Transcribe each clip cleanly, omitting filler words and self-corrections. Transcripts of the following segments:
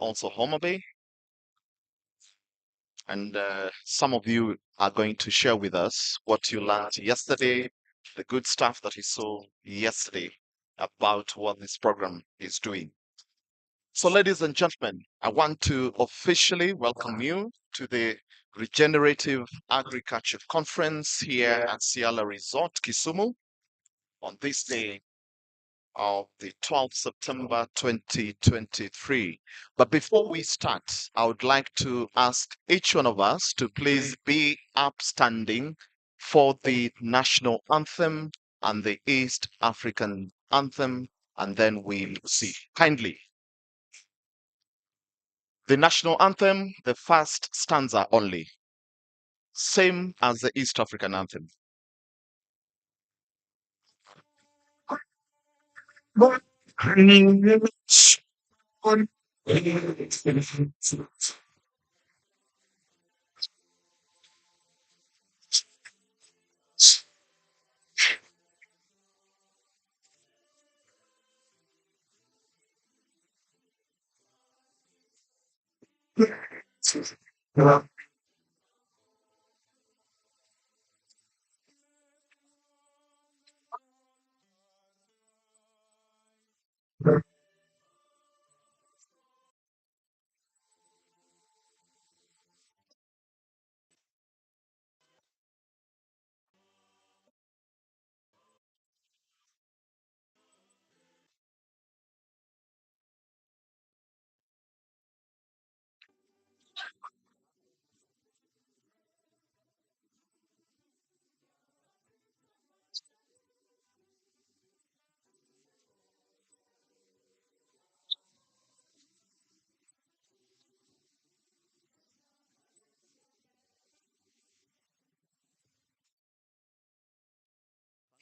also Homa Bay. And some of you are going to share with us what you learned yesterday, the good stuff that you saw yesterday about what this program is doing. So, ladies and gentlemen, I want to officially welcome you to the Regenerative Agriculture Conference here at Ciala Resort, Kisumu, on this day of the 12th September 2023. But before we start, I would like to ask each one of us to please be upstanding for the national anthem and the East African anthem, and then we'll see. Kindly. The national anthem, the first stanza only, same as the East African anthem.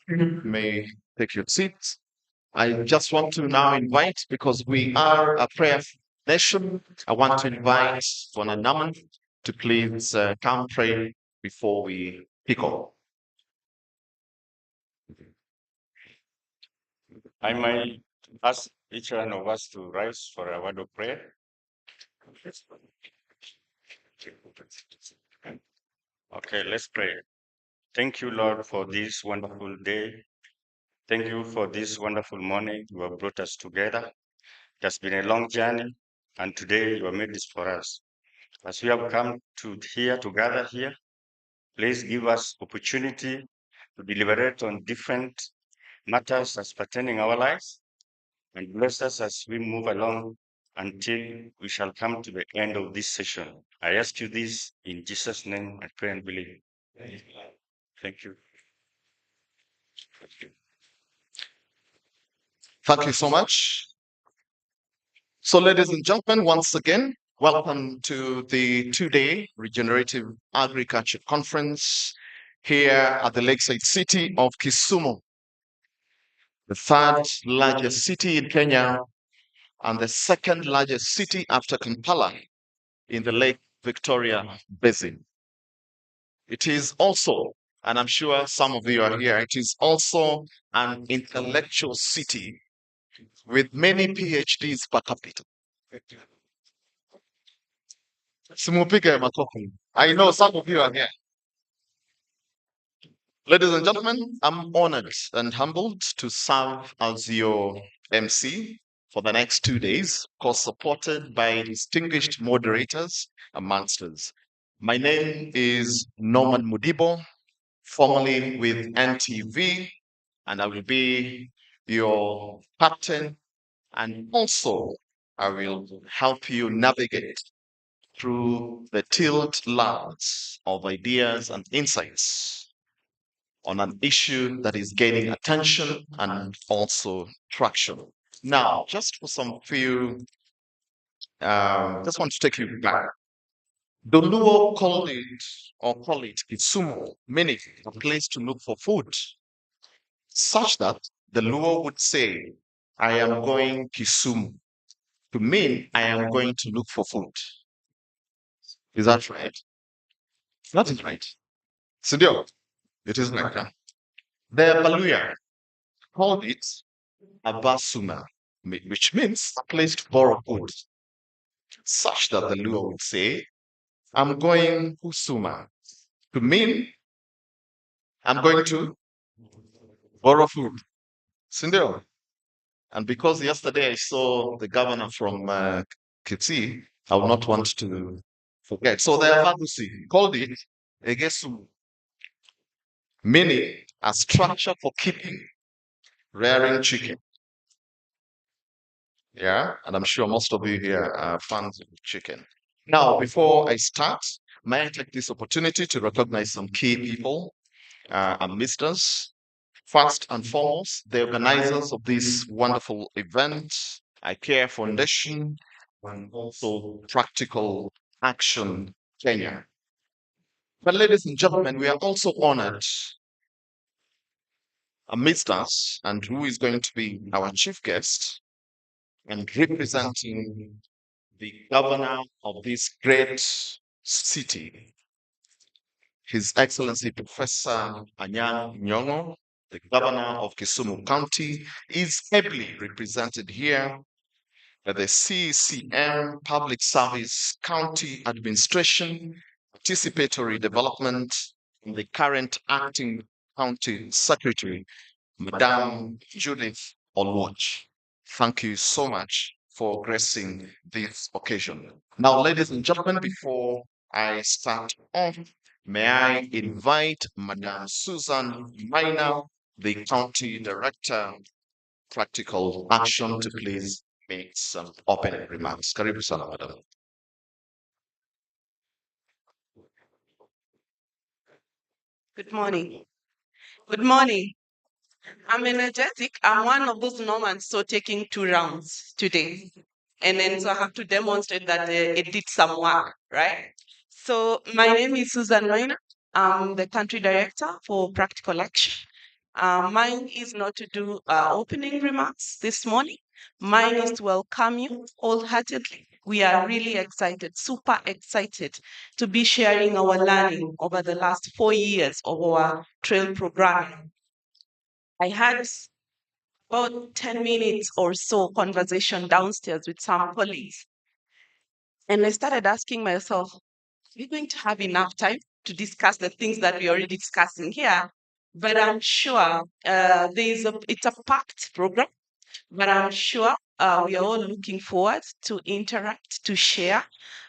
May take your seats. I just want to now invite, because we are a prayer nation, I want to invite Bwana Naman to please come pray before we pick up. I might ask each one of us to rise for a word of prayer. Okay, let's pray. Thank you, Lord, for this wonderful day. Thank you for this wonderful morning. You have brought us together. It has been a long journey, and today you have made this for us. As we have come to gather here, please give us opportunity to deliberate on different matters as pertaining our lives, and bless us as we move along until we shall come to the end of this session. I ask you this in Jesus' name, I pray and believe. Thank you. Thank you so much. So, ladies and gentlemen, once again, welcome to the two-day Regenerative Agriculture Conference here at the lakeside city of Kisumu, the third largest city in Kenya and the second largest city after Kampala in the Lake Victoria Basin. It is also, and I'm sure some of you are here, it is also an intellectual city with many PhDs per capita. Simupige makofi. I know some of you are here. Ladies and gentlemen, I'm honored and humbled to serve as your MC for the next 2 days, of course, supported by distinguished moderators amongst us. My name is Norman Mudibo, formerly with NTV, and I will be your captain, and also I will help you navigate through the tilled lands of ideas and insights on an issue that is gaining attention and also traction. Now, just for some few, just want to take you back. The Luo call it Kisumu, meaning a place to look for food, such that the Luo would say, I am going Kisumu, to mean I am going to look for food. Is that right? That is right. Sindio, it is like that. The Baluya called it Abasuma, which means a place to borrow food. such that the Luo would say, I'm going Kusuma, to mean I'm going to borrow food. Sindio. And because yesterday I saw the governor from Kitsi, I would not want to forget. So the Avadusi called it Egesu, meaning a structure for keeping, rearing chicken. Yeah, and I'm sure most of you here are fans of chicken. Now, before I start, may I take this opportunity to recognize some key people amidst us. First and foremost, the organizers of this wonderful event, IKEA Foundation, and also Practical Action Kenya. But, ladies and gentlemen, we are also honored amidst us, and who is going to be our chief guest and representing the governor of this great city, His Excellency Professor Anyang' Nyong'o, the governor of Kisumu County, is ably represented here at the CCM, Public Service, County Administration, Participatory Development, and the current acting county secretary, Madam Judith Olwach. Thank you so much for gracing this occasion. Now, ladies and gentlemen, before I start off, may I invite Madam Susan Minor, the County Director, Practical Action, to please make some opening remarks. Karibu sana, Madam. Good morning. Good morning. I'm energetic. I'm one of those Normans so taking 2 rounds today. And then so I have to demonstrate that it did some work, right? So my name is Susan Maina. I'm the country director for Practical Action. Mine is not to do opening remarks this morning. Mine is to welcome you wholeheartedly. We are really excited, super excited to be sharing our learning over the last 4 years of our trail programming. I had about 10 minutes or so conversation downstairs with some colleagues. And I started asking myself, are we going to have enough time to discuss the things that we're already discussing here? But I'm sure it's a packed program, but I'm sure we are all looking forward to interact, to share,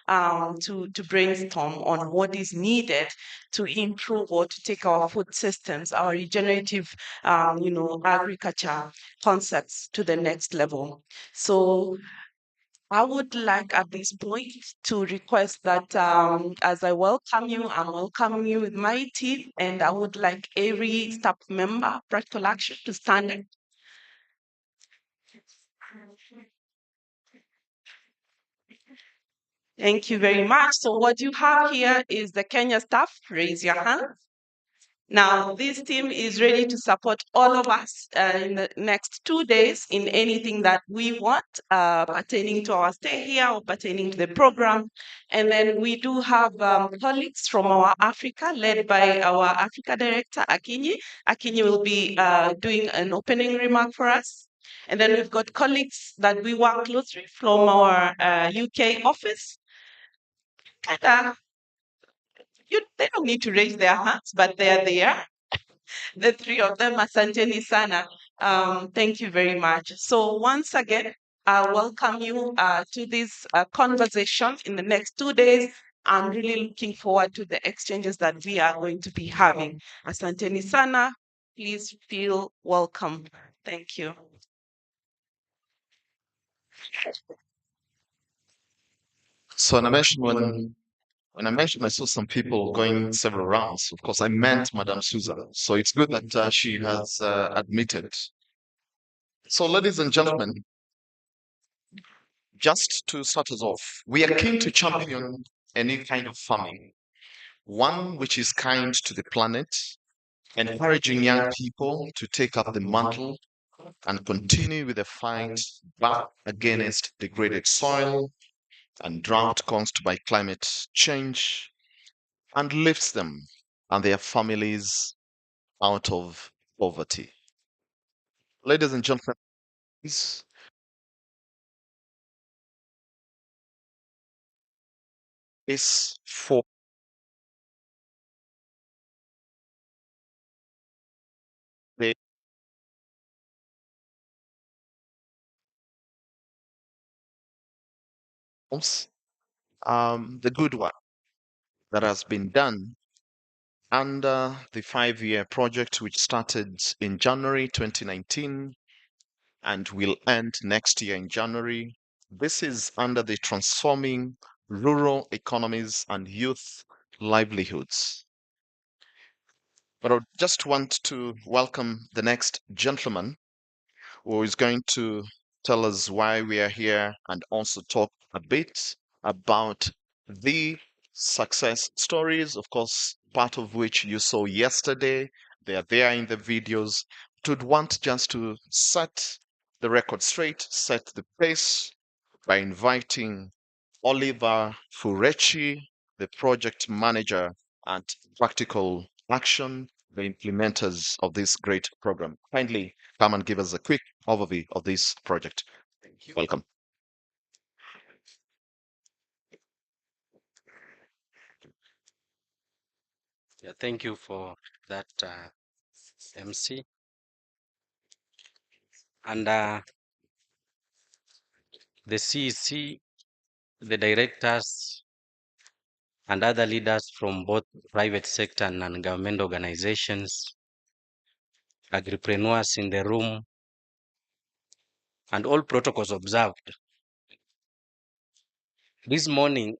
to brainstorm on what is needed to improve or to take our food systems, our regenerative, agriculture concepts to the next level. So I would like at this point to request that as I welcome you, I'm welcoming you with my team, and I would like every staff member, Practical Action, to stand up. Thank you very much. So what you have here is the Kenya staff. Raise your hand. Now, this team is ready to support all of us in the next 2 days in anything that we want pertaining to our stay here or pertaining to the program. And then we do have colleagues from our Africa, led by our Africa director, Akinyi. Akinyi will be doing an opening remark for us. And then we've got colleagues that we work closely from our UK office. And they don't need to raise their hands, but they're there. The three of them, asanteni sana. Thank you very much. So once again, I welcome you to this conversation in the next 2 days. I'm really looking forward to the exchanges that we are going to be having. Asanteni sana. Please feel welcome. Thank you. So, when I mentioned I saw some people going several rounds, of course, I meant Madame Susan. So it's good that she has admitted. So, ladies and gentlemen, just to start us off, we are keen to champion any kind of farming, one which is kind to the planet, encouraging young people to take up the mantle and continue with the fight back against degraded soil and drought caused by climate change, and lifts them and their families out of poverty. Ladies and gentlemen, please is for the the good one that has been done under the 5-year project, which started in January 2019 and will end next year in January. This is under the Transforming Rural Economies and Youth Livelihoods. But I just want to welcome the next gentleman who is going to tell us why we are here and also talk a bit about the success stories, of course, part of which you saw yesterday. They are there in the videos. Would want just to set the record straight, set the pace by inviting Oliver Furecci, the project manager at Practical Action, the implementers of this great program. Kindly come and give us a quick overview of this project. Thank you. Welcome. Yeah, thank you for that MC. And the CEC, the directors, and other leaders from both private sector and non-government organizations, agripreneurs in the room, and all protocols observed. This morning,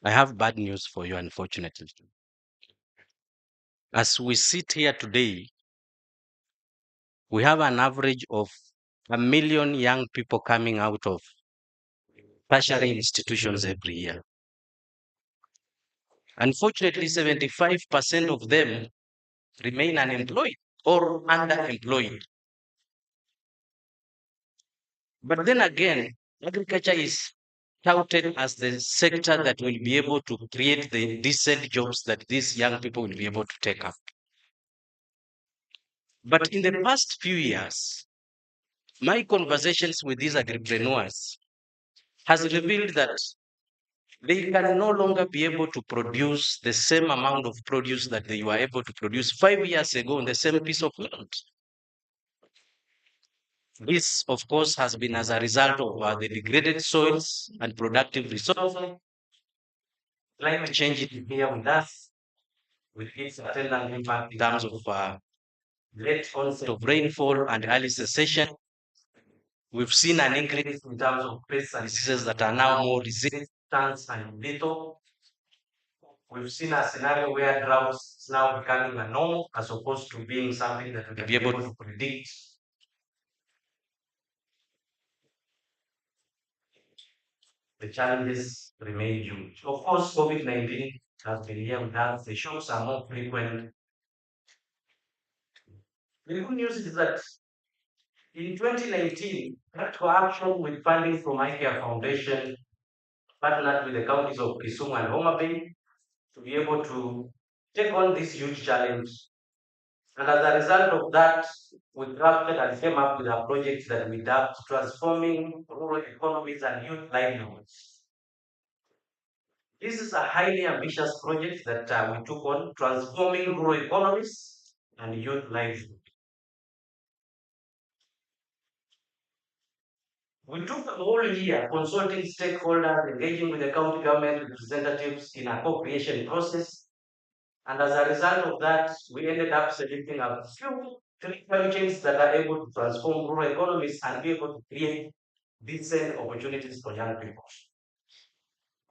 I have bad news for you, unfortunately. As we sit here today, we have an average of 1 million young people coming out of tertiary institutions every year. Unfortunately, 75% of them remain unemployed or underemployed. But then again, agriculture is touted as the sector that will be able to create the decent jobs that these young people will be able to take up. But in the past few years, my conversations with these agripreneurs has revealed that they can no longer be able to produce the same amount of produce that they were able to produce 5 years ago on the same piece of land. This, of course, has been as a result of the degraded soils and productive resources. Climate change is here with us, with its attendant impact in terms of late onset of rainfall and early cessation. We've seen an increase in terms of pests and diseases that are now more resistant and lethal. We've seen a scenario where droughts is now becoming a norm as opposed to being something that we can be able to predict. The challenges remain huge. Of course, COVID-19 has been here with us. The shocks are more frequent. The good news is that in 2019, practical action with funding from IKEA Foundation partnered with the counties of Kisumu and Homa Bay to be able to take on this huge challenge. And as a result of that, we crafted and came up with a project that we dubbed Transforming Rural Economies and Youth Livelihoods. This is a highly ambitious project that we took on, transforming rural economies and youth livelihood. We took the whole year consulting stakeholders, engaging with the county government representatives in a co-creation process. And as a result of that, we ended up selecting a few three value chains that are able to transform rural economies and be able to create decent opportunities for young people.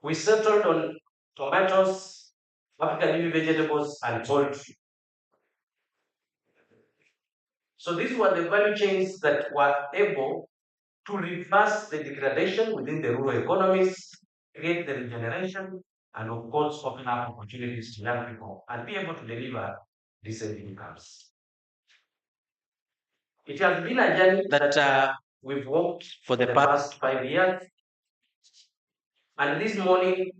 We settled on tomatoes, African leafy vegetables, and poultry. So these were the value chains that were able to reverse the degradation within the rural economies, create the regeneration, and of course, open up opportunities to young people and be able to deliver decent incomes. It has been a journey that we've walked for the past 5 years. And this morning,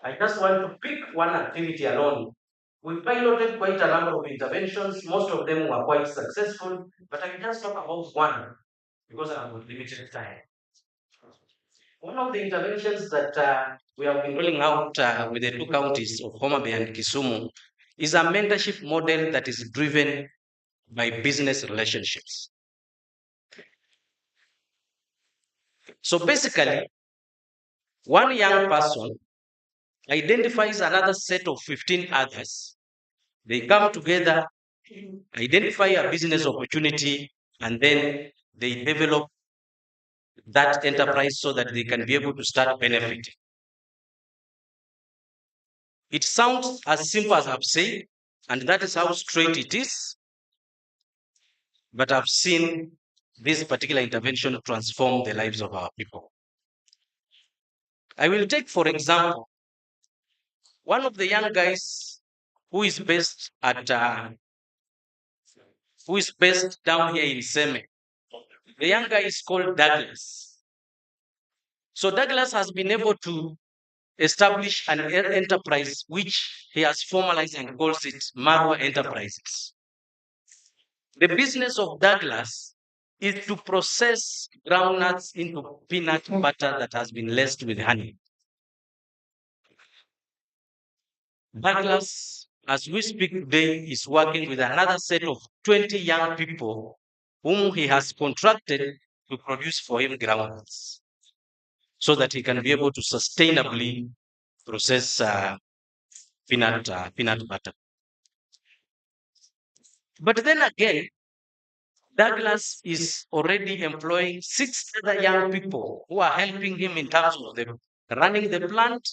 I just want to pick one activity alone. We piloted quite a number of interventions. Most of them were quite successful, but I can just talk about one because I have limited time. One of the interventions that we have been rolling out with the two counties of Homa Bay and Kisumu is a mentorship model that is driven by business relationships. So basically, one young person identifies another set of 15 others. They come together, identify a business opportunity, and then they develop that enterprise so that they can be able to start benefiting. It sounds as simple as I've said, and that is how straight it is. But I've seen this particular intervention transform the lives of our people. I will take, for example, one of the young guys who is based down here in Seme. The young guy is called Douglas. So Douglas has been able to establish an enterprise which he has formalized and calls it Marwa Enterprises. The business of Douglas is to process groundnuts into peanut butter that has been laced with honey. Douglas, as we speak today, is working with another set of 20 young people whom he has contracted to produce for him groundnuts so that he can be able to sustainably process peanut butter. But then again, Douglas is already employing 6 other young people who are helping him in terms of running the plant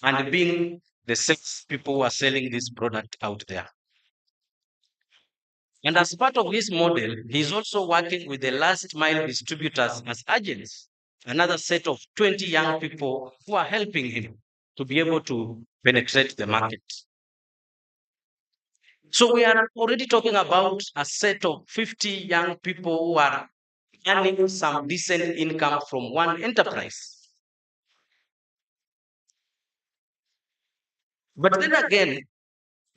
and being the 6 people who are selling this product out there. And as part of his model, he's also working with the last mile distributors as agents, another set of 20 young people who are helping him to be able to penetrate the market. So we are already talking about a set of 50 young people who are earning some decent income from one enterprise. But then again,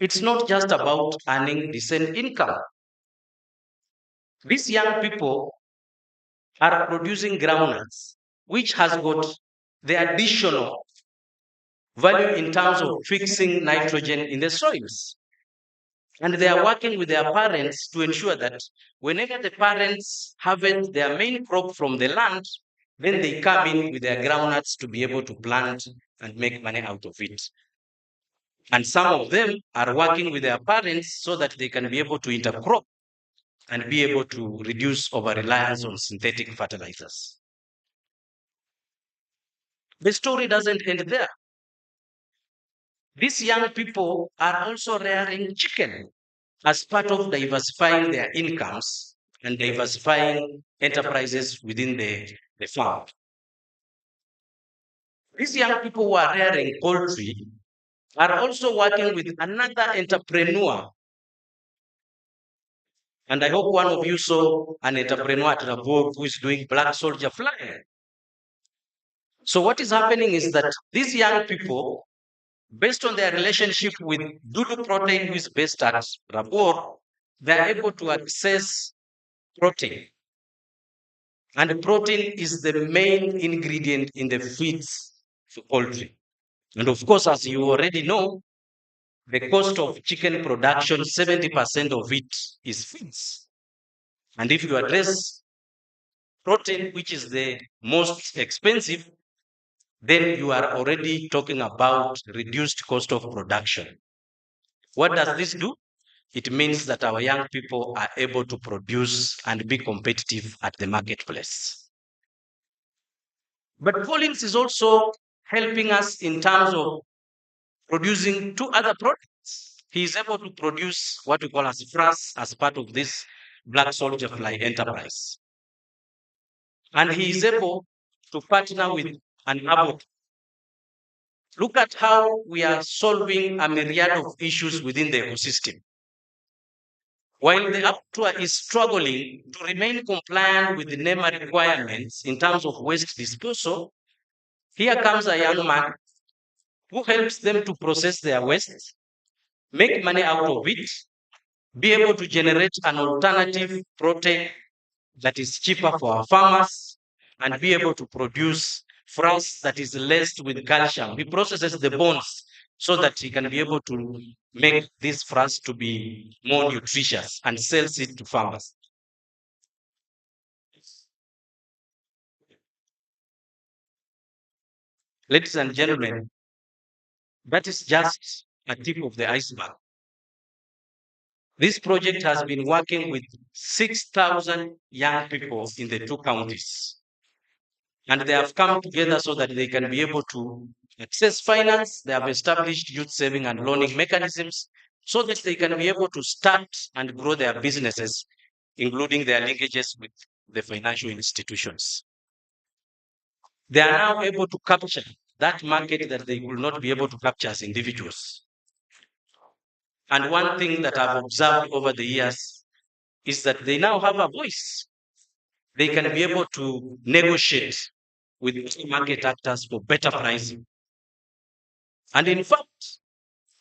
it's not just about earning decent income. These young people are producing groundnuts, which has got the additional value in terms of fixing nitrogen in the soils. And they are working with their parents to ensure that whenever the parents harvest their main crop from the land, then they come in with their groundnuts to be able to plant and make money out of it. And some of them are working with their parents so that they can be able to intercrop and be able to reduce over-reliance on synthetic fertilizers. The story doesn't end there. These young people are also rearing chicken as part of diversifying their incomes and diversifying enterprises within the farm. These young people who are rearing poultry are also working with another entrepreneur. And I hope one of you saw an entrepreneur at Rabor who is doing black soldier fly. So what is happening is that these young people, based on their relationship with Dudu Protein, who is based at Rabor, they are able to access protein. And protein is the main ingredient in the feeds for poultry. And of course, as you already know, the cost of chicken production, 70% of it is feeds. And if you address protein, which is the most expensive, then you are already talking about reduced cost of production. What does this do? It means that our young people are able to produce and be competitive at the marketplace. But Collins is also helping us in terms of producing 2 other products. He is able to produce what we call as frass as part of this black soldier fly enterprise. And he is able to partner with an abbot. Look at how we are solving a myriad of issues within the ecosystem. While the abattoir is struggling to remain compliant with the NEMA requirements in terms of waste disposal, here comes a young man who helps them to process their waste, make money out of it, be able to generate an alternative protein that is cheaper for our farmers, and be able to produce frass that is laced with calcium. He processes the bones so that he can be able to make this frass to be more nutritious and sells it to farmers. Ladies and gentlemen, that is just a tip of the iceberg. This project has been working with 6,000 young people in the 2 counties. And they have come together so that they can be able to access finance. They have established youth saving and loaning mechanisms so that they can be able to start and grow their businesses, including their linkages with the financial institutions. They are now able to capture that market that they will not be able to capture as individuals. And one thing that I've observed over the years is that they now have a voice. They can be able to negotiate with market actors for better pricing. And in fact,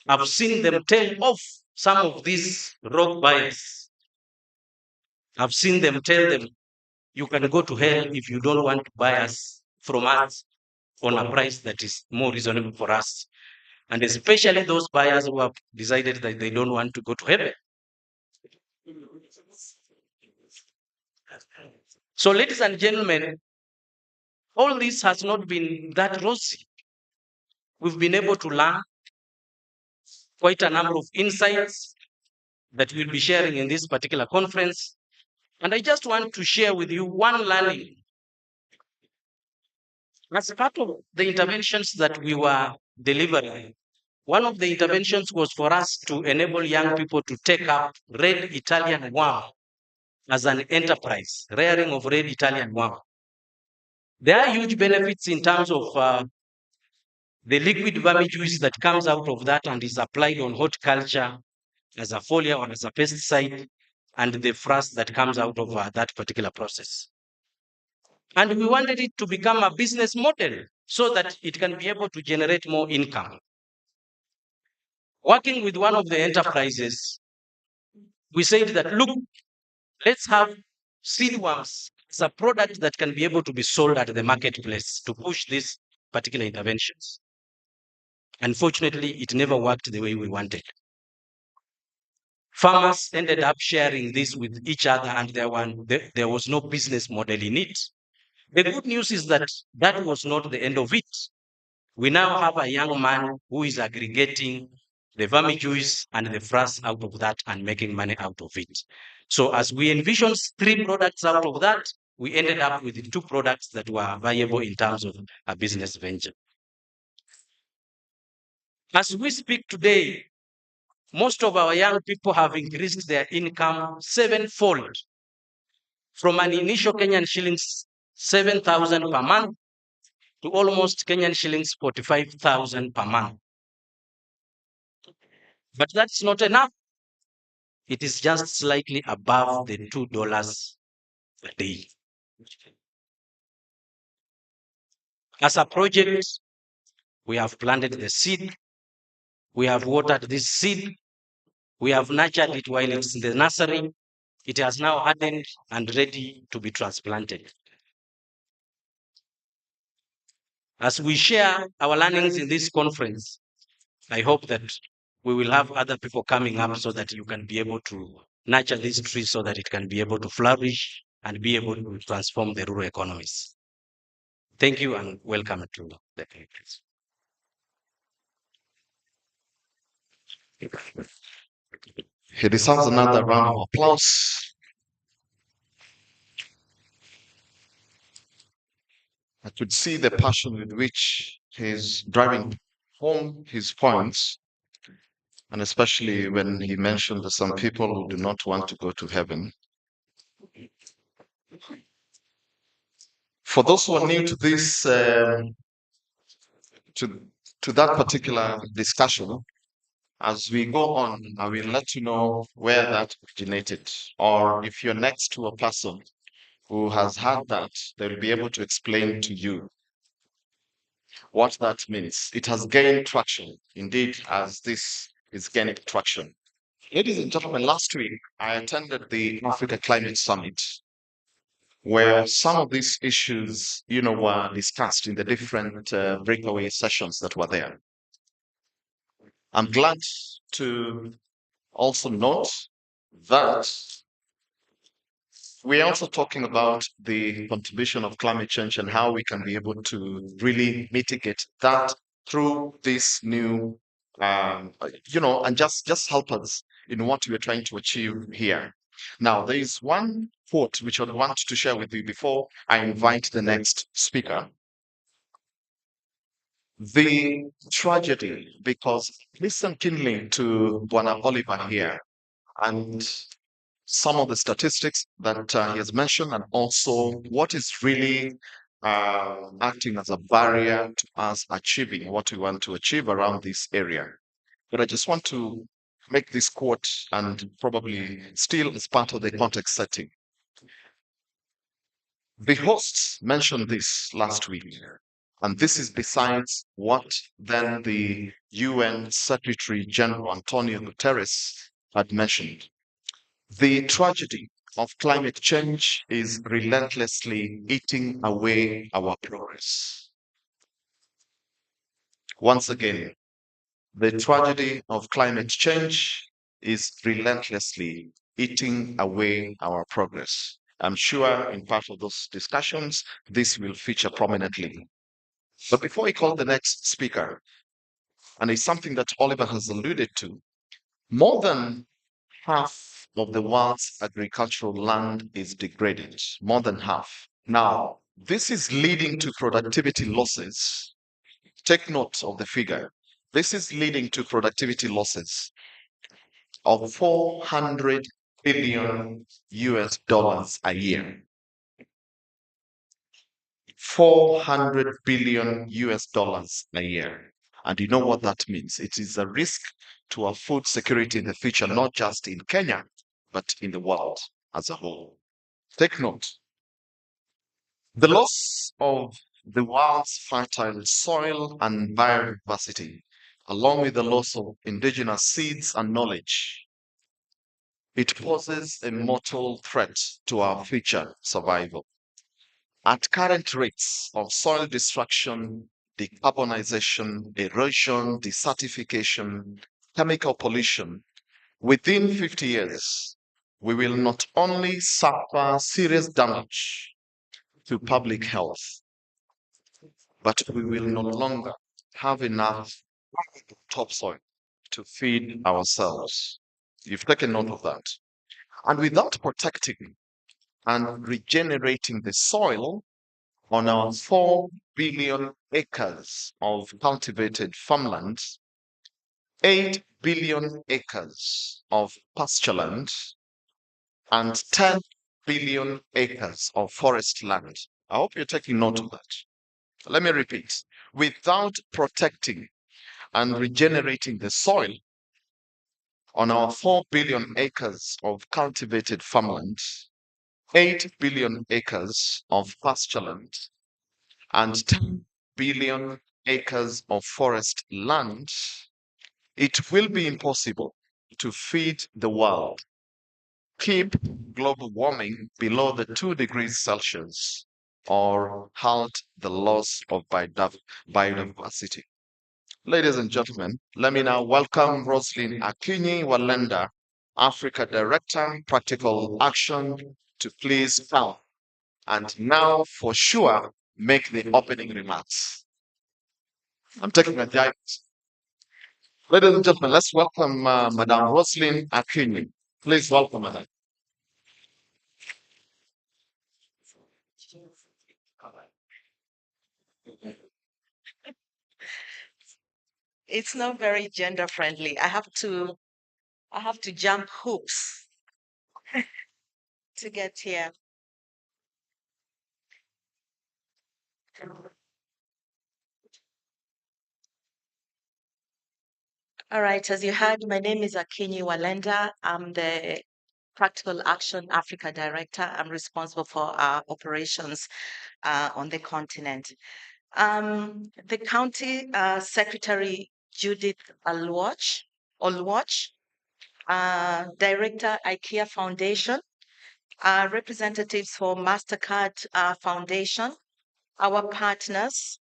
I've seen them tell off some of these rogue buyers. I've seen them tell them, you can go to hell if you don't want to buy us from us on a price that is more reasonable for us. And especially those buyers who have decided that they don't want to go to heaven. So, ladies and gentlemen, all this has not been that rosy. We've been able to learn quite a number of insights that we'll be sharing in this particular conference. And I just want to share with you one learning. As part of the interventions that we were delivering, one of the interventions was for us to enable young people to take up red Italian worm as an enterprise, rearing of red Italian worm. There are huge benefits in terms of the liquid vermijuice that comes out of that and is applied on horticulture as a foliar or as a pesticide, and the frass that comes out of that particular process. And we wanted it to become a business model so that it can be able to generate more income. Working with one of the enterprises, we said that, look, let's have seed worms as a product that can be able to be sold at the marketplace to push these particular interventions. Unfortunately, it never worked the way we wanted. Farmers ended up sharing this with each other, and there was no business model in it. The good news is that that was not the end of it. We now have a young man who is aggregating the vermijuice and the frass out of that and making money out of it. So as we envisioned 3 products out of that, we ended up with 2 products that were viable in terms of a business venture. As we speak today, most of our young people have increased their income 7-fold from an initial Kenyan shillings 7,000 per month to almost Kenyan shillings 45,000 per month. But that's not enough. It is just slightly above the $2 a day. As a project, we have planted the seed. We have watered this seed. We have nurtured it while it's in the nursery. It has now hardened and ready to be transplanted. As we share our learnings in this conference, I hope that we will have other people coming up so that you can be able to nurture these trees so that it can be able to flourish and be able to transform the rural economies. Thank you and welcome to the conference. He deserves another round of applause. I could see the passion with which he's driving home his points, and especially when he mentioned that some people who do not want to go to heaven. For those who are new to this, to that particular discussion, as we go on, I will let you know where that originated, or if you're next to a person who has had that, they'll be able to explain to you what that means. It has gained traction, indeed, as this is gaining traction. Ladies and gentlemen, last week I attended the Africa Climate Summit, where some of these issues, were discussed in the different breakaway sessions that were there. I'm glad to also note that we're also talking about the contribution of climate change and how we can be able to really mitigate that through this new, and just help us in what we're trying to achieve here. Now, there is one quote which I want to share with you before I invite the next speaker. The tragedy, because listen keenly to Bwana Oliver here and some of the statistics that he has mentioned, and also what is really acting as a barrier to us achieving what we want to achieve around this area. But I just want to make this quote and probably still as part of the context setting. The hosts mentioned this last week, and this is besides what then the UN Secretary General Antonio Guterres had mentioned. The tragedy of climate change is relentlessly eating away our progress. Once again, the tragedy of climate change is relentlessly eating away our progress. I'm sure in part of those discussions, this will feature prominently. But before we call the next speaker, and it's something that Oliver has alluded to, more than half of the world's agricultural land is degraded, more than half. Now, this is leading to productivity losses. Take note of the figure. This is leading to productivity losses of 400 billion US dollars a year. 400 billion US dollars a year. And you know what that means? It is a risk to our food security in the future, not just in Kenya, but in the world as a whole. Take note. The loss of the world's fertile soil and biodiversity, along with the loss of indigenous seeds and knowledge, it poses a mortal threat to our future survival. At current rates of soil destruction, decarbonization, erosion, desertification, chemical pollution, within 50 years, we will not only suffer serious damage to public health, but we will no longer have enough topsoil to feed ourselves. You've taken note of that. And without protecting and regenerating the soil on our 4 billion acres of cultivated farmland, 8 billion acres of pastureland, and 10 billion acres of forest land. I hope you're taking note of that. Let me repeat. Without protecting and regenerating the soil on our 4 billion acres of cultivated farmland, 8 billion acres of pastureland, and 10 billion acres of forest land, it will be impossible to feed the world, keep global warming below the 2 degrees Celsius, or halt the loss of biodiversity. Ladies and gentlemen, let me now welcome Roslyn Akinyi Walenda, Africa Director, Practical Action, to please come and now for sure make the opening remarks. I'm taking a dive. Ladies and gentlemen, let's welcome Madame Roslyn Akinyi. Please welcome Madame. It's not very gender friendly. I have to jump hoops to get here. All right, as you heard, my name is Akinyi Walenda. I'm the Practical Action Africa Director. I'm responsible for our operations on the continent. The County Secretary Judith Olwach, Director IKEA Foundation, representatives for MasterCard Foundation, our partners,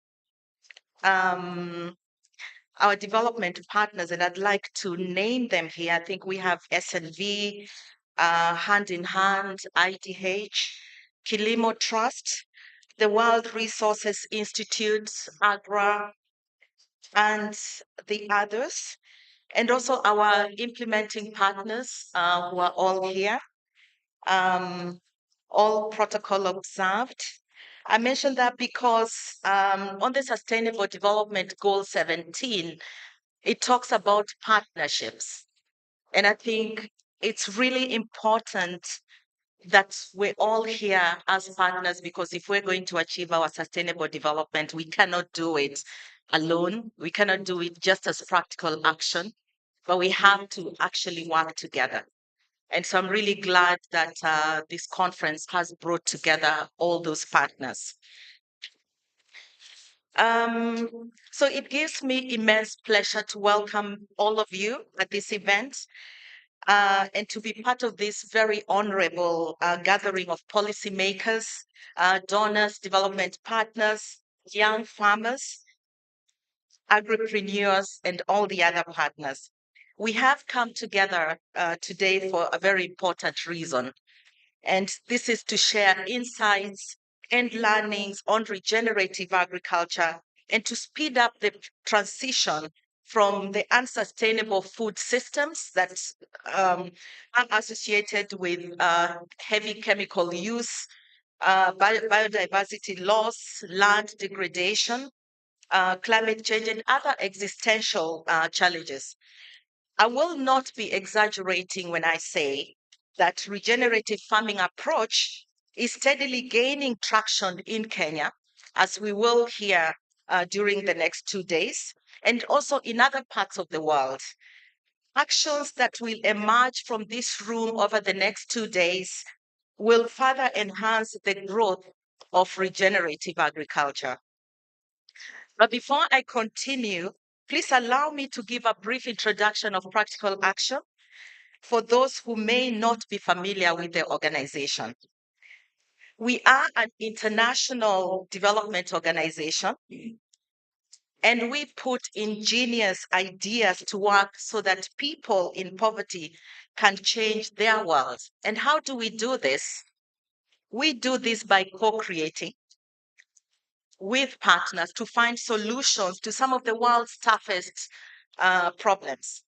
our development partners, and I'd like to name them here. I think we have SNV, Hand in Hand, IDH, Kilimo Trust, the World Resources Institute, AGRA, and the others, and also our implementing partners who are all here, all protocol observed. I mentioned that because on the Sustainable Development Goal 17, it talks about partnerships. And I think it's really important that we're all here as partners, because if we're going to achieve our sustainable development, we cannot do it alone. We cannot do it just as practical action, but we have to actually work together. And so I'm really glad that this conference has brought together all those partners. So it gives me immense pleasure to welcome all of you at this event and to be part of this very honorable gathering of policymakers, donors, development partners, young farmers, agripreneurs, and all the other partners. We have come together today for a very important reason, and this is to share insights and learnings on regenerative agriculture and to speed up the transition from the unsustainable food systems that are associated with heavy chemical use, biodiversity loss, land degradation, climate change, and other existential challenges. I will not be exaggerating when I say that regenerative farming approach is steadily gaining traction in Kenya, as we will hear during the next 2 days, and also in other parts of the world. Actions that will emerge from this room over the next 2 days will further enhance the growth of regenerative agriculture. But before I continue, please allow me to give a brief introduction of Practical Action for those who may not be familiar with the organization. We are an international development organization, and we put ingenious ideas to work so that people in poverty can change their world. And how do we do this? We do this by co-creating with partners to find solutions to some of the world's toughest problems.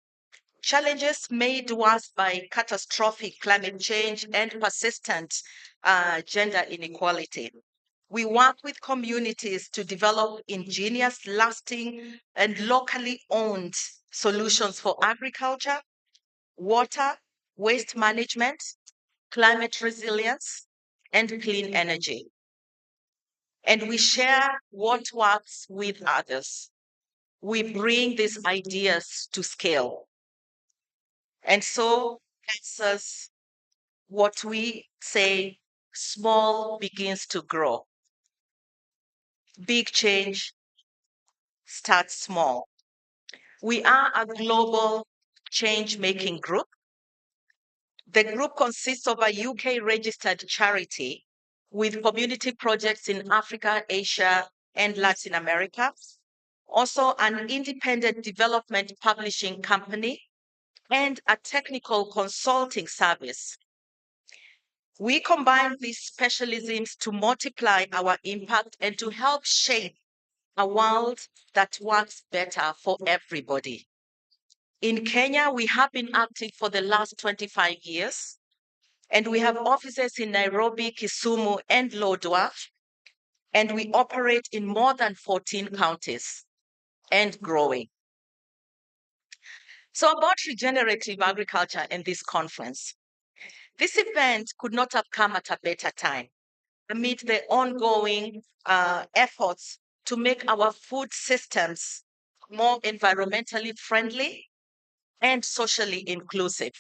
Challenges made worse by catastrophic climate change and persistent gender inequality. We work with communities to develop ingenious, lasting, and locally owned solutions for agriculture, water, waste management, climate resilience, and clean energy. And we share what works with others. We bring these ideas to scale. And so that's us what we say, small begins to grow. Big change starts small. We are a global change-making group. The group consists of a UK-registered charity with community projects in Africa, Asia, and Latin America. Also an independent development publishing company and a technical consulting service. We combine these specialisms to multiply our impact and to help shape a world that works better for everybody. In Kenya, we have been active for the last 25 years, and we have offices in Nairobi, Kisumu, and Lodwar, and we operate in more than 14 counties and growing. So about regenerative agriculture and this conference. This event could not have come at a better time amid the ongoing efforts to make our food systems more environmentally friendly and socially inclusive.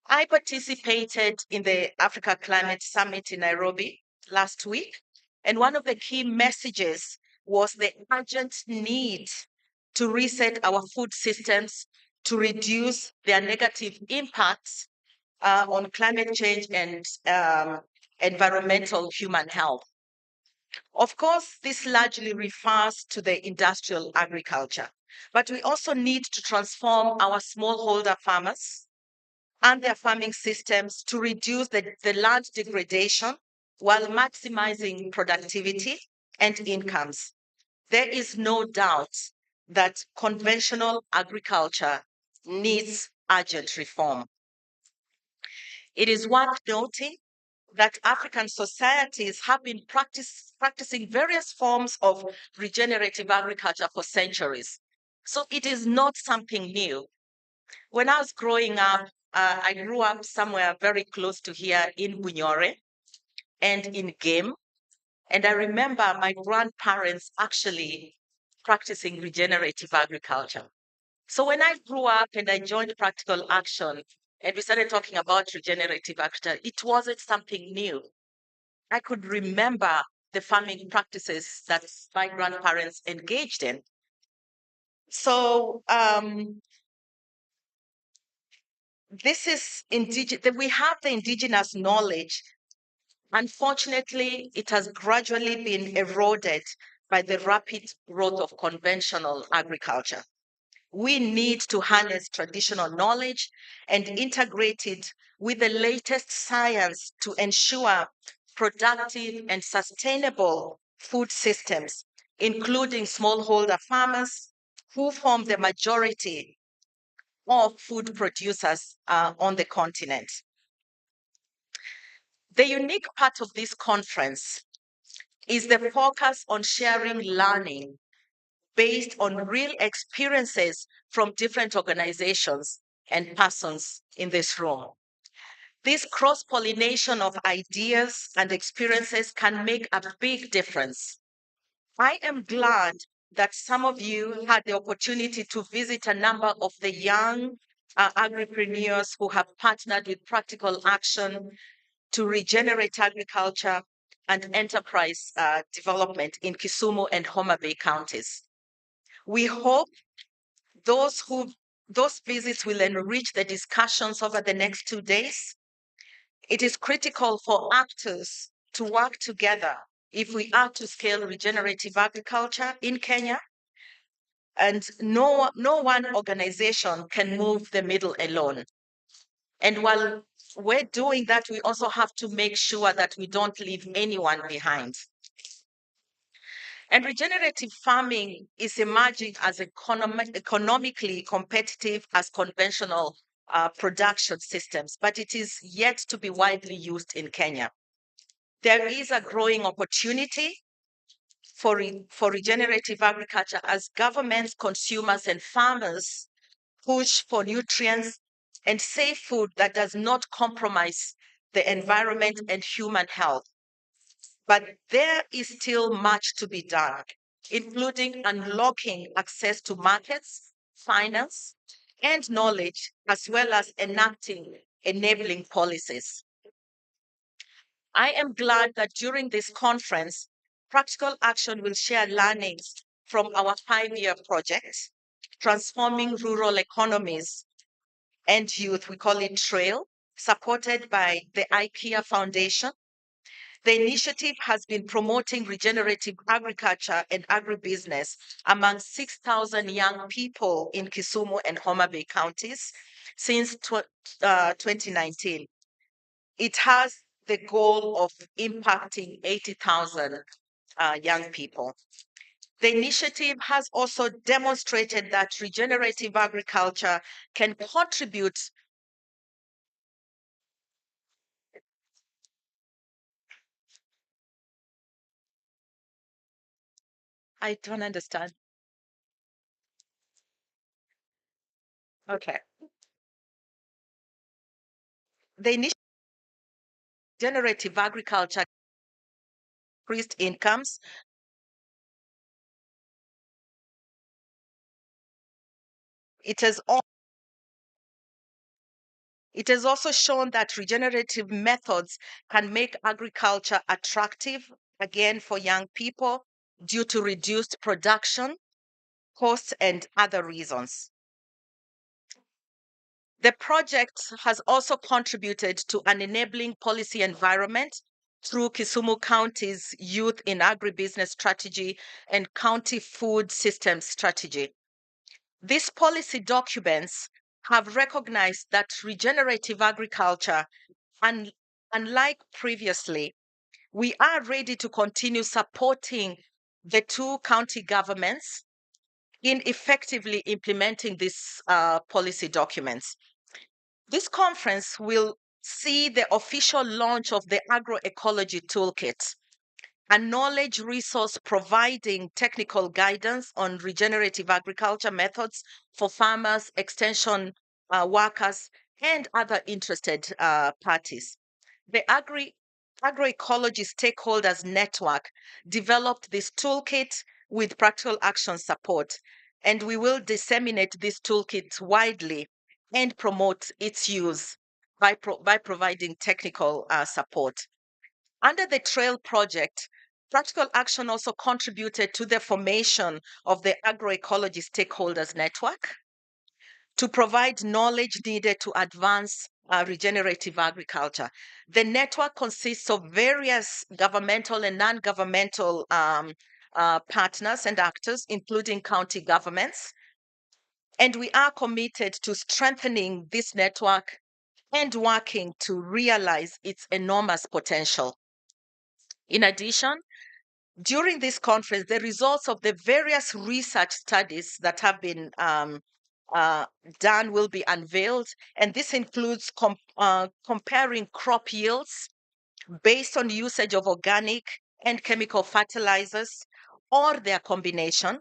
I participated in the Africa Climate Summit in Nairobi last week, and one of the key messages was the urgent need to reset our food systems to reduce their negative impacts on climate change and environmental human health. Of course, this largely refers to the industrial agriculture, but we also need to transform our smallholder farmers and their farming systems to reduce the land degradation while maximizing productivity and incomes. There is no doubt that conventional agriculture needs urgent reform. It is worth noting that African societies have been practicing various forms of regenerative agriculture for centuries. So it is not something new. When I was growing up, I grew up somewhere very close to here in Bunyore and in Game. And I remember my grandparents actually practicing regenerative agriculture. So when I grew up and I joined Practical Action and we started talking about regenerative agriculture, it wasn't something new. I could remember the farming practices that my grandparents engaged in. So this is we have the indigenous knowledge. Unfortunately, it has gradually been eroded by the rapid growth of conventional agriculture. We need to harness traditional knowledge and integrate it with the latest science to ensure productive and sustainable food systems, including smallholder farmers who form the majority of food producers on the continent. The unique part of this conference is the focus on sharing learning based on real experiences from different organizations and persons in this room. This cross-pollination of ideas and experiences can make a big difference. I am glad that some of you had the opportunity to visit a number of the young agripreneurs who have partnered with Practical Action to regenerate agriculture and enterprise development in Kisumu and Homa Bay counties. We hope those visits will enrich the discussions over the next 2 days. It is critical for actors to work together if we are to scale regenerative agriculture in Kenya. And no one organization can move the needle alone. And while we're doing that, we also have to make sure that we don't leave anyone behind. And regenerative farming is emerging as economically competitive as conventional production systems, but it is yet to be widely used in Kenya. There is a growing opportunity for regenerative agriculture as governments, consumers, and farmers push for nutrients and safe food that does not compromise the environment and human health. But there is still much to be done, including unlocking access to markets, finance, and knowledge, as well as enacting enabling policies. I am glad that during this conference, Practical Action will share learnings from our 5-year project, Transforming Rural Economies and Youth. We call it TRAIL, supported by the IKEA Foundation. The initiative has been promoting regenerative agriculture and agribusiness among 6,000 young people in Kisumu and Homa Bay counties since 2019. It has the goal of impacting 80,000 young people. The initiative has also demonstrated that regenerative agriculture can contribute. I don't understand. Okay. The initiative regenerative agriculture increased incomes. It has also shown that regenerative methods can make agriculture attractive again for young people due to reduced production costs and other reasons. The project has also contributed to an enabling policy environment through Kisumu County's Youth in Agribusiness Strategy and County Food Systems Strategy. These policy documents have recognized that regenerative agriculture, unlike previously, we are ready to continue supporting the two county governments in effectively implementing these policy documents. This conference will see the official launch of the Agroecology Toolkit, a knowledge resource providing technical guidance on regenerative agriculture methods for farmers, extension workers, and other interested parties. The Agroecology Stakeholders Network developed this toolkit with practical action support, and we will disseminate this toolkit widely and promote its use by providing technical support. Under the TRAIL project, Practical Action also contributed to the formation of the Agroecology Stakeholders Network to provide knowledge needed to advance regenerative agriculture. The network consists of various governmental and non-governmental partners and actors, including county governments. And we are committed to strengthening this network and working to realize its enormous potential. In addition, during this conference, the results of the various research studies that have been done will be unveiled, and this includes comparing crop yields based on usage of organic and chemical fertilizers or their combination,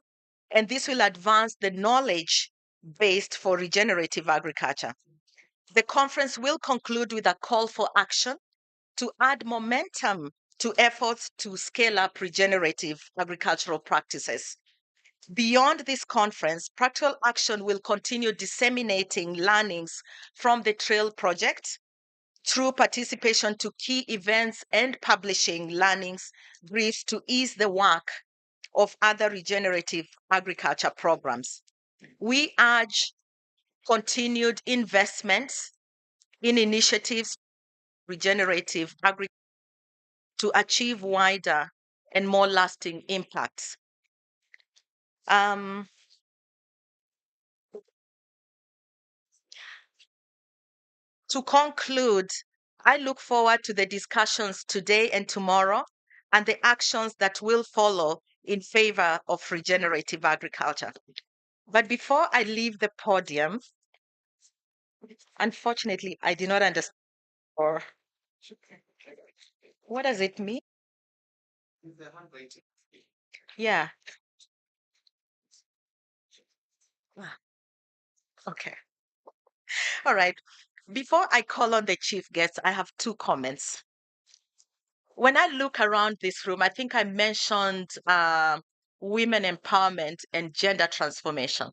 and this will advance the knowledge based for regenerative agriculture. The conference will conclude with a call for action to add momentum to efforts to scale up regenerative agricultural practices. Beyond this conference, Practical Action will continue disseminating learnings from the TRAIL project through participation to key events and publishing learnings briefs to ease the work of other regenerative agriculture programs. We urge continued investments in initiatives regenerative agriculture to achieve wider and more lasting impacts. To conclude, I look forward to the discussions today and tomorrow and the actions that will follow in favor of regenerative agriculture. But before I leave the podium, unfortunately, I do not understand. Or what does it mean? Yeah. Ah, okay. All right. Before I call on the chief guest, I have two comments. When I look around this room, I think I mentioned women empowerment and gender transformation.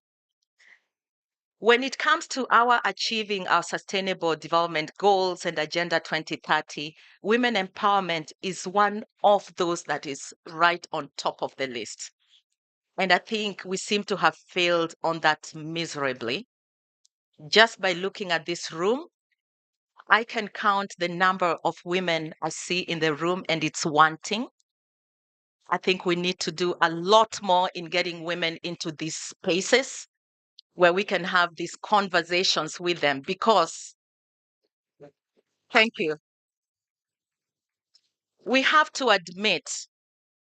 When it comes to our achieving our sustainable development goals and Agenda 2030, women empowerment is one of those that is right on top of the list. And I think we seem to have failed on that miserably. Just by looking at this room, I can count the number of women I see in the room, and it's wanting. I think we need to do a lot more in getting women into these spaces where we can have these conversations with them because, thank you, we have to admit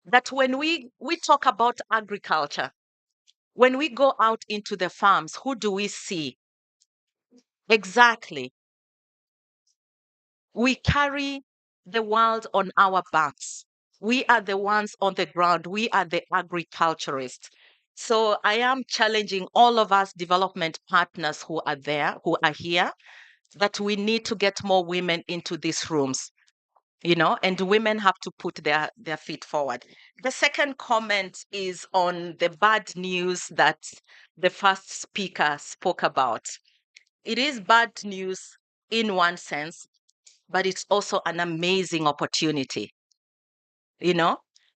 that when we talk about agriculture, when we go out into the farms, who do we see? Exactly. We carry the world on our backs. We are the ones on the ground. We are the agriculturists. So I am challenging all of us development partners who are there, who are here, that we need to get more women into these rooms, and women have to put their feet forward. The second comment is on the bad news that the first speaker spoke about. It is bad news in one sense, but it's also an amazing opportunity.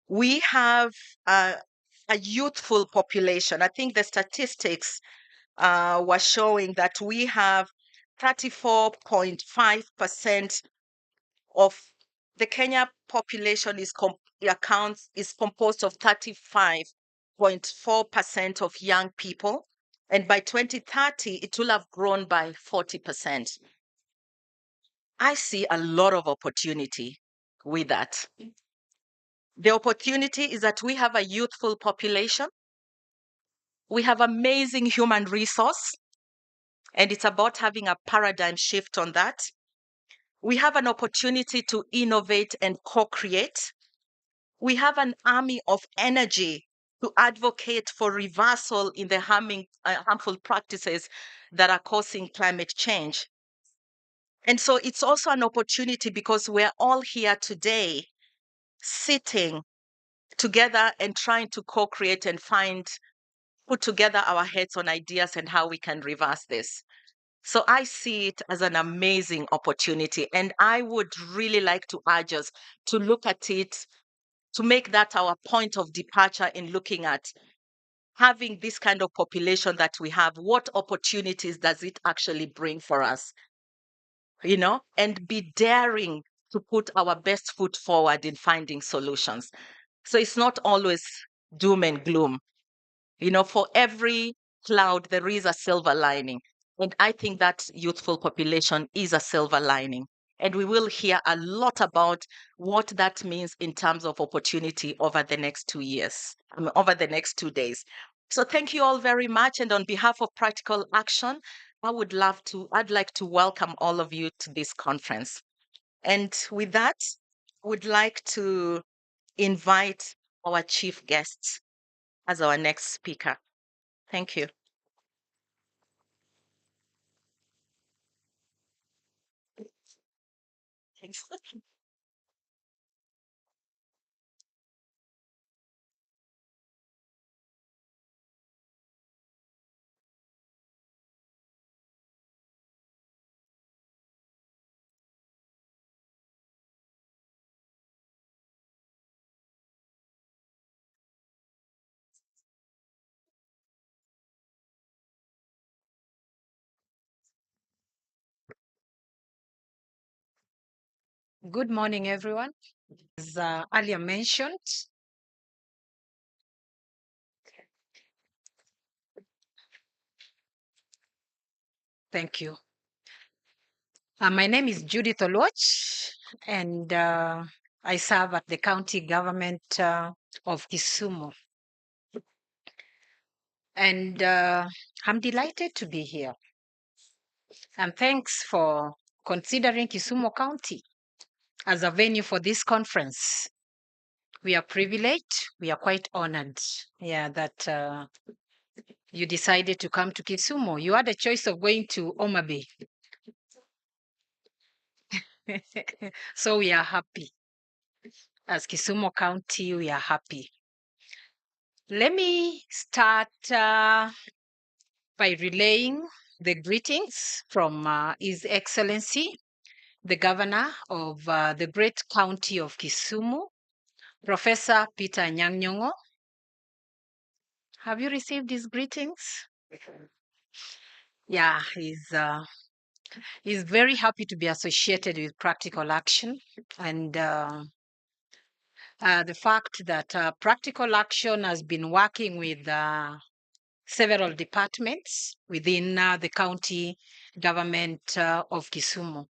We have a youthful population. I think the statistics were showing that we have 34.5% of the Kenya population is composed of 35.4% of young people, and by 2030 it will have grown by 40%. I see a lot of opportunity with that. The opportunity is that we have a youthful population. We have amazing human resource, and it's about having a paradigm shift on that. We have an opportunity to innovate and co-create. We have an army of energy to advocate for reversal in the harmful practices that are causing climate change. And so it's also an opportunity because we're all here today sitting together and trying to co-create and put together our heads on ideas and how we can reverse this. So I see it as an amazing opportunity. And I would really like to urge us to look at it, to make that our point of departure in looking at having this kind of population that we have. What opportunities does it actually bring for us? And be daring to put our best foot forward in finding solutions. So it's not always doom and gloom. For every cloud, there is a silver lining. And I think that youthful population is a silver lining. And we will hear a lot about what that means in terms of opportunity over the next 2 years, over the next 2 days. So thank you all very much. And on behalf of Practical Action, I'd like to welcome all of you to this conference. And with that, would like to invite our chief guests as our next speaker. Thank you. Thanks. Good morning, everyone. As earlier mentioned, thank you. My name is Judith Oloch, and I serve at the county government of Kisumu. And I'm delighted to be here. And thanks for considering Kisumu County as a venue for this conference. We are privileged. We are quite honored, that you decided to come to Kisumu. You had a choice of going to Homa Bay. So we are happy. As Kisumu County, we are happy. Let me start by relaying the greetings from His Excellency, the Governor of the great county of Kisumu, Professor Peter Nyang'nyong'o. Have you received his greetings? Yeah, he's very happy to be associated with Practical Action, and the fact that Practical Action has been working with several departments within the county government of Kisumu.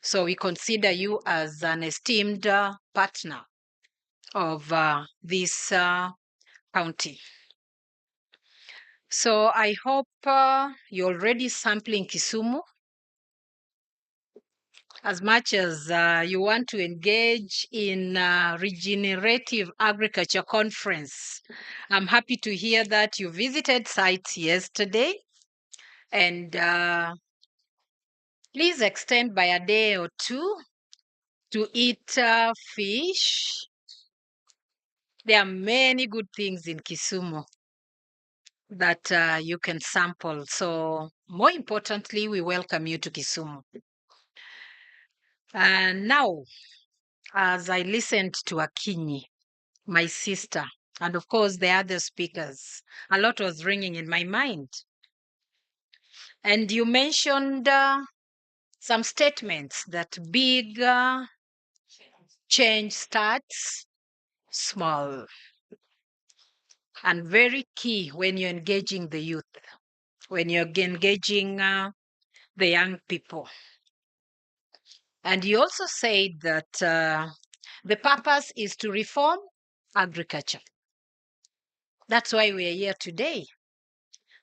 So we consider you as an esteemed partner of this county. So I hope you're already sampling Kisumu. As much as you want to engage in Regenerative Agriculture Conference, I'm happy to hear that you visited sites yesterday, and please extend by a day or two to eat fish. There are many good things in Kisumu that you can sample. So more importantly, we welcome you to Kisumu. And now, as I listened to Akinyi, my sister, and of course the other speakers, a lot was ringing in my mind. And you mentioned some statements that big change starts small, and very key when you're engaging the youth, when you're engaging the young people. And you also said that the purpose is to reform agriculture. That's why we are here today,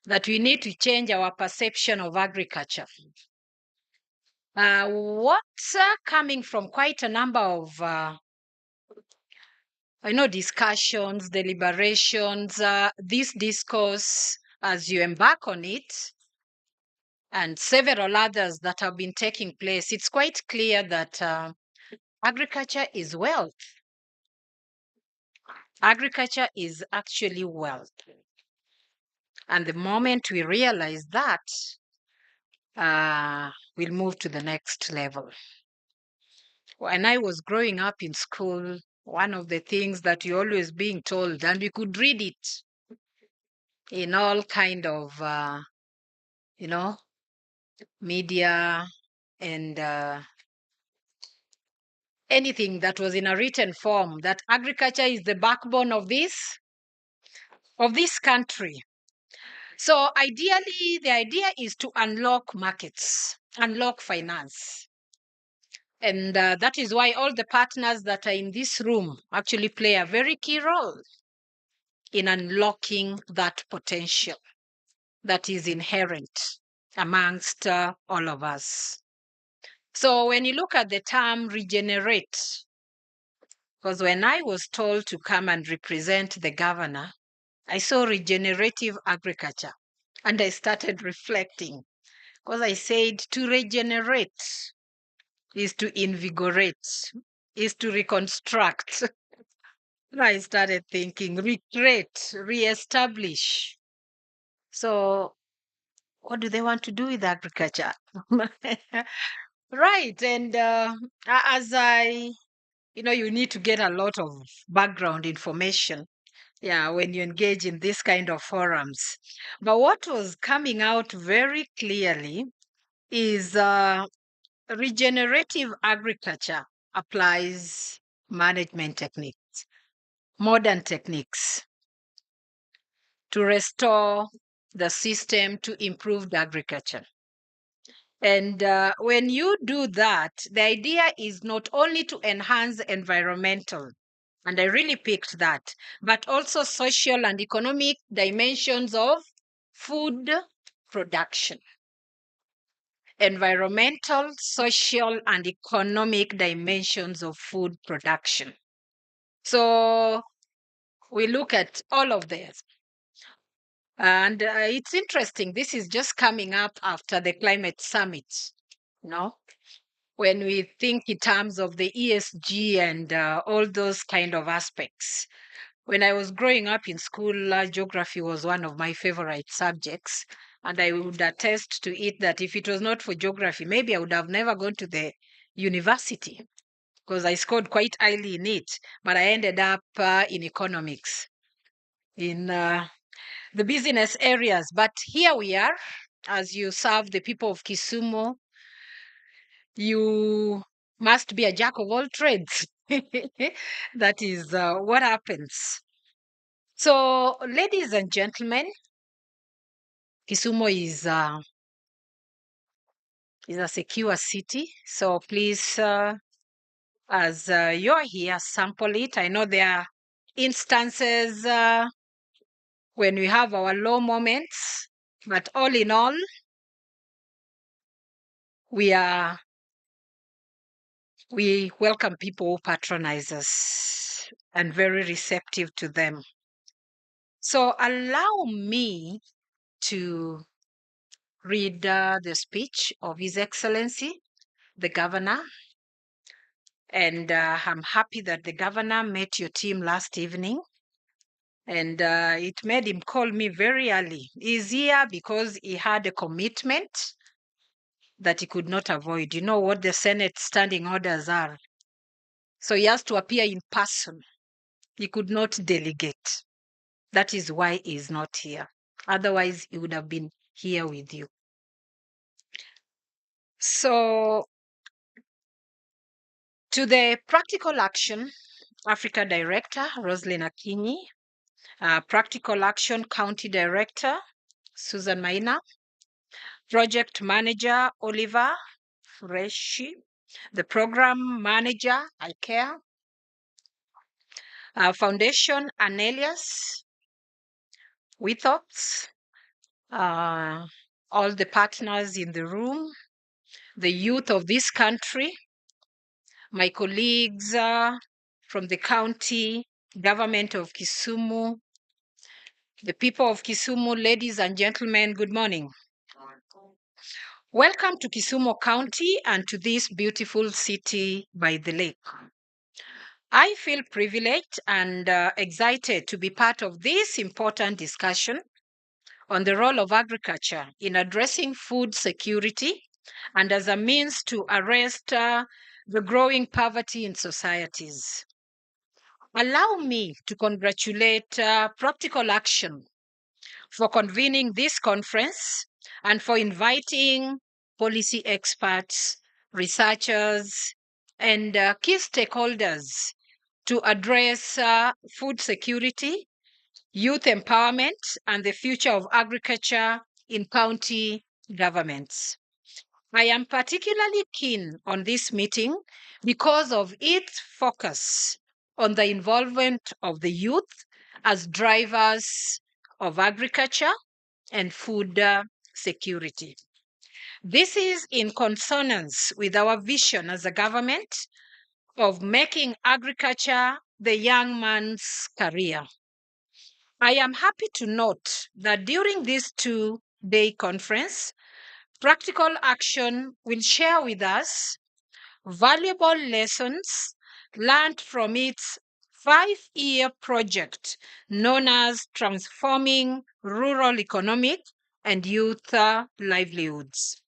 that we need to change our perception of agriculture. What's coming from quite a number of discussions, deliberations, this discourse, as you embark on it, and several others that have been taking place, it's quite clear that agriculture is wealth. Agriculture is actually wealth. And the moment we realize that, we'll move to the next level. When I was growing up in school, one of the things that you're always being told, and we could read it in all kind of, media and anything that was in a written form, that agriculture is the backbone of this country. So ideally, the idea is to unlock markets, unlock finance. And that is why all the partners that are in this room actually play a very key role in unlocking that potential that is inherent amongst all of us. So when you look at the term regenerate, because when I was told to come and represent the governor, I saw regenerative agriculture and I started reflecting, because I said to regenerate is to invigorate, is to reconstruct. And I started thinking, recreate, reestablish. So what do they want to do with agriculture? Right. And as you need to get a lot of background information, when you engage in this kind of forums. But what was coming out very clearly is regenerative agriculture applies management techniques, modern techniques, to restore the system to improve the agriculture. And when you do that, the idea is not only to enhance environmental, and I really picked that, but also social and economic dimensions of food production. Environmental, social, and economic dimensions of food production. So we look at all of this. And it's interesting, this is just coming up after the climate summit, when we think in terms of the ESG and all those kind of aspects. When I was growing up in school, geography was one of my favorite subjects. And I would attest to it that if it was not for geography, maybe I would have never gone to the university, because I scored quite highly in it. But I ended up in economics, in the business areas. But here we are, as you serve the people of Kisumu, you must be a jack of all trades. That is what happens. So, ladies and gentlemen, Kisumu is a secure city. So please, as you're here, sample it. I know there are instances when we have our low moments, but all in all, we welcome people who patronize us and very receptive to them. So allow me to read the speech of His Excellency, the Governor. And I'm happy that the Governor met your team last evening. And it made him call me very early. He's here because he had a commitment that he could not avoid. You know what the Senate standing orders are. So he has to appear in person. He could not delegate. That is why he's not here. Otherwise, he would have been here with you. So, to the Practical Action Africa Director, Roslyn Akinyi, Practical Action County Director, Susan Maina, Project Manager, Oliver Freshi, the Program Manager, ICARE, Foundation, Anelius, Withops, all the partners in the room, the youth of this country, my colleagues from the county government of Kisumu, the people of Kisumu, ladies and gentlemen, good morning. Welcome to Kisumu County and to this beautiful city by the lake. I feel privileged and excited to be part of this important discussion on the role of agriculture in addressing food security and as a means to arrest the growing poverty in societies. Allow me to congratulate Practical Action for convening this conference and for inviting policy experts, researchers, and key stakeholders to address food security, youth empowerment, and the future of agriculture in county governments. I am particularly keen on this meeting because of its focus on the involvement of the youth as drivers of agriculture and food security. This is in consonance with our vision as a government of making agriculture the young man's career. I am happy to note that during this two-day conference, Practical Action will share with us valuable lessons learned from its 5-year project known as Transforming Rural Economic and Youth Livelihoods.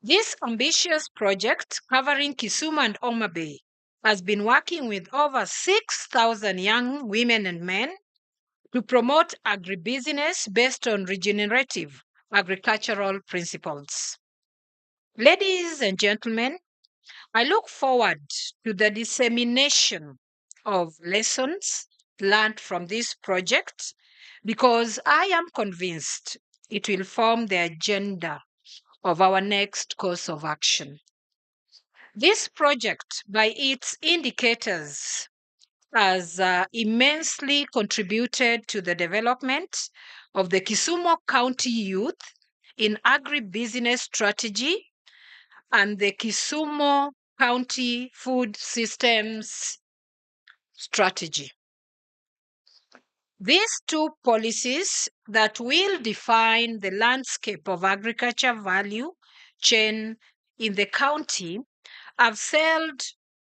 This ambitious project covering Kisumu and Homa Bay has been working with over 6,000 young women and men to promote agribusiness based on regenerative agricultural principles. Ladies and gentlemen, I look forward to the dissemination of lessons learned from this project because I am convinced it will form the agenda of our next course of action. This project, by its indicators, has immensely contributed to the development of the Kisumu County youth in agribusiness strategy and the Kisumu County food systems strategy. These two policies that will define the landscape of agriculture value chain in the county have sailed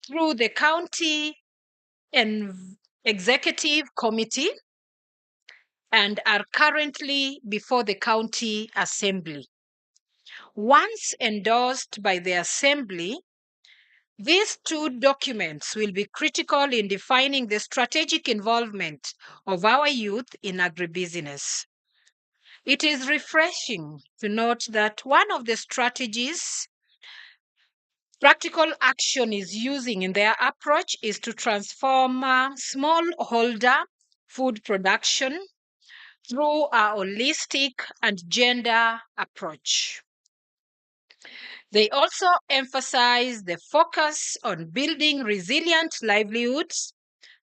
through the county and executive committee and are currently before the county assembly. Once endorsed by the assembly, these two documents will be critical in defining the strategic involvement of our youth in agribusiness. It is refreshing to note that one of the strategies Practical Action is using in their approach is to transform smallholder food production through a holistic and gender approach. They also emphasize the focus on building resilient livelihoods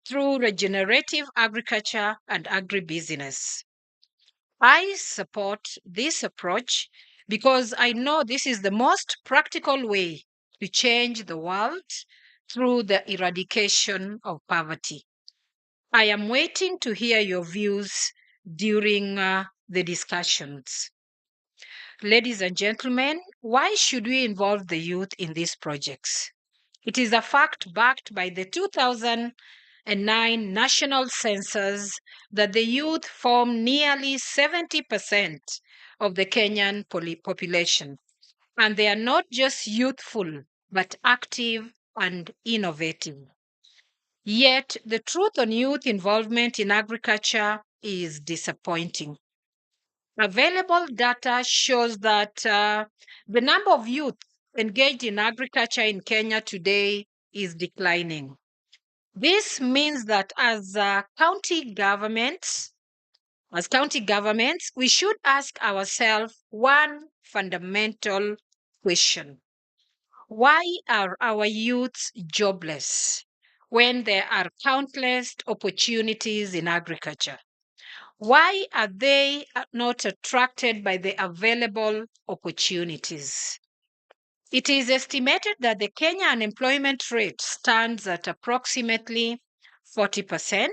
through regenerative agriculture and agribusiness. I support this approach because I know this is the most practical way to change the world through the eradication of poverty. I am waiting to hear your views during the discussions. Ladies and gentlemen, why should we involve the youth in these projects? It is a fact backed by the 2009 national census that the youth form nearly 70% of the Kenyan population. And they are not just youthful, but active and innovative. Yet, the truth on youth involvement in agriculture is disappointing. Available data shows that the number of youth engaged in agriculture in Kenya today is declining. This means that as county governments, we should ask ourselves one fundamental question. Why are our youths jobless when there are countless opportunities in agriculture? Why are they not attracted by the available opportunities? It is estimated that the Kenya unemployment rate stands at approximately 40%.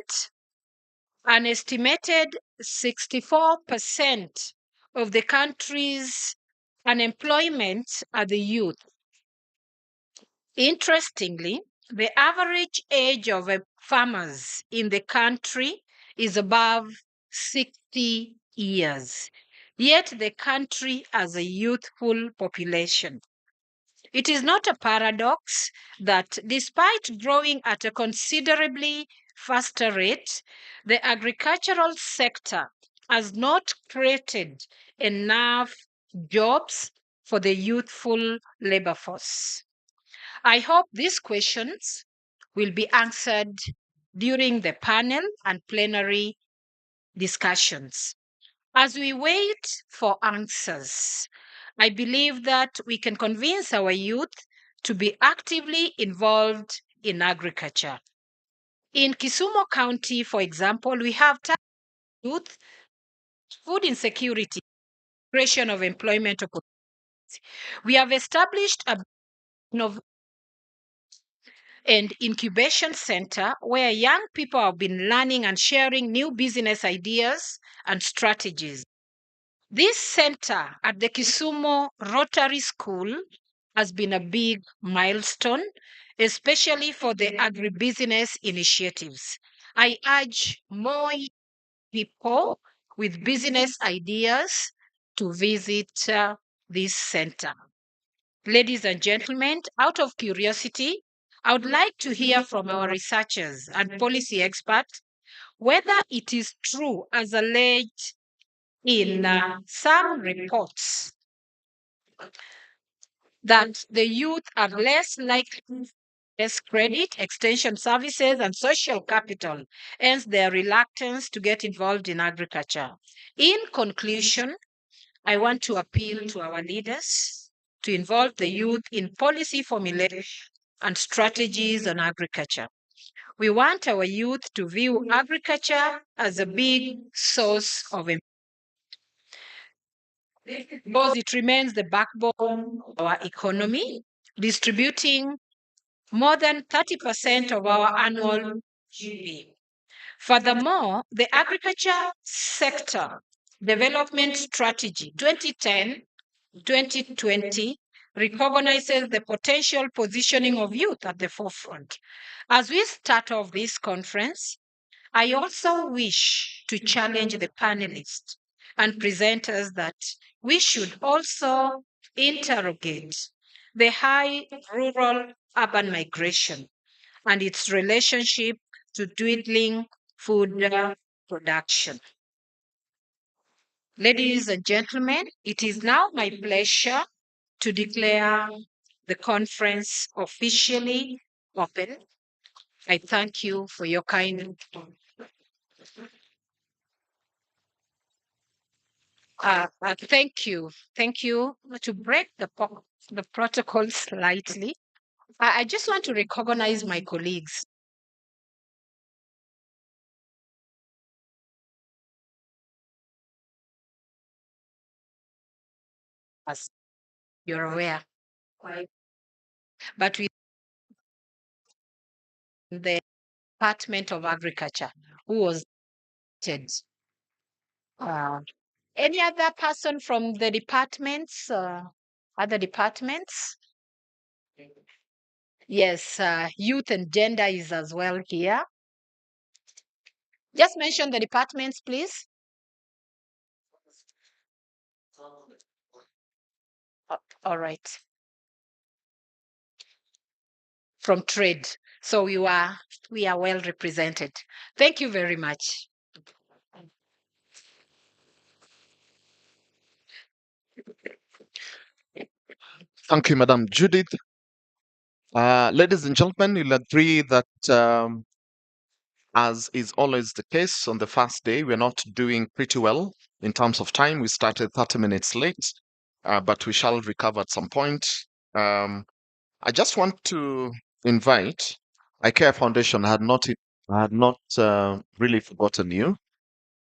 An estimated 64% of the country's unemployment are the youth. Interestingly, the average age of farmers in the country is above 60 years. Yet the country has a youthful population. It is not a paradox that despite growing at a considerably faster rate, the agricultural sector has not created enough jobs for the youthful labor force. I hope these questions will be answered during the panel and plenary discussions. As we wait for answers, I believe that we can convince our youth to be actively involved in agriculture. In Kisumu County, for example, we have youth, food insecurity, creation of employment opportunities. We have established a and incubation center where young people have been learning and sharing new business ideas and strategies. This center at the Kisumu Rotary School has been a big milestone, especially for the agribusiness initiatives. I urge more people with business ideas to visit this center. Ladies and gentlemen, out of curiosity, I would like to hear from our researchers and policy experts whether it is true, as alleged in some reports, that the youth are less likely to access credit, extension services, and social capital, hence their reluctance to get involved in agriculture. In conclusion, I want to appeal to our leaders to involve the youth in policy formulation and strategies on agriculture. We want our youth to view agriculture as a big source of employment because it remains the backbone of our economy, distributing more than 30% of our annual GDP. Furthermore, the agriculture sector development strategy 2010-2020 recognizes the potential positioning of youth at the forefront. As we start off this conference, I also wish to challenge the panelists and presenters that we should also interrogate the high rural urban migration and its relationship to dwindling food production. Ladies and gentlemen, it is now my pleasure to declare the conference officially open. I thank you for your kind thank you. Thank you. To break the protocol slightly, I just want to recognize my colleagues. As you're aware, but we the Department of Agriculture who was any other person from the departments, other departments? Yes, youth and gender is as well here. Just mention the departments, please. All right. From trade. So we are well represented. Thank you very much. Thank you, Madam Judith. Ladies and gentlemen, you'll agree that, as is always the case on the first day, we're not doing pretty well in terms of time. We started 30 minutes late, but we shall recover at some point. I just want to invite IKEA Foundation. I had not really forgotten you.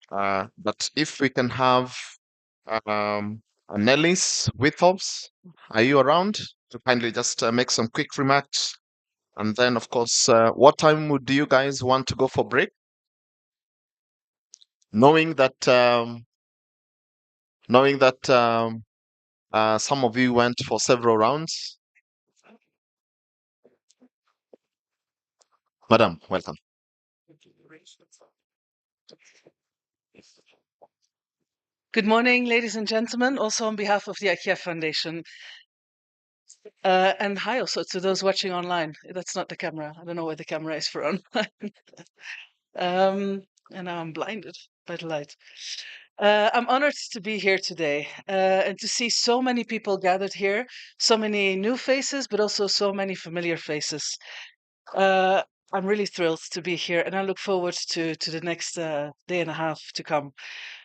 But if we can have Nellis with us, are you around to kindly just make some quick remarks? And then, of course, what time would you guys want to go for break? Knowing that, some of you went for several rounds. Madam, welcome. Good morning, ladies and gentlemen, also on behalf of the IKEA Foundation. And hi also to those watching online. That's not the camera. I don't know where the camera is for online. And now I'm blinded by the light. I'm honored to be here today and to see so many people gathered here, so many new faces, but also so many familiar faces. I'm really thrilled to be here, and I look forward to the next day and a half to come.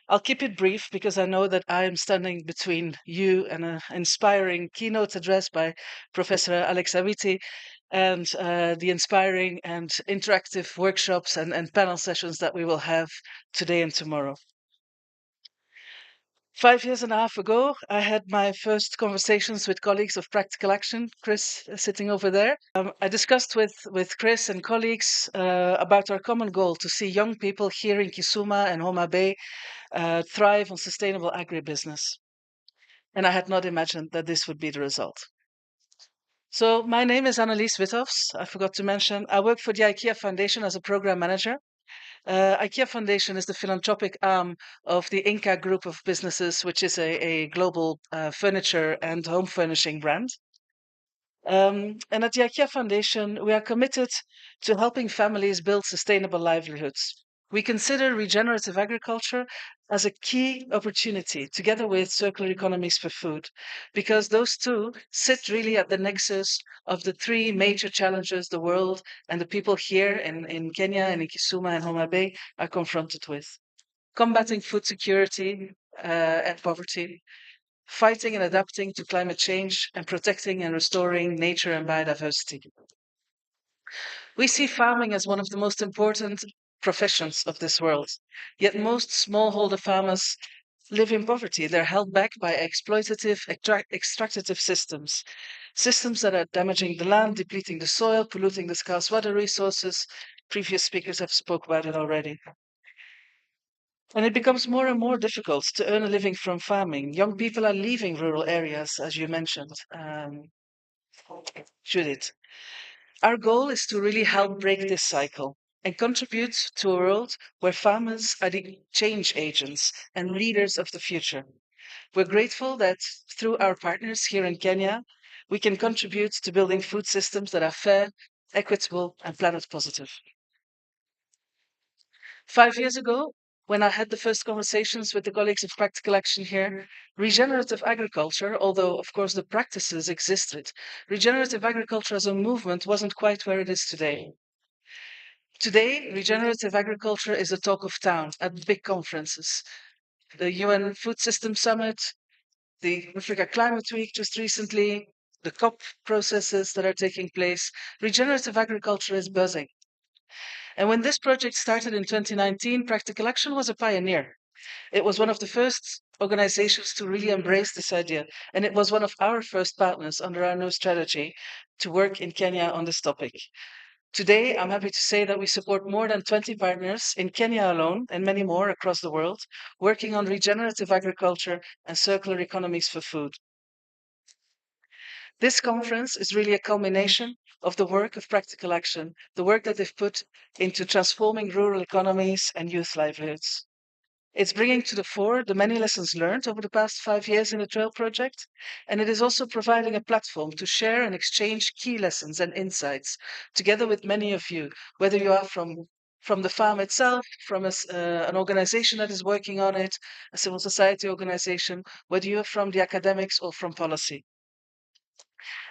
I'll keep it brief because I know that I am standing between you and an inspiring keynote address by Professor Alex Aviti and the inspiring and interactive workshops and panel sessions that we will have today and tomorrow. 5 years and a half ago, I had my first conversations with colleagues of Practical Action, Chris sitting over there. I discussed with Chris and colleagues about our common goal to see young people here in Kisumu and Homa Bay thrive on sustainable agribusiness. And I had not imagined that this would be the result. So my name is Annelies Withoffs. I forgot to mention, I work for the IKEA Foundation as a program manager. IKEA Foundation is the philanthropic arm of the Inca group of businesses, which is a global furniture and home furnishing brand. And at the IKEA Foundation, we are committed to helping families build sustainable livelihoods. We consider regenerative agriculture as a key opportunity together with circular economies for food, because those two sit really at the nexus of the three major challenges the world and the people here in Kenya and in Kisumu and Homa Bay are confronted with. Combating food security and poverty, fighting and adapting to climate change, and protecting and restoring nature and biodiversity. We see farming as one of the most important professions of this world, yet most smallholder farmers live in poverty. They're held back by exploitative, extractive systems, systems that are damaging the land, depleting the soil, polluting the scarce water resources. Previous speakers have spoke about it already. And it becomes more and more difficult to earn a living from farming. Young people are leaving rural areas, as you mentioned, Judith. Our goal is to really help break this cycle and contribute to a world where farmers are the change agents and leaders of the future. We're grateful that through our partners here in Kenya, we can contribute to building food systems that are fair, equitable, and planet positive. 5 years ago, when I had the first conversations with the colleagues of Practical Action here, regenerative agriculture, although of course the practices existed, regenerative agriculture as a movement wasn't quite where it is today. Today, regenerative agriculture is the talk of town at big conferences. The UN Food System Summit, the Africa Climate Week just recently, the COP processes that are taking place. Regenerative agriculture is buzzing. And when this project started in 2019, Practical Action was a pioneer. It was one of the first organizations to really embrace this idea. And it was one of our first partners under our new strategy to work in Kenya on this topic. Today, I'm happy to say that we support more than 20 partners in Kenya alone and many more across the world, working on regenerative agriculture and circular economies for food. This conference is really a culmination of the work of Practical Action, the work that they've put into transforming rural economies and youth livelihoods. It's bringing to the fore the many lessons learned over the past 5 years in the Trail project, and it is also providing a platform to share and exchange key lessons and insights together with many of you, whether you are from the farm itself, from an organization that is working on it, a civil society organization, whether you are from the academics or from policy.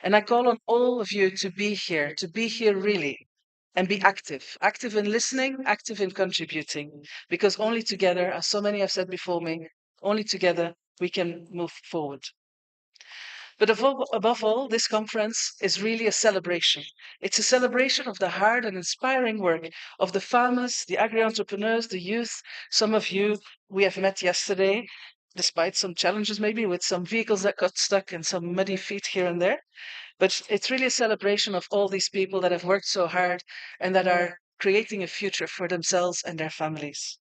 And I call on all of you to be here really, and be active in listening, active in contributing, because only together, as so many have said before me, only together we can move forward. But above all, this conference is really a celebration. It's a celebration of the hard and inspiring work of the farmers, the agri-entrepreneurs, the youth. Some of you we have met yesterday, despite some challenges maybe with some vehicles that got stuck and some muddy feet here and there. But it's really a celebration of all these people that have worked so hard and that are creating a future for themselves and their families.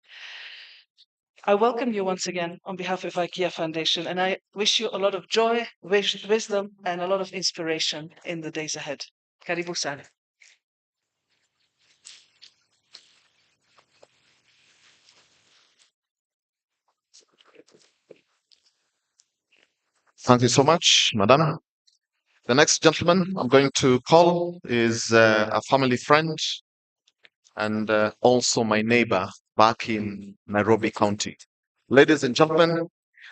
I welcome you once again on behalf of IKEA Foundation, and I wish you a lot of joy, wisdom, and a lot of inspiration in the days ahead. Karibu sana. Thank you so much, Madam. The next gentleman I'm going to call is a family friend and also my neighbor back in Nairobi County. Ladies and gentlemen,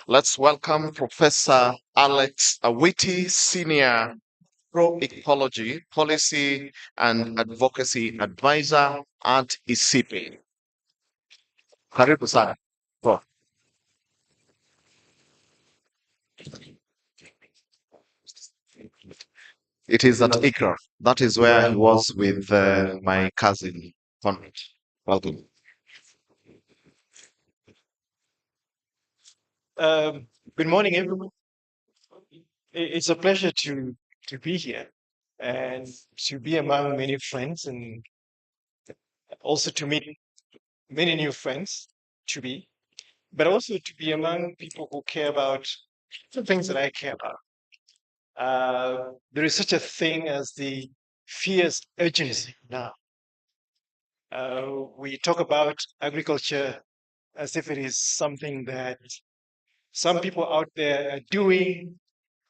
let's welcome Professor Alex Awiti, Senior Pro-Ecology Policy and Advocacy Advisor at ICIPI. Karibu sana. Go. It is at Ikra. That is where he was with my cousin, Conrad. Welcome. Good morning, everyone. It's a pleasure to be here and to be among many friends and also to meet many new friends to be, but also to be among people who care about the things that I care about. There is such a thing as the fierce urgency now. We talk about agriculture as if it is something that some people out there are doing,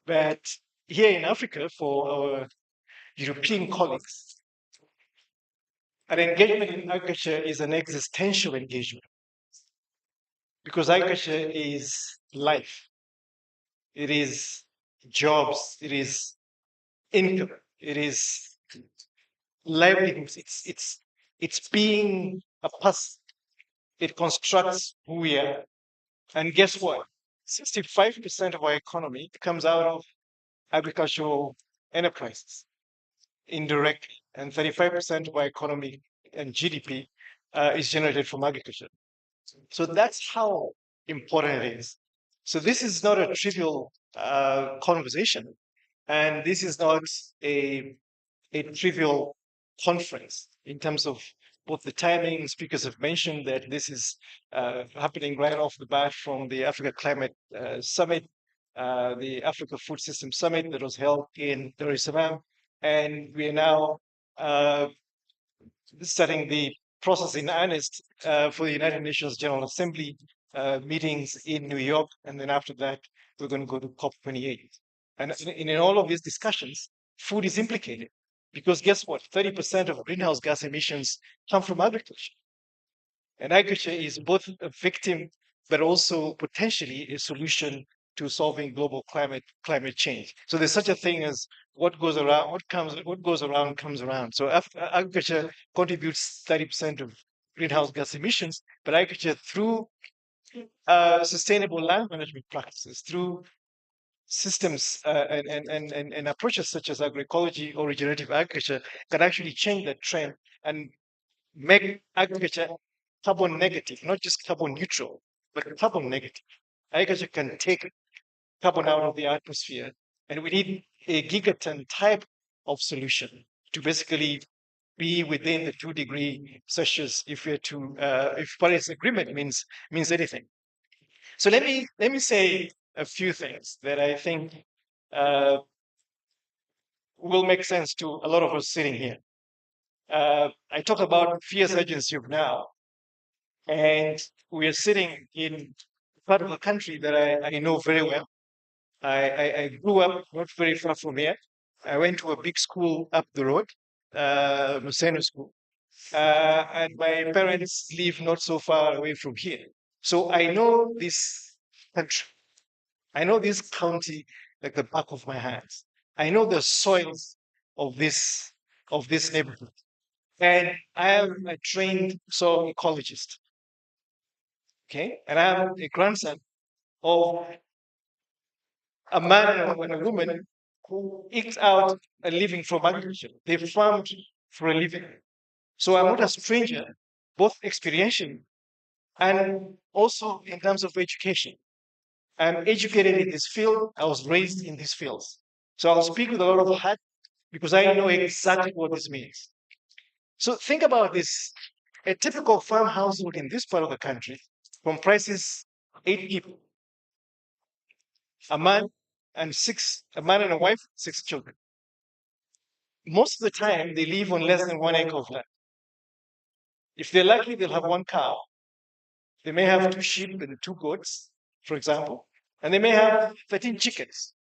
but here in Africa, for our European colleagues, an engagement in agriculture is an existential engagement because agriculture is life, it is jobs, it is income, it is livelihoods. It's being a person. It constructs who we are. And guess what? 65% of our economy comes out of agricultural enterprises indirectly, and 35% of our economy and GDP is generated from agriculture. So that's how important it is. So this is not a trivial conversation, and this is not a trivial conference in terms of both the timing. Speakers have mentioned that this is happening right off the bat from the Africa Climate Summit, the Africa Food System Summit that was held in Dar es Salaam, and we are now starting the process in earnest for the United Nations General Assembly meetings in New York, and then after that, we're going to go to COP28. And in all of these discussions, food is implicated because guess what? 30% of greenhouse gas emissions come from agriculture. And agriculture is both a victim, but also potentially a solution to solving global climate change. So there's such a thing as what goes around comes around. So agriculture contributes 30% of greenhouse gas emissions, but agriculture through sustainable land management practices, through systems and approaches such as agroecology or regenerative agriculture can actually change that trend and make agriculture carbon negative, not just carbon neutral, but carbon negative. Agriculture can take carbon out of the atmosphere, and we need a gigaton type of solution to basically be within the 2-degree Celsius if we're to if Paris Agreement means anything. So let me say a few things that I think will make sense to a lot of us sitting here. I talk about fierce urgency of now, and we are sitting in part of the country that I know very well. I grew up not very far from here. I went to a big school up the road, Museno School, and my parents live not so far away from here. So I know this country. I know this county like the back of my hands. I know the soils of this neighborhood. And I am a trained soil ecologist. Okay? And I am a grandson of a man and a woman who eked out a living from agriculture. They farmed for a living. So I'm not a stranger, both experientially and also in terms of education. I'm educated in this field. I was raised in these fields. So I'll speak with a lot of heart because I know exactly what this means. So think about this. A typical farm household in this part of the country comprises 8 people, a man a man and a wife, 6 children. Most of the time, they live on less than 1 acre of land. If they're lucky, they'll have one cow. They may have 2 sheep and 2 goats, for example, and they may have 13 chickens.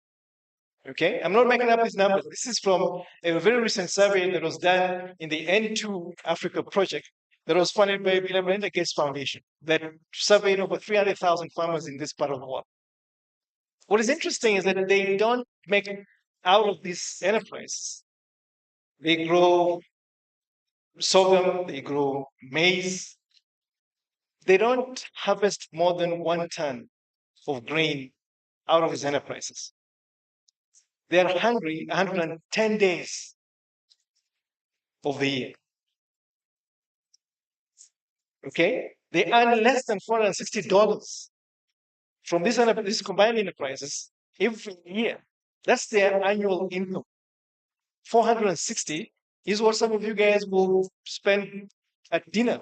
Okay, I'm not making up these numbers. This is from a very recent survey that was done in the N2 Africa project that was funded by Bill and Melinda Gates Foundation that surveyed over 300,000 farmers in this part of the world. What is interesting is that they don't make out of this enterprise. They grow sorghum, they grow maize. They don't harvest more than 1 ton of grain out of these enterprises. They are hungry 110 days of the year. Okay? They earn less than $460 from these combined enterprises every year. That's their annual income. 460 is what some of you guys will spend at dinner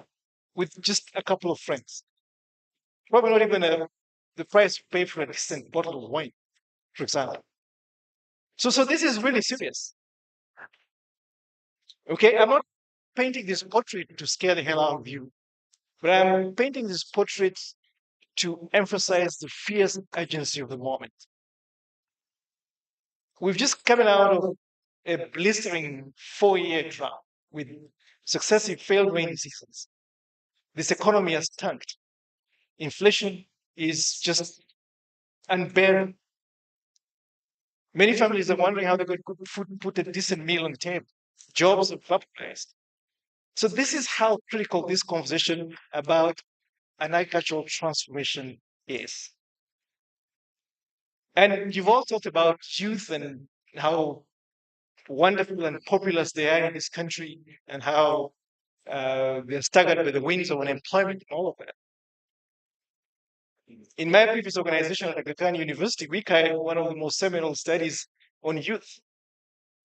with just a couple of friends. Probably not even the price you pay for a decent bottle of wine, for example. So this is really serious. Okay, I'm not painting this portrait to scare the hell out of you, but I'm painting this portrait to emphasize the fierce urgency of the moment. We've just come out of a blistering 4-year drought with successive failed rainy seasons. This economy has tanked. Inflation is just unbearable. Many families are wondering how they could put a decent meal on the table. Jobs have vaporized. So this is how critical this conversation about an agricultural transformation is. And you've all talked about youth and how wonderful and populous they are in this country and how they're staggered by the winds of unemployment and all of that. In my previous organization at Aga Khan University, we carried one of the most seminal studies on youth.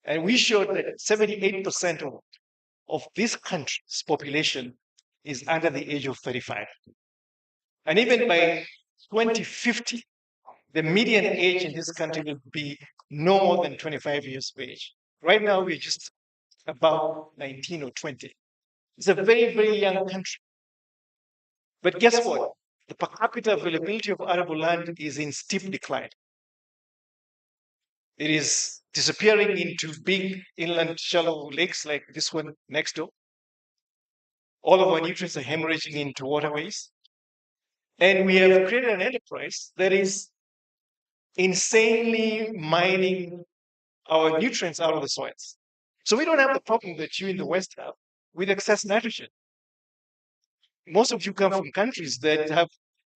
And we showed that 78% of this country's population is under the age of 35. And even by 2050, the median age in this country will be no more than 25 years of age. Right now, we're just about 19 or 20. It's a very, very young country. But guess what? The per capita availability of arable land is in steep decline. It is disappearing into big inland shallow lakes like this one next door. All of our nutrients are hemorrhaging into waterways. And we have created an enterprise that is insanely mining our nutrients out of the soils. So we don't have the problem that you in the West have with excess nitrogen. Most of you come from countries that have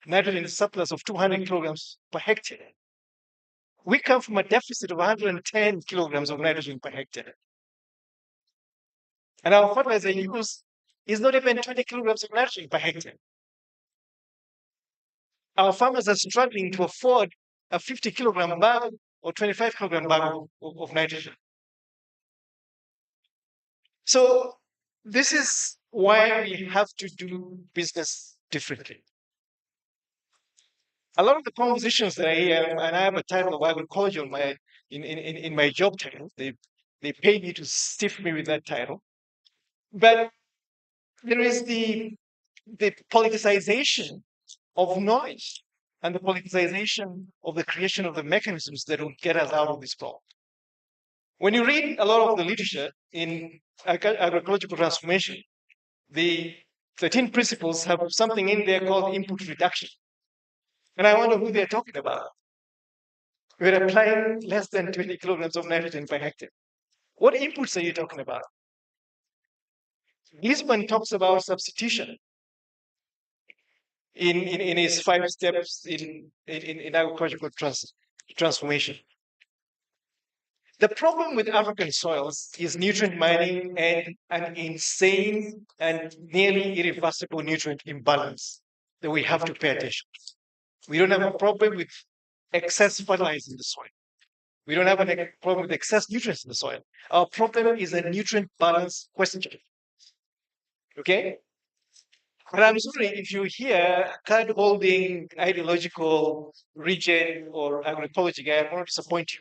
nitrogen surplus of 200 kilograms per hectare. We come from a deficit of 110 kilograms of nitrogen per hectare. And our fertilizer use is not even 20 kilograms of nitrogen per hectare. Our farmers are struggling to afford a 50 kilogram bag or 25 kilogram bag of nitrogen. So this is why we have to do business differently. A lot of the conversations that I hear, and I have a title of agroecology on in my job title. They pay me to stiff me with that title. But there is the politicization of knowledge and the politicization of the creation of the mechanisms that will get us out of this problem. When you read a lot of the literature in agroecological transformation, the 13 principles have something in there called input reduction. And I wonder who they're talking about. we're applying less than 20 kilograms of nitrogen per hectare. What inputs are you talking about? Gisborne talks about substitution in his 5 steps in agricultural transformation. The problem with African soils is nutrient mining and an insane and nearly irreversible nutrient imbalance that we have to pay attention to. We don't have a problem with excess fertilizer in the soil. We don't have a problem with excess nutrients in the soil. Our problem is a nutrient balance question. Okay? And I'm sorry if you hear card holding ideological region or agroecology guy, I want to disappoint you.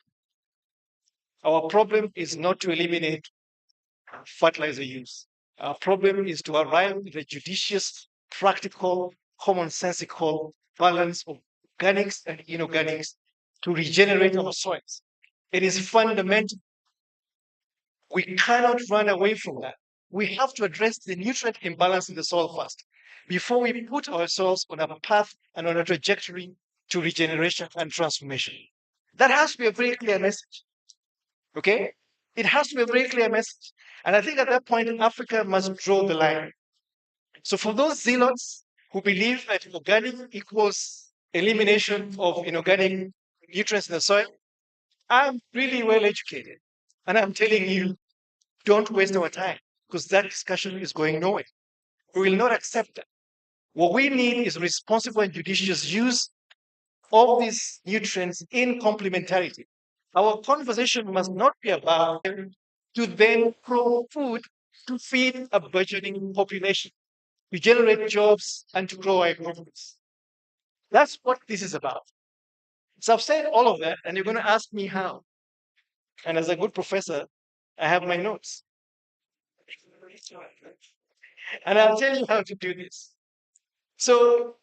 Our problem is not to eliminate fertilizer use. Our problem is to arrive at a judicious, practical, commonsensical balance of organics and inorganics to regenerate our soils. It is fundamental. We cannot run away from that. We have to address the nutrient imbalance in the soil first before we put ourselves on a path and on a trajectory to regeneration and transformation. That has to be a very clear message. Okay? It has to be a very clear message. And I think at that point, Africa must draw the line. So for those zealots who believe that organic equals elimination of inorganic nutrients in the soil, I'm really well educated. And I'm telling you, don't waste our time because that discussion is going nowhere. We will not accept that. What we need is responsible and judicious use of these nutrients in complementarity. Our conversation must not be about to then grow food to feed a burgeoning population, to generate jobs and to grow our economies. That's what this is about. So I've said all of that, and you're going to ask me how. And as a good professor, I have my notes. And I'll tell you how to do this. So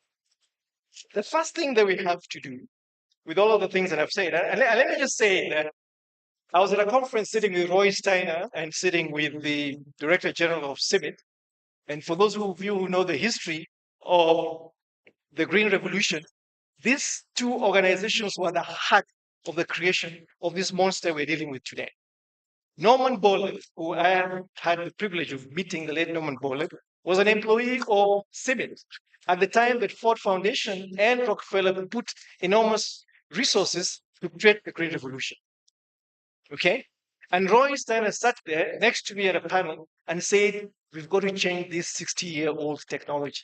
the first thing that we have to do with all of the things that I've said, and let me just say that I was at a conference sitting with Roy Steiner and sitting with the Director General of CIMIT. And for those of you who know the history of the Green Revolution, these two organizations were the heart of the creation of this monster we're dealing with today. Norman Borlaug, who I had the privilege of meeting, the late Norman Borlaug, was an employee of CIMIT at the time that Ford Foundation and Rockefeller put enormous resources to create the Green Revolution. Okay? And Roy Steiner sat there next to me at a panel and said, we've got to change this 60-year-old technology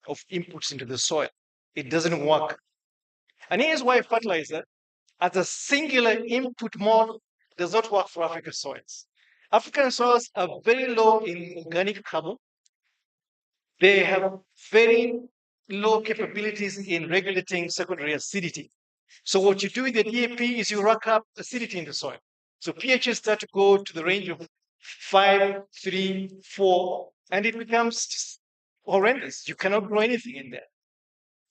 of inputs into the soil. It doesn't work. And here's why fertilizer, as a singular input model, does not work for African soils. African soils are very low in organic carbon. They have very low capabilities in regulating secondary acidity. So what you do with the DAP is you rack up acidity in the soil. So pHs start to go to the range of 5, 3, 4, and it becomes horrendous. You cannot grow anything in there.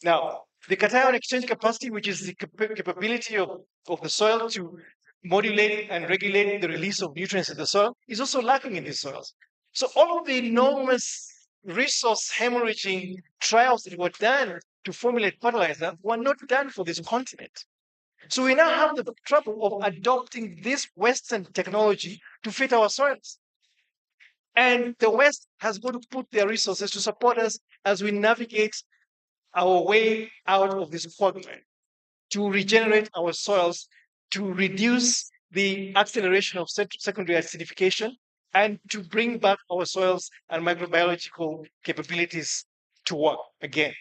Now, the cation exchange capacity, which is the capability of the soil to modulate and regulate the release of nutrients in the soil, is also lacking in these soils. So all of the enormous resource hemorrhaging trials that were done to formulate fertilizer were not done for this continent. So we now have the trouble of adopting this Western technology to fit our soils. And the West has got to put their resources to support us as we navigate our way out of this quagmire, to regenerate our soils, to reduce the acceleration of secondary acidification, and to bring back our soils and microbiological capabilities to work again.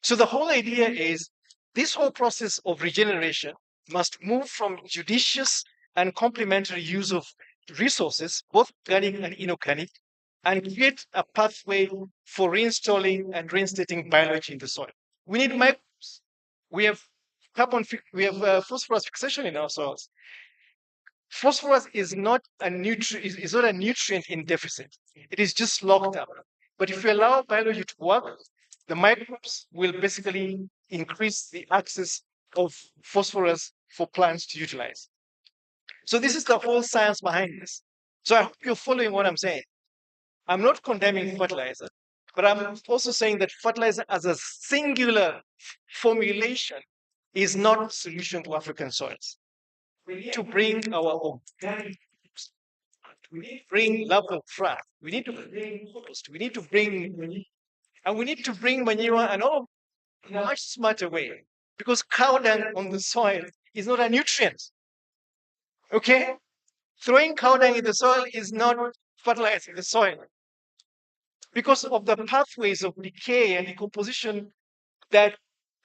So the whole idea is this whole process of regeneration must move from judicious and complementary use of resources, both organic and inorganic, and create a pathway for reinstalling and reinstating biology in the soil. We need microbes. We have phosphorus fixation in our soils. Phosphorus is not a nutrient in deficit. It is just locked up. But if you allow biology to work, the microbes will basically increase the access of phosphorus for plants to utilize. So this is the whole science behind this. So I hope you're following what I'm saying. I'm not condemning fertilizer, but I'm also saying that fertilizer as a singular formulation is not a solution to African soils. We need to bring our organic, we need to bring love of trust, we need to bring compost, we need to bring, and we need to bring manure and all in a much smarter way. Because cow dung on the soil is not a nutrient. Okay? Throwing cow dung in the soil is not fertilizing the soil. Because of the pathways of decay and decomposition that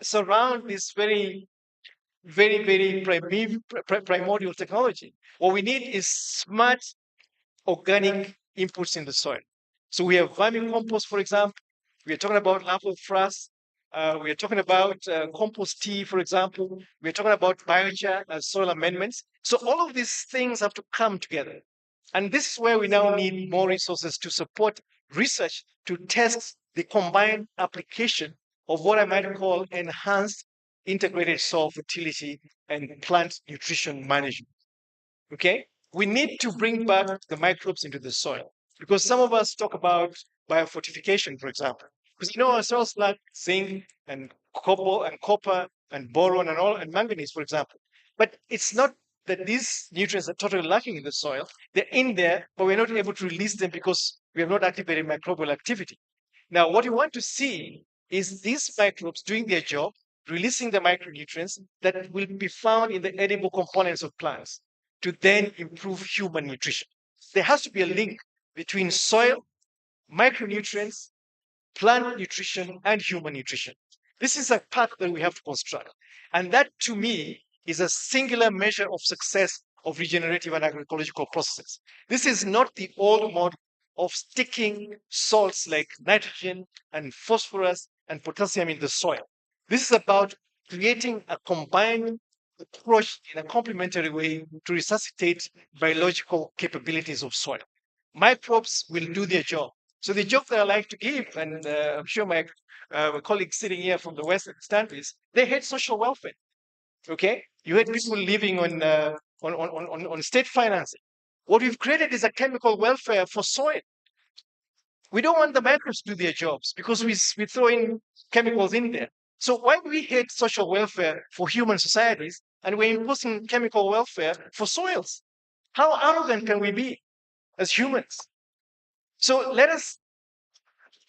surround this very primordial technology. What we need is smart organic inputs in the soil. So we have vermicompost, for example. We are talking about lapel frass. We are talking about compost tea, for example. We are talking about biochar and soil amendments. So all of these things have to come together. And this is where we now need more resources to support research to test the combined application of what I might call enhanced integrated soil fertility and plant nutrition management. Okay? We need to bring back the microbes into the soil because some of us talk about biofortification, for example, because our soils lack zinc and copper and boron and all and manganese, for example. But it's not that these nutrients are totally lacking in the soil. They're in there, but we're not able to release them because we have not activated microbial activity. Now, what you want to see is these microbes doing their job, releasing the micronutrients that will be found in the edible components of plants to then improve human nutrition. There has to be a link between soil, micronutrients, plant nutrition, and human nutrition. This is a path that we have to construct. And that, to me, is a singular measure of success of regenerative and agroecological processes. This is not the old model of sticking salts like nitrogen and phosphorus and potassium in the soil. This is about creating a combined approach in a complementary way to resuscitate biological capabilities of soil. Microbes will do their job. So the job that I like to give, and I'm sure my colleagues sitting here from the West understand this, they hate social welfare. Okay, you had people living on state financing. What we've created is a chemical welfare for soil. We don't want the microbes to do their jobs because we throw in chemicals in there. So why do we hate social welfare for human societies and we're imposing chemical welfare for soils? How arrogant can we be as humans? So let us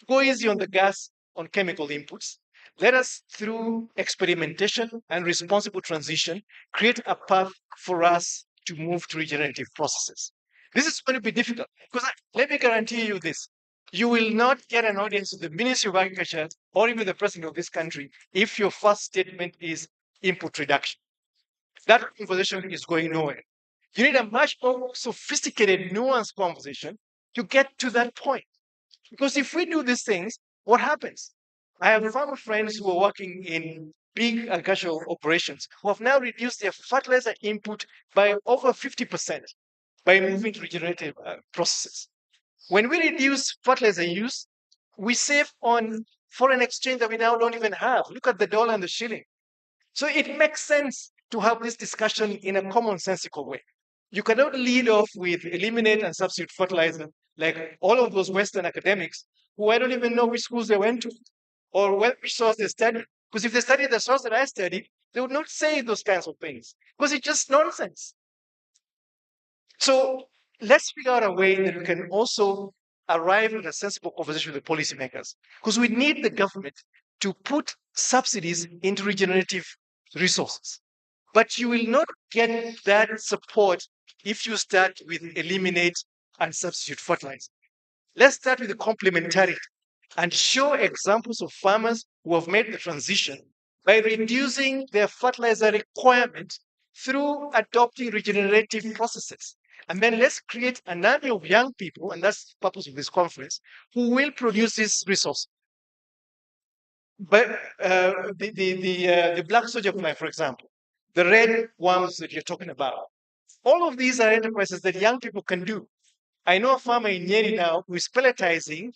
go easy on the gas on chemical inputs. Let us, through experimentation and responsible transition, create a path for us to move to regenerative processes. This is going to be difficult because let me guarantee you this. You will not get an audience with the Ministry of Agriculture or even the President of this country if your first statement is input reduction. That conversation is going nowhere. You need a much more sophisticated, nuanced conversation to get to that point. Because if we do these things, what happens? I have farmer friends who are working in big agricultural operations who have now reduced their fertilizer input by over 50% by moving to regenerative processes. When we reduce fertilizer use, we save on foreign exchange that we now don't even have. Look at the dollar and the shilling. So it makes sense to have this discussion in a commonsensical way. You cannot lead off with eliminate and substitute fertilizer like all of those Western academics who I don't even know which schools they went to or which source they studied. Because if they studied the source that I studied, they would not say those kinds of things because it's just nonsense. So let's figure out a way that we can also arrive at a sensible conversation with the policymakers because we need the government to put subsidies into regenerative resources. But you will not get that support if you start with eliminate and substitute fertilizer. Let's start with the complementarity and show examples of farmers who have made the transition by reducing their fertilizer requirement through adopting regenerative processes. And then let's create an army of young people, and that's the purpose of this conference, who will produce this resource. But the black soldier fly, for example, the red worms that you're talking about, all of these are enterprises that young people can do. I know a farmer in Nyeri now who is pelletizing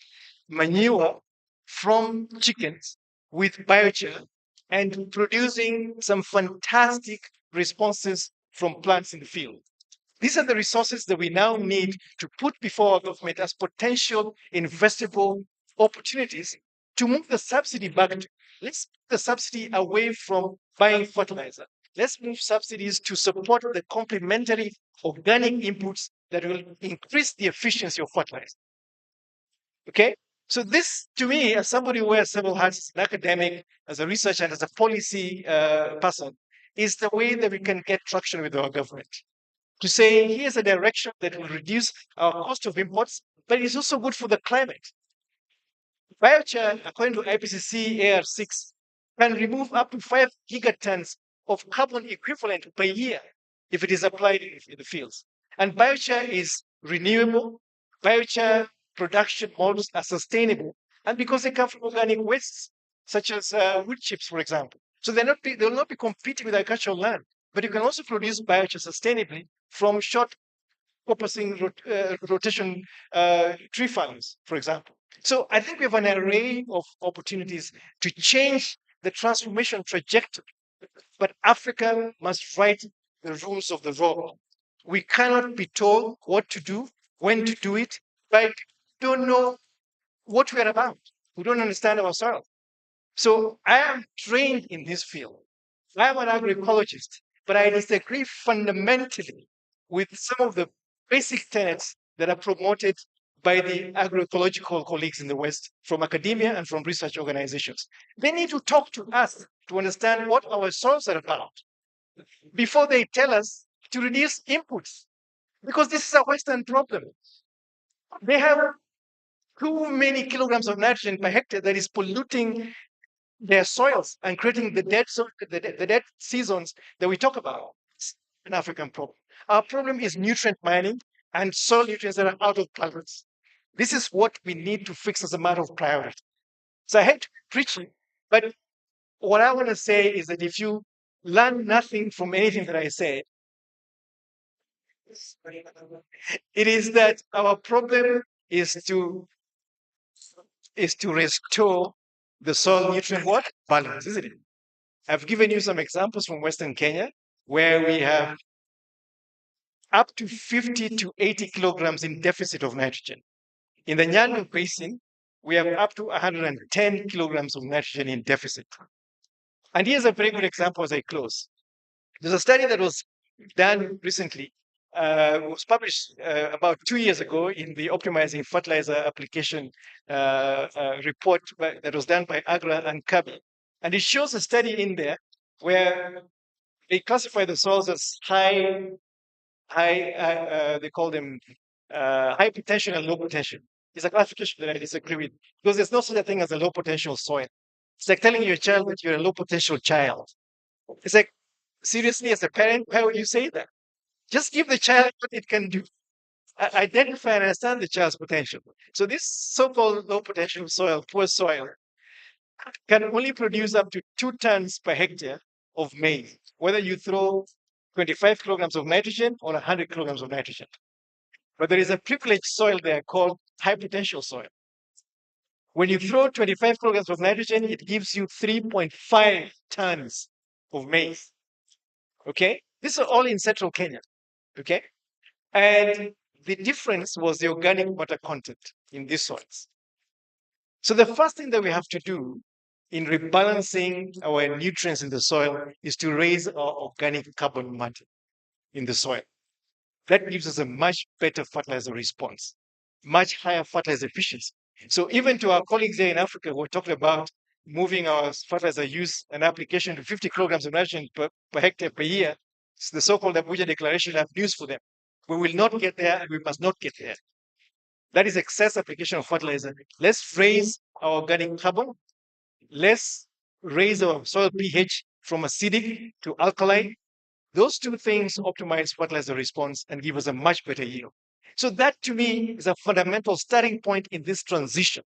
manure from chickens with biochar and producing some fantastic responses from plants in the field. These are the resources that we now need to put before our government as potential investable opportunities to move the subsidy back to. let's move the subsidy away from buying fertilizer. Let's move subsidies to support the complementary organic inputs that will increase the efficiency of fertilizer. Okay? So this, to me, as somebody who wears several hats, as an academic, as a researcher, and as a policy person, is the way that we can get traction with our government. To say, here's a direction that will reduce our cost of imports, but it's also good for the climate. Biochar, according to IPCC AR6, can remove up to 5 gigatons of carbon equivalent per year if it is applied in the fields. And biochar is renewable. Biochar production models are sustainable, and because they come from organic wastes, such as wood chips, for example. So they will not be competing with agricultural land, but you can also produce biochar sustainably from short rotation tree farms, for example. So I think we have an array of opportunities to change the transformation trajectory, but Africa must write the rules of the road. We cannot be told what to do, when to do it, but don't know what we are about. We don't understand ourselves. So I am trained in this field. I am an agroecologist, but I disagree fundamentally with some of the basic tenets that are promoted by the agroecological colleagues in the West, from academia and from research organizations. They need to talk to us to understand what our soils are about before they tell us to reduce inputs, because this is a Western problem. They have too many kilograms of nitrogen per hectare that is polluting their soils and creating the dead seasons that we talk about. It's an African problem. Our problem is nutrient mining and soil nutrients that are out of balance. This is what we need to fix as a matter of priority. So I hate to be preaching, but what I want to say is that if you learn nothing from anything that I say, it is that our problem is to restore the soil nutrient what? Balance, isn't it? I've given you some examples from Western Kenya where we have up to 50 to 80 kilograms in deficit of nitrogen. In the Nyando Basin, we have up to 110 kilograms of nitrogen in deficit. And here's a very good example as I close. There's a study that was done recently, was published about 2 years ago in the Optimizing Fertilizer Application report that was done by Agra and Kabi. And it shows a study in there where they classify the soils as they call them high potential and low potential. It's a classification that I disagree with, because there's no such a thing as a low potential soil. It's like telling your child that you're a low potential child. It's like, seriously, as a parent, why would you say that? Just give the child what it can do. Identify and understand the child's potential. So this so-called low potential soil, poor soil, can only produce up to 2 tons per hectare of maize, whether you throw 25 kilograms of nitrogen or 100 kilograms of nitrogen. But there is a privileged soil there called high potential soil. When you throw 25 kilograms of nitrogen, it gives you 3.5 tons of maize. Okay? These are all in central Kenya. Okay? And the difference was the organic matter content in these soils. So the first thing that we have to do in rebalancing our nutrients in the soil is to raise our organic carbon matter in the soil. That gives us a much better fertilizer response, much higher fertilizer efficiency. So even to our colleagues here in Africa who are talking about moving our fertilizer use and application to 50 kilograms of nitrogen per hectare per year, it's the so-called Abuja Declaration. I have news for them. We will not get there, and we must not get there. That is excess application of fertilizer. Let's raise our organic carbon. Let's raise our soil pH from acidic to alkaline. Those two things optimize fertilizer response and give us a much better yield. So that, to me, is a fundamental starting point in this transition.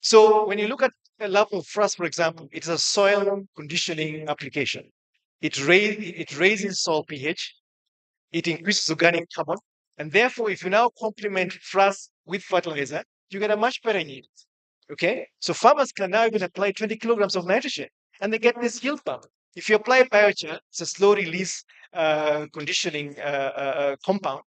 So when you look at a Lapel-Frost, for example, it's a soil conditioning application. It raises soil pH. It increases organic carbon. And therefore, if you now complement frost with fertilizer, you get a much better yield. Okay? So farmers can now even apply 20 kilograms of nitrogen, and they get this yield bump. If you apply biochar, it's a slow release conditioning compound.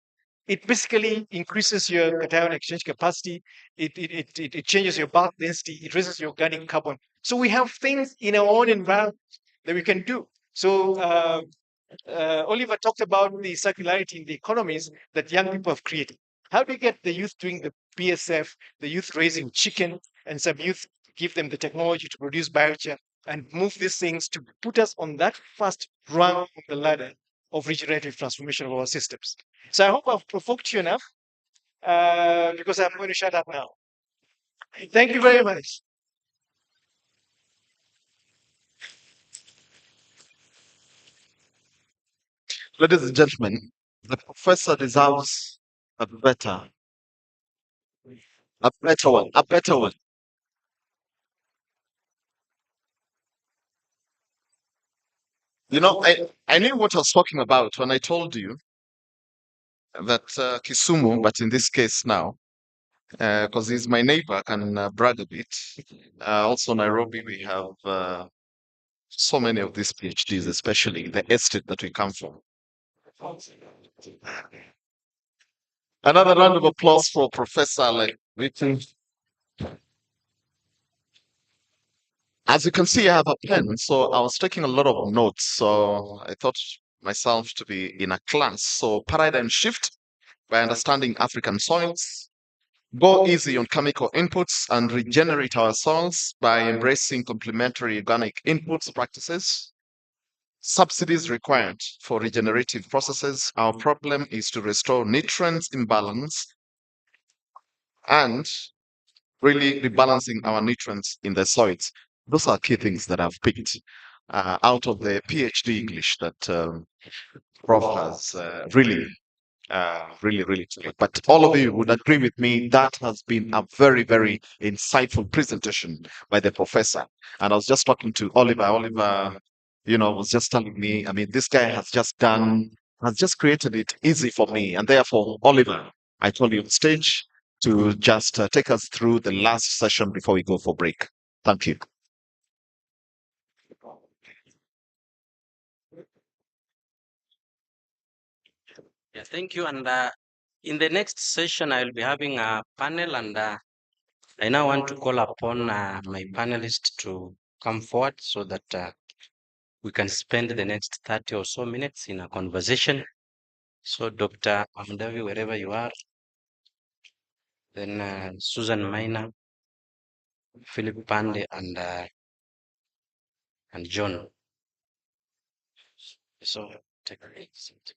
It basically increases your cation exchange capacity. It changes your bulk density. It raises your organic carbon So we have things in our own environment that we can do. So Oliver talked about the circularity in the economies that young people have created. How do you get the youth doing the BSF, the youth raising chicken, and some youth give them the technology to produce biochar and move these things to put us on that first rung of the ladder of regenerative transformation of our systems? So I hope I've provoked you enough because I'm going to shut up now. Thank you very much. Ladies and gentlemen, the professor deserves a better, a better one, a better one. You know, I knew what I was talking about when I told you that Kisumu, but in this case now, because he's my neighbor, I can brag a bit. Also, Nairobi, we have so many of these PhDs, especially the estate that we come from. Another round of applause for Professor like Witten. As you can see, I have a pen, so I was taking a lot of notes. So I thought myself to be in a class. So paradigm shift by understanding African soils, go easy on chemical inputs and regenerate our soils by embracing complementary organic inputs practices. Subsidies required for regenerative processes. Our problem is to restore nutrients imbalance and really rebalancing our nutrients in the soils. Those are key things that I've picked out of the PhD English that Prof has really clear. But all of you would agree with me that has been a very, very insightful presentation by the professor. And I was just talking to Oliver. Oliver, was just telling me, I mean, this guy has just created it easy for me. And therefore, Oliver, I told you on stage to just take us through the last session before we go for break. Thank you. Yeah, thank you. And in the next session, I will be having a panel, and I now want to call upon my panelists to come forward so that we can spend the next 30 or so minutes in a conversation. So Dr. Amdavi, wherever you are, then Susan Maina, Philip Pande, and John. So take a seat.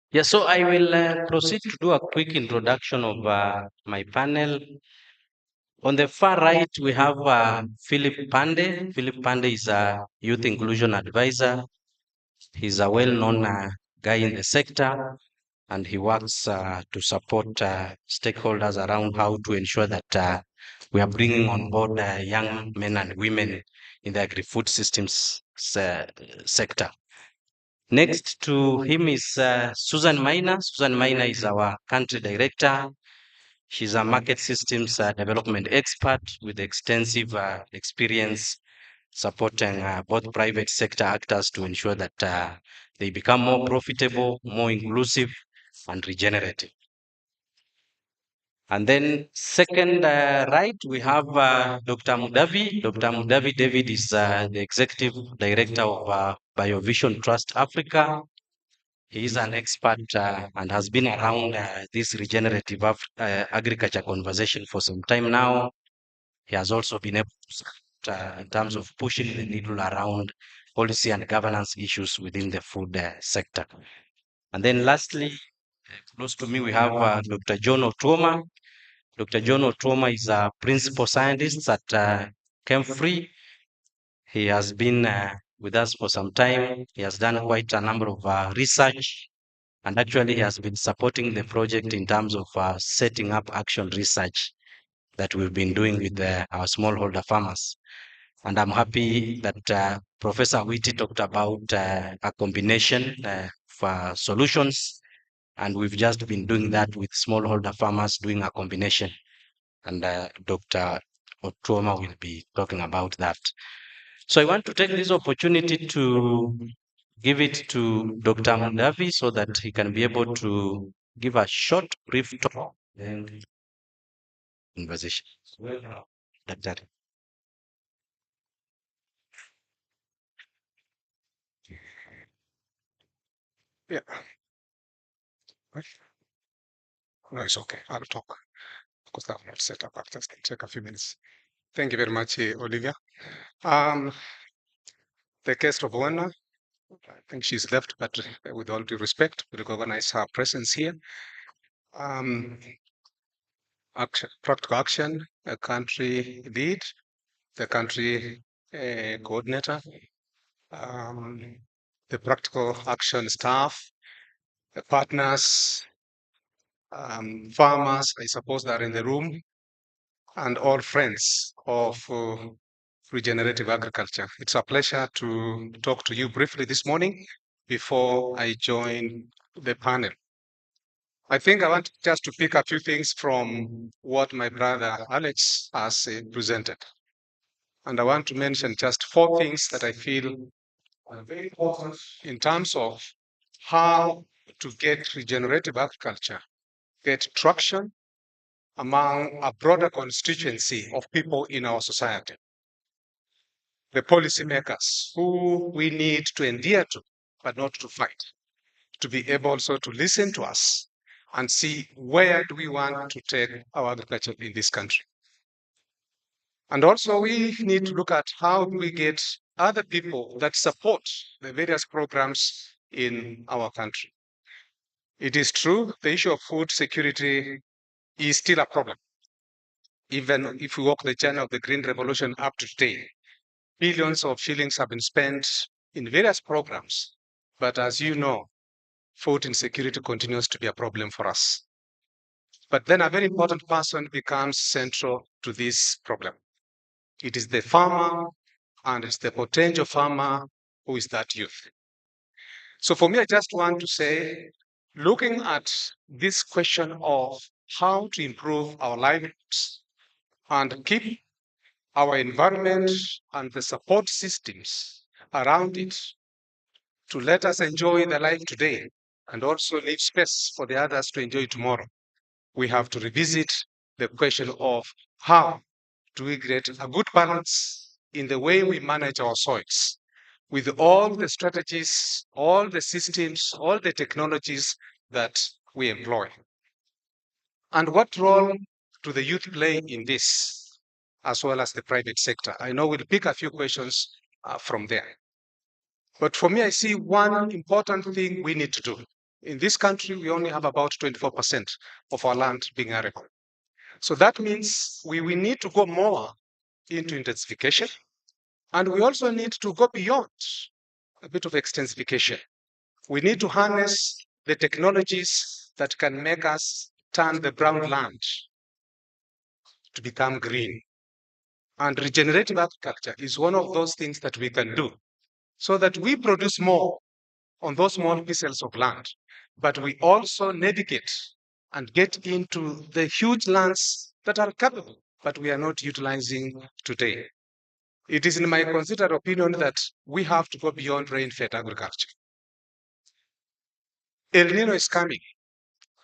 Yeah, so I will proceed to do a quick introduction of my panel. On the far right, we have Philip Pande. Philip Pande is a youth inclusion advisor. He's a well-known guy in the sector, and he works to support stakeholders around how to ensure that we are bringing on board young men and women in the agri-food systems sector. Next to him is Susan Maina. Susan Maina is our country director. She's a market systems development expert with extensive experience supporting both private sector actors to ensure that they become more profitable, more inclusive, and regenerative. And then second right, we have Dr. Mudavi. Dr. Mudavi David is the executive director of BioVision Trust Africa. He is an expert and has been around this regenerative agriculture conversation for some time now. He has also been able to support in terms of pushing the needle around policy and governance issues within the food sector. And then lastly, close to me, we have Dr. John Otuoma. Dr. John Otuoma is a principal scientist at Kemfree. He has been with us for some time. He has done quite a number of research, and actually he has been supporting the project in terms of setting up action research that we've been doing with our smallholder farmers. And I'm happy that Professor Witty talked about a combination for solutions, and we've just been doing that with smallholder farmers, doing a combination. And Dr. Otuoma will be talking about that. So I want to take this opportunity to give it to Dr. Mundavi so that he can be able to give a short, brief talk and conversation. Dr. Yeah. Right. No, it's okay. I'll talk because I'm not set up. I'll just take a few minutes. Thank you very much, Olivia. The guest of honor, I think she's left, but with all due respect, we recognize her presence here. Practical action, a country lead, the country coordinator, the practical action staff, the partners, farmers, I suppose that are in the room, and all friends of regenerative agriculture. It's a pleasure to talk to you briefly this morning before I join the panel. I think I want just to pick a few things from what my brother Alex has presented. And I want to mention just 4 things that I feel are very important in terms of how to get regenerative agriculture, get traction among a broader constituency of people in our society. The policymakers who we need to endear to, but not to fight, to be able also to listen to us and see where do we want to take our agriculture in this country. And also we need to look at how do we get other people that support the various programs in our country. It is true, the issue of food security is still a problem. Even if we walk the journey of the Green Revolution up to today, billions of shillings have been spent in various programs. But as you know, food insecurity continues to be a problem for us. But then a very important person becomes central to this problem. It is the farmer, and it's the potential farmer who is that youth. So for me, I just want to say, looking at this question of how to improve our lives and keep our environment and the support systems around it to let us enjoy the life today and also leave space for the others to enjoy tomorrow, we have to revisit the question of how do we create a good balance in the way we manage our soils with all the strategies, all the systems, all the technologies that we employ. And what role do the youth play in this, as well as the private sector? I know we'll pick a few questions from there. But for me, I see one important thing we need to do. In this country, we only have about 24% of our land being arable. So that means we need to go more into intensification. And we also need to go beyond a bit of extensification. We need to harness the technologies that can make us turn the brown land to become green. And regenerative agriculture is one of those things that we can do so that we produce more on those small pieces of land, but we also navigate and get into the huge lands that are capable, but we are not utilizing today. It is in my considered opinion that we have to go beyond rain-fed agriculture. El Nino is coming.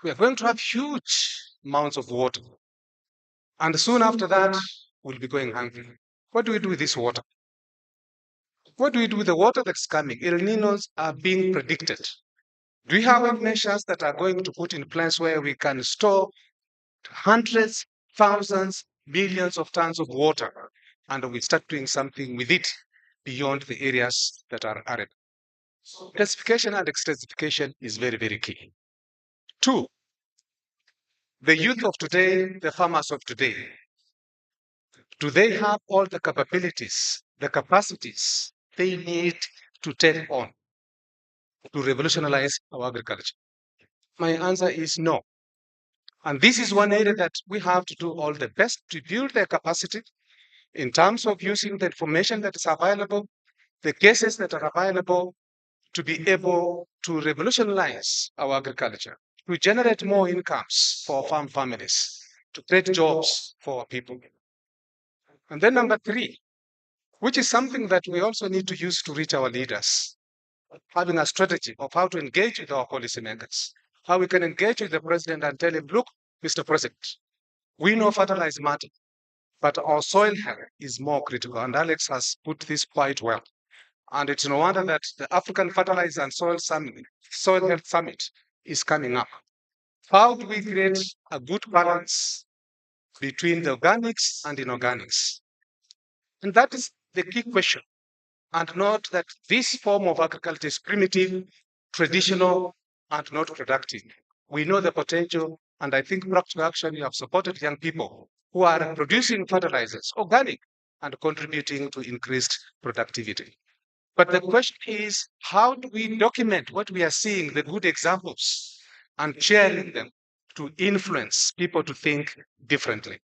We are going to have huge amounts of water. And soon after that, we'll be going hungry. What do we do with this water? What do we do with the water that's coming? El Ninos are being predicted. Do we have measures that are going to put in place where we can store hundreds, thousands, millions of tons of water, and we start doing something with it beyond the areas that are arid. Intensification and extensification is very, very key. Two, the youth of today, the farmers of today, do they have all the capabilities, the capacities they need to take on to revolutionize our agriculture? My answer is no. And this is one area that we have to do all the best to build their capacity in terms of using the information that is available, the cases that are available, to be able to revolutionize our agriculture, to generate more incomes for farm families, to create jobs for our people. And then number three, which is something that we also need to use to reach our leaders, having a strategy of how to engage with our policymakers, how we can engage with the president and tell him, look, Mr. President, we know fertilizer matter, but our soil health is more critical. And Alex has put this quite well. And it's no wonder that the African Fertilizer and Soil Health Summit is coming up. How do we create a good balance between the organics and inorganics? And that is the key question. And not that this form of agriculture is primitive, traditional, and not productive. We know the potential, and I think Practical Action, you have supported young people who are producing fertilizers, organic, and contributing to increased productivity. But the question is, how do we document what we are seeing, the good examples, and sharing them to influence people to think differently?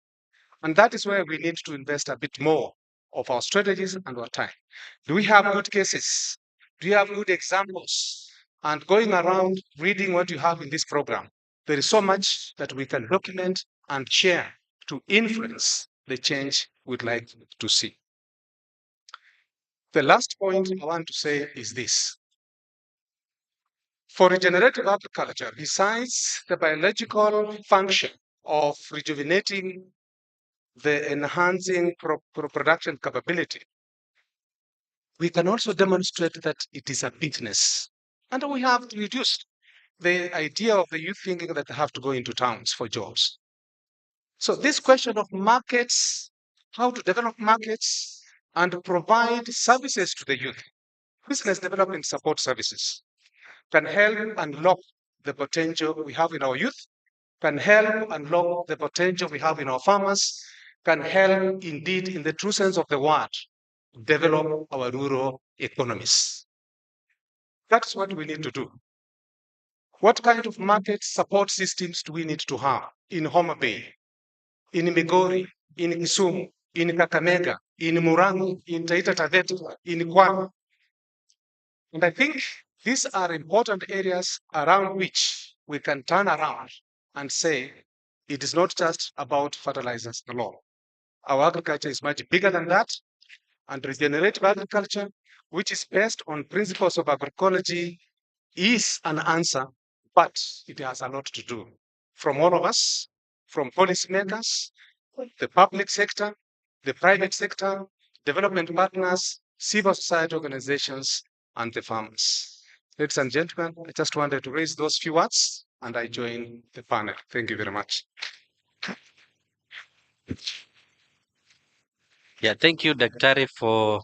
And that is where we need to invest a bit more of our strategies and our time. Do we have good cases? Do you have good examples? And going around reading what you have in this program, there is so much that we can document and share to influence the change we'd like to see. The last point I want to say is this. For regenerative agriculture, besides the biological function of rejuvenating the enhancing production capability, we can also demonstrate that it is a business. And we have reduced the idea of the youth thinking that they have to go into towns for jobs. So this question of markets, how to develop markets and provide services to the youth, business development support services, can help unlock the potential we have in our youth, can help unlock the potential we have in our farmers, can help indeed, in the true sense of the word, develop our rural economies. That's what we need to do. What kind of market support systems do we need to have in Homa Bay, in Migori, in Kisumu, in Kakamega, in Murang'a, in Taita Taveta, in Kwale? And I think these are important areas around which we can turn around and say it is not just about fertilizers alone. Our agriculture is much bigger than that, and regenerative agriculture, which is based on principles of agroecology, is an answer, but it has a lot to do from all of us, from policymakers, the public sector, the private sector, development partners, civil society organizations, and the farmers. Ladies and gentlemen, I just wanted to raise those few words and I join the panel. Thank you very much. Yeah, thank you, Daktari, for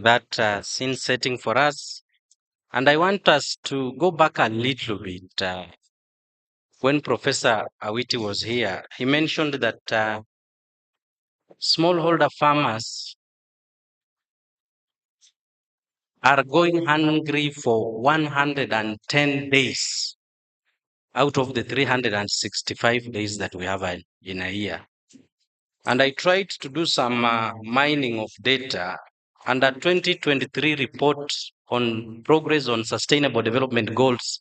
that scene setting for us. And I want us to go back a little bit. When Professor Awiti was here, he mentioned that smallholder farmers are going hungry for 110 days out of the 365 days that we have in a year. And I tried to do some mining of data, and a 2023 report on progress on sustainable development goals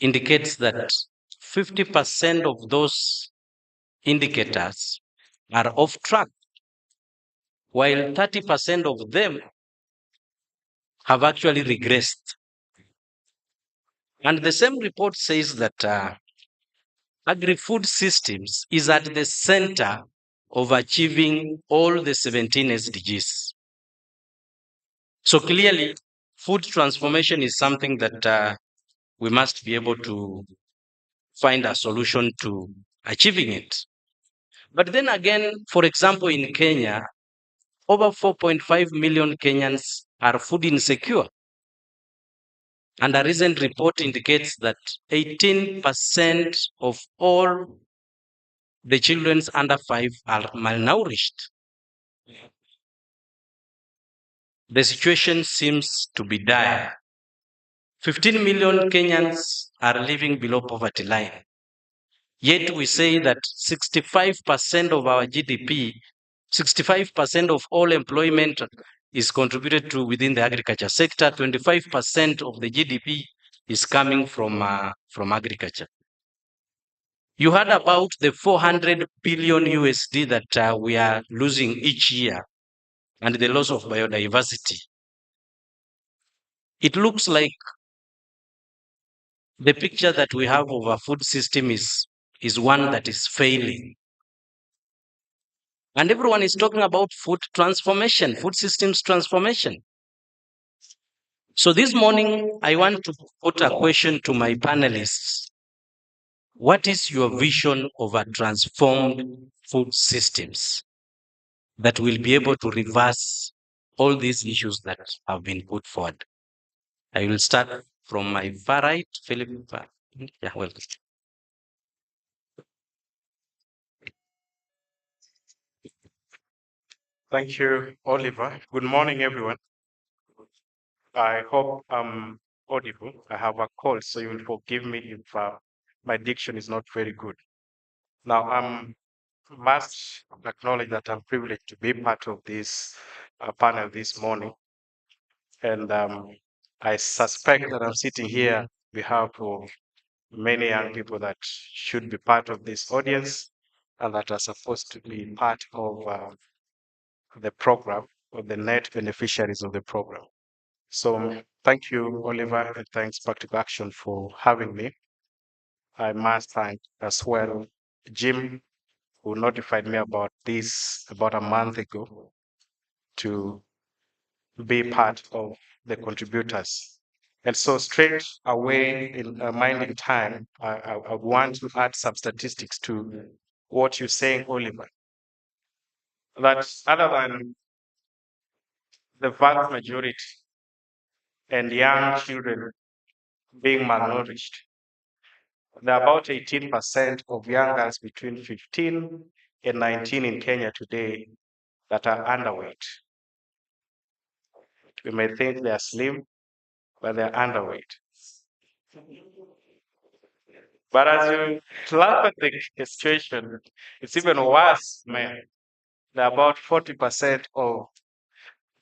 indicates that 50% of those indicators are off track, while 30% of them have actually regressed. And the same report says that agri-food systems is at the center of achieving all the 17 SDGs. So clearly, food transformation is something that we must be able to find a solution to achieving it. But then again, for example, in Kenya, over 4.5 million Kenyans are food insecure. And a recent report indicates that 18% of all the children under 5 are malnourished. The situation seems to be dire. 15 million Kenyans are living below poverty line. Yet we say that 65% of our GDP, 65% of all employment is contributed to within the agriculture sector. 25% of the GDP is coming from agriculture. You heard about the 400 billion USD that we are losing each year and the loss of biodiversity. It looks like the picture that we have of our food system is one that is failing. And everyone is talking about food transformation, food systems transformation. So this morning, I want to put a question to my panelists. What is your vision of a transformed food systems that will be able to reverse all these issues that have been put forward? I will start from my far right, Philip. Yeah, welcome. Thank you, Oliver. Good morning, everyone. I hope I'm audible. I have a cold, so you will forgive me if my diction is not very good. Now, I must acknowledge that I'm privileged to be part of this panel this morning. And I suspect that I'm sitting here on behalf of many young people that should be part of this audience and that are supposed to be part of the program or the net beneficiaries of the program. So thank you, Oliver, and thanks Practical Action for having me. I must thank as well Jim, who notified me about this about a month ago to be part of the contributors. And so straight away in minding time, I want to add some statistics to what you're saying, Oliver. That other than the vast majority and young children being malnourished, there are about 18% of young girls between 15 and 19 in Kenya today that are underweight. We may think they are slim, but they're underweight. But as you laugh at the situation, it's even worse, man. There are about 40% of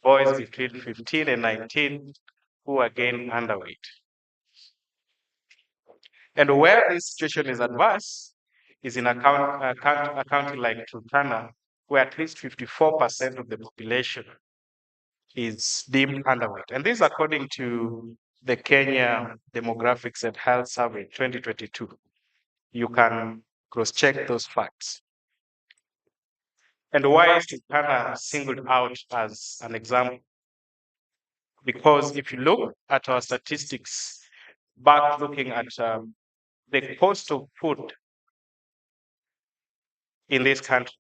boys between 15 and 19 who are again underweight. And where this situation is adverse is in a county like Turkana, where at least 54% of the population is deemed underweight. And this is according to the Kenya Demographics and Health Survey 2022. You can cross-check those facts. And why is Turkana singled out as an example? Because if you look at our statistics, back looking at the cost of food in this country,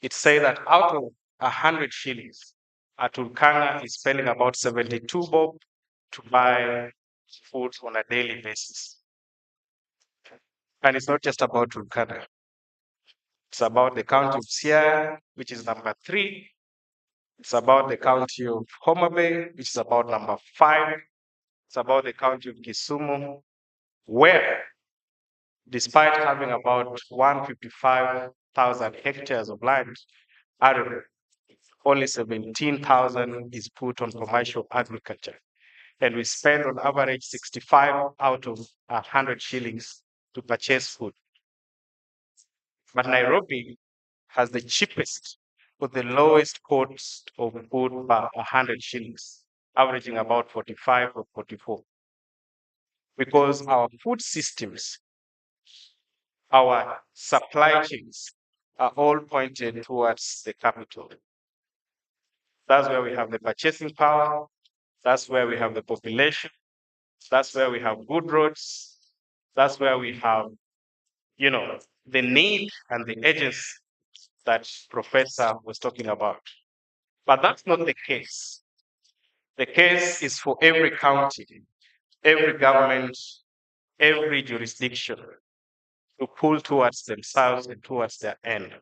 it says that out of 100 shillings, a Turkana is spending about 72 bob to buy food on a daily basis. And it's not just about Turkana. It's about the county of Ciala, which is number 3. It's about the county of Homa Bay, which is about number 5. It's about the county of Kisumu, where, despite having about 155,000 hectares of land, only 17,000 is put on commercial agriculture. And we spend on average 65 out of 100 shillings to purchase food. But Nairobi has the cheapest with the lowest cost of food per 100 shillings, averaging about 45 or 44. Because our food systems, our supply chains are all pointed towards the capital. That's where we have the purchasing power. That's where we have the population. That's where we have good roads. That's where we have, the need and the agency that Professor was talking about. But that's not the case. The case is for every county, every government, every jurisdiction to pull towards themselves and towards their end.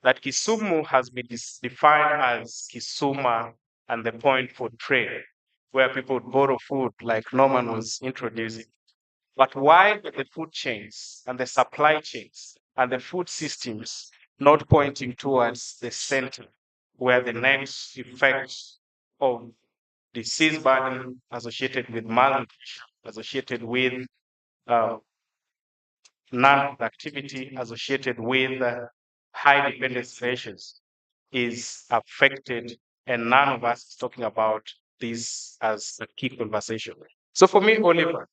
That Kisumu has been defined as Kisuma and the point for trade, where people would borrow food like Norman was introducing. But why are the food chains and the supply chains and the food systems not pointing towards the center, where the next effects of disease burden associated with malnutrition, associated with uh, non-productivity, associated with high dependence ratios is affected, and none of us is talking about this as a key conversation. So for me, Oliver,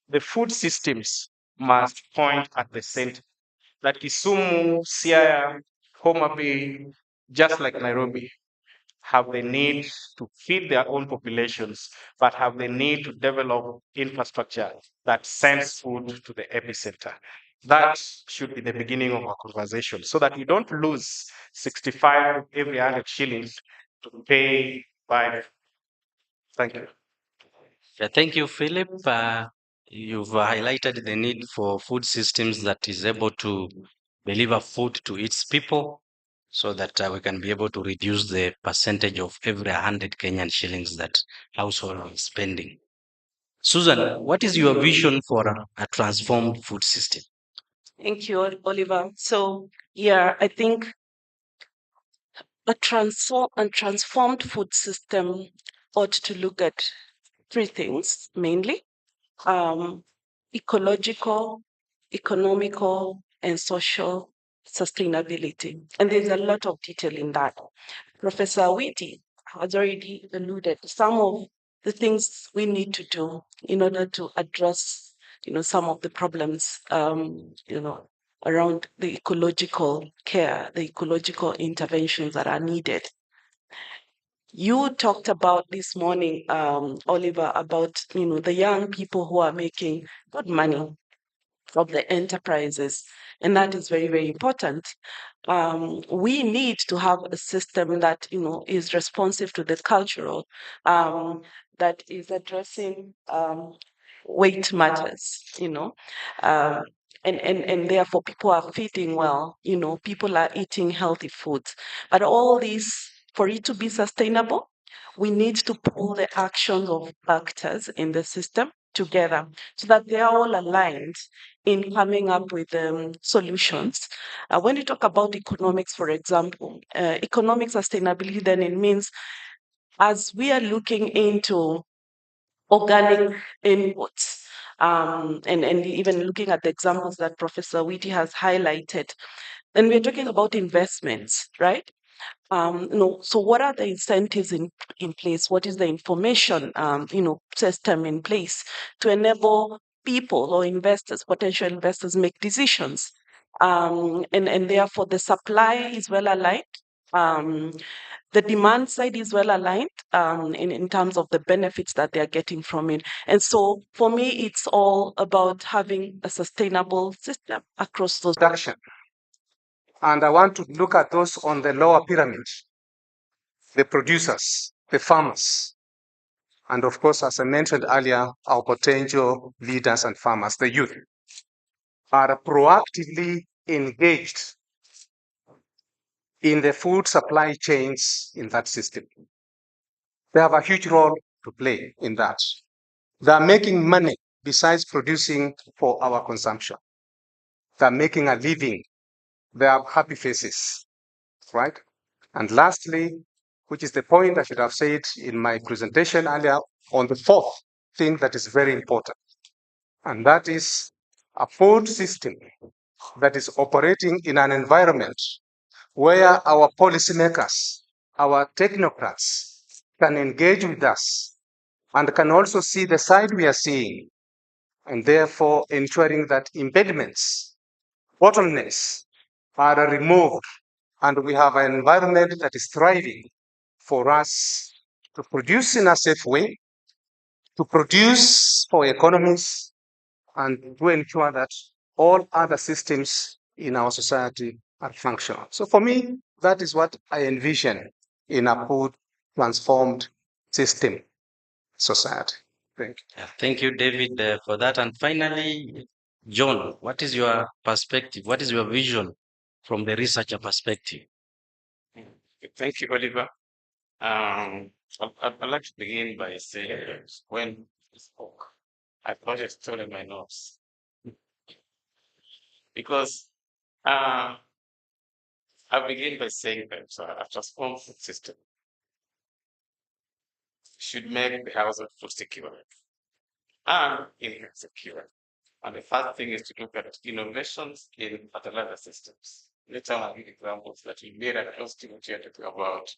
the food systems must point at the center. That Kisumu, Siaya, Homa Bay, just like Nairobi, have the need to feed their own populations, but have the need to develop infrastructure that sends food to the epicenter. That should be the beginning of our conversation so that we don't lose 65 of every 100 shillings to pay by. Thank you. Yeah, thank you, Philip. You've highlighted the need for food systems that is able to deliver food to its people so that we can be able to reduce the percentage of every 100 Kenyan shillings that household is spending. Susan, what is your vision for a transformed food system? Thank you, Oliver. So, yeah, I think a transformed food system ought to look at three things mainly: um, ecological, economical, and social sustainability. And there's a lot of detail in that. Professor Witty has already alluded to some of the things we need to do in order to address, some of the problems, around the ecological care, the ecological interventions that are needed. You talked about this morning, Oliver, about the young people who are making good money from the enterprises, and that is very, very important. We need to have a system that is responsive to the cultural, that is addressing weight matters, um, and therefore people are feeding well, people are eating healthy foods. But all this, for it to be sustainable, we need to pull the actions of actors in the system together so that they are all aligned in coming up with solutions. When you talk about economics, for example, economic sustainability, then it means as we are looking into organic inputs, and even looking at the examples that Professor Witty has highlighted, then we're talking about investments, right? So what are the incentives in place? What is the information, system in place to enable people or investors, potential investors, make decisions? And therefore the supply is well aligned. The demand side is well aligned, in terms of the benefits that they're getting from it. And so for me, it's all about having a sustainable system across those. Production. And I want to look at those on the lower pyramid, the producers, the farmers, and of course, as I mentioned earlier, our potential leaders and farmers, the youth, are proactively engaged in the food supply chains in that system. They have a huge role to play in that. They are making money besides producing for our consumption. They are making a living. They have happy faces, right? And lastly, which is the point I should have said in my presentation earlier, on the fourth thing that is very important, and that is a food system that is operating in an environment where our policymakers, our technocrats can engage with us and can also see the side we are seeing, and therefore ensuring that impediments, bottlenecks are removed, and we have an environment that is thriving for us to produce in a safe way, to produce for economies, and to ensure that all other systems in our society are functional. So for me, that is what I envision in a food transformed system society. Thank you. Yeah, thank you, David, for that. And finally, John, what is your perspective? What is your vision from the researcher perspective? Thank you, Oliver. I'd like to begin by saying that when he spoke, I thought it stolen my notes because I begin by saying that a transformed food system should make the household food secure and income secure. And the first thing is to look at innovations in fertilizer systems. Later on, I'll give examples that we made at close to what you're talking about.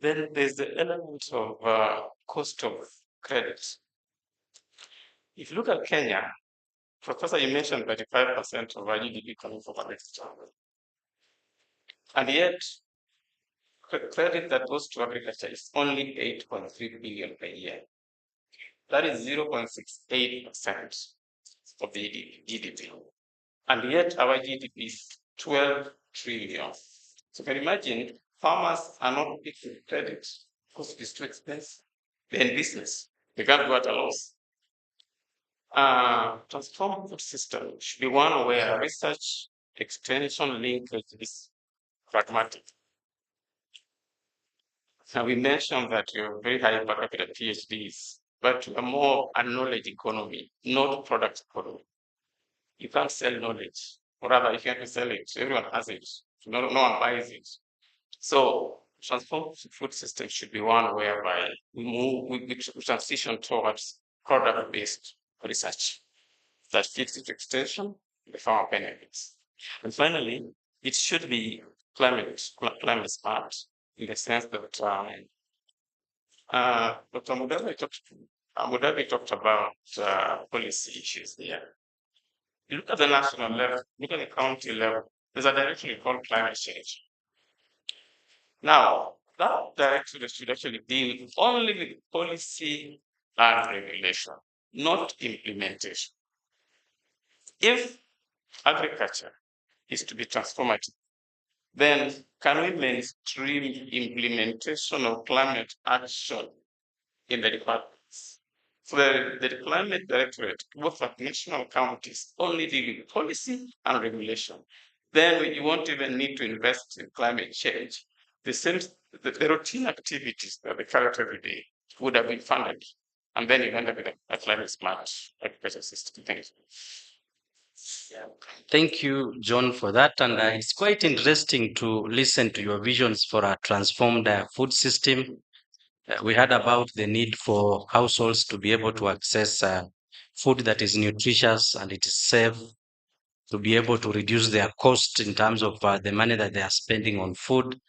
Then there's the element of cost of credit. If you look at Kenya, Professor, you mentioned 35% of our GDP coming from agriculture. And yet, credit that goes to agriculture is only 8.3 billion per year. That is 0.68% of the GDP. And yet our GDP is 12 trillion. So you can imagine farmers are not taking credit because it is too expensive. They're in business. They can't go at a loss. Transformed food system should be one where research extension linkage is pragmatic. Now we mentioned that you're very high per capita PhDs, but a more a knowledge economy, not product economy. You can't sell knowledge, or rather, you can't sell it. Everyone has it. No one buys it. So, transformed food system should be one whereby we transition towards product-based research that fits its extension, the farmer benefits. And finally, it should be climate smart in the sense that Dr. Mudavi talked about policy issues here. You look at the national level, look at the county level, there's a direction called climate change. Now, that direction should actually deal only with policy and regulation, not implementation. If agriculture is to be transformative, then can we mainstream implementation of climate action in the departments? So the climate directorate, both at national counties, only deal with policy and regulation. Then you won't even need to invest in climate change. The routine activities that they carry out every day would have been funded. And then you end up with a climate smart agriculture system. Thank you. Thank you, John, for that. And it's quite interesting to listen to your visions for a transformed food system. We heard about the need for households to be able to access food that is nutritious and it is safe, to be able to reduce their cost in terms of the money that they are spending on food.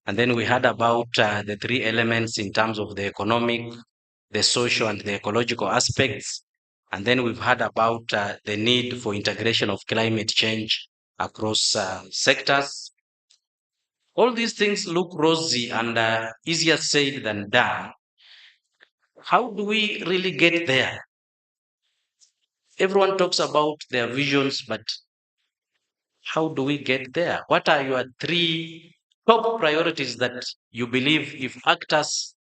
And then we heard about the three elements in terms of the economic, the social, and the ecological aspects. And then we've heard about the need for integration of climate change across sectors. All these things look rosy and easier said than done. How do we really get there? Everyone talks about their visions, but how do we get there? What are your three top priorities that you believe if actors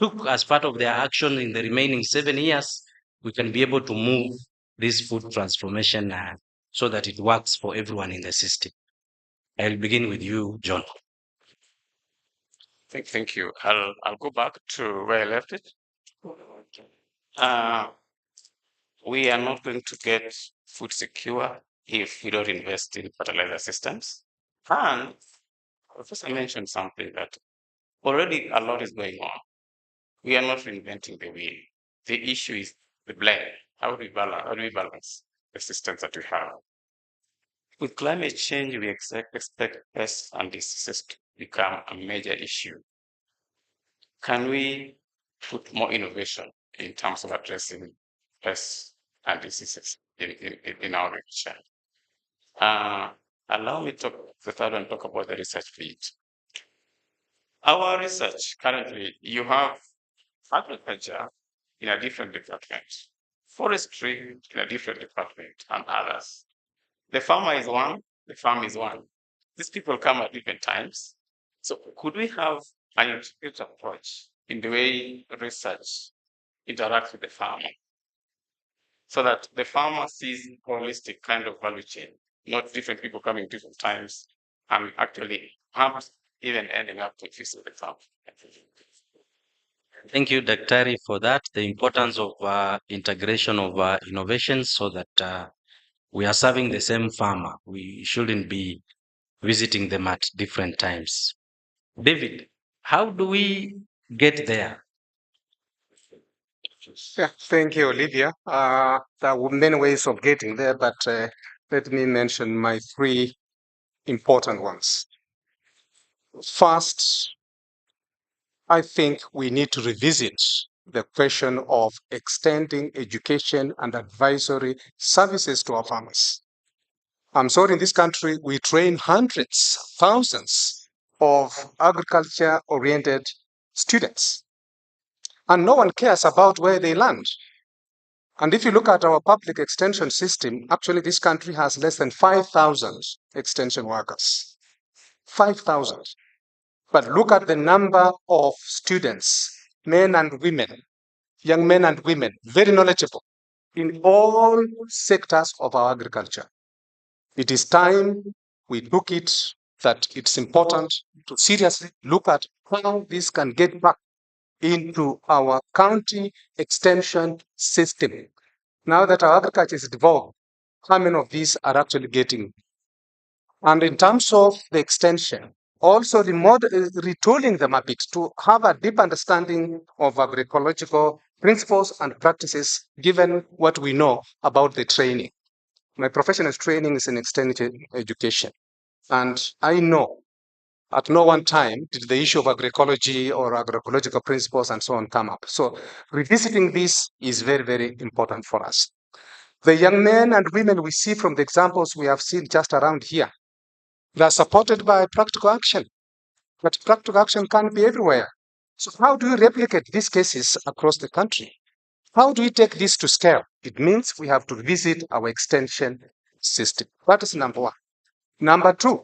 took as part of their action in the remaining 7 years, we can be able to move this food transformation so that it works for everyone in the system? I'll begin with you, John. Thank you. I'll go back to where I left it. We are not going to get food secure if we don't invest in fertilizer systems. And Professor mentioned something that already a lot is going on. We are not reinventing the wheel. The issue is the blend. How do we balance the systems that we have? With climate change, we expect pests and diseases to become a major issue. Can we put more innovation in terms of addressing pests and diseases in our agriculture? Allow me to the third one, talk about the research bit. Our research currently, you have agriculture in a different department, forestry in a different department, and others. The farmer is one, the farm is one. These people come at different times. So could we have an integrated approach in the way research interacts with the farmer, so that the farmer sees holistic kind of value chain, not different people coming different times and actually perhaps even ending up to fixing the farm? Thank you, Daktari, for that. The importance of integration of innovations so that we are serving the same farmer. We shouldn't be visiting them at different times. David, how do we get there? Yeah, thank you, Olivia. There were many ways of getting there, but let me mention my three important ones. First, I think we need to revisit the question of extending education and advisory services to our farmers. I'm sorry, in this country, we train hundreds, thousands of agriculture-oriented students, and no one cares about where they land. And if you look at our public extension system, actually this country has less than 5,000 extension workers. 5,000. But look at the number of students, men and women, young men and women, very knowledgeable in all sectors of our agriculture. It is time we took it that it's important to seriously look at how this can get back into our county extension system. Now that our agriculture is devolved, how many of these are actually getting? And in terms of the extension, also retooling them a bit to have a deep understanding of agroecological principles and practices, given what we know about the training. My professional training is in extension education. And I know at no one time did the issue of agroecology or agroecological principles and so on come up. So revisiting this is very, very important for us. The young men and women we see from the examples we have seen just around here, they are supported by practical action. But practical action can't be everywhere. So how do we replicate these cases across the country? How do we take this to scale? It means we have to revisit our extension system. That is number one. Number two,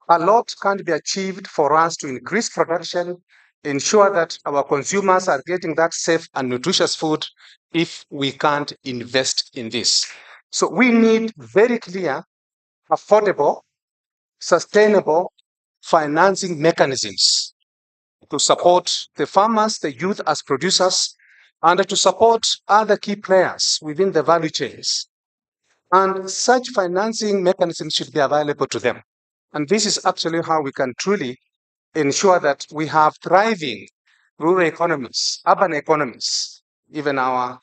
a lot can't be achieved for us to increase production, ensure that our consumers are getting that safe and nutritious food if we can't invest in this. So we need very clear, affordable, sustainable financing mechanisms to support the farmers, the youth as producers, and to support other key players within the value chains. And such financing mechanisms should be available to them. And this is actually how we can truly ensure that we have thriving rural economies, urban economies, even our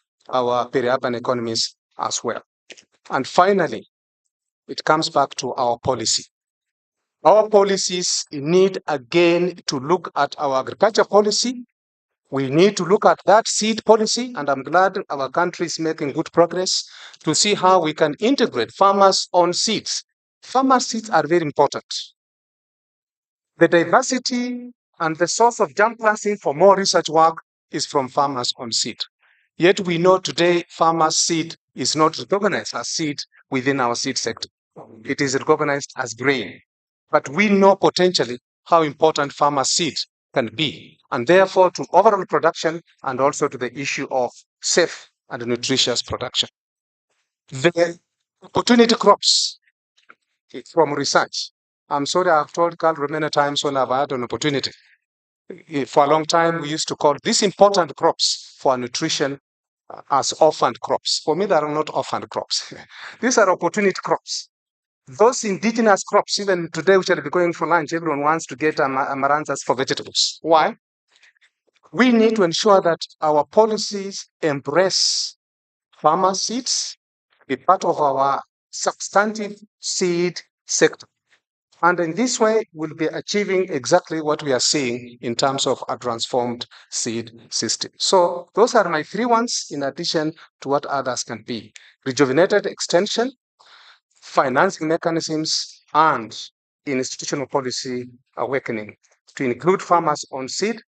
peri-urban economies as well. And finally, it comes back to our policy. Our policies need again to look at our agriculture policy. We need to look at that seed policy, and I'm glad our country is making good progress to see how we can integrate farmers on seeds. Farmer seeds are very important. The diversity and the source of germplasting for more research work is from farmers on seed. Yet we know today farmer seed is not recognized as seed within our seed sector. It is recognized as grain. But we know potentially how important farmer seed can be, and therefore to overall production and also to the issue of safe and nutritious production. The opportunity crops from research. I'm sorry, I've told Carl many times when I've had an opportunity. For a long time, we used to call these important crops for nutrition as orphaned crops. For me, they are not orphaned crops. These are opportunity crops. Those indigenous crops, even today, which will be going for lunch, everyone wants to get amaranthus for vegetables. Why? We need to ensure that our policies embrace farmer seeds, be part of our substantive seed sector. And in this way, we'll be achieving exactly what we are seeing in terms of a transformed seed system. So those are my three ones, in addition to what others can be. Rejuvenated extension, financing mechanisms, and institutional policy awakening to include farmers on seed,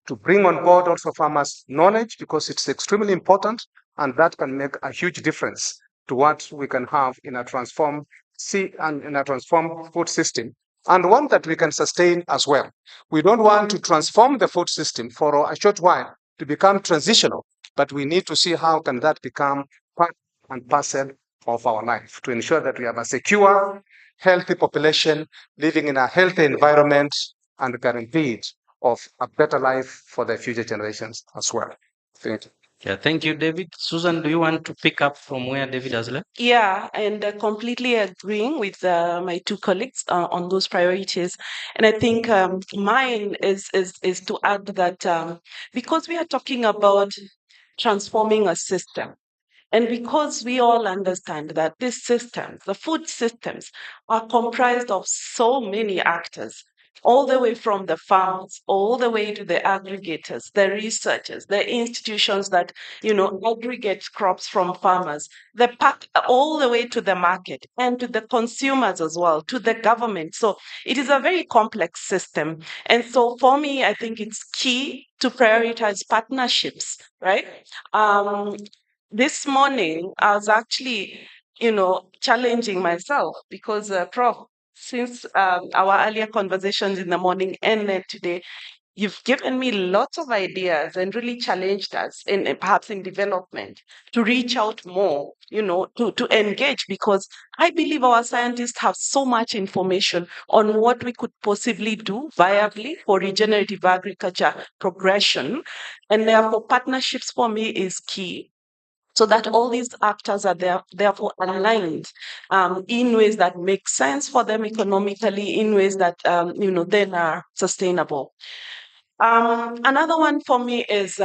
to bring on board also farmers' knowledge, because it's extremely important, and that can make a huge difference to what we can have in a transformed seed and in a transformed food system and one that we can sustain as well. We don't want to transform the food system for a short while to become transitional, but we need to see how can that become part and parcel of our life to ensure that we have a secure, healthy population living in a healthy environment and guaranteed of a better life for the future generations as well. Thank you. Yeah, thank you, David. Susan, do you want to pick up from where David has left? Yeah, and completely agreeing with my two colleagues on those priorities. And I think mine is to add that because we are talking about transforming a system, and because we all understand that these systems, the food systems, are comprised of so many actors, all the way from the farmers, all the way to the aggregators, the researchers, the institutions that aggregate crops from farmers, the pack, all the way to the market and to the consumers as well, to the government. So it is a very complex system. And so for me, I think it's key to prioritize partnerships, right? Um, this morning, I was actually, challenging myself because, Prof, since our earlier conversations in the morning and then today, you've given me lots of ideas and really challenged us perhaps in development to reach out more, to engage, because I believe our scientists have so much information on what we could possibly do viably for regenerative agriculture progression. And therefore, partnerships for me is key, so that all these actors are therefore aligned in ways that make sense for them economically, in ways that then are sustainable. Another one for me is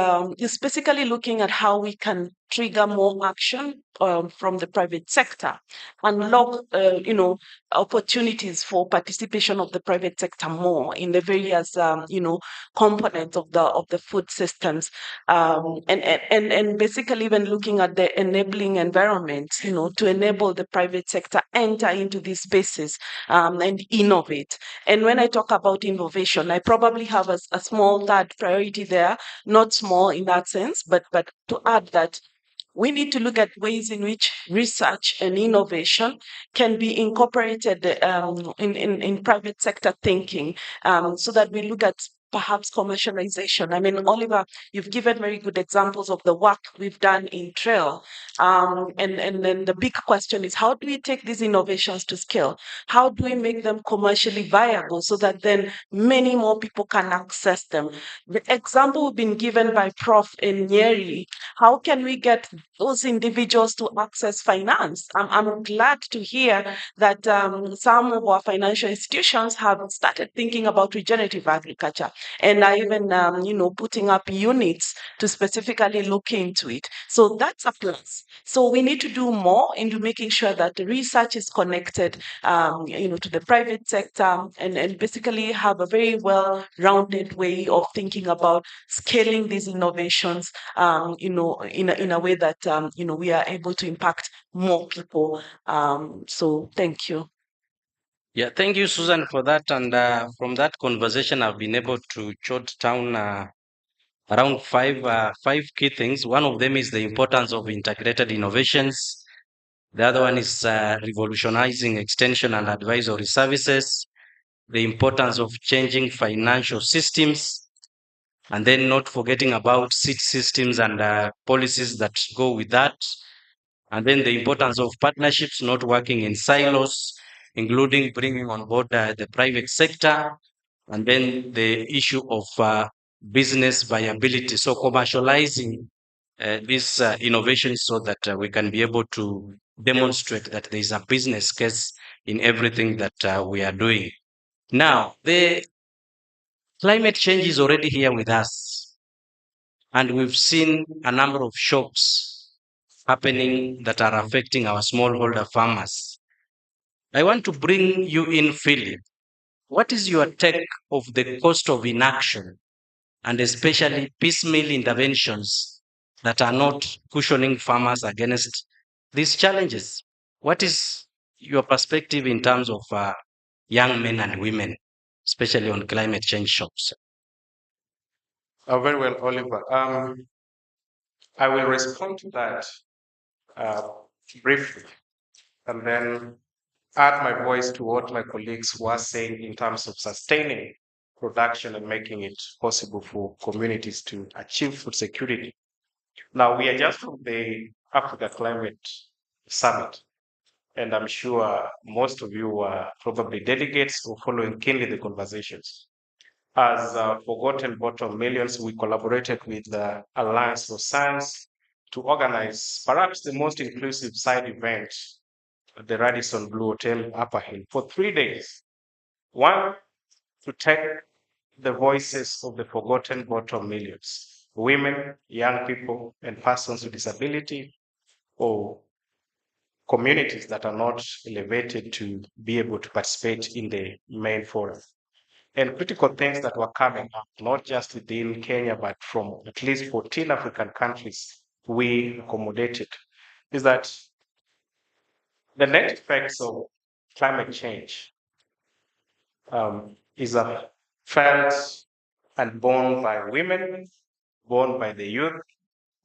basically looking at how we can trigger more action from the private sector, unlock opportunities for participation of the private sector more in the various components of the food systems, and basically even looking at the enabling environment, to enable the private sector enter into these spaces and innovate. And when I talk about innovation, I probably have a small third priority there, not small in that sense, but to add that we need to look at ways in which research and innovation can be incorporated in private sector thinking, so that we look at perhaps commercialization. I mean, Oliver, you've given very good examples of the work we've done in Trail. And then the big question is, how do we take these innovations to scale? How do we make them commercially viable so that then many more people can access them? The example been given by Prof. in Nyeri, how can we get those individuals to access finance? I'm glad to hear that some of our financial institutions have started thinking about regenerative agriculture and are even, putting up units to specifically look into it. So that's a plus. So we need to do more into making sure that the research is connected, to the private sector, and basically have a very well-rounded way of thinking about scaling these innovations, in a way that, we are able to impact more people. So thank you. Yeah, thank you, Susan, for that. And from that conversation, I've been able to jot down around five key things. One of them is the importance of integrated innovations. The other one is revolutionizing extension and advisory services, the importance of changing financial systems, and then not forgetting about seed systems and policies that go with that. And then the importance of partnerships, not working in silos, including bringing on board the private sector. And then the issue of business viability, so commercializing these innovations so that we can be able to demonstrate that there is a business case in everything that we are doing. Now, the climate change is already here with us, and we've seen a number of shocks happening that are affecting our smallholder farmers. I want to bring you in, Philip. What is your take of the cost of inaction, and especially piecemeal interventions that are not cushioning farmers against these challenges? What is your perspective in terms of young men and women, especially on climate change shocks? Very well, Oliver. I will respond to that uh, briefly, and then add my voice to what my colleagues were saying in terms of sustaining production and making it possible for communities to achieve food security. Now, we are just from the Africa Climate Summit, and I'm sure most of you are probably delegates or following keenly the conversations. As Forgotten Bottom Millions, we collaborated with the Alliance for Science to organize perhaps the most inclusive side event at the Radisson Blue Hotel, Upper Hill, for 3 days. One, to take the voices of the forgotten bottom millions, women, young people, and persons with disability, or communities that are not elevated to be able to participate in the main forum. And critical things that were coming up, not just within Kenya, but from at least 14 African countries we accommodated, is that the net effects of climate change is felt and borne by women, borne by the youth,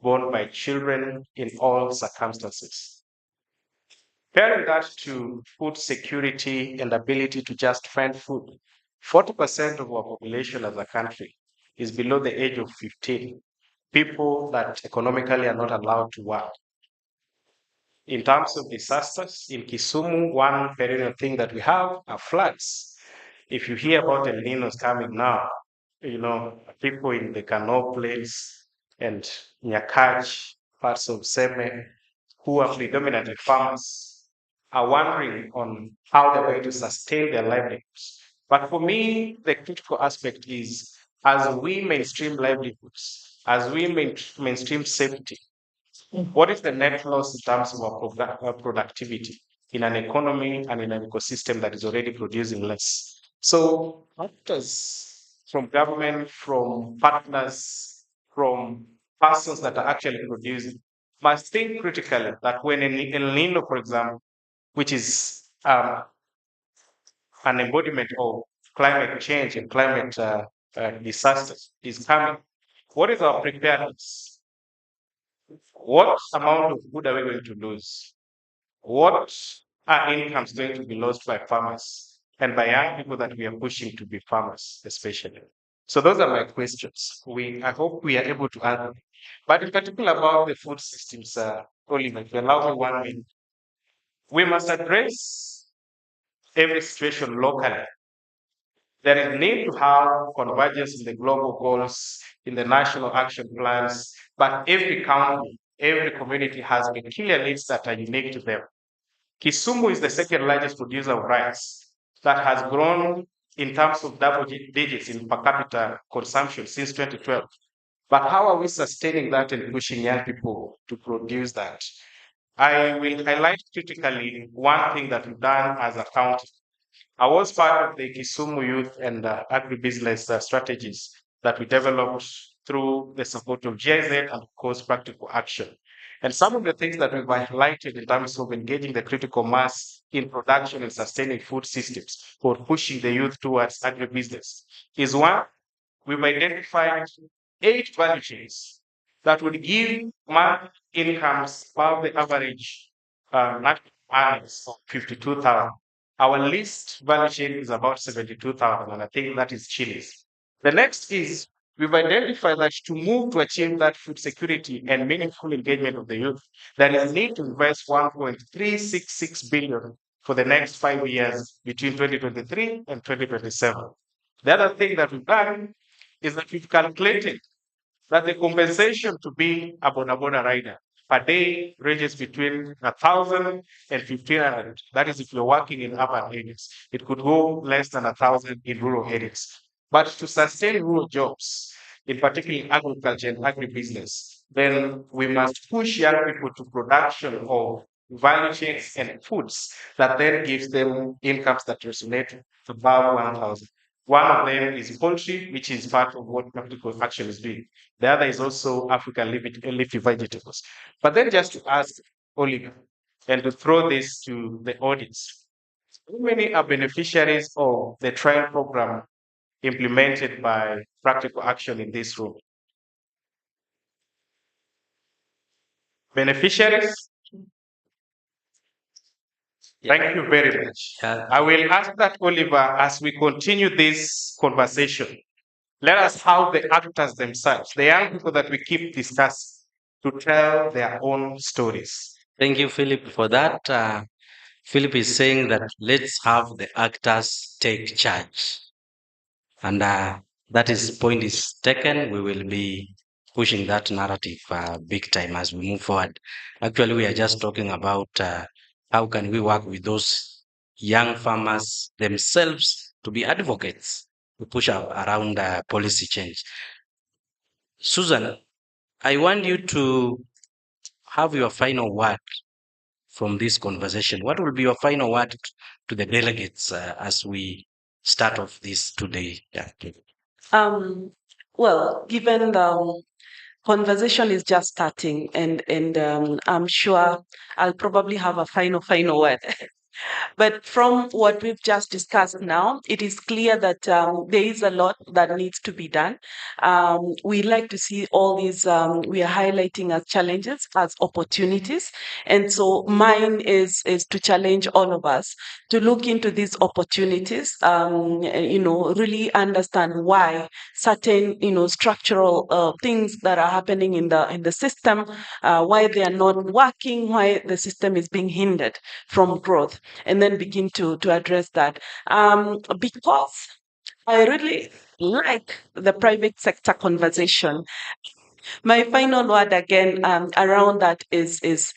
borne by children in all circumstances. Pairing that to food security and ability to just find food, 40% of our population as a country is below the age of 15, people that economically are not allowed to work. In terms of disasters, in Kisumu, one perennial thing that we have are floods. If you hear about El Nino's coming now, people in the Kano Plains and Nyakach, parts of Seme, who are predominantly farmers, are wondering on how they're going to sustain their livelihoods. But for me, the critical aspect is as we mainstream livelihoods, as we mainstream safety, what is the net loss in terms of our productivity in an economy and in an ecosystem that is already producing less? So actors from government, from partners, from persons that are actually producing must think critically that when El Nino, for example, which is an embodiment of climate change and climate disasters, is coming, what is our preparedness? What amount of food are we going to lose? What are incomes going to be lost by farmers and by young people that we are pushing to be farmers, especially? So those are my questions. I hope we are able to answer. But in particular about the food systems, Oliver, if you allow me 1 minute, we must address every situation locally. There is need to have convergence in the global goals, in the national action plans, but every county, every community has peculiar needs that are unique to them. Kisumu is the second largest producer of rice that has grown in terms of double digits in per capita consumption since 2012. But how are we sustaining that and pushing young people to produce that? I will highlight critically one thing that we've done as a county. I was part of the Kisumu youth and agribusiness strategies that we developed through the support of GIZ and, of course, practical action. And some of the things that we've highlighted in terms of engaging the critical mass in production and sustaining food systems for pushing the youth towards agribusiness is one, we've identified 8 value chains that would give monthly incomes above the average national earnings of 52,000. Our least value chain is about 72,000, and I think that is Chile's. The next is we've identified that to move to achieve that food security and meaningful engagement of the youth, there is need to invest 1.366 billion for the next 5 years between 2023 and 2027. The other thing that we've done is that we've calculated that the compensation to be a boda rider per day ranges between 1,000 and 1,500. That is if you're working in urban areas. It could go less than 1,000 in rural areas. But to sustain rural jobs, in particular in agriculture and agribusiness, then we must push young people to production of value chains and foods that then gives them incomes that resonate above 1,000. One of them is poultry, which is part of what practical action is doing. The other is also African leafy vegetables. But then just to ask Oliver and to throw this to the audience, how many are beneficiaries of the trial program implemented by practical action in this room? Beneficiaries? Thank you very much. I will ask that Oliver, as we continue this conversation, let us have the actors themselves, the young people that we keep discussing, to tell their own stories. Thank you, Philip, for that. Philip is saying that let's have the actors take charge. And that is point is taken. We will be pushing that narrative big time as we move forward. Actually, we are just talking about how can we work with those young farmers themselves to be advocates to push up around policy change. Susan, I want you to have your final word from this conversation. What will be your final word to the delegates as we start off this today? Yeah. Well, given the conversation is just starting, and I'm sure I'll probably have a final word. But from what we've just discussed now, it is clear that there is a lot that needs to be done. We like to see all these, we are highlighting as challenges, as opportunities. And so mine is to challenge all of us to look into these opportunities, really understand why certain, structural things that are happening in the system, why they are not working, why the system is being hindered from growth, and then begin to address that. Because I really like the private sector conversation. My final word again around that is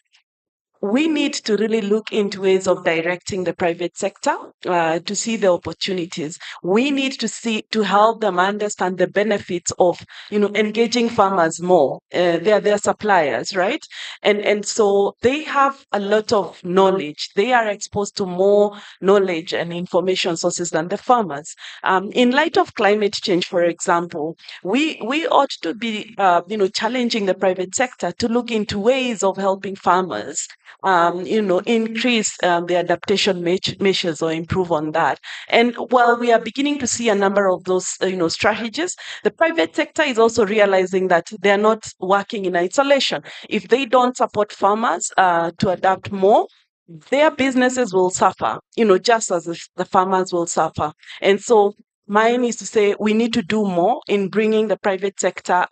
we need to really look into ways of directing the private sector to see the opportunities. We need to help them understand the benefits of engaging farmers more. They are their suppliers, right? And so they have a lot of knowledge. They are exposed to more knowledge and information sources than the farmers. In light of climate change, for example, we ought to be challenging the private sector to look into ways of helping farmers increase the adaptation measures or improve on that. And while we are beginning to see a number of those, strategies, the private sector is also realizing that they're not working in isolation. If they don't support farmers to adapt more, their businesses will suffer, just as the farmers will suffer. And so mine is to say we need to do more in bringing the private sector,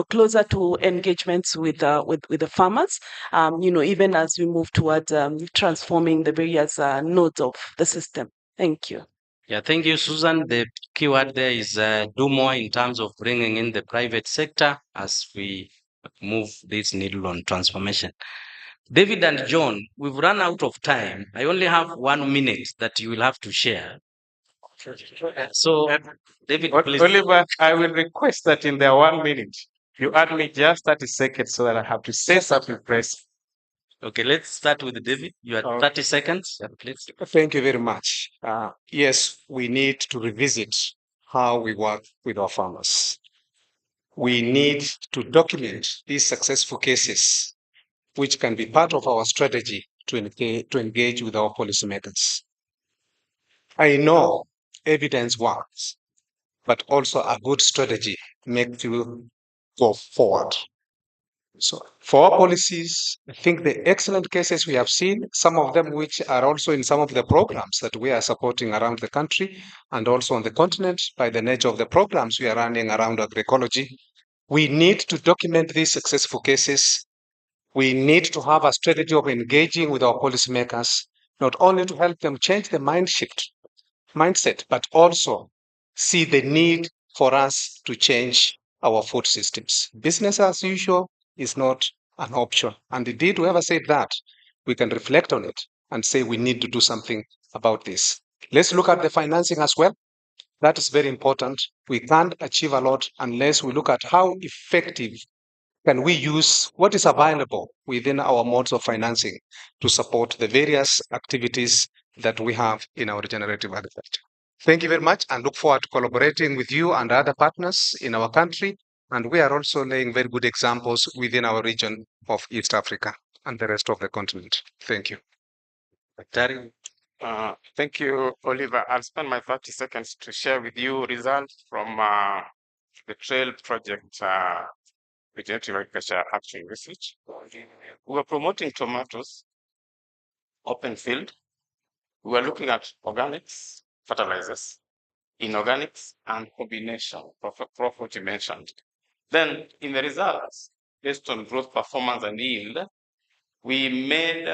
closer to engagements with the farmers, even as we move towards transforming the various nodes of the system. Thank you. Yeah, thank you, Susan. The keyword there is do more in terms of bringing in the private sector as we move this needle on transformation. David and John, we've run out of time. I only have 1 minute that you will have to share. So, David, please. Oliver, I will request that in the 1 minute, you add me just 30 seconds so that I have to say something press. Okay, let's start with David. You have 30 seconds. Yeah, please. Thank you very much. Yes, we need to revisit how we work with our farmers. We need to document these successful cases, which can be part of our strategy to engage with our policymakers. I know evidence works, but also a good strategy makes you go forward. So for our policies, I think the excellent cases we have seen, some of them which are also in some of the programs that we are supporting around the country and also on the continent by the nature of the programs we are running around agroecology, we need to document these successful cases. We need to have a strategy of engaging with our policymakers, not only to help them change the mindset, but also see the need for us to change our food systems. Business as usual is not an option. And indeed, whoever said that, we can reflect on it and say we need to do something about this. Let's look at the financing as well. That is very important. We can't achieve a lot unless we look at how effective can we use what is available within our modes of financing to support the various activities that we have in our regenerative agriculture. Thank you very much and look forward to collaborating with you and other partners in our country. And we are also laying very good examples within our region of East Africa and the rest of the continent. Thank you. Thank you, Oliver. I'll spend my 30 seconds to share with you results from the TRAIL project, Regenerative Agriculture Action Research. We were promoting tomatoes, open field, we were looking at organics, fertilizers, inorganics, and combination, Prof. what you mentioned. Then in the results, based on growth, performance, and yield, we made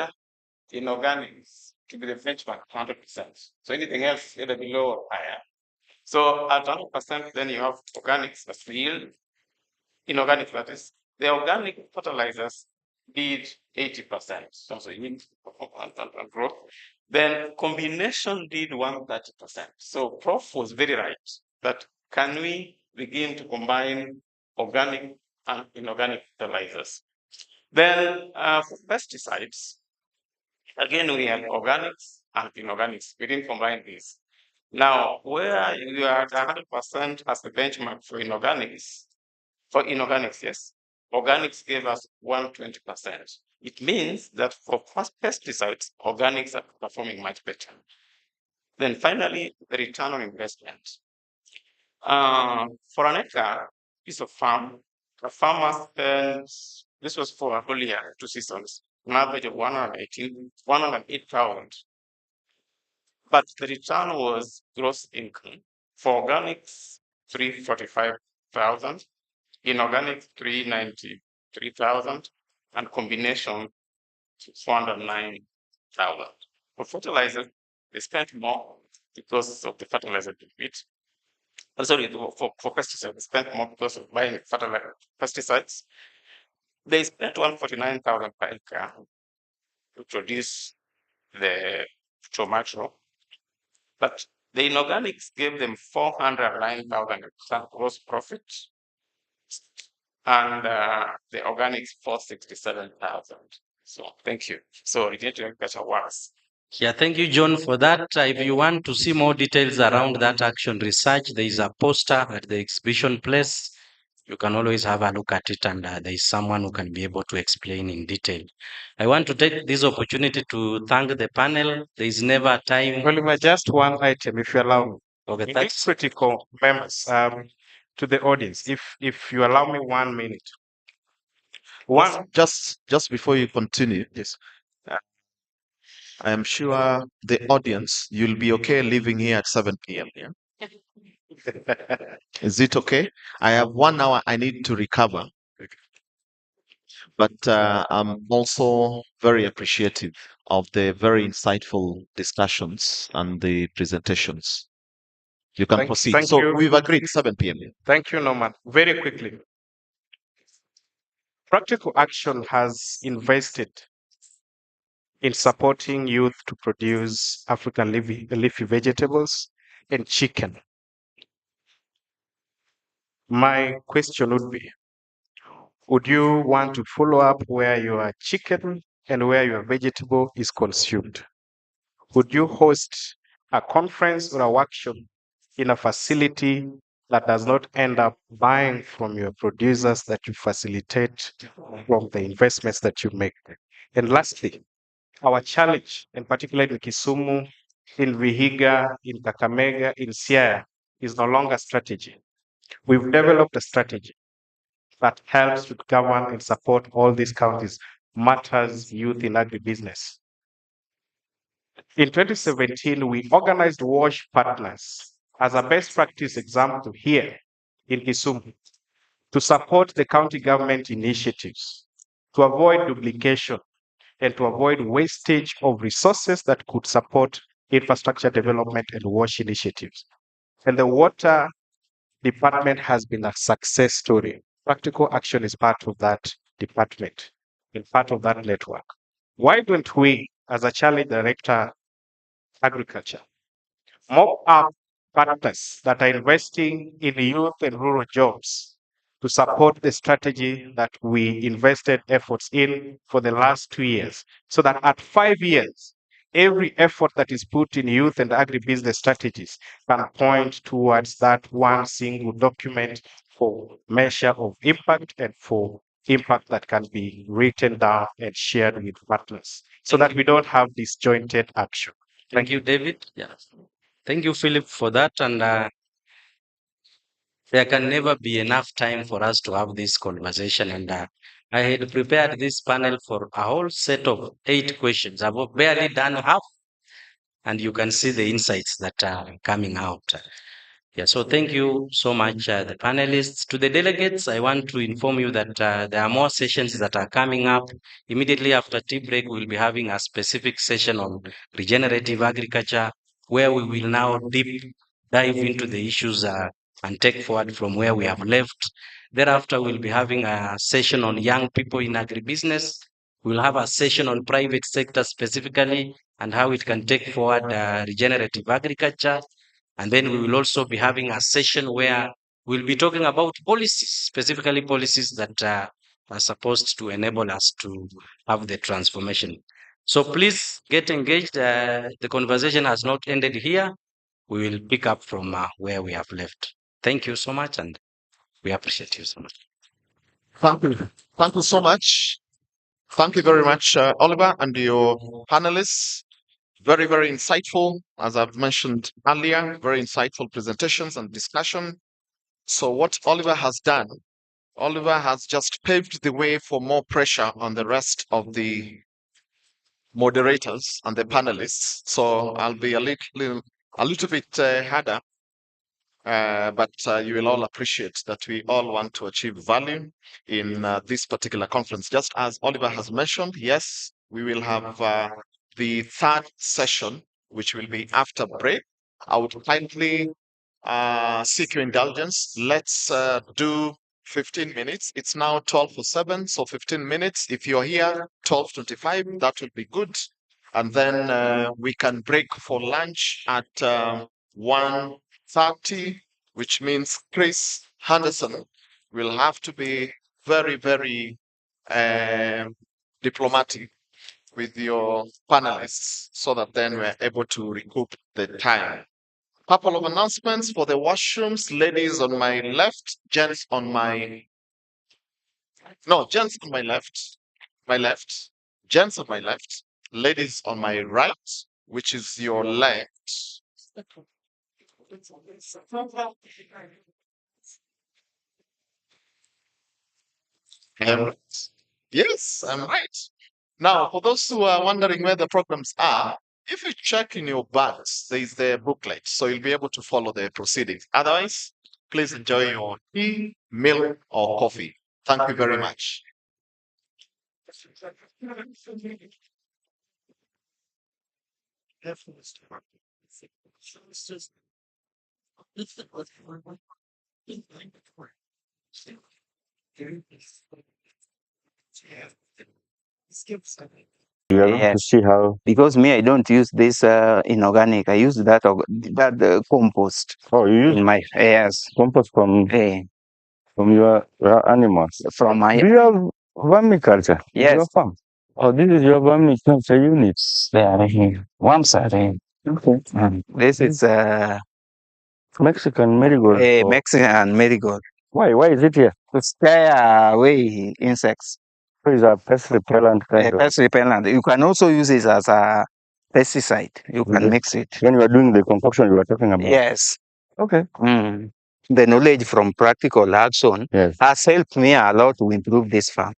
inorganics to be the benchmark 100%. So anything else either below or higher. So at 100%, then you have organics as yield, inorganic, that is. The organic fertilizers did 80%, so yield and growth. Then combination did 130%. So Prof was very right that can we begin to combine organic and inorganic fertilizers? Then for pesticides, again, we have organics and inorganics. We didn't combine these. Now, where you are at 100% as the benchmark for inorganics, yes, organics gave us 120%. It means that for pesticides, organics are performing much better. Then finally, the return on investment. For an acre piece of farm, a farmer spends, this was for a whole year, 2 seasons, an average of 108,000. But the return was gross income. For organics, 345,000, inorganics, 393,000, and combination, 409,000. For fertilizer, they spent more because of the fertilizer benefit. Sorry, for pesticides, they spent more because of buying pesticides. They spent 149,000 per acre to produce the tomato, but the inorganics gave them 409,000 gross profit, and the organics 467,000. So thank you. So regenerative agriculture works. Yeah, thank you, John, for that. If you want to see more details around that action research, there is a poster at the exhibition place. You can always have a look at it, and there is someone who can be able to explain in detail. I want to take this opportunity to thank the panel. There is never a time. Well, just one item, if you allow me. Okay, In that's these critical members, to the audience, if you allow me 1 minute. Just before you continue, yes, I am sure the audience, you'll be okay leaving here at 7 p.m. Yeah? Is it okay? I have 1 hour I need to recover. But I'm also very appreciative of the very insightful discussions and the presentations. You can proceed. Thank So you. we've agreed 7 p.m. Thank you, Norman. Very quickly. Practical Action has invested in supporting youth to produce African leafy vegetables and chicken. My question would be, would you want to follow up where your chicken and where your vegetable is consumed? Would you host a conference or a workshop in a facility that does not end up buying from your producers that you facilitate from the investments that you make? And lastly, our challenge, in particular in Kisumu, in Vihiga, in Kakamega, in Ciala, is no longer strategy. We've developed a strategy that helps to govern and support all these counties, matters youth in agribusiness. In 2017, we organized WASH partners as a best practice example here in Kisumu to support the county government initiatives, to avoid duplication, and to avoid wastage of resources that could support infrastructure development and WASH initiatives. And the water department has been a success story. Practical Action is part of that department and part of that network. Why don't we, as a Challenge Director Agriculture, mop up partners that are investing in youth and rural jobs to support the strategy that we invested efforts in for the last 2 years, so that at 5 years, every effort that is put in youth and agribusiness strategies can point towards that one single document for measure of impact and for impact that can be written down and shared with partners, so that we don't have disjointed action. Thank you, David. Yeah. Thank you, Philip, for that. And there can never be enough time for us to have this conversation. And I had prepared this panel for a whole set of 8 questions. I've barely done half. and you can see the insights that are coming out. Yeah, so thank you so much, the panelists. To the delegates, I want to inform you that there are more sessions that are coming up. Immediately after tea break, we'll be having a specific session on regenerative agriculture, where we will now dive into the issues and take forward from where we have left. Thereafter, we'll be having a session on young people in agribusiness. We'll have a session on private sector specifically and how it can take forward regenerative agriculture. And then we will also be having a session where we'll be talking about policies, specifically policies that are supposed to enable us to have the transformation. So please get engaged. The conversation has not ended here. We will pick up from where we have left. Thank you so much, and we appreciate you so much. Thank you. Thank you so much. Thank you very much, Oliver, and your panelists. Very, very insightful, as I've mentioned earlier, very insightful presentations and discussion. So what Oliver has done, Oliver has just paved the way for more pressure on the rest of the moderators and the panelists. So I'll be a little bit harder, but you will all appreciate that we all want to achieve value in this particular conference. Just as Oliver has mentioned, yes, we will have the third session, which will be after break. I would kindly seek your indulgence. Let's do 15 minutes. It's now 12:07, so 15 minutes. If you're here 12:25, that will be good. And then we can break for lunch at 1:30, which means Chris Henderson will have to be very, very diplomatic with your panelists so that then we're able to recoup the time. Couple of announcements for the washrooms. Ladies on my left, gents on my gents on my left, gents on my left, ladies on my right, which is your left. Yes, I'm right. Now, for those who are wondering where the programs are, if you check in your bags, there is the booklet, so you'll be able to follow the proceedings. Otherwise, please enjoy your tea, milk, or coffee. Thank you very much. You are going to see how, because me, I don't use this inorganic. I use that compost. Oh, you use in my compost from your animals. From my. Do you have vermiculture? Yes. Your farm. Oh, this is your vermiculture unit. They are here. Worms are here. Okay. This is Mexican marigold. Mexican marigold. Why? Why is it here? To scare away insects. So it's a pest repellent kind of. Pest repellent. You can also use it as a pesticide. You can mix it. When you are doing the concoction you were talking about. Yes. Okay. The knowledge from practical action has helped me a lot to improve this farm.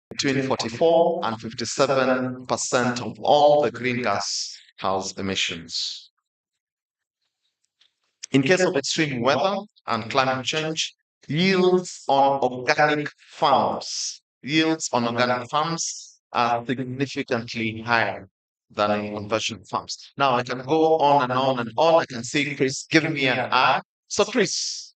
Between 44 and 57% of all the greenhouse emissions. In case of extreme weather and climate change, yields on organic farms are significantly higher than in conventional farms. Now I can go on and on and on. I can see Chris giving me an eye. So Chris,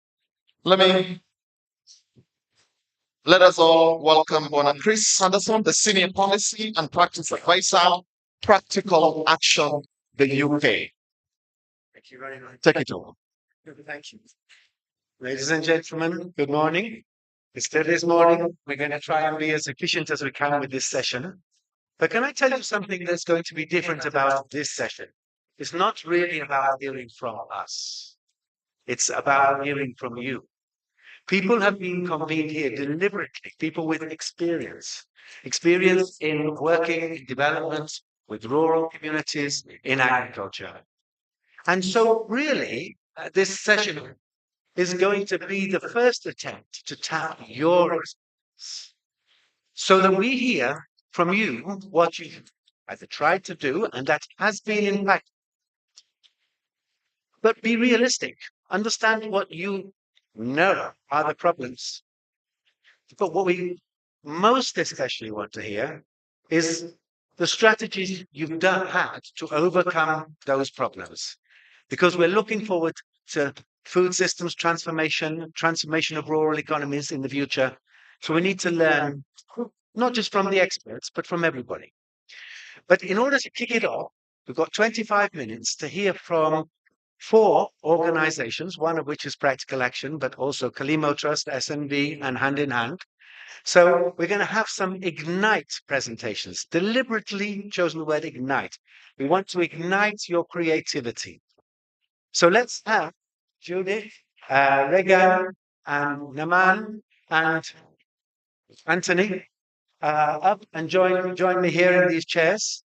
let us all welcome Bwana Chris Henderson, the Senior Policy and Practice Advisor, Practical Action, the UK. Thank you very much. Take it over. Thank you. Ladies and gentlemen, good morning. It's still this morning. We're going to try and be as efficient as we can with this session. But can I tell you something that's going to be different about this session? It's not really about hearing from us. It's about hearing from you. People have been convened here deliberately, people with experience in working in development with rural communities in agriculture. And so really, this session is going to be the first attempt to tap your experience so that we hear from you what you either tried to do and that has been impacted. But be realistic. Understand what you know are the problems. But what we most especially want to hear is the strategies you've had to overcome those problems. Because we're looking forward to food systems transformation, transformation of rural economies in the future. So we need to learn not just from the experts, but from everybody. But in order to kick it off, we've got 25 minutes to hear from 4 organizations, one of which is Practical Action, but also Kalimo Trust, SNV, and Hand in Hand. So we're going to have some ignite presentations, deliberately chosen the word ignite. We want to ignite your creativity. So let's have Judith, Regan, and Naman, and Anthony up and join me here in these chairs.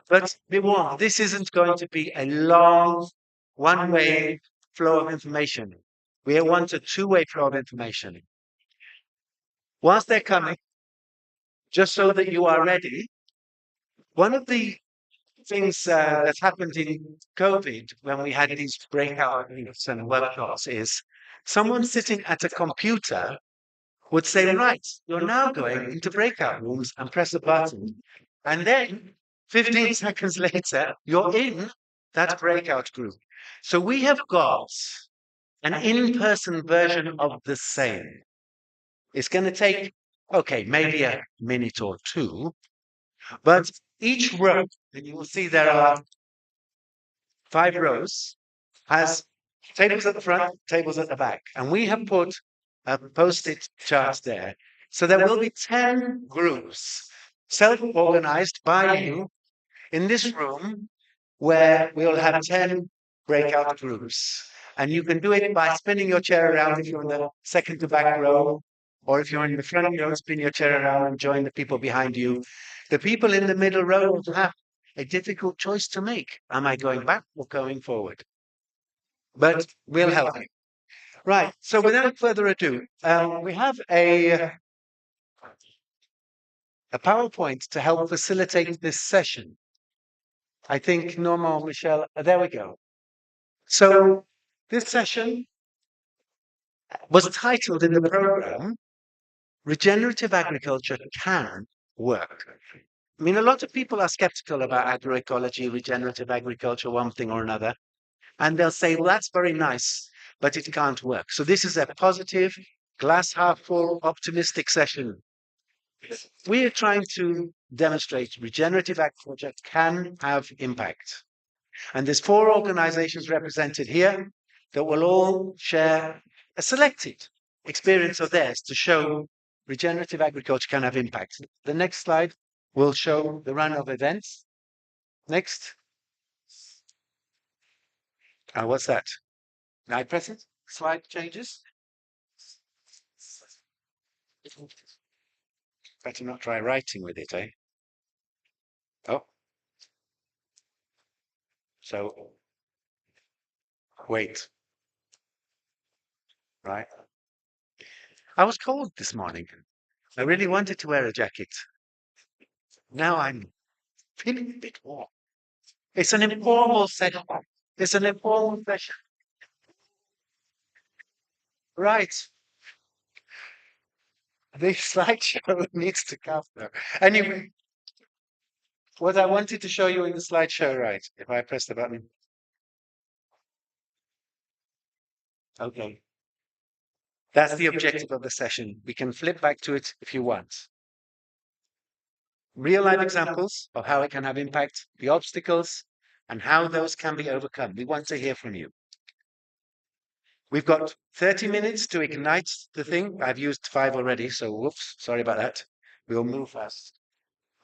But be warned, this isn't going to be a long, one-way flow of information. We want a two-way flow of information. Whilst they're coming, just so that you are ready, one of the things that happened in COVID when we had these breakout meetings and workshops is someone sitting at a computer would say, right, you're now going into breakout rooms and press a button. And then 15 seconds later, you're in that breakout group. So we have got an in-person version of the same. It's going to take, okay, maybe a minute or two, but each row, and you will see there are 5 rows, has tables at the front, tables at the back. And we have put a post-it chart there. So there will be 10 groups self-organized by you in this room where we'll have 10 breakout groups. And you can do it by spinning your chair around if you're in the second to back row, or if you're in the front row, spin your chair around and join the people behind you. The people in the middle row will have a difficult choice to make. Am I going back or going forward? But we'll help you. Right. So without further ado, we have a PowerPoint to help facilitate this session. I think Norma or Michelle, there we go. So this session was titled in the program, Regenerative Agriculture Can Work. I mean, a lot of people are skeptical about agroecology, regenerative agriculture, one thing or another. And they'll say, well, that's very nice, but it can't work. So this is a positive, glass half full, optimistic session. We are trying to demonstrate regenerative agriculture can have impact. And there's 4 organizations represented here that will all share a selected experience of theirs to show regenerative agriculture can have impact. The next slide will show the run of events. Next. What's that? Now I press it. Slide changes. Better not try writing with it, eh? Oh. So, wait. Right. I was cold this morning. I really wanted to wear a jacket. Now I'm feeling a bit warm. It's an informal session. It's an informal session. Right. The slideshow needs to come though. Anyway, what I wanted to show you in the slideshow, right? If I press the button. Okay. That's the objective of the session. We can flip back to it if you want. Real life examples of how it can have impact, the obstacles, and how those can be overcome. We want to hear from you. We've got 30 minutes to ignite the thing. I've used 5 already, so whoops, sorry about that. We'll move fast.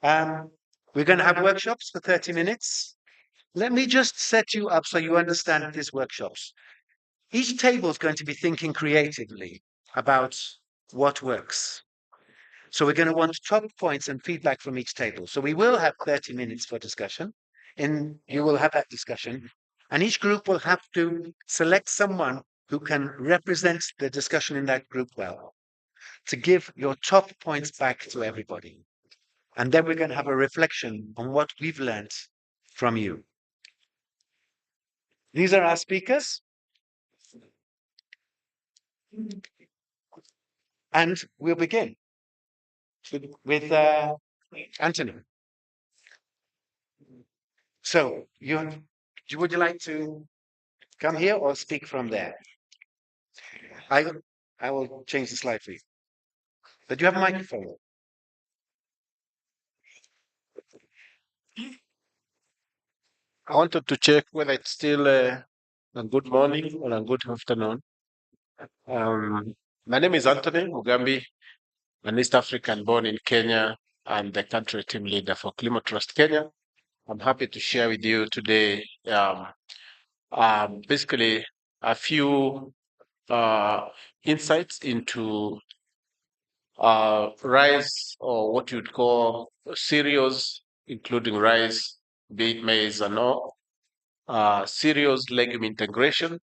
We're going to have workshops for 30 minutes. Let me just set you up so you understand these workshops. Each table is going to be thinking creatively about what works. So we're going to want top points and feedback from each table. So we will have 30 minutes for discussion. And you will have that discussion. And each group will have to select someone who can represent the discussion in that group well, to give your top points back to everybody. And then we're going to have a reflection on what we've learned from you. These are our speakers. And we'll begin with Anthony. So, would you like to come here or speak from there? I will change the slide for you. But you have a microphone. I wanted to check whether it's still a good morning or a good afternoon. My name is Anthony Mugambi, an East African born in Kenya and the country team leader for Climate Trust Kenya. I'm happy to share with you today basically a few insights into rice, or what you'd call cereals, including rice, be it maize and all, cereals legume integration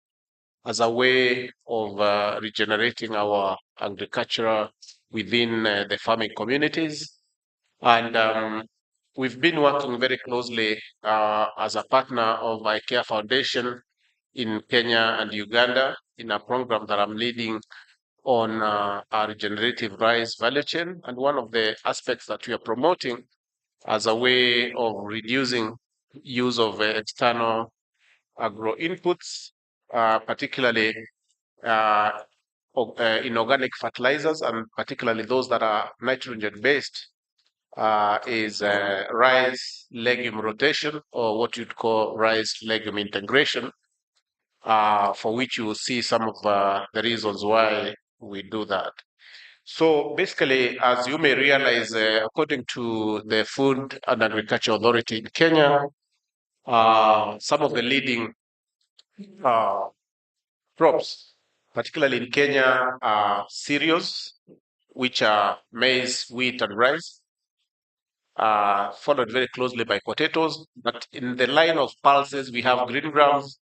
as a way of regenerating our agriculture within the farming communities. And we've been working very closely as a partner of IKEA Foundation in Kenya and Uganda in a program that I'm leading on our regenerative rice value chain. And one of the aspects that we are promoting as a way of reducing use of external agro inputs, particularly inorganic fertilizers, and particularly those that are nitrogen based, is rice legume rotation, or what you'd call rice legume integration, for which you will see some of the reasons why we do that. So basically, as you may realize, according to the Food and Agriculture Authority in Kenya, some of the leading crops, particularly in Kenya, are cereals, which are maize, wheat, and rice, followed very closely by potatoes. But in the line of pulses, we have green grams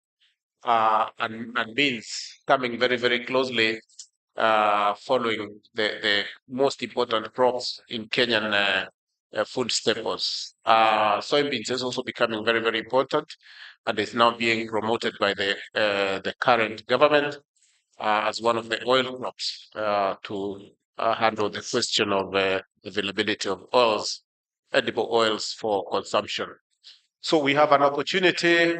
and beans coming very, very closely, following the most important crops in Kenyan food staples. Soybeans is also becoming very, very important, and is now being promoted by the current government as one of the oil crops to handle the question of availability of oils, edible oils for consumption. So we have an opportunity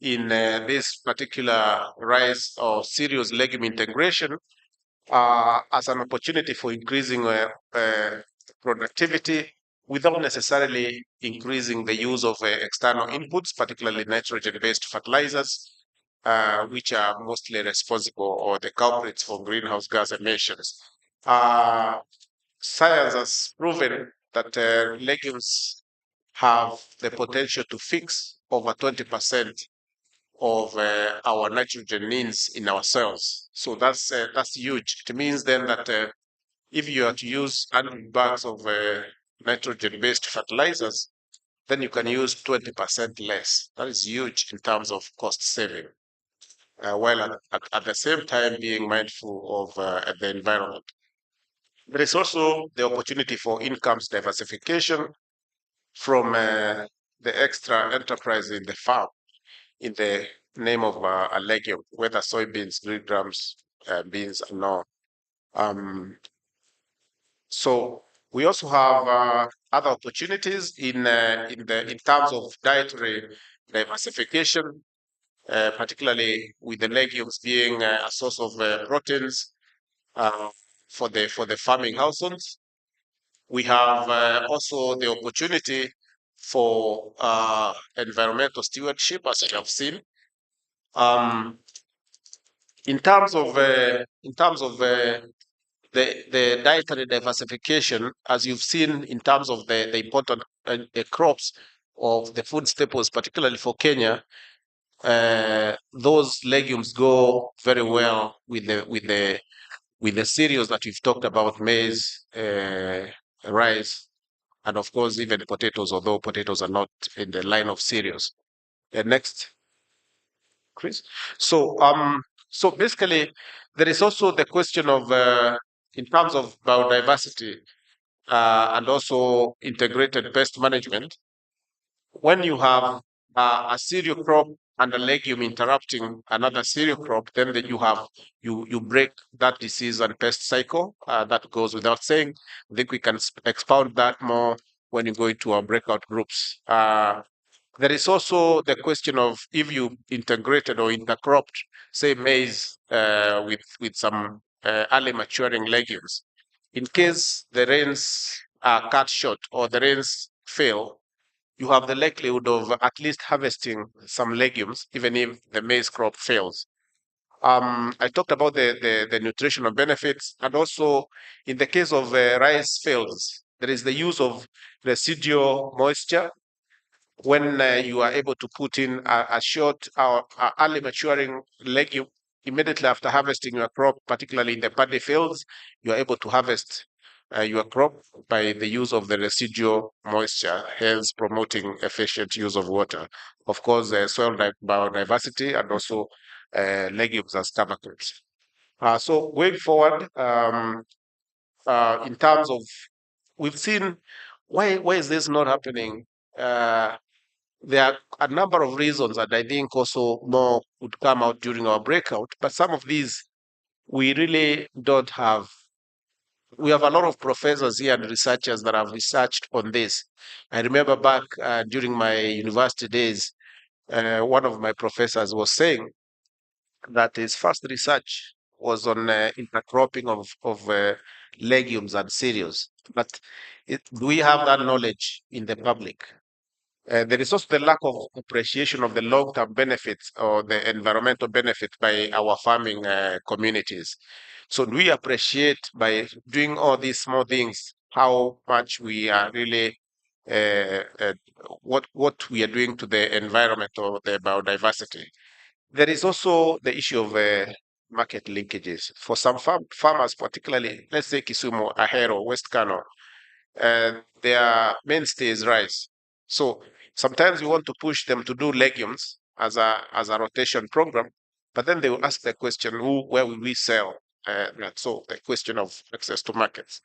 in this particular rice or cereals legume integration as an opportunity for increasing productivity without necessarily increasing the use of external inputs, particularly nitrogen-based fertilizers, which are mostly responsible, or the culprits, for greenhouse gas emissions. Science has proven that legumes have the potential to fix over 20% of our nitrogen needs in our cells. So that's huge. It means then that if you are to use 100 bags of nitrogen-based fertilizers, then you can use 20% less. That is huge in terms of cost saving, while at the same time being mindful of the environment. There is also the opportunity for incomes diversification from the extra enterprise in the farm in the name of a legume, whether soybeans, green grams, beans, and all. So we also have other opportunities in terms of dietary diversification, particularly with the legumes being a source of proteins for the farming households. We have also the opportunity for environmental stewardship, as you have seen. In terms of the dietary diversification, as you've seen, in terms of the important the crops of the food staples, particularly for Kenya, those legumes go very well with the cereals that we've talked about: maize, rice, and of course even potatoes, although potatoes are not in the line of cereals. Next. Chris. So basically, there is also the question of in terms of biodiversity and also integrated pest management. When you have a cereal crop and a legume interrupting another cereal crop, then you break that disease and pest cycle. That goes without saying. I think we can expound that more when you go into our breakout groups. There is also the question of if you integrated or intercropped, say maize with some early maturing legumes. In case the rains are cut short or the rains fail, you have the likelihood of at least harvesting some legumes, even if the maize crop fails. I talked about the nutritional benefits, and also in the case of rice fields, there is the use of residual moisture when you are able to put in a short or early maturing legume immediately after harvesting your crop, particularly in the paddy fields, you are able to harvest your crop by the use of the residual moisture, hence promoting efficient use of water. Of course, soil biodiversity and also legumes as cover crops. So going forward, in terms of, we've seen why is this not happening? There are a number of reasons, and I think also more would come out during our breakout. But some of these we really don't have. We have a lot of professors here and researchers that have researched on this. I remember back during my university days, one of my professors was saying that his first research was on intercropping of legumes and cereals. But do we have that knowledge in the public? There is also the lack of appreciation of the long-term benefits or the environmental benefits by our farming communities. So do we appreciate by doing all these small things how much we are really what we are doing to the environment or the biodiversity? There is also the issue of market linkages for some farmers, particularly let's say Kisumu, Ahero, West Kano. Their mainstay is rice. So sometimes we want to push them to do legumes as a rotation program, but then they will ask the question, where will we sell that? So the question of access to markets.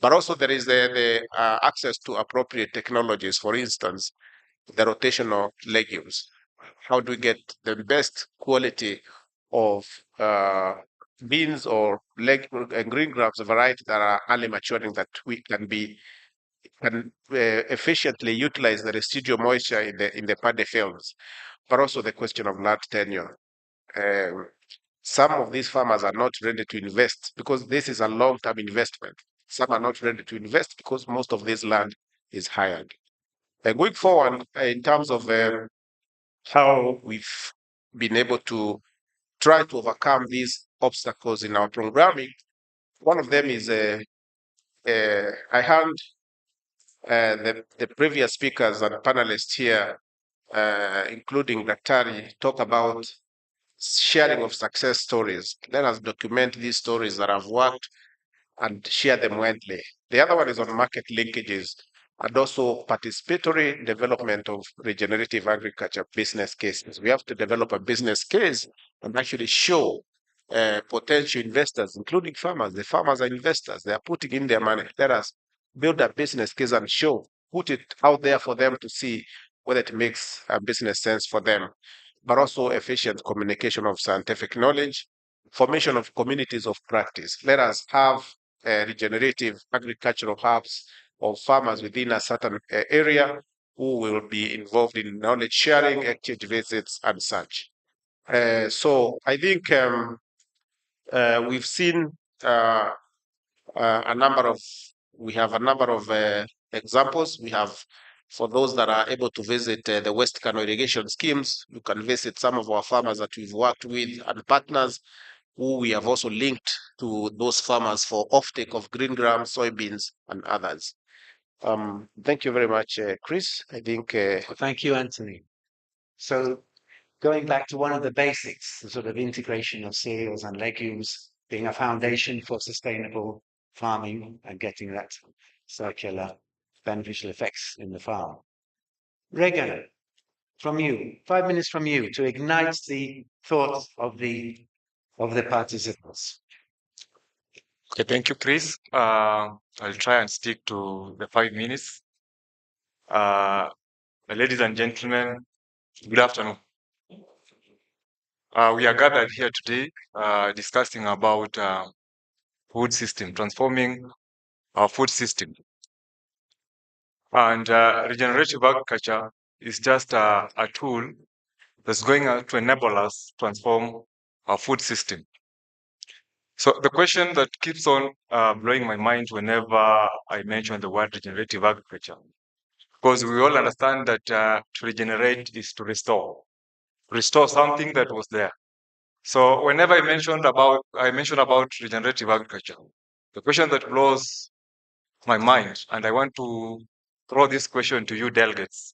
But also there is the access to appropriate technologies. For instance, the rotational legumes. How do we get the best quality of beans or green grams variety that are early maturing that we can efficiently utilize the residual moisture in the paddy fields, but also the question of land tenure. Some of these farmers are not ready to invest because this is a long-term investment. Some are not ready to invest because most of this land is hired. Going forward, in terms of how we've been able to try to overcome these obstacles in our programming, one of them is I heard the previous speakers and panelists here, including Daktari, talk about sharing of success stories. Let us document these stories that have worked and share them widely. The other one is on market linkages and also participatory development of regenerative agriculture business cases. We have to develop a business case and actually show potential investors, including farmers. The farmers are investors. They are putting in their money. Let us build a business case and put it out there for them to see whether it makes a business sense for them, but also efficient communication of scientific knowledge, formation of communities of practice. Let us have regenerative agricultural hubs or farmers within a certain area who will be involved in knowledge sharing, exchange visits, and such. So I think we've seen we have a number of examples. We have, for those that are able to visit the West Kano irrigation schemes, you can visit some of our farmers that we've worked with and partners who we have also linked to those farmers for offtake of green grams, soybeans, and others. Thank you very much, Chris. I think. Thank you, Anthony. So going back to one of the basics, the sort of integration of cereals and legumes being a foundation for sustainable farming and getting that circular beneficial effects in the farm. Regan, from you, 5 minutes from you, to ignite the thoughts of the participants. Okay, thank you, Chris. I'll try and stick to the 5 minutes. Ladies and gentlemen, good afternoon. We are gathered here today discussing about food system, transforming our food system. And regenerative agriculture is just a tool that's going to enable us to transform our food system. So the question that keeps on blowing my mind whenever I mention the word regenerative agriculture, because we all understand that to regenerate is to restore something that was there. So whenever I mention about regenerative agriculture, the question that blows my mind, and I want to throw this question to you delegates: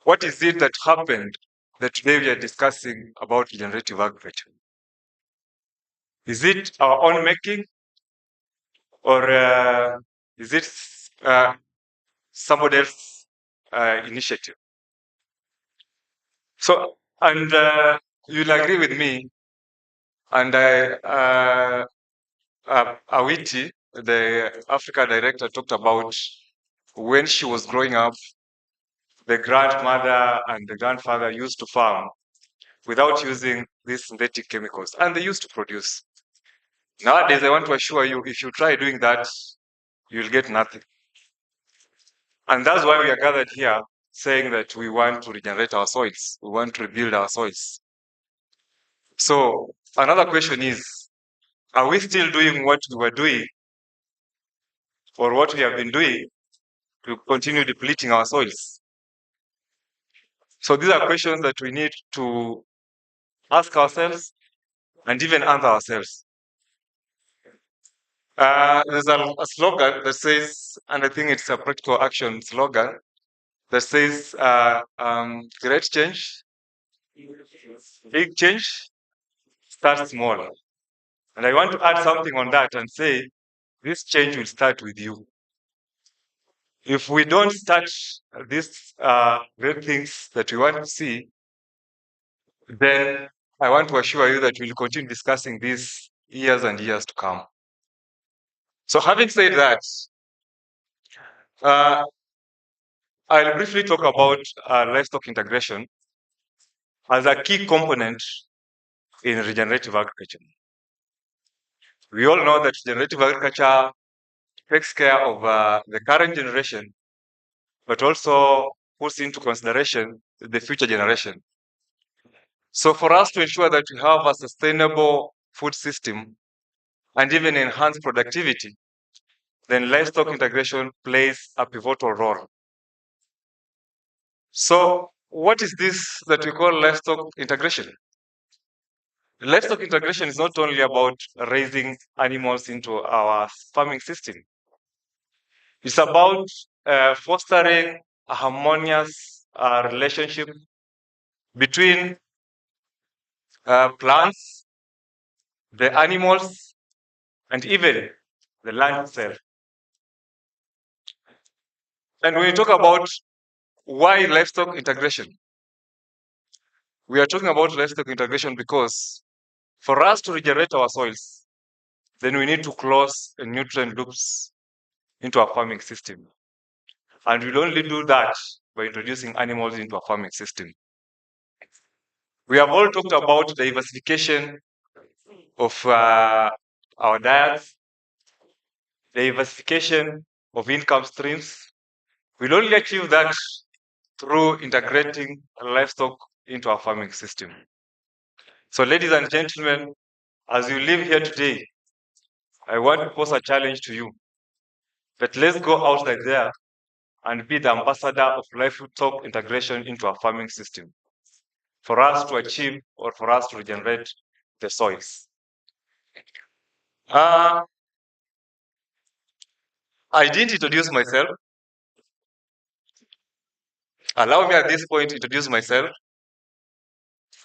what is it that happened that today we are discussing about regenerative agriculture? Is it our own making, or is it somebody else's initiative? So, and you'll agree with me, and Awiti, the Africa director, talked about when she was growing up, the grandmother and the grandfather used to farm without using these synthetic chemicals, and they used to produce. Nowadays, I want to assure you, if you try doing that, you'll get nothing. And that's why we are gathered here saying that we want to regenerate our soils, we want to rebuild our soils. So another question is, are we still doing what we were doing, or what we have been doing, to continue depleting our soils? So these are questions that we need to ask ourselves and even answer ourselves. There's a slogan that says, and I think it's a practical action slogan, that says, great change, big change, start small. And I want to add something on that and say, this change will start with you. If we don't start these great things that we want to see, then I want to assure you that we'll continue discussing this years and years to come. So having said that, I'll briefly talk about livestock integration as a key component in regenerative agriculture. We all know that regenerative agriculture takes care of the current generation, but also puts into consideration the future generation. So for us to ensure that we have a sustainable food system and even enhance productivity, then livestock integration plays a pivotal role. So what is this that we call livestock integration? Livestock integration is not only about raising animals into our farming system. It's about fostering a harmonious relationship between plants, the animals, and even the land itself. And when we talk about why livestock integration, we are talking about livestock integration because for us to regenerate our soils, then we need to close the nutrient loops into our farming system. And we'll only do that by introducing animals into our farming system. We have all talked about diversification of our diets, diversification of income streams. We'll only achieve that through integrating livestock into our farming system. So, ladies and gentlemen, as you live here today, I want to pose a challenge to you that let's go outside there and be the ambassador of livestock integration into our farming system for us to achieve or for us to regenerate the soils. I didn't introduce myself. Allow me at this point to introduce myself.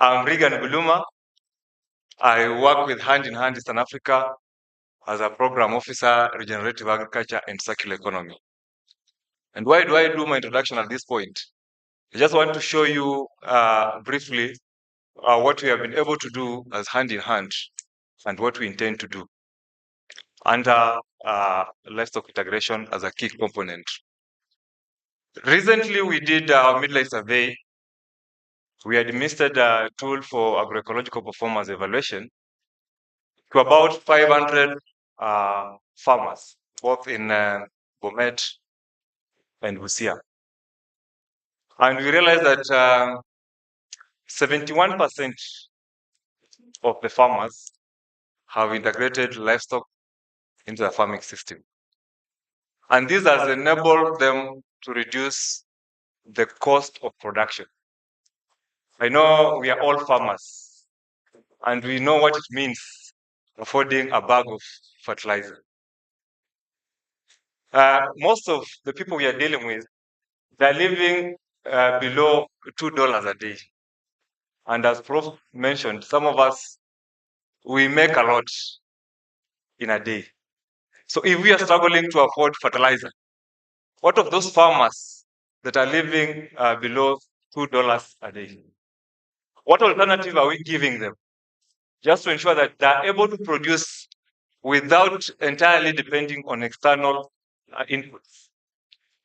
I'm Regan Buluma. I work with Hand in Hand Eastern Africa as a program officer, regenerative agriculture and circular economy. And why do I do my introduction at this point? I just want to show you briefly what we have been able to do as hand in hand and what we intend to do under livestock integration as a key component. Recently, we did our midlife survey. We administered a tool for agroecological performance evaluation to about 500 farmers, both in Bomet and Busia. And we realized that 71% of the farmers have integrated livestock into the farming system. And this has enabled them to reduce the cost of production. I know we are all farmers, and we know what it means affording a bag of fertilizer. Most of the people we are dealing with, they're living below $2 a day. And as Prof mentioned, some of us, we make a lot in a day. So if we are struggling to afford fertilizer, what of those farmers that are living below $2 a day? What alternative are we giving them just to ensure that they're able to produce without entirely depending on external inputs?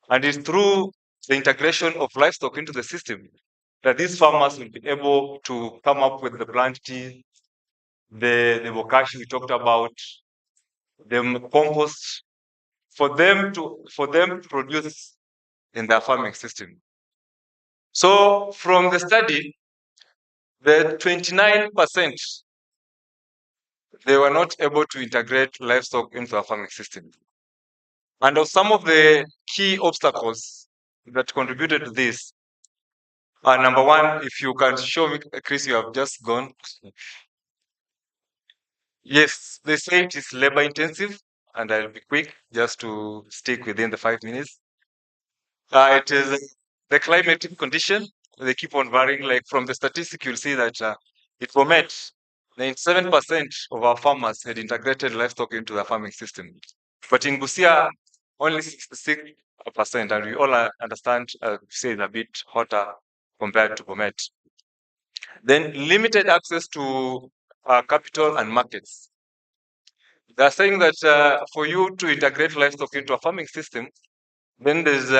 And it's through the integration of livestock into the system that these farmers will be able to come up with the plant tea, the bokashi we talked about, the compost, for them to produce in their farming system. So from the study, the 29%, they were not able to integrate livestock into their farming system. And of some of the key obstacles that contributed to this, number one, if you can show me, Chris, you have just gone. Yes, they say it is labor intensive, and I'll be quick just to stick within the 5 minutes. It is the climatic condition. They keep on varying. Like from the statistic, you'll see that it Bomet, 97% of our farmers had integrated livestock into the farming system. But in Busia, only 66%, and we all understand, say it's a bit hotter compared to Bomet. Then limited access to capital and markets. They're saying that for you to integrate livestock into a farming system, then there's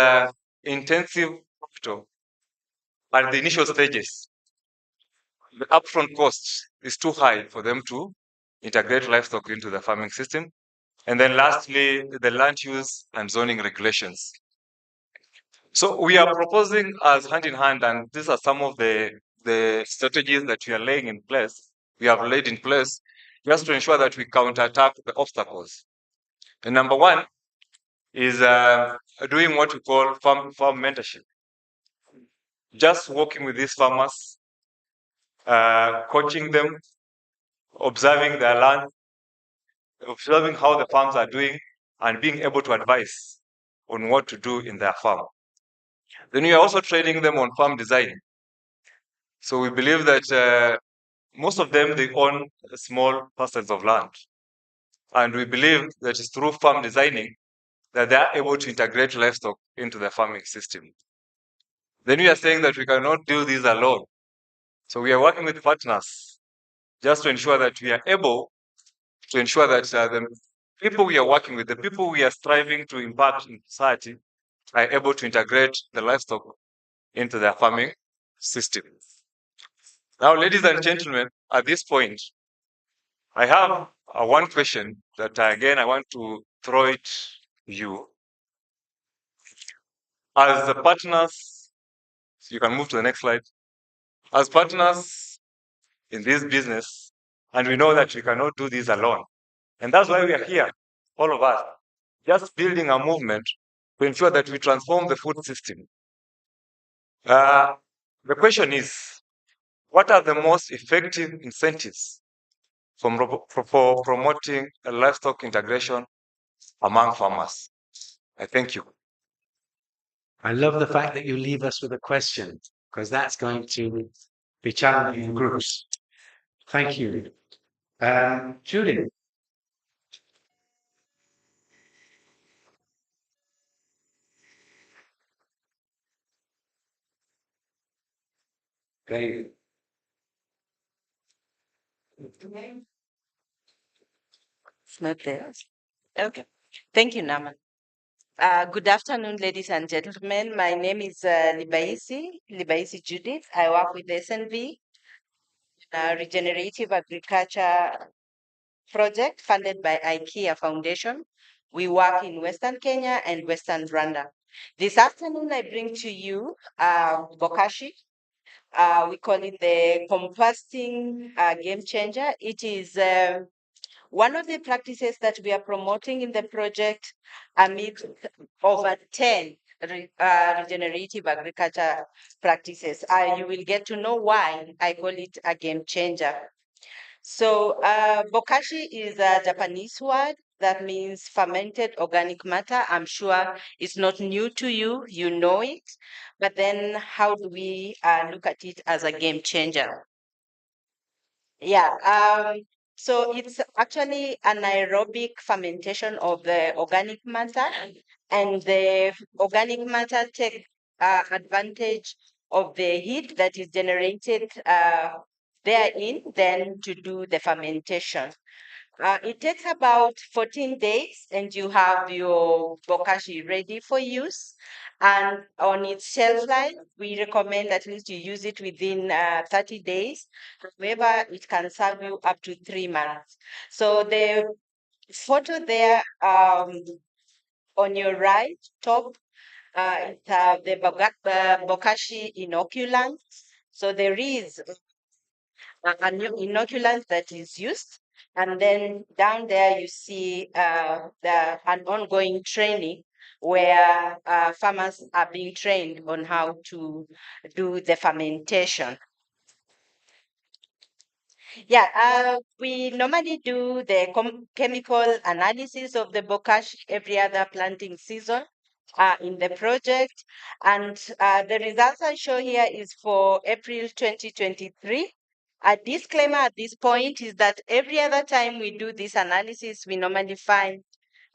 intensive capital at the initial stages. The upfront cost is too high for them to integrate livestock into the farming system. And then lastly, the land use and zoning regulations. So we are proposing as hand in hand, and these are some of the strategies that we are laying in place. We have laid in place just to ensure that we counterattack the obstacles. And number one is doing what we call farm mentorship. Just working with these farmers, coaching them, observing their land, observing how the farms are doing, and being able to advise on what to do in their farm. Then we are also training them on farm design. So we believe that most of them, they own small parcels of land. And we believe that it's through farm designing that they are able to integrate livestock into their farming system. Then we are saying that we cannot do this alone. So we are working with partners just to ensure that we are able to ensure that the people we are working with, the people we are striving to impact in society, are able to integrate the livestock into their farming system. Now, ladies and gentlemen, at this point, I have one question that again I want to throw it to you. As the partners, so you can move to the next slide. As partners in this business, and we know that we cannot do this alone. And that's why we are here, all of us, just building a movement to ensure that we transform the food system. The question is, what are the most effective incentives for promoting a livestock integration among farmers? I thank you. I love the fact that you leave us with a question, because that's going to be challenging groups. Thank you. Julie. Great. It's not there. Okay. Thank you, Naman. Good afternoon, ladies and gentlemen. My name is Libaisi Judith. I work with SNV, Regenerative Agriculture Project funded by IKEA Foundation. We work in Western Kenya and Western Rwanda. This afternoon, I bring to you bokashi. We call it the composting game changer. It is one of the practices that we are promoting in the project amid over 10 regenerative agriculture practices. You will get to know why I call it a game changer. So bokashi is a Japanese word that means fermented organic matter. I'm sure it's not new to you, you know it. But then how do we look at it as a game changer? Yeah, so it's actually anaerobic fermentation of the organic matter, and the organic matter take advantage of the heat that is generated therein, then to do the fermentation. It takes about 14 days, and you have your bokashi ready for use. And on its shelf life, we recommend at least you use it within 30 days. However, it can serve you up to 3 months. So the photo there on your right top, it's the bokashi inoculant. So there is a new inoculant that is used. And then down there, you see an ongoing training where farmers are being trained on how to do the fermentation. Yeah, we normally do the chemical analysis of the bokashi every other planting season in the project. And the results I show here is for April 2023. A disclaimer at this point is that every other time we do this analysis, we normally find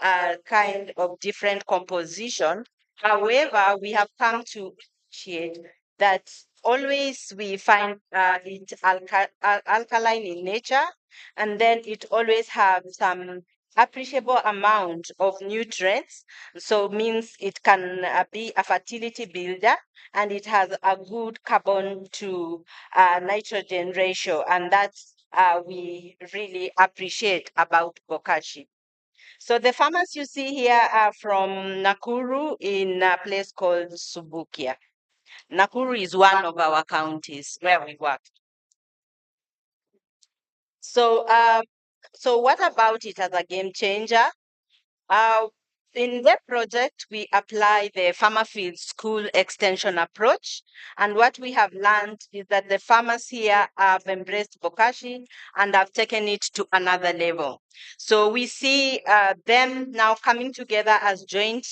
a kind of different composition. However, we have come to appreciate that always we find it alkaline in nature, and then it always has some appreciable amount of nutrients. So means it can be a fertility builder, and it has a good carbon to nitrogen ratio, and that's we really appreciate about bokashi. So the farmers you see here are from Nakuru in a place called Subukia. Nakuru is one of our counties where we work. So, so what about it as a game changer? In the project, we apply the farmer field school extension approach. And what we have learned is that the farmers here have embraced bokashi and have taken it to another level. So we see them now coming together as joint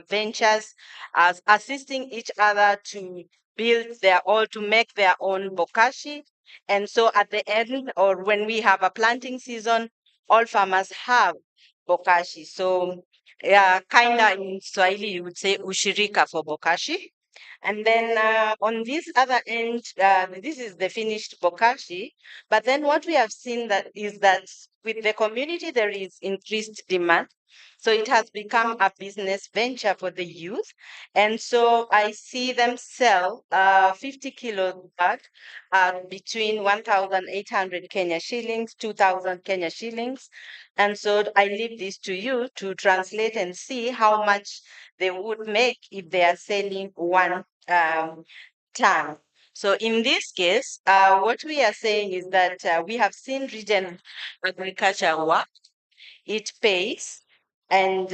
ventures, as assisting each other to build to make their own bokashi. And so at the end, or when we have a planting season, all farmers have bokashi. So kinda in Swahili, you would say ushirika for bokashi. And then on this other end, this is the finished bokashi. But then what we have seen that is that with the community, there is increased demand. So it has become a business venture for the youth. And so I see them sell 50 kilo bag between 1,800 Kenya shillings, 2,000 Kenya shillings. And so I leave this to you to translate and see how much they would make if they are selling one ton. So in this case, what we are saying is that we have seen region agriculture work. It pays. And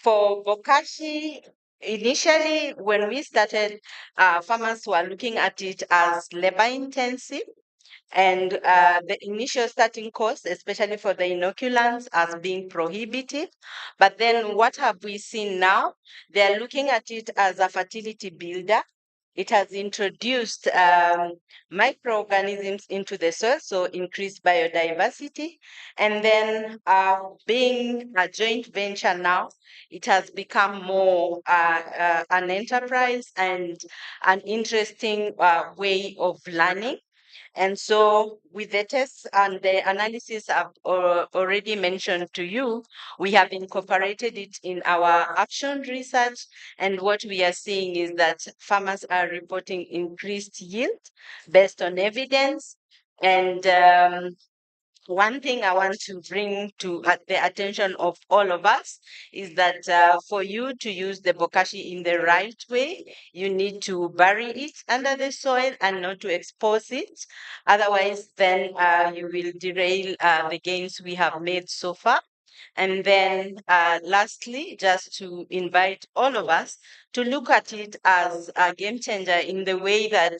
for bokashi, initially when we started, farmers were looking at it as labor intensive. And the initial starting cost, especially for the inoculants, as being prohibitive. But then what have we seen now? They're looking at it as a fertility builder. It has introduced microorganisms into the soil, so increased biodiversity. And then being a joint venture now, it has become more an enterprise and an interesting way of learning. And so, with the tests and the analysis I've already mentioned to you, we have incorporated it in our action research. And what we are seeing is that farmers are reporting increased yield based on evidence. And one thing I want to bring to the attention of all of us is that for you to use the bokashi in the right way, you need to bury it under the soil and not to expose it. Otherwise, then you will derail the gains we have made so far. And then lastly, just to invite all of us to look at it as a game changer in the way that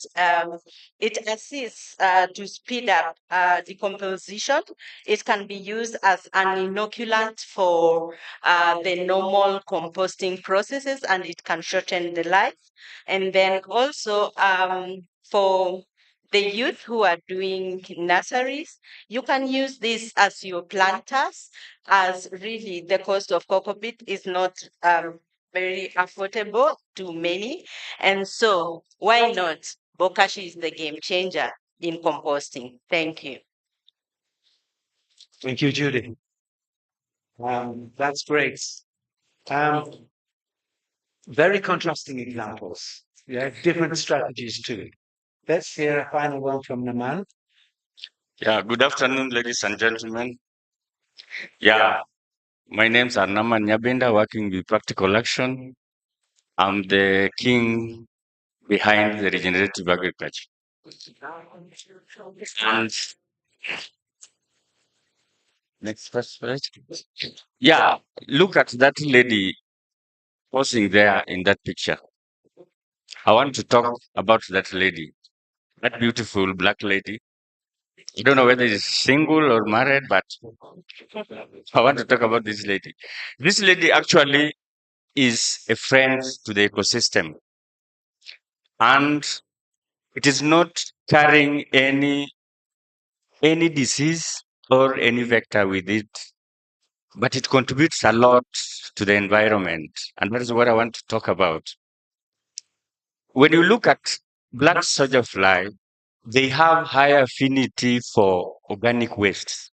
it assists to speed up decomposition. It can be used as an inoculant for the normal composting processes, and it can shorten the life. And then also for the youth who are doing nurseries, you can use this as your planters, as really the cost of cocoa beet is not very affordable to many. And so why not? Bokashi is the game changer in composting. Thank you. Thank you, Judy. That's great. Very contrasting examples. Yeah, different strategies too. Let's hear a final one from Naman. Yeah, good afternoon, ladies and gentlemen. Yeah, my name's Arnama Nyabinda, working with Practical Action. I'm the king behind the regenerative agriculture. And next first page. Yeah, look at that lady posing there in that picture. I want to talk about that lady, that beautiful black lady. I don't know whether she's single or married, but I want to talk about this lady. This lady actually is a friend to the ecosystem, and it is not carrying any disease or any vector with it, but it contributes a lot to the environment, and that is what I want to talk about. When you look at black soldier fly, they have high affinity for organic wastes,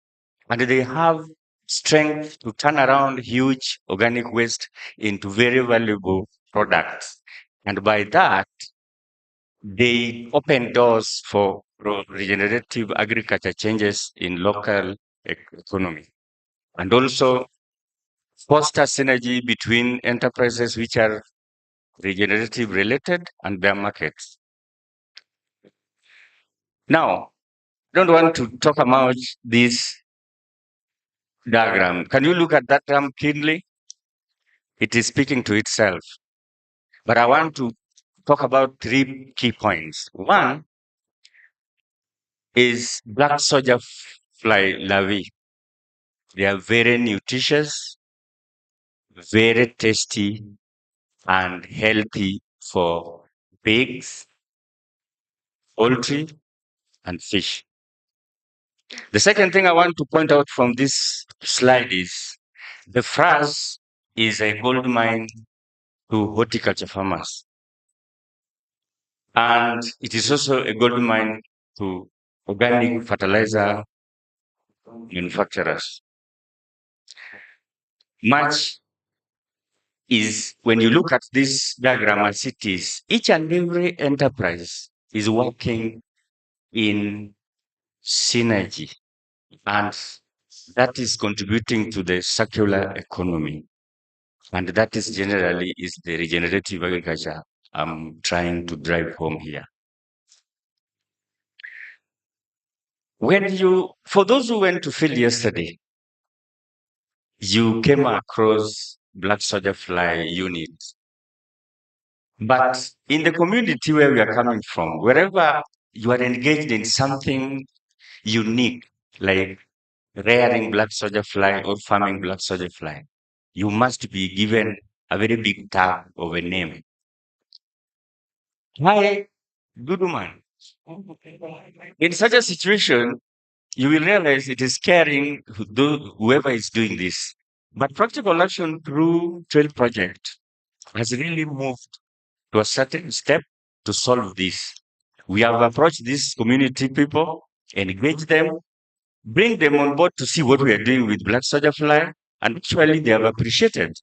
and they have strength to turn around huge organic waste into very valuable products. And by that, they open doors for regenerative agriculture changes in local economy, and also foster synergy between enterprises which are regenerative related and their markets. Now, I don't want to talk about this diagram. Can you look at that diagram keenly? It is speaking to itself. But I want to talk about three key points. One is black soldier fly larvae. They are very nutritious, very tasty, and healthy for pigs, poultry, and fish. The second thing I want to point out from this slide is the frass is a gold mine to horticulture farmers. And it is also a gold mine to organic fertilizer manufacturers. Much is when you look at this diagram as it is, each and every enterprise is working in synergy, and that is contributing to the circular economy. And that is generally is the regenerative agriculture I'm trying to drive home here. For those who went to field yesterday, you came across black soldier fly unit. But in the community where we are coming from, wherever you are engaged in something unique, like rearing black soldier fly or farming black soldier fly, you must be given a very big tag of a name. Hi, good woman. In such a situation, you will realize it is caring whoever is doing this. But practical action through trail project has really moved to a certain step to solve this. We have approached these community people, engaged them, bring them on board to see what we are doing with black soldier fly, and actually they have appreciated.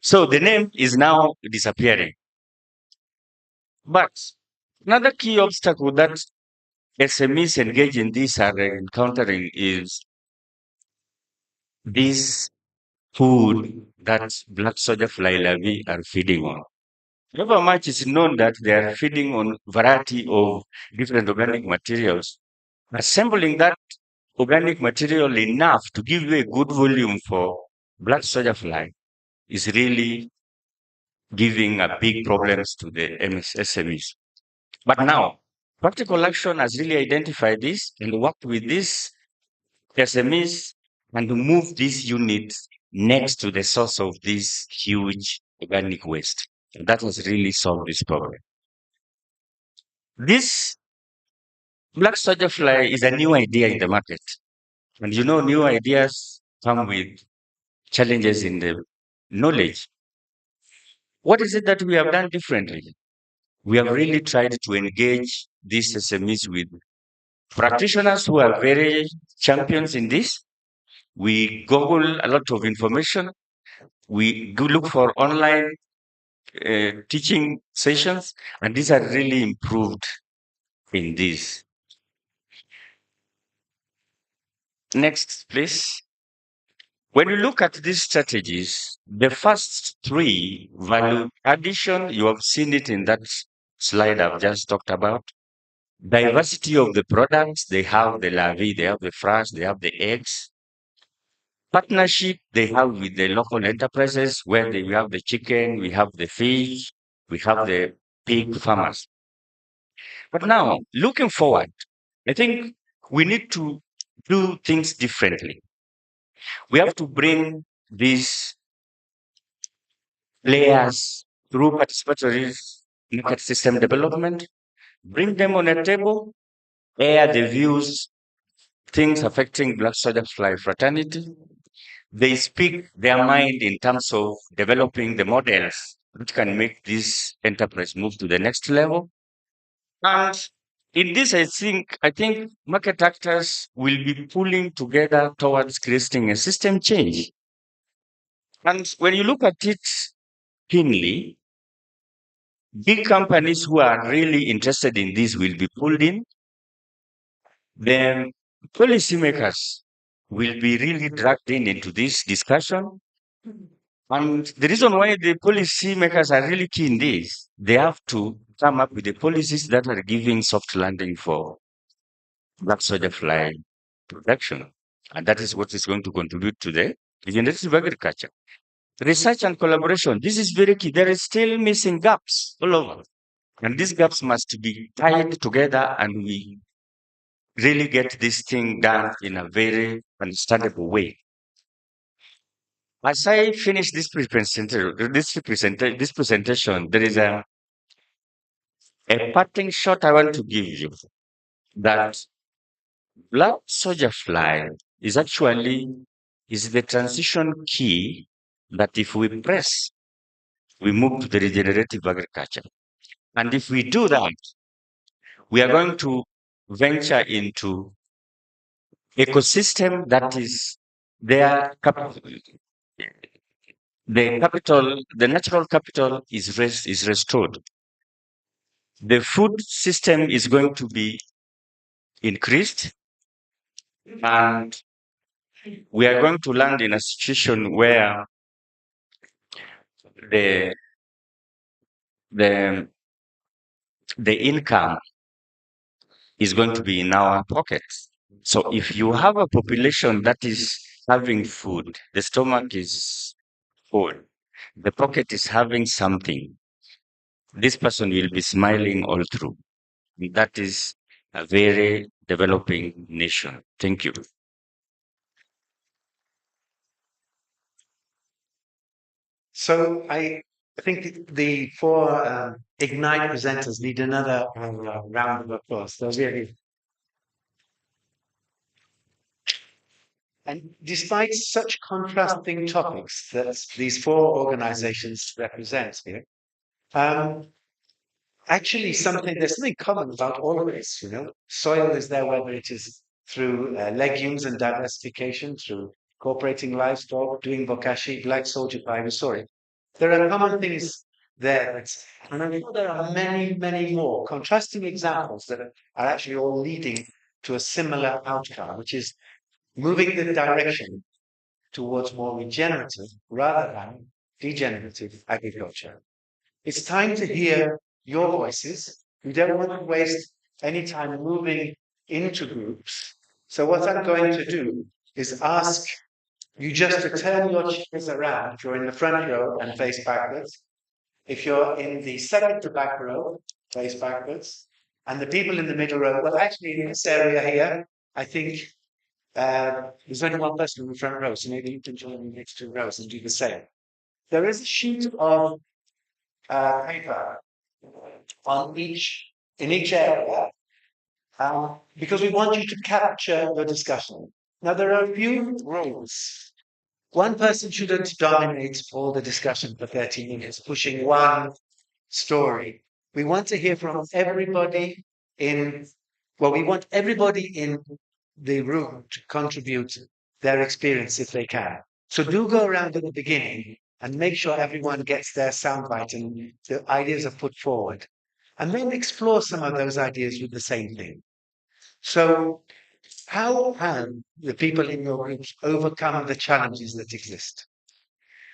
So the name is now disappearing. But another key obstacle that SMEs engaged in this are encountering is this food that black soldier fly larvae are feeding on. However much is known that they are feeding on variety of different organic materials, assembling that organic material enough to give you a good volume for black soldier fly is really giving a big problems to the SMEs. But now, practical action has really identified this and worked with these SMEs and move these units next to the source of this huge organic waste. That has really solved this problem. This black soldier fly is a new idea in the market. And you know, new ideas come with challenges in the knowledge. What is it that we have done differently? We have really tried to engage these SMEs with practitioners who are very champions in this. We Google a lot of information. We go look for online teaching sessions, and these are really improved in this. Next, please. When you look at these strategies, the first three, value addition, you have seen it in that slide I've just talked about. Diversity of the products, they have the larvae, they have the frogs, they have the eggs. Partnership they have with the local enterprises where we have the chicken, we have the fish, we have the pig farmers. But now, looking forward, I think we need to do things differently. We have to bring these players through participatory market system development, bring them on a table, air the views, things affecting black soldier fly fraternity. They speak their mind in terms of developing the models which can make this enterprise move to the next level. And in this, I think market actors will be pulling together towards creating a system change. And when you look at it keenly, big companies who are really interested in this will be pulled in. Then policymakers will be really dragged in into this discussion. And the reason why the policymakers are really keen this, they have to come up with the policies that are giving soft landing for black soldier fly protection. And that is what is going to contribute to the regenerative agriculture. Research and collaboration. This is very key. There is still missing gaps all over. And these gaps must be tied together and we really get this thing done in a very understandable way. As I finish this presentation, there is a parting shot I want to give you that black soldier fly is actually the transition key that if we press, we move to the regenerative agriculture. And if we do that, we are going to venture into ecosystem that is their the natural capital is restored. The food system is going to be increased, and we are going to land in a situation where the the the income is going to be in our pockets. So if you have a population that is having food, the stomach is full, the pocket is having something, this person will be smiling all through. That is a very developing nation. Thank you. So I I think the four Ignite presenters need another round of applause. They're really. And despite such contrasting topics that these four organizations represent here, actually there's something common about all of this, Soil is there, whether it is through legumes and diversification, through incorporating livestock, doing bokashi, black soldier pie, we saw it. There are common things there, and I'm sure there are many, many more contrasting examples that are actually all leading to a similar outcome, which is moving the direction towards more regenerative rather than degenerative agriculture. It's time to hear your voices. We don't want to waste any time moving into groups. So what I'm going to do is ask you just to turn your chairs around if you're in the front row and face backwards. If you're in the second to back row, face backwards. And the people in the middle row, well, actually in this area here, I think there's only one person in the front row, so maybe you can join the next two rows and do the same. There is a sheet of paper in each area, because we want you to capture your discussion. Now, there are a few rules. One person shouldn't dominate all the discussion for 30 minutes, pushing one story. We want to hear from everybody we want everybody in the room to contribute their experience if they can. So do go around at the beginning and make sure everyone gets their soundbite and the ideas are put forward. And then explore some of those ideas with the same thing. So how can the people in your groups overcome the challenges that exist?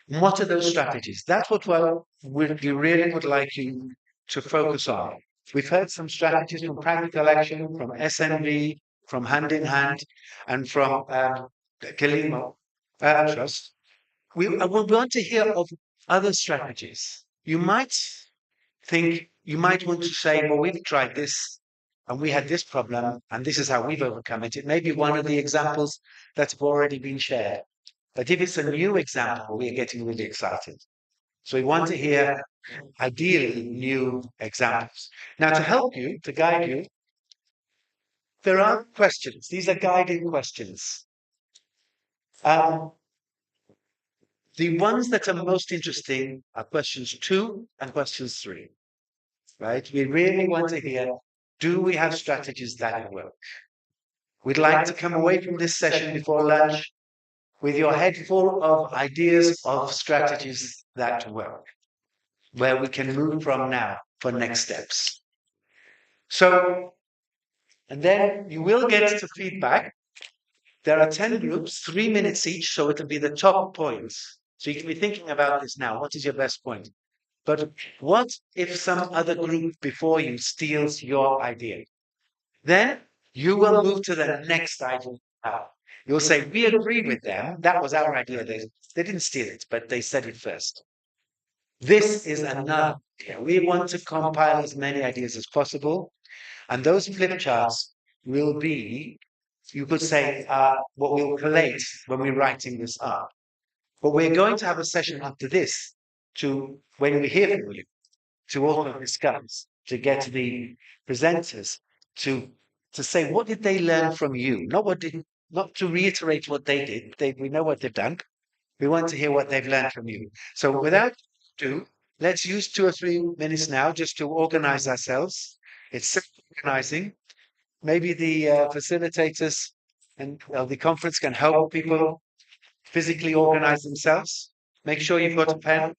And what are those strategies? That's what we really would like you to focus on. We've heard some strategies from Practical Action, from SNV, from Hand in Hand, and from Kelimo Trust. We want to hear of other strategies. You might want to say, well, we've tried this and we had this problem and this is how we've overcome it. It may be one of the examples that's already been shared. But if it's a new example, we're getting really excited. So we want to hear, ideally, new examples. Now, to help you, to guide you, there are questions. These are guiding questions. The ones that are most interesting are questions 2 and questions 3. Right? We really want to hear, do we have strategies that work? We'd like to come away from this session before lunch with your head full of ideas of strategies that work, where we can move from now for next steps. So, and then you will get to feedback. There are 10 groups, 3 minutes each, so it'll be the top points. So you can be thinking about this now. What is your best point? But what if some other group before you steals your idea? Then you will move to the next idea. You'll say, we agree with them. That was our idea. They didn't steal it, but they said it first. This is another idea. We want to compile as many ideas as possible. And those flip charts will be, you could say, what we'll collate when we're writing this up. But we're going to have a session after this when we hear from you, to also discuss, to get the presenters to say, what did they learn from you? Not to reiterate what they did. We know what they've done. We want to hear what they've learned from you. So without ado, let's use 2 or 3 minutes now just to organize ourselves. It's self-organizing. Maybe the facilitators and the conference can help people physically organize themselves. Make sure you've got a pen,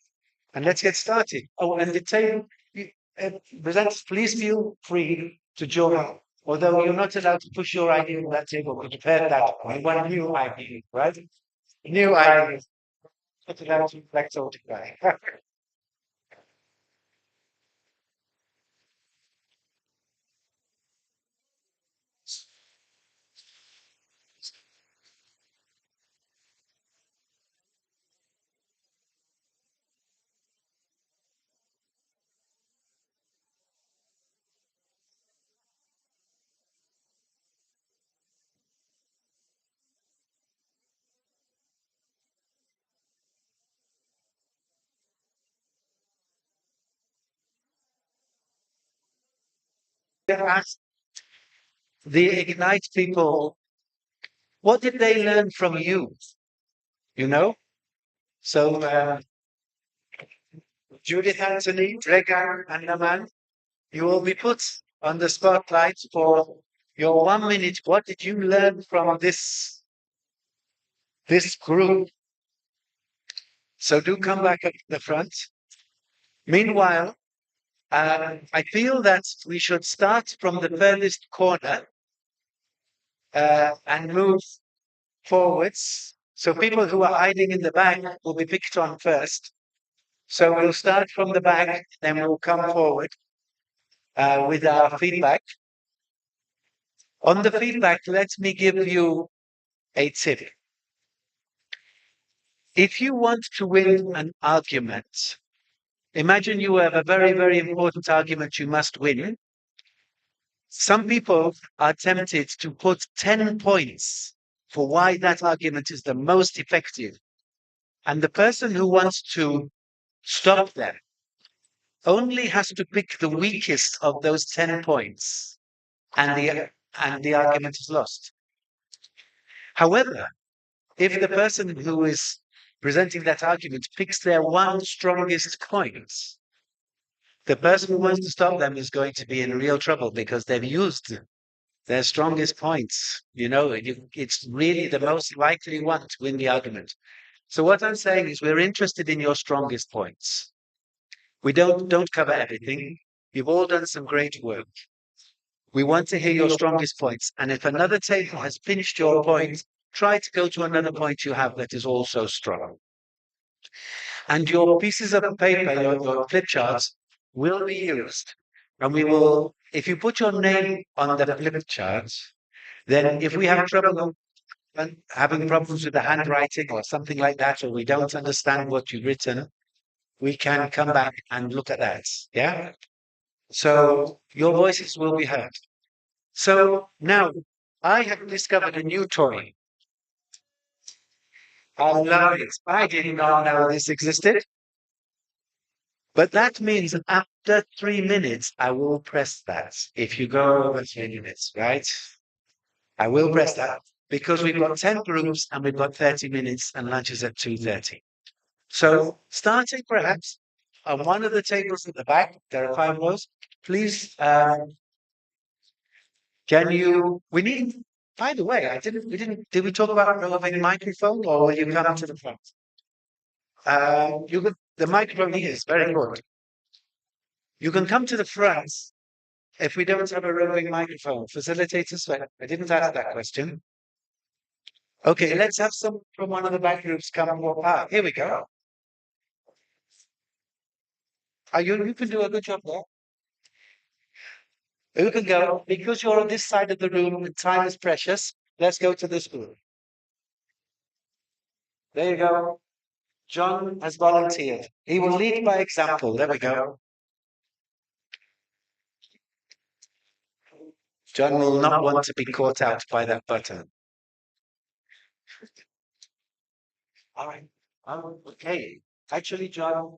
and let's get started. Oh, and the table, presenters, please feel free to join. Although you're not allowed to push your idea on that table, we prepared that. We want new ideas, right? New ideas. Not allowed to reflect all together. ask the Ignite people, what did they learn from you? You know? So, Judith Anthony, Regan, and Naman, you will be put on the spotlight for your 1 minute. What did you learn from this group? So do come back at the front. Meanwhile, I feel that we should start from the furthest corner and move forwards. So people who are hiding in the back will be picked on first. So we'll start from the back, then we'll come forward with our feedback. On the feedback, let me give you a tip. If you want to win an argument, imagine you have a very, very important argument you must win. Some people are tempted to put 10 points for why that argument is the most effective. And the person who wants to stop them only has to pick the weakest of those 10 points, and the argument is lost. However, if the person who is presenting that argument picks their one strongest point, the person who wants to stop them is going to be in real trouble because they've used their strongest points. You know, it's really the most likely one to win the argument. So what I'm saying is we're interested in your strongest points. We don't cover everything. You've all done some great work. We want to hear your strongest points. And if another table has finished your point, try to go to another point you have that is also strong. And your pieces of paper, your flip charts, will be used. And we will, if you put your name on the flip charts, then if we have trouble having problems with the handwriting or something like that, or we don't understand what you've written, we can come back and look at that. Yeah? So your voices will be heard. So now I have discovered a new toy. I love it. I did not know this existed. But that means after 3 minutes, I will press that. If you go over 3 minutes, right? I will press that because we've got 10 groups and we've got 30 minutes and lunch is at 2:30. So starting perhaps on one of the tables at the back, there are 5 rows. Please, we need, by the way, did we talk about roving microphone or will you come to the front? The microphone here is very good. You can come to the front if we don't have a roving microphone. Facilitators, I didn't ask that question. Okay, let's have some from one of the back groups come and walk. Here we go. You can do a good job there. You can go. Because you're on this side of the room and time is precious, let's go to this group. There you go. John has volunteered. He will lead by example. There we go. John will not want to be caught out by that button. All right. Okay. Actually, John.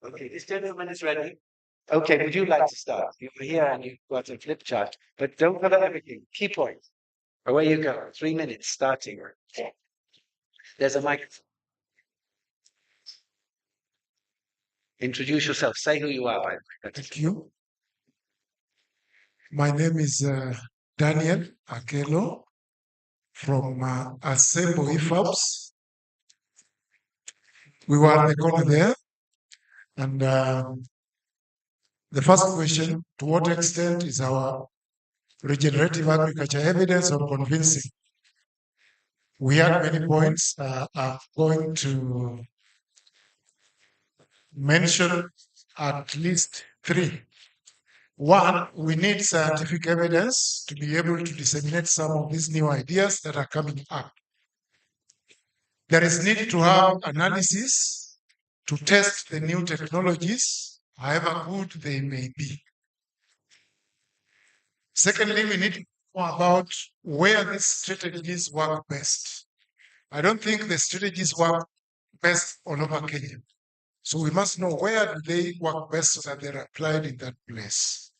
Okay, this gentleman is ready. Okay, would you like to start? You're here and you've got a flip chart, but don't cover everything. Key points. Away you go. 3 minutes starting. There's a microphone. Introduce yourself. Say who you are. By the way. Thank you. My name is Daniel Akelo from Asembo IFABs. We were at the corner there. And the first question, to what extent is our regenerative agriculture evidence or convincing? We had many points. I'm going to mention at least 3. One, we need scientific evidence to be able to disseminate some of these new ideas that are coming up. There is need to have analysis to test the new technologies, however good they may be. Secondly, we need to know about where these strategies work best. I don't think the strategies work best all over Kenya. So we must know where do they work best so that they're applied in that place.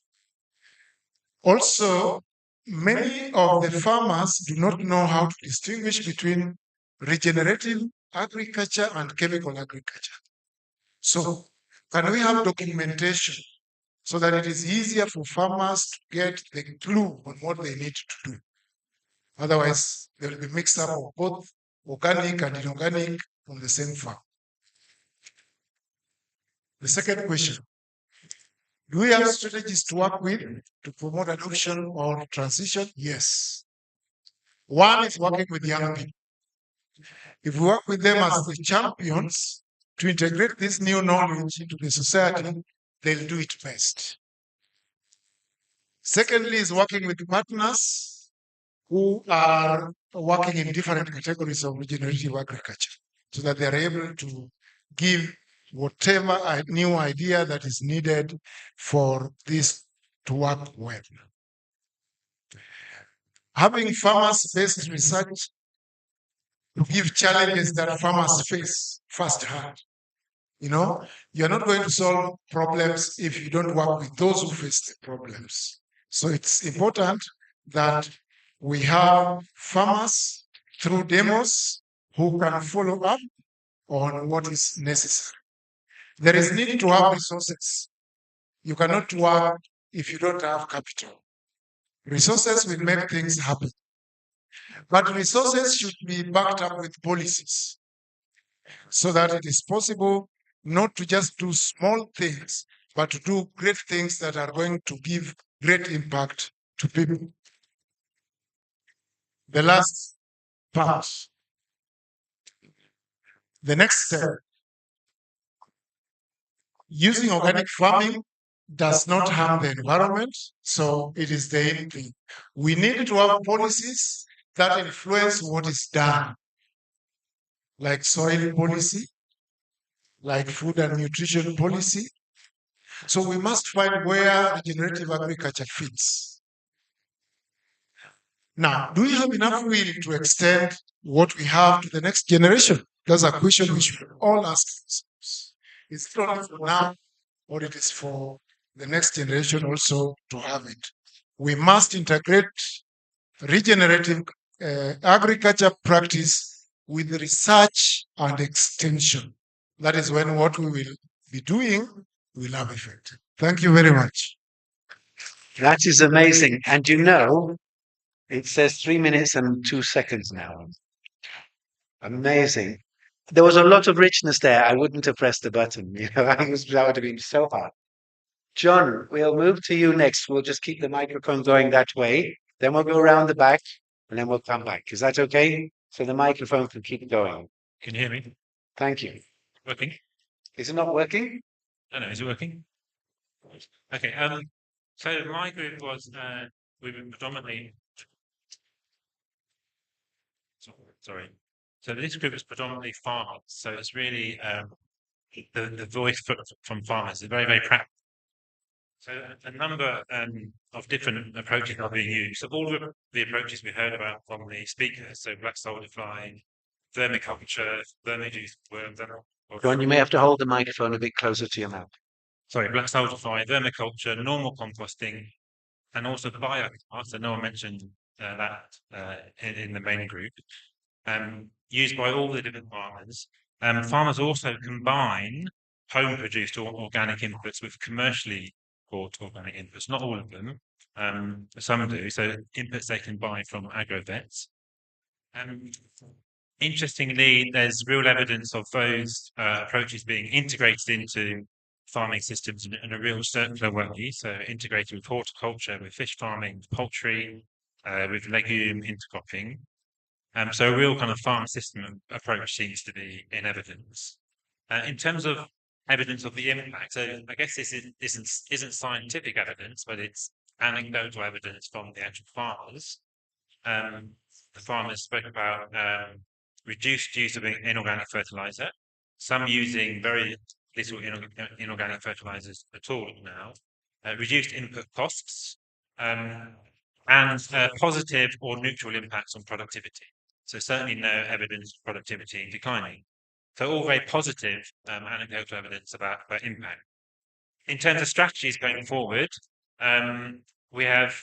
Also, many of the farmers do not know how to distinguish between regenerative agriculture and chemical agriculture. So, can we have documentation so that it is easier for farmers to get the clue on what they need to do? Otherwise, there will be mixed up of both organic and inorganic on the same farm. The second question, do we have strategies to work with to promote adoption or transition? Yes. One is working with young people. If we work with them as the champions to integrate this new knowledge into the society, they'll do it best. Secondly, is working with partners who are working in different categories of regenerative agriculture so that they're able to give whatever new idea that is needed for this to work well. Having farmers-based research to give challenges that farmers face firsthand. You know, you're not going to solve problems if you don't work with those who face the problems. So it's important that we have farmers through demos who can follow up on what is necessary. There is need to have resources. You cannot work if you don't have capital. Resources will make things happen. But resources should be backed up with policies so that it is possible not to just do small things, but to do great things that are going to give great impact to people. The last part, the next step, using organic farming does not harm the environment, so it is the in thing. We need to have policies that influence what is done, like soil policy, like food and nutrition policy. So we must find where regenerative agriculture fits. Now, do we have enough will to extend what we have to the next generation? That's a question we should all ask ourselves. Is it only for now, or it is for the next generation also to have it? We must integrate regenerative agriculture practice with research and extension. That is when what we will be doing will have effect. Thank you very much. That is amazing. And you know, it says 3 minutes and 2 seconds now. Amazing. There was a lot of richness there. I wouldn't have pressed the button. You know, that would have been so hard. John, we'll move to you next. We'll just keep the microphone going that way. Then we'll go around the back and then we'll come back. Is that okay? So the microphone can keep going. Can you hear me? Thank you. Working? Is it not working? No, is it working? Okay. So my group was we've been predominantly. Sorry. So this group is predominantly farmers. So it's really the voice from farmers is very, very practical. So a number of different approaches are being used. So all of the approaches we heard about from the speakers, so black soldier fly, vermiculture, vermijuice worms. John, you may have to hold the microphone a bit closer to your mouth. Sorry, black soldier fly, vermiculture, normal composting, and also biogas. So no one mentioned that in the main group. Used by all the different farmers. Farmers also combine home-produced or organic inputs with commercially bought organic inputs. Not all of them. Some do. So inputs they can buy from agro-vets. Interestingly, there's real evidence of those approaches being integrated into farming systems in a real circular way. So integrated with horticulture, with fish farming, poultry, with legume intercropping. So a real kind of farm system approach seems to be in evidence. In terms of evidence of the impact, so I guess this isn't scientific evidence, but it's anecdotal evidence from the actual farmers. The farmers spoke about reduced use of inorganic fertilizer, some using very little inorganic fertilizers at all now, reduced input costs, and positive or neutral impacts on productivity. So certainly no evidence of productivity declining. So all very positive anecdotal evidence about impact. In terms of strategies going forward, we have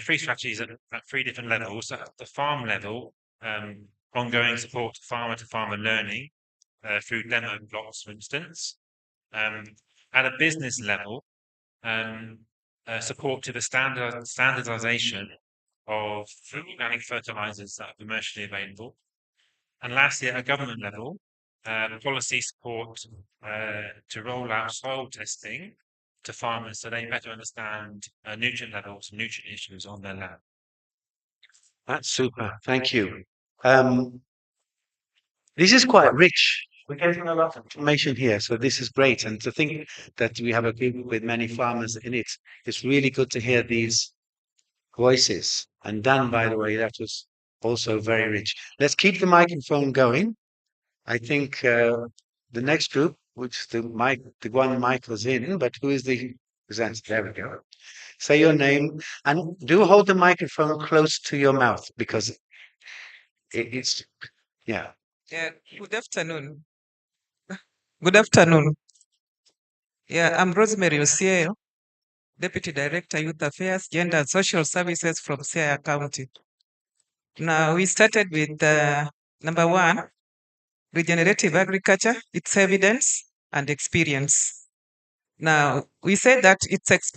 three strategies at three different levels. At the farm level, ongoing support to farmer learning through demo blocks, for instance. At a business level, support to the standardization of organic fertilizers that are commercially available. And lastly, at a government level, policy support to roll out soil testing to farmers so they better understand nutrient levels and nutrient issues on their land. That's super. Thank you. This is quite rich. We're getting a lot of information here, so this is great. And to think that we have a group with many farmers in it, it's really good to hear these voices. And Dan, by the way, that was also very rich. Let's keep the microphone going. I think the next group, which the one Michael's in, but who is the presenter? There we go. Say your name and do hold the microphone close to your mouth because it's, yeah. Yeah, good afternoon. Good afternoon. Yeah, I'm Rosemary Osiel, Deputy Director, Youth Affairs, Gender and Social Services from Ciala County. Now, we started with number one, regenerative agriculture, its evidence and experience. Now, we said that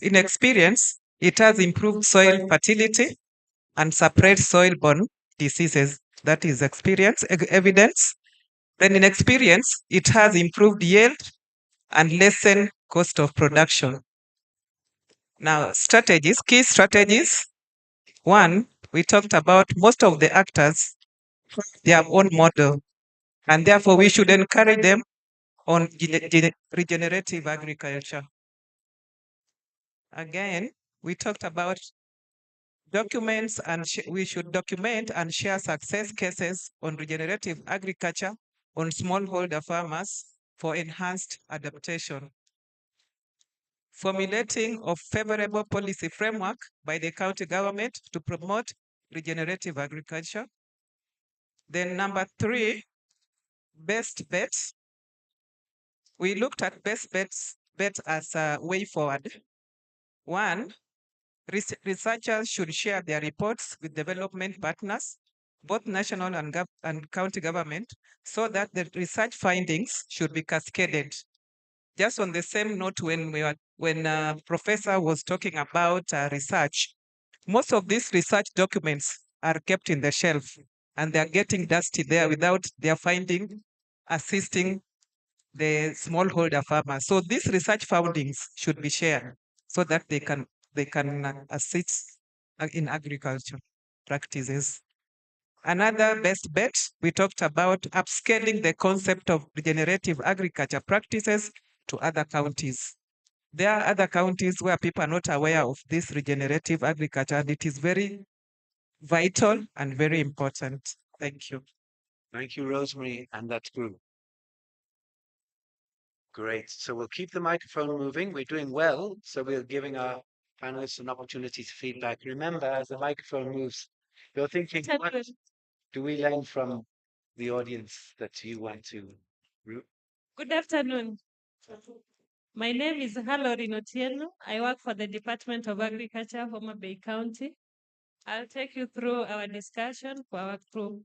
in experience, it has improved soil fertility and suppressed soil-borne diseases. That is evidence. Then in experience, it has improved yield and lessen cost of production. Now, key strategies. One, we talked about most of the actors, their own model, and therefore we should encourage them on regenerative agriculture. Again, we talked about documents and we should document and share success cases on regenerative agriculture on smallholder farmers for enhanced adaptation. Formulating of favorable policy framework by the county government to promote regenerative agriculture. Then number three, best bets. We looked at best bets as a way forward. One, researchers should share their reports with development partners, both national and county government, so that the research findings should be cascaded. Just on the same note, when professor was talking about research, most of these research documents are kept in the shelf and they're getting dusty there without their finding assisting the smallholder farmers. So these research findings should be shared so that they can assist in agriculture practices. Another best bet, we talked about upscaling the concept of regenerative agriculture practices to other counties. There are other counties where people are not aware of this regenerative agriculture, and it is very vital and very important. Thank you. Thank you, Rosemary, and that group. Great. So we'll keep the microphone moving. We're doing well. So we're giving our panelists an opportunity to feedback. Remember, as the microphone moves, you're thinking, what do we learn from the audience that you want to? Good afternoon. My name is Halorin Otieno. I work for the Department of Agriculture, Homa Bay County. I'll take you through our discussion for our group.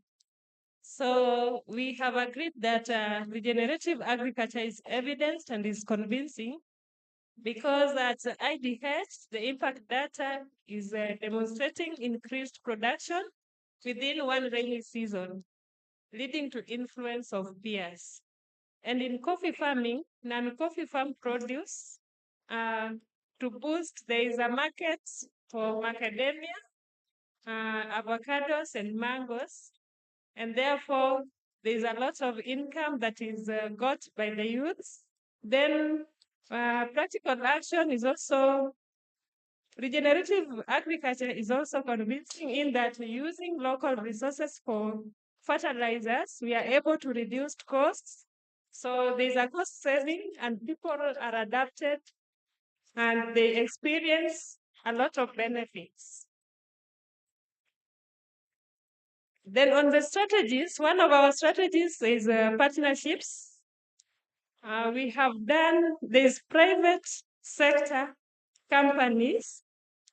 So we have agreed that regenerative agriculture is evidenced and is convincing because at IDH, the impact data is demonstrating increased production within one rainy season, leading to influence of peers. And in coffee farming, non-coffee farm produce, to boost, there is a market for macadamia, avocados, and mangoes. And therefore, there's a lot of income that is got by the youths. Then practical action is also, regenerative agriculture is also convincing in that using local resources for fertilizers, we are able to reduce costs. So there's a cost saving and people are adapted and they experience a lot of benefits. Then on the strategies, one of our strategies is partnerships. We have done these private sector companies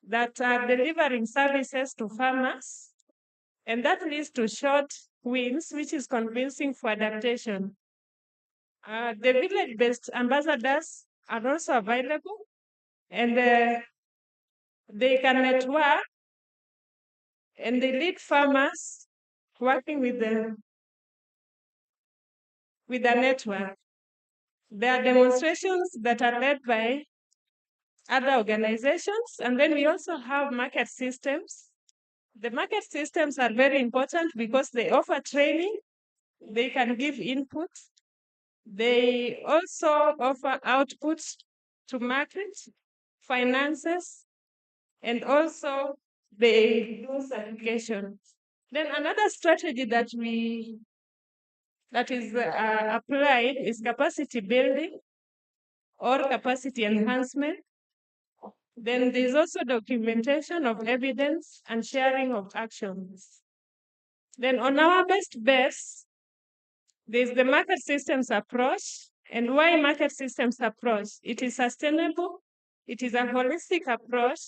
that are delivering services to farmers, and that leads to short wins, which is convincing for adaptation. The village-based ambassadors are also available, and they can network and they lead farmers working with the network. There are demonstrations that are led by other organizations, and then we also have market systems. The market systems are very important because they offer training, they can give input, they also offer outputs to market, finances, and also they do certification. Then another strategy that is applied is capacity building or capacity enhancement. Then there's also documentation of evidence and sharing of actions. Then on our best bets, there's the market systems approach. And why market systems approach? It is sustainable, it is a holistic approach,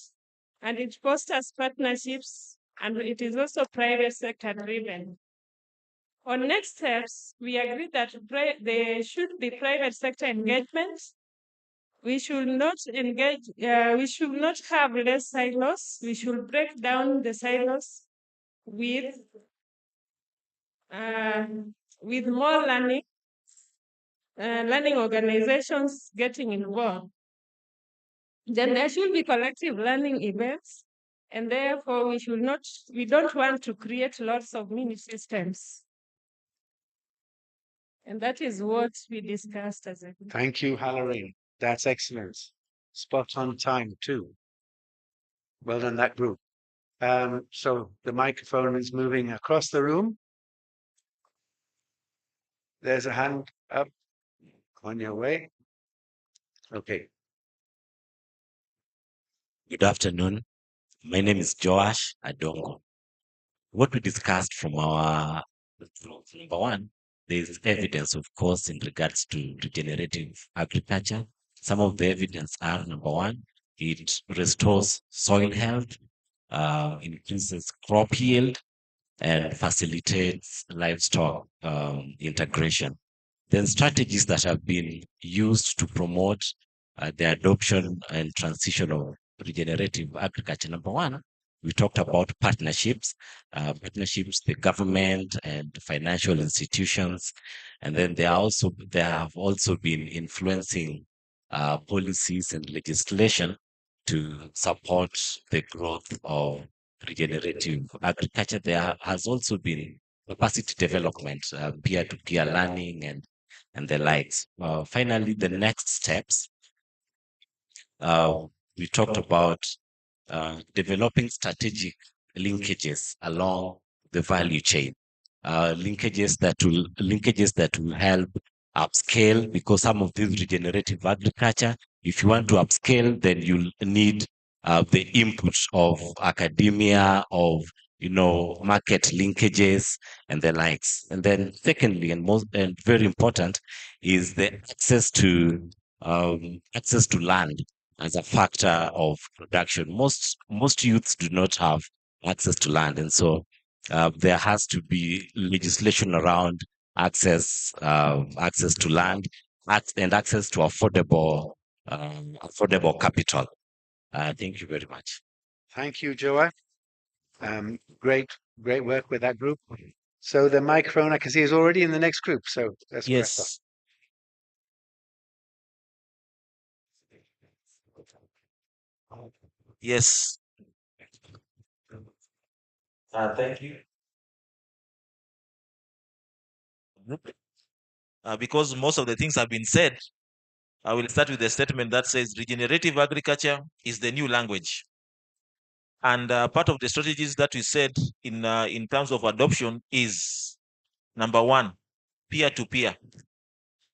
and it fosters partnerships, and it is also private sector driven. On next steps, we agree that there should be private sector engagement. We should not engage, we should not have less silos. We should break down the silos with more learning organizations getting involved. Then there should be collective learning events, and therefore we don't want to create lots of mini systems. And that is what we discussed as a group. Thank you, Halloran. That's excellent. Spot on time too. Well done, that group. So the microphone is moving across the room. There's a hand up on your way. Okay. Good afternoon. My name is Joash Adongo. What we discussed from our number one, there is evidence, of course, in regards to regenerative agriculture. Some of the evidence are number one, it restores soil health, increases crop yield, and facilitates livestock integration. Then strategies that have been used to promote the adoption and transition of regenerative agriculture. Number one, we talked about partnerships, the government and financial institutions, and then there have also been influencing policies and legislation to support the growth of regenerative agriculture. There has also been capacity development, peer-to-peer learning, and the likes. Finally, the next steps, we talked about developing strategic linkages along the value chain, linkages that will help upscale, because some of these regenerative agriculture, if you want to upscale, then you'll need the input of academia, of market linkages and the likes. And then secondly, and very important, is the access to land as a factor of production. Most youths do not have access to land, and so there has to be legislation around access to land and access to affordable capital. Thank you very much. Thank you, Joa. Great work with that group. So the microphone I can see is already in the next group. So let's press on. Yes. Thank you. Because most of the things have been said, I will start with a statement that says regenerative agriculture is the new language. And part of the strategies that we said in terms of adoption is, number one, peer-to-peer.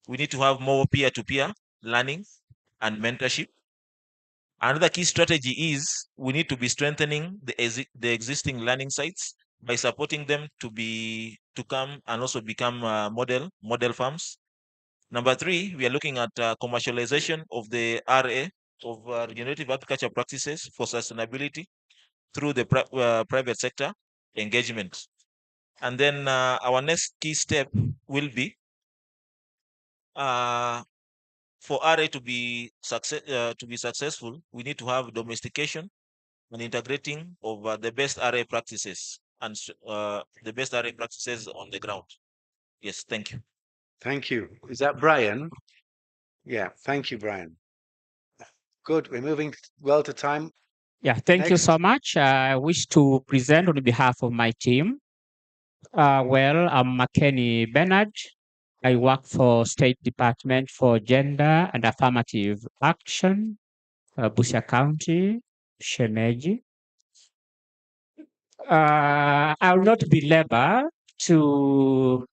We need to have more peer-to-peer learning and mentorship. Another key strategy is we need to be strengthening the existing learning sites by supporting them to come and also become model farms. Number three, we are looking at commercialization of the RA of regenerative agriculture practices for sustainability through the private sector engagement. And then our next key step will be for RA to be successful, we need to have domestication and integrating of the best RA practices and the best RA practices on the ground. Yes, thank you. Thank you. Is that Brian? Yeah, thank you, Brian. Good. We're moving well to time. Yeah, thank you so much. I wish to present on behalf of my team. Well, I'm McKenny Bernard. I work for State Department for Gender and Affirmative Action, Busia County, Shemeji. I will not belabor to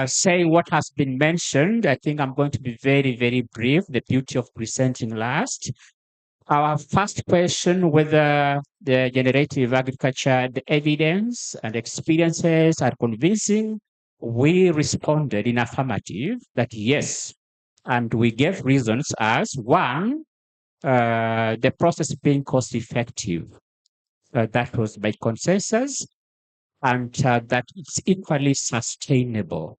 say what has been mentioned. I think I'm going to be very, very brief, the beauty of presenting last. Our first question, whether the generative agriculture, the evidence and experiences are convincing, we responded in affirmative that yes. And we gave reasons as one, the process being cost effective. That was by consensus, and that it's equally sustainable.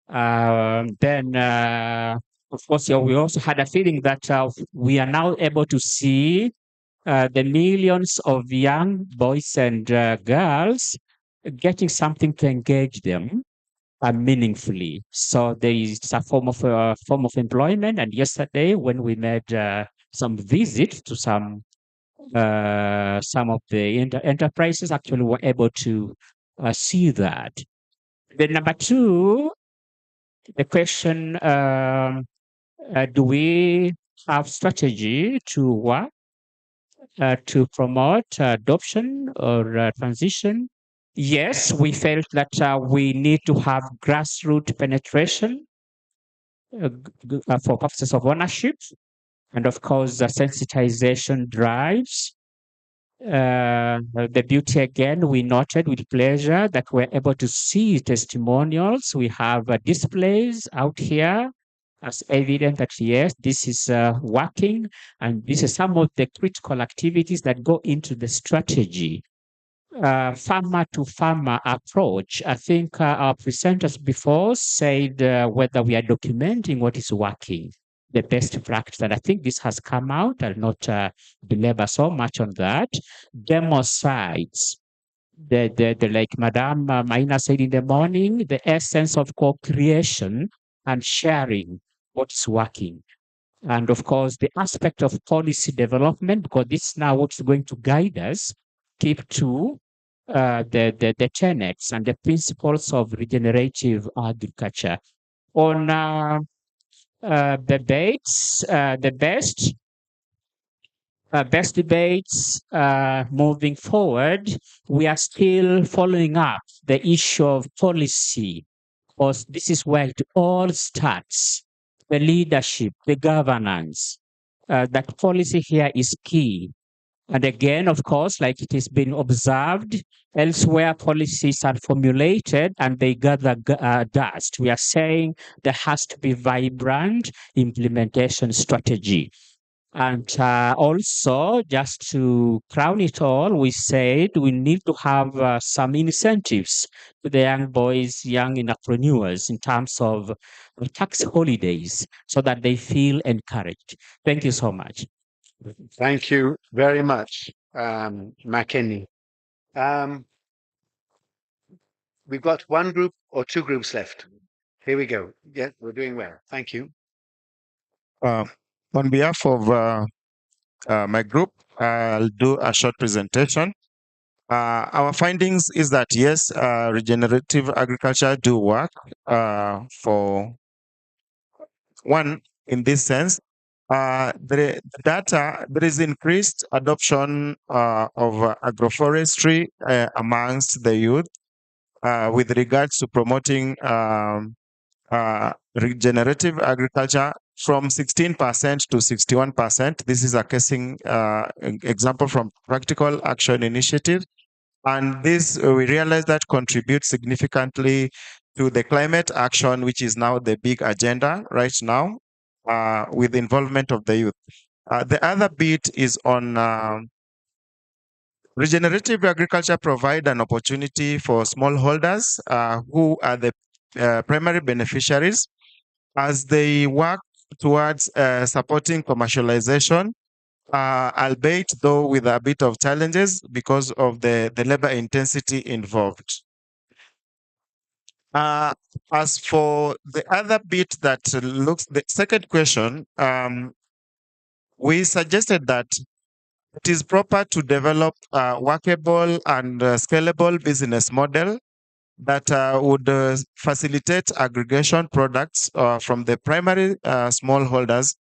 Then, of course, we also had a feeling that we are now able to see the millions of young boys and girls getting something to engage them meaningfully. So there is a form of employment. And yesterday, when we made some visit to some of the enterprises, actually were able to see that. Then number two, the question, do we have strategy to work to promote adoption or transition? Yes, we felt that we need to have grassroots penetration for purposes of ownership. And of course, the sensitization drives. The beauty again, we noted with pleasure that we're able to see testimonials. We have displays out here as evidence that yes, this is working, and this is some of the critical activities that go into the strategy. Farmer to farmer approach. I think our presenters before said whether we are documenting what is working, the best practice. And I think this has come out. I'll not belabor so much on that. Demo sites. The like Madame Maina said in the morning, the essence of co-creation and sharing what's working. And of course, the aspect of policy development, because this is now what's going to guide us, keep to the tenets and the principles of regenerative agriculture. On debates, the best debates moving forward, we are still following up the issue of policy, because this is where it all starts. The leadership, the governance, that policy here is key. And again, of course, like it has been observed, elsewhere policies are formulated and they gather dust. We are saying there has to be vibrant implementation strategy. And also, just to crown it all, we said we need to have some incentives to the young boys, young entrepreneurs in terms of tax holidays so that they feel encouraged. Thank you so much. Thank you very much, McKenny. We've got one group or two groups left. Here we go. Yeah, we're doing well. Thank you. On behalf of my group, I'll do a short presentation. Our findings is that yes, regenerative agriculture do work for one in this sense. The data, there is increased adoption of agroforestry amongst the youth with regards to promoting regenerative agriculture from 16% to 61%. This is a casing example from Practical Action Initiative. And this, we realize that contributes significantly to the climate action, which is now the big agenda right now. with involvement of the youth. The other bit is on regenerative agriculture provide an opportunity for smallholders who are the primary beneficiaries as they work towards supporting commercialization, albeit though with a bit of challenges because of the labor intensity involved. As for the other bit that looks, the second question, we suggested that it is proper to develop a workable and scalable business model that would facilitate aggregation products from the primary smallholders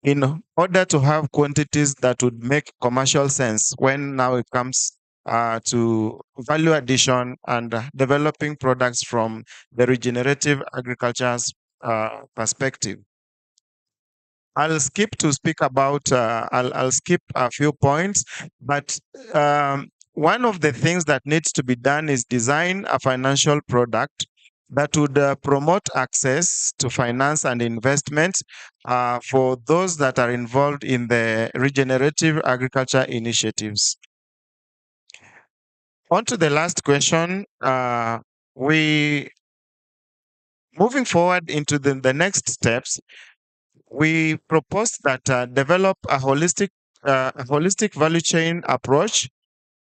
in order to have quantities that would make commercial sense when now it comes to value addition and developing products from the regenerative agriculture's perspective. I'll skip to speak about, I'll skip a few points, but one of the things that needs to be done is design a financial product that would promote access to finance and investment for those that are involved in the regenerative agriculture initiatives. On to the last question, moving forward into the next steps, we propose that develop a holistic value chain approach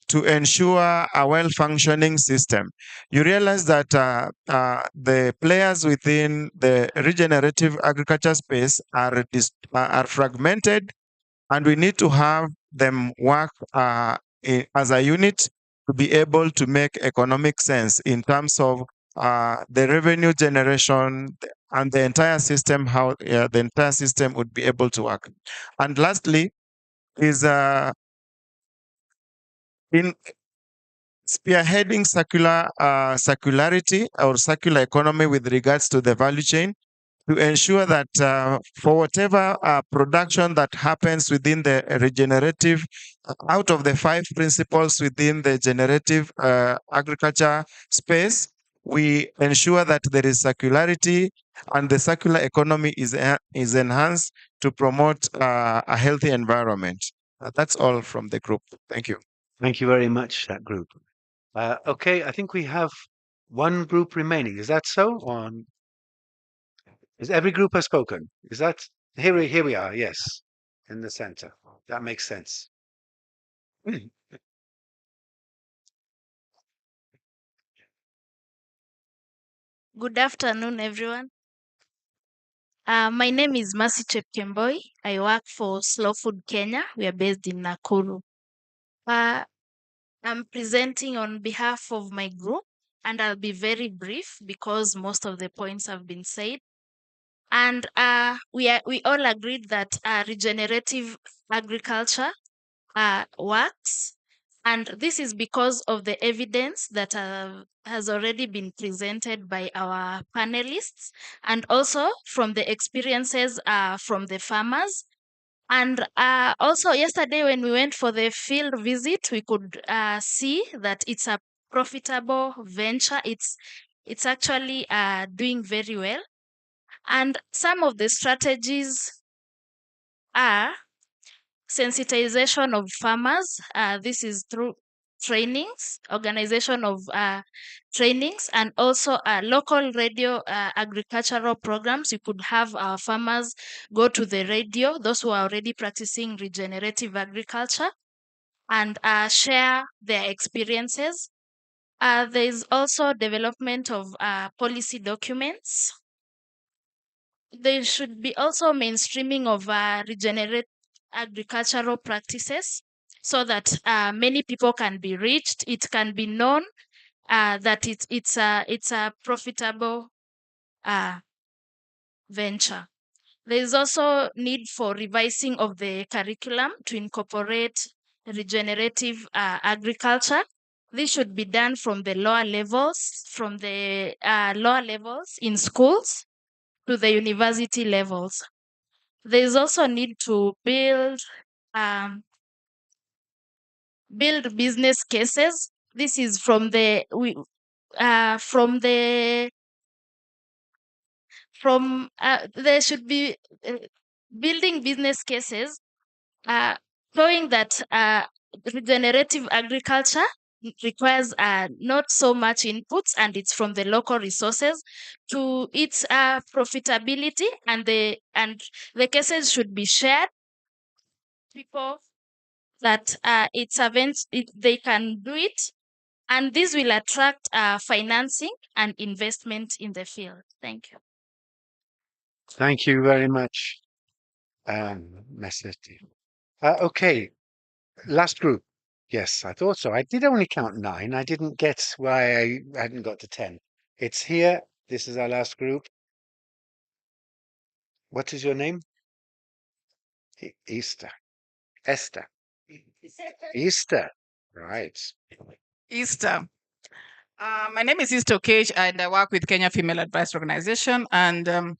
to ensure a well-functioning system. You realize that the players within the regenerative agriculture space are fragmented, and we need to have them work as a unit to be able to make economic sense in terms of the revenue generation and the entire system, how the entire system would be able to work. And lastly is in spearheading circularity or circular economy with regards to the value chain to ensure that for whatever production that happens within the regenerative, out of the 5 principles within the generative agriculture space, we ensure that there is circularity and the circular economy is enhanced to promote a healthy environment. That's all from the group. Thank you. Thank you very much, that group. Okay, I think we have one group remaining. Is that so? Is every group has spoken? Is that here we are? Yes, in the center. That makes sense. Good afternoon, everyone. My name is Mercy Chepkemboi. I work for Slow Food Kenya. We are based in Nakuru. I'm presenting on behalf of my group, and I'll be very brief because most of the points have been said. And we all agreed that regenerative agriculture works, and this is because of the evidence that has already been presented by our panelists, and also from the experiences from the farmers. And also yesterday when we went for the field visit, we could see that it's a profitable venture. It's actually doing very well. And some of the strategies are sensitization of farmers. This is through trainings, organization of trainings, and also local radio agricultural programs. You could have our farmers go to the radio, those who are already practicing regenerative agriculture, and share their experiences. There is also development of policy documents. There should be also mainstreaming of regenerative agricultural practices so that many people can be reached. It can be known that it's a profitable venture. There is also need for revising of the curriculum to incorporate regenerative agriculture. This should be done from the lower levels, in schools to the university levels. There is also need to build business cases. This is from the there should be building business cases showing that regenerative agriculture requires not so much inputs and it's from the local resources to its profitability, and the cases should be shared people that they can do it, and this will attract financing and investment in the field. Thank you. Thank you very much, Messetti. Okay, last group. Yes, I thought so. I did only count 9. I didn't get why I hadn't got to 10. It's here. This is our last group. What is your name? Esther. Easter. Right. Easter. My name is Easter Cage, and I work with Kenya Female Advice Organization. And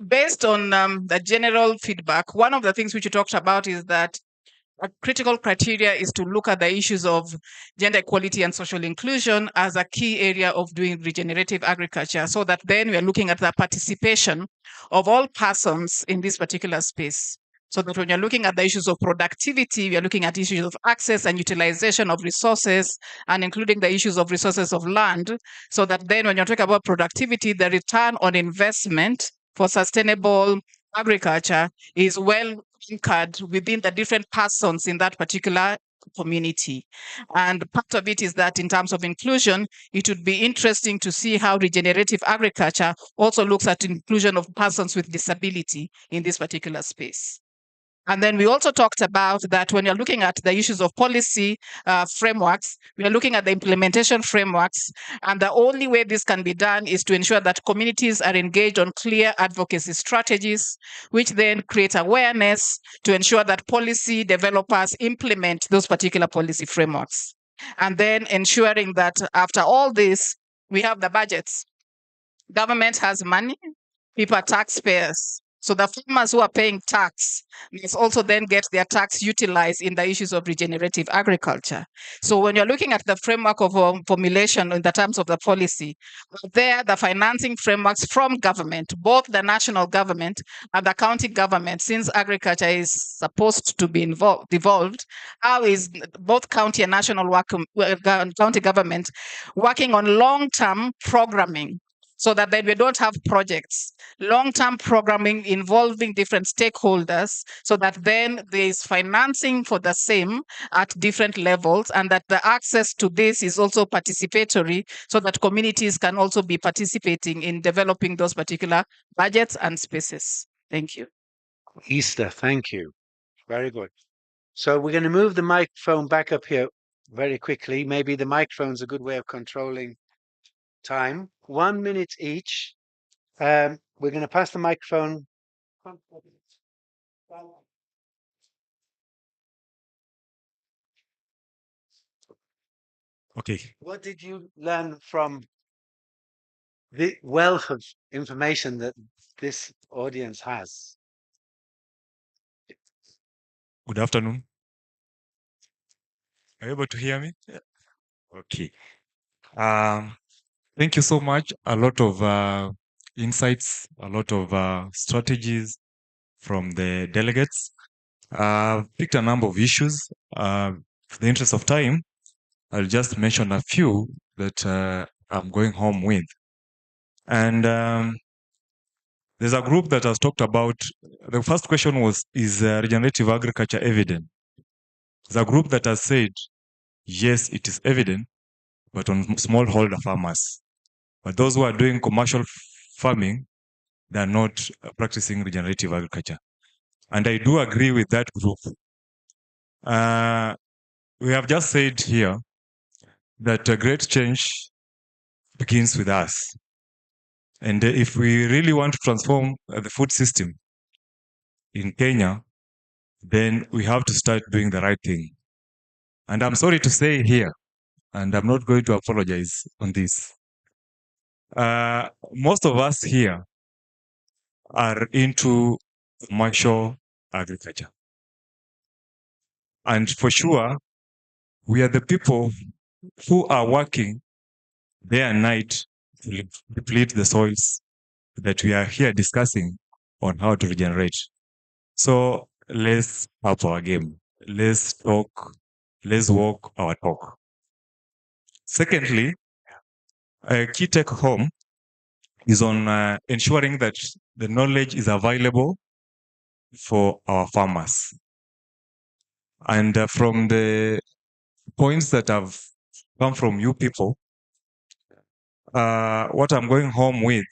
based on the general feedback, one of the things which you talked about is that a critical criteria is to look at the issues of gender equality and social inclusion as a key area of doing regenerative agriculture, so that then we are looking at the participation of all persons in this particular space. So that when you're looking at the issues of productivity, we are looking at issues of access and utilization of resources, and including the issues of resources of land, so that then when you're talking about productivity, the return on investment for sustainable agriculture is well anchored within the different persons in that particular community. And part of it is that in terms of inclusion, it would be interesting to see how regenerative agriculture also looks at inclusion of persons with disability in this particular space. And then we also talked about that when you're looking at the issues of policy frameworks, we are looking at the implementation frameworks. And the only way this can be done is to ensure that communities are engaged on clear advocacy strategies, which then create awareness to ensure that policy developers implement those particular policy frameworks. And then ensuring that after all this, we have the budgets. Government has money, people are taxpayers. So the farmers who are paying tax must also then get their tax utilized in the issues of regenerative agriculture. So when you're looking at the framework of formulation in the terms of the policy, there the financing frameworks from government, both the national government and the county government, since agriculture is supposed to be devolved, how is both county and national county government working on long-term programming, so that then we don't have projects, long-term programming involving different stakeholders, so that then there is financing for the same at different levels, and that the access to this is also participatory, so that communities can also be participating in developing those particular budgets and spaces. Thank you. Easter, thank you. Very good. So we're going to move the microphone back up here very quickly. Maybe the microphone's a good way of controlling time. 1 minute each. We're going to pass the microphone. Okay. What did you learn from the wealth of information that this audience has? Good afternoon. Are you able to hear me? Yeah. Okay. Thank you so much. A lot of insights, a lot of strategies from the delegates. Picked a number of issues. For the interest of time, I'll just mention a few that I'm going home with. And there's a group that has talked about, the first question was, is regenerative agriculture evident? There's a group that has said, yes, it is evident, but on smallholder farmers. But those who are doing commercial farming, they are not practicing regenerative agriculture. And I do agree with that group. We have just said here that a great change begins with us. And if we really want to transform the food system in Kenya, then we have to start doing the right thing. And I'm sorry to say here, and I'm not going to apologize on this. Most of us here are into commercial agriculture. And for sure, we are the people who are working day and night will deplete the soils that we are here discussing on how to regenerate. So let's up our game. Let's talk. Let's walk our talk. Secondly, a key take home is on ensuring that the knowledge is available for our farmers. And from the points that have come from you people, what I'm going home with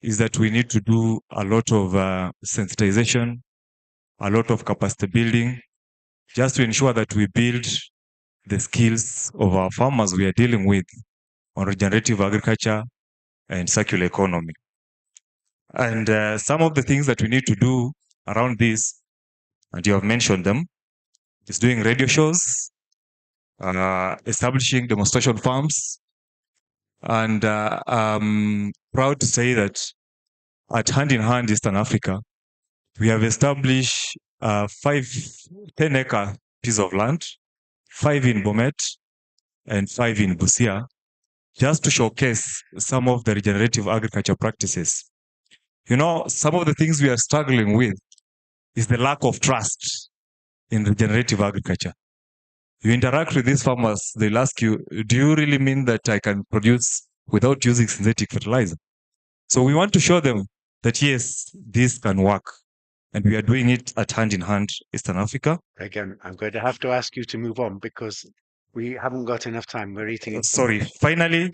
is that we need to do a lot of sensitization, a lot of capacity building, just to ensure that we build the skills of our farmers we are dealing with on regenerative agriculture and circular economy. And some of the things that we need to do around this, and you have mentioned them, is doing radio shows, establishing demonstration farms, and I'm proud to say that at Hand in Hand Eastern Africa, we have established 10-acre piece of land, 5 in Bomet and 5 in Busia, just to showcase some of the regenerative agriculture practices. You know, some of the things we are struggling with is the lack of trust in regenerative agriculture. You interact with these farmers, they'll ask you, do you really mean that I can produce without using synthetic fertilizer? So we want to show them that yes, this can work. And we are doing it at Hand in Hand Eastern Africa. Again, I'm going to have to ask you to move on because we haven't got enough time. We're eating it. Sorry. Finally,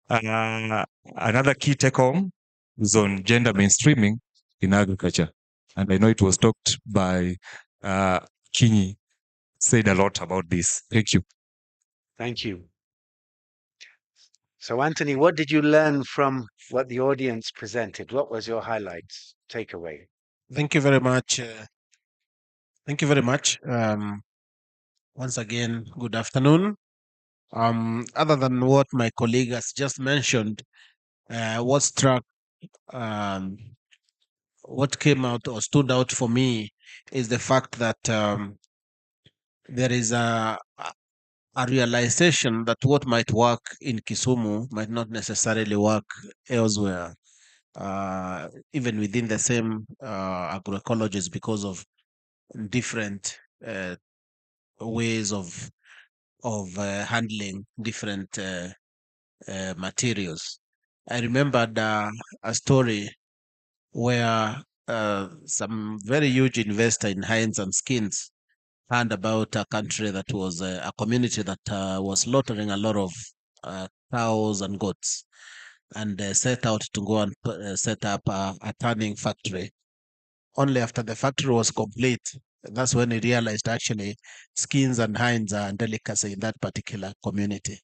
another key take home is on gender mainstreaming in agriculture. And I know it was talked by Kinyi, said a lot about this. Thank you. Thank you. So, Anthony, what did you learn from what the audience presented? What was your highlights, takeaway? Thank you very much. Thank you very much. Once again, good afternoon. Other than what my colleague has just mentioned, what struck, what came out or stood out for me is the fact that there is a realization that what might work in Kisumu might not necessarily work elsewhere, even within the same agroecologies, because of different ways of handling different materials. I remembered a story where some very huge investor in Heinz and Skins heard about a country that was a community that was slaughtering a lot of cows and goats, and set out to go and set up a tanning factory. Only after the factory was complete, that's when he realized actually Skins and Heinz are a delicacy in that particular community.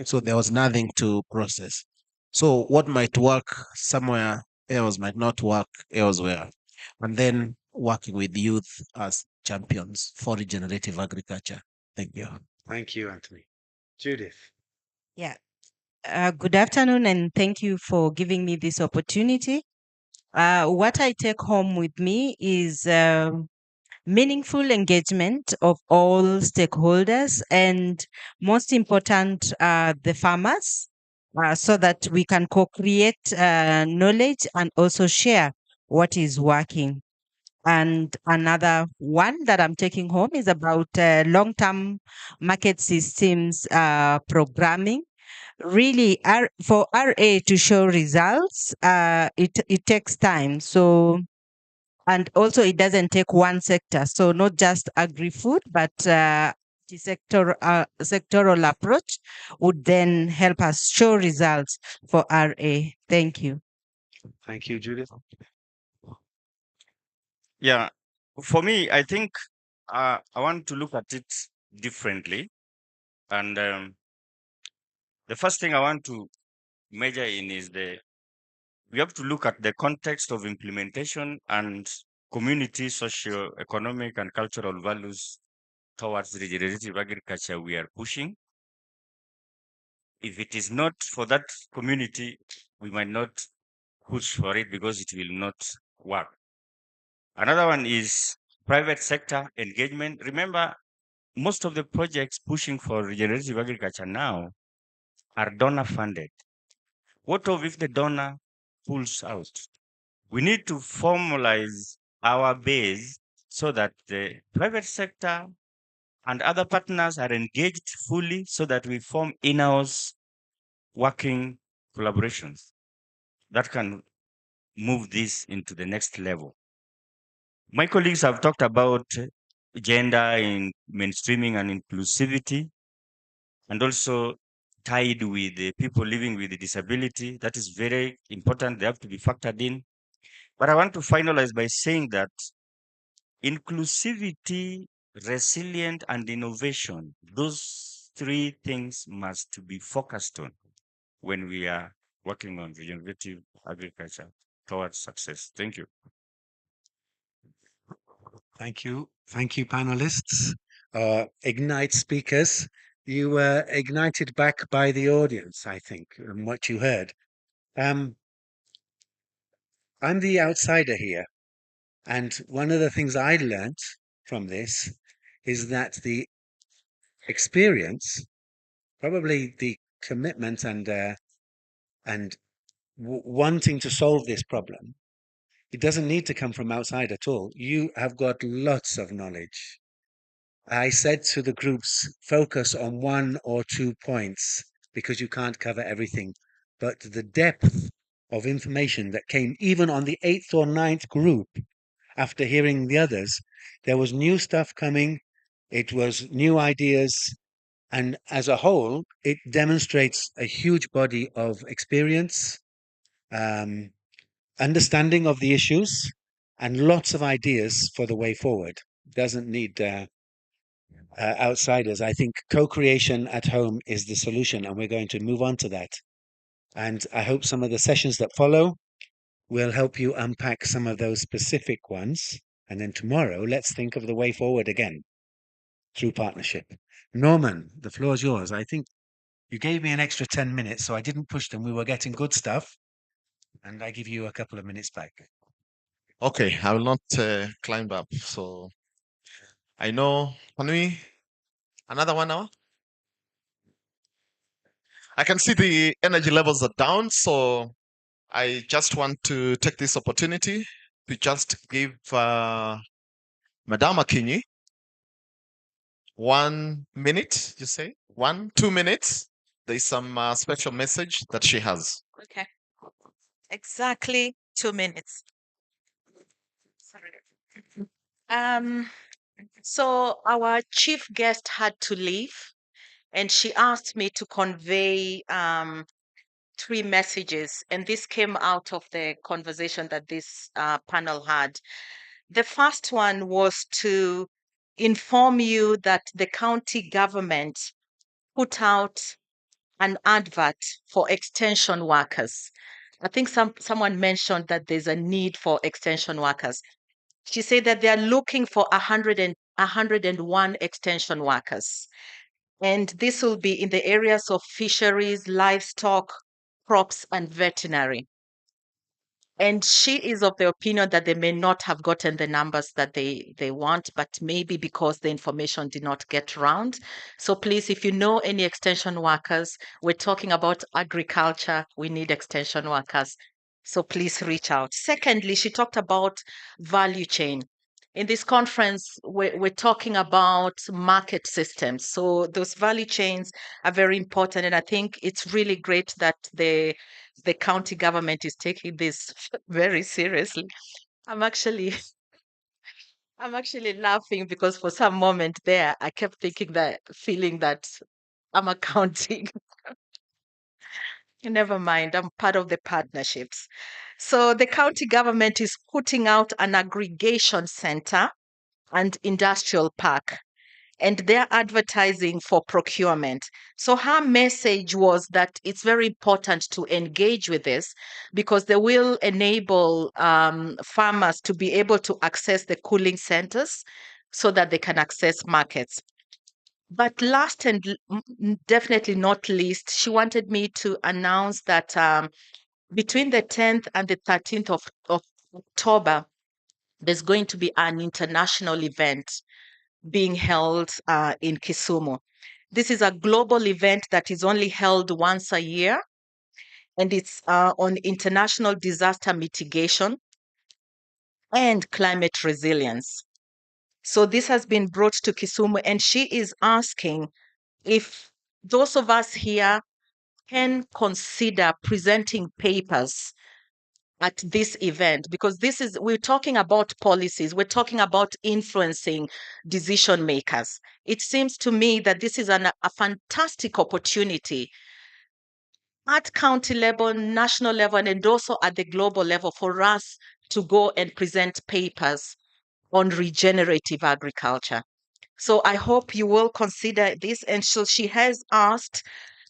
So there was nothing to process. So what might work somewhere else might not work elsewhere. And then working with youth as champions for regenerative agriculture. Thank you. Thank you, Anthony. Judith. Yeah. Good afternoon, and thank you for giving me this opportunity. What I take home with me is meaningful engagement of all stakeholders, and most important, the farmers, so that we can co-create knowledge and also share what is working. And another one that I'm taking home is about long-term market systems programming. Really, for RA to show results, it takes time. So, and also it doesn't take one sector. So not just agri-food, but sectoral approach would then help us show results for RA. Thank you. Thank you, Judith. Yeah, for me, I think I want to look at it differently. And the first thing I want to measure in is we have to look at the context of implementation and community, socio-economic, and cultural values towards regenerative agriculture we are pushing. If it is not for that community, we might not push for it because it will not work. Another one is private sector engagement. Remember, most of the projects pushing for regenerative agriculture now are donor funded. What of if the donor pulls out? We need to formalize our base so that the private sector and other partners are engaged fully so that we form in-house working collaborations that can move this into the next level. My colleagues have talked about gender in mainstreaming and inclusivity, and also tied with the people living with disability. That is very important. They have to be factored in. But I want to finalize by saying that inclusivity, resilient, and innovation, those three things must be focused on when we are working on regenerative agriculture towards success. Thank you. Thank you. Thank you, panelists. Ignite speakers. You were ignited back by the audience, I think, and what you heard. I'm the outsider here. And one of the things I learnt from this is that the experience, probably the commitment and wanting to solve this problem, it doesn't need to come from outside at all. You have got lots of knowledge. I said to the groups, focus on 1 or 2 points because you can't cover everything. But the depth of information that came even on the 8th or 9th group, after hearing the others, there was new stuff coming. It was new ideas. And as a whole, it demonstrates a huge body of experience, understanding of the issues, and lots of ideas for the way forward. Doesn't need outsiders. I think co-creation at home is the solution, and we're going to move on to that. And I hope some of the sessions that follow will help you unpack some of those specific ones. And then tomorrow, let's think of the way forward again through partnership. Norman, the floor is yours. I think you gave me an extra 10 minutes, so I didn't push them. We were getting good stuff. And I give you a couple of minutes back. Okay, I will not climb up. So I know, can we, another 1 hour? I can see the energy levels are down, so I just want to take this opportunity to just give Madame Akinyi 1 minute, you say? 1, 2 minutes. There's some special message that she has. Okay. Exactly 2 minutes. So our chief guest had to leave, and she asked me to convey 3 messages, and this came out of the conversation that this panel had. The first one was to inform you that the county government put out an advert for extension workers. I think someone mentioned that there's a need for extension workers. She said that they are looking for 101 extension workers. And this will be in the areas of fisheries, livestock, crops, and veterinary. And she is of the opinion that they may not have gotten the numbers that they want, but maybe because the information did not get round. So please, if you know any extension workers, we're talking about agriculture, we need extension workers. So please reach out. Secondly, she talked about value chain. In this conference, we're talking about market systems. So those value chains are very important. And I think it's really great that the county government is taking this very seriously. I'm actually laughing because for some moment there, I kept feeling that I'm accounting. Never mind, I'm part of the partnerships. So the county government is putting out an aggregation center and industrial park, and they're advertising for procurement. So her message was that it's very important to engage with this because they will enable farmers to be able to access the cooling centers so that they can access markets. But last and definitely not least, she wanted me to announce that between the 10th and the 13th of October, there's going to be an international event being held in Kisumu. This is a global event that is only held once a year. and it's on international disaster mitigation and climate resilience. So this has been brought to Kisumu, and she is asking if those of us here can consider presenting papers at this event, because we're talking about policies, we're talking about influencing decision makers. It seems to me that this is a fantastic opportunity at county level, national level, and also at the global level for us to go and present papers on regenerative agriculture. So I hope you will consider this. And so she has asked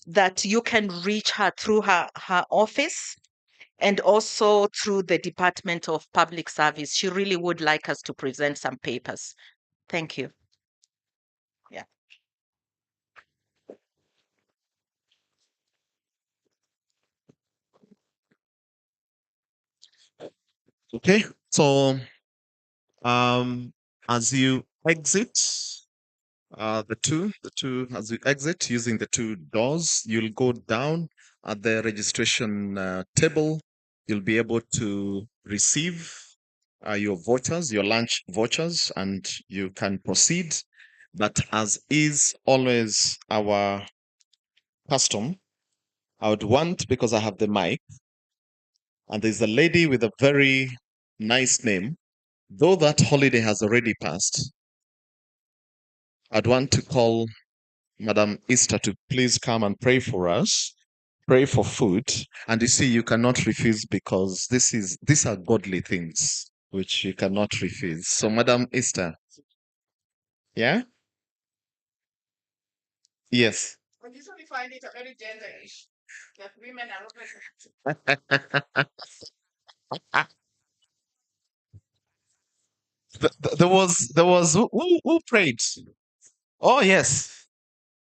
that you can reach her through her office and also through the Department of Public Service. She really would like us to present some papers. Thank you. Yeah. Okay, so as you exit the two as you exit using the two doors, you'll go down at the registration table. You'll be able to receive your vouchers, your lunch vouchers, and you can proceed. But as is always our custom, I would want, because I have the mic, and there's a lady with a very nice name, though that holiday has already passed, I'd want to call Madam Easter to please come and pray for us, pray for food. And you see, you cannot refuse because these are godly things which you cannot refuse. So, Madam Easter, yeah? Yes. I usually find it a very gender-ish that women are represented. There was who prayed? Oh yes.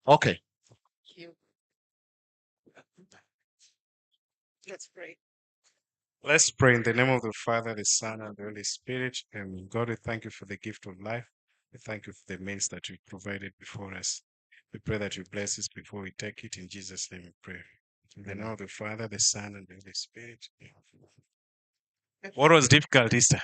Okay. Let's pray. Let's pray in the name of the Father, the Son, and the Holy Spirit. And God, we thank you for the gift of life. We thank you for the means that you provided before us. We pray that you bless us before we take it. In Jesus' name we pray. In the name of the Father, the Son, and the Holy Spirit. What was difficult, Easter?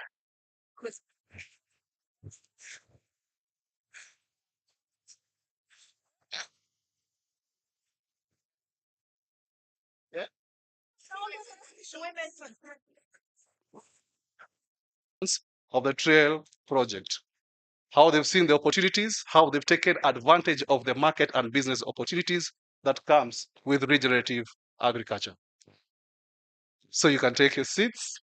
Of the trail project, how they've seen the opportunities, how they've taken advantage of the market and business opportunities that comes with regenerative agriculture. So you can take your seats.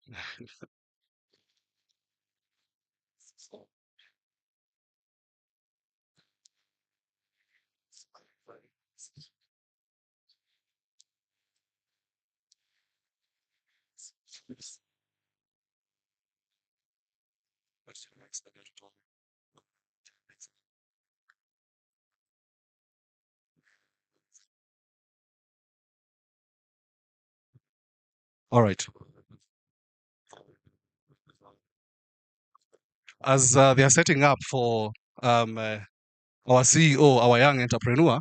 All right. As they are setting up for our CEO, our young entrepreneur,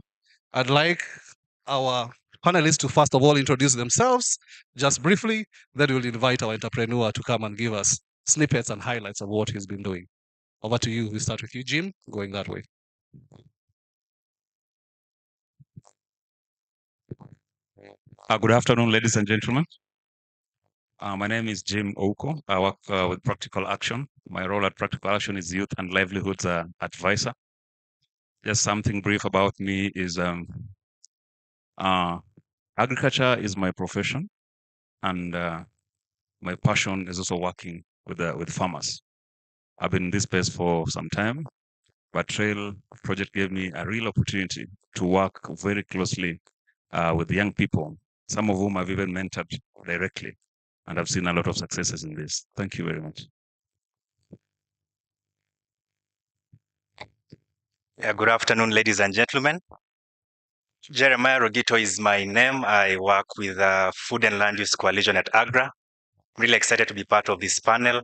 I'd like our panelists to first of all introduce themselves just briefly. Then we'll invite our entrepreneur to come and give us snippets and highlights of what he's been doing. Over to you. We start with you, Jim, going that way. Good afternoon, ladies and gentlemen. My name is Jim Ouko. I work with Practical Action. My role at Practical Action is Youth and Livelihoods Advisor. Just something brief about me is agriculture is my profession, and my passion is also working with farmers. I've been in this space for some time, but Trail Project gave me a real opportunity to work very closely with young people, some of whom I've even mentored directly, and I've seen a lot of successes in this. Thank you very much. Yeah, good afternoon, ladies and gentlemen. Jeremiah Rogito is my name. I work with Food and Land Use Coalition at AGRA. I'm really excited to be part of this panel.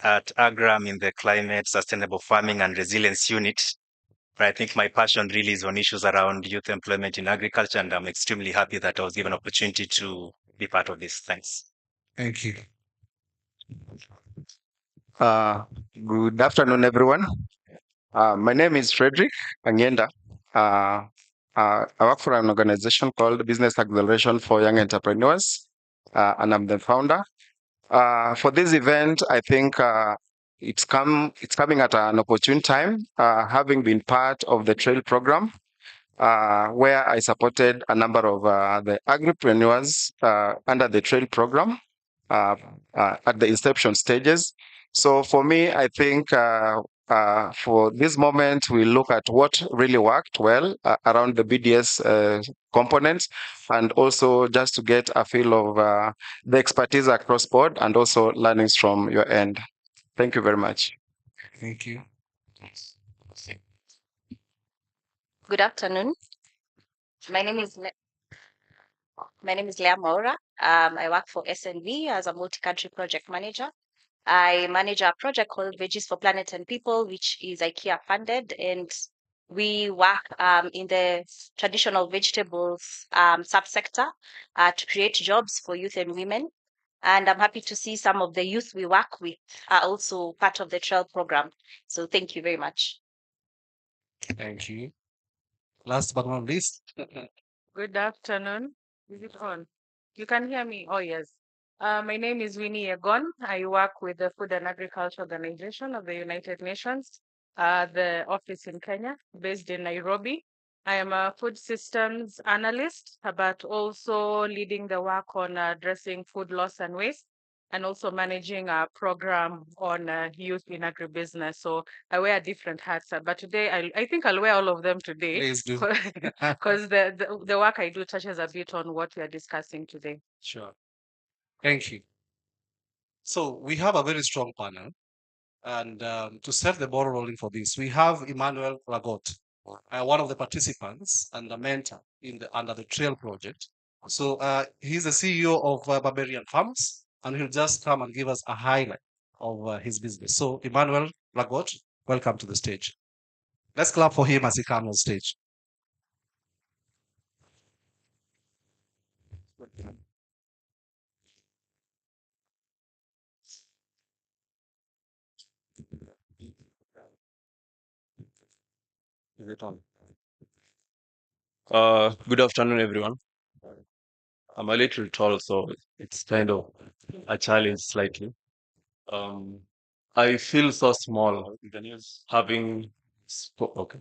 At AGRA, I'm in the Climate, Sustainable Farming and Resilience Unit. But I think my passion really is on issues around youth employment in agriculture, and I'm extremely happy that I was given an opportunity to be part of this. Thanks. Thank you. Good afternoon, everyone. My name is Frederick Angenda. I work for an organization called Business Acceleration for Young Entrepreneurs, and I'm the founder. For this event, I think it's coming at an opportune time, having been part of the trail program, where I supported a number of the agripreneurs under the trail program at the inception stages. So for me, I think for this moment, we look at what really worked well around the BDS components, and also just to get a feel of the expertise across board and also learnings from your end. Thank you very much. Thank you. Good afternoon. My name is Leah Maura. I work for SNV as a multi-country project manager. I manage a project called Veggies for Planet and People, which is IKEA funded, and we work in the traditional vegetables subsector to create jobs for youth and women. And I'm happy to see some of the youth we work with are also part of the trail program. So thank you very much. Thank you. Last but not least. Good afternoon. Is it on? You can hear me? Oh, yes. My name is Winnie Egon. I work with the Food and Agriculture Organization of the United Nations, the office in Kenya, based in Nairobi. I am a food systems analyst, but also leading the work on addressing food loss and waste, and also managing a program on youth in agribusiness. So I wear different hats, but today I think I'll wear all of them today. Please do. Because the work I do touches a bit on what we are discussing today. Sure. Thank you. So we have a very strong panel. And to set the ball rolling for this, we have Emmanuel Ragot, one of the participants and a mentor under the Trail project. So he's the CEO of Barbarian Farms, and he'll just come and give us a highlight of his business. So Emmanuel Ragot, welcome to the stage. Let's clap for him as he comes on stage. Is it on? Good afternoon, everyone. I'm a little tall, so it's kind of a challenge slightly. I feel so small having okay.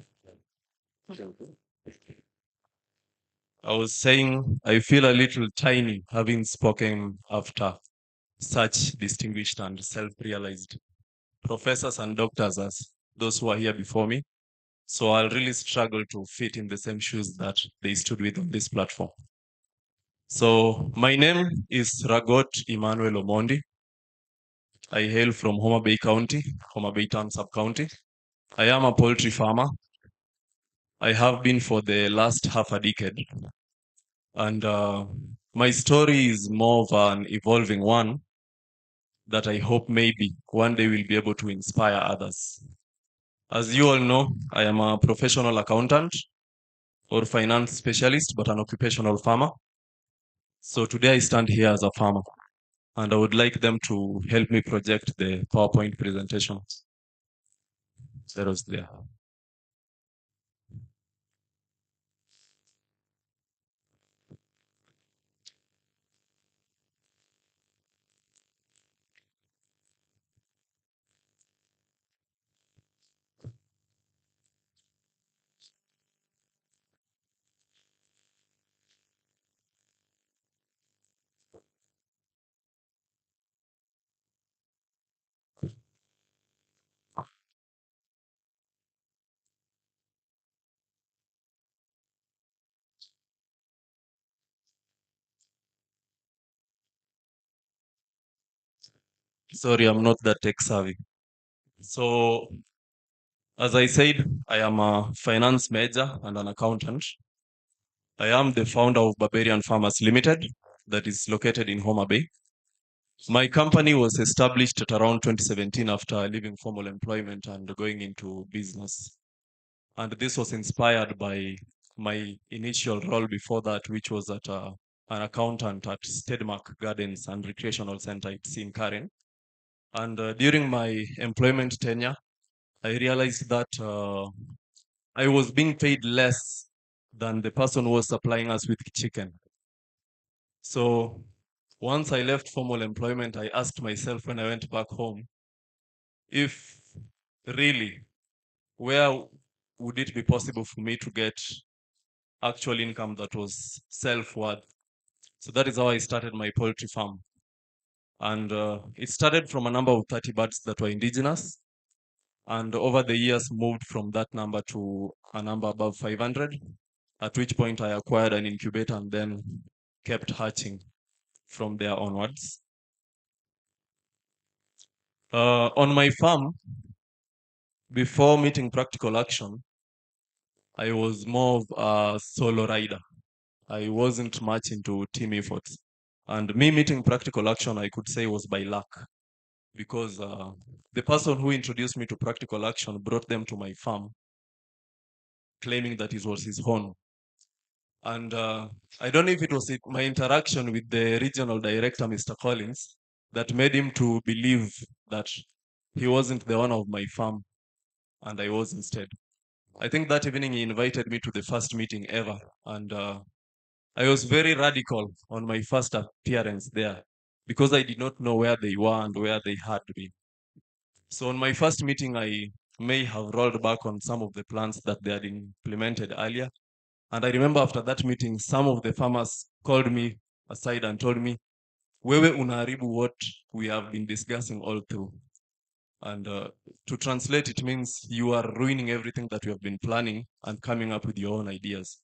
I was saying I feel a little tiny having spoken after such distinguished and self-realized professors and doctors as those who are here before me. So I'll really struggle to fit in the same shoes that they stood with on this platform. So my name is Ragot Emmanuel Omondi. I hail from Homa Bay County, Homa Bay Town Sub-County. I am a poultry farmer. I have been for the last half a decade. And my story is more of an evolving one that I hope maybe one day will be able to inspire others. As you all know, I am a professional accountant or finance specialist, but an occupational farmer. So today I stand here as a farmer, and I would like them to help me project the PowerPoint presentation. That was there. Sorry, I'm not that tech savvy. So, as I said, I am a finance major and an accountant. I am the founder of Barbarian Farmers Limited, that is located in Homa Bay. My company was established at around 2017 after leaving formal employment and going into business. And this was inspired by my initial role before that, which was at an accountant at Stedmark Gardens and Recreational Center in Karen. And during my employment tenure, I realized that I was being paid less than the person who was supplying us with chicken. So once I left formal employment, I asked myself when I went back home, if really, where would it be possible for me to get actual income that was self-worth? So that is how I started my poultry farm. And it started from a number of 30 birds that were indigenous. And over the years moved from that number to a number above 500, at which point I acquired an incubator and then kept hatching from there onwards. On my farm, before meeting practical action, I was more of a solo rider. I wasn't much into team efforts. And me meeting practical action, I could say, was by luck, because the person who introduced me to practical action brought them to my farm, claiming that it was his home. And I don't know if it was my interaction with the regional director, Mr. Collins, that made him to believe that he wasn't the owner of my farm and I was instead. I think that evening he invited me to the first meeting ever. And I was very radical on my first appearance there because I did not know where they were and where they had been. So on my first meeting, I may have rolled back on some of the plans that they had implemented earlier. And I remember after that meeting, some of the farmers called me aside and told me, wewe unaharibu what we have been discussing all through. And to translate, it means you are ruining everything that we have been planning and coming up with your own ideas.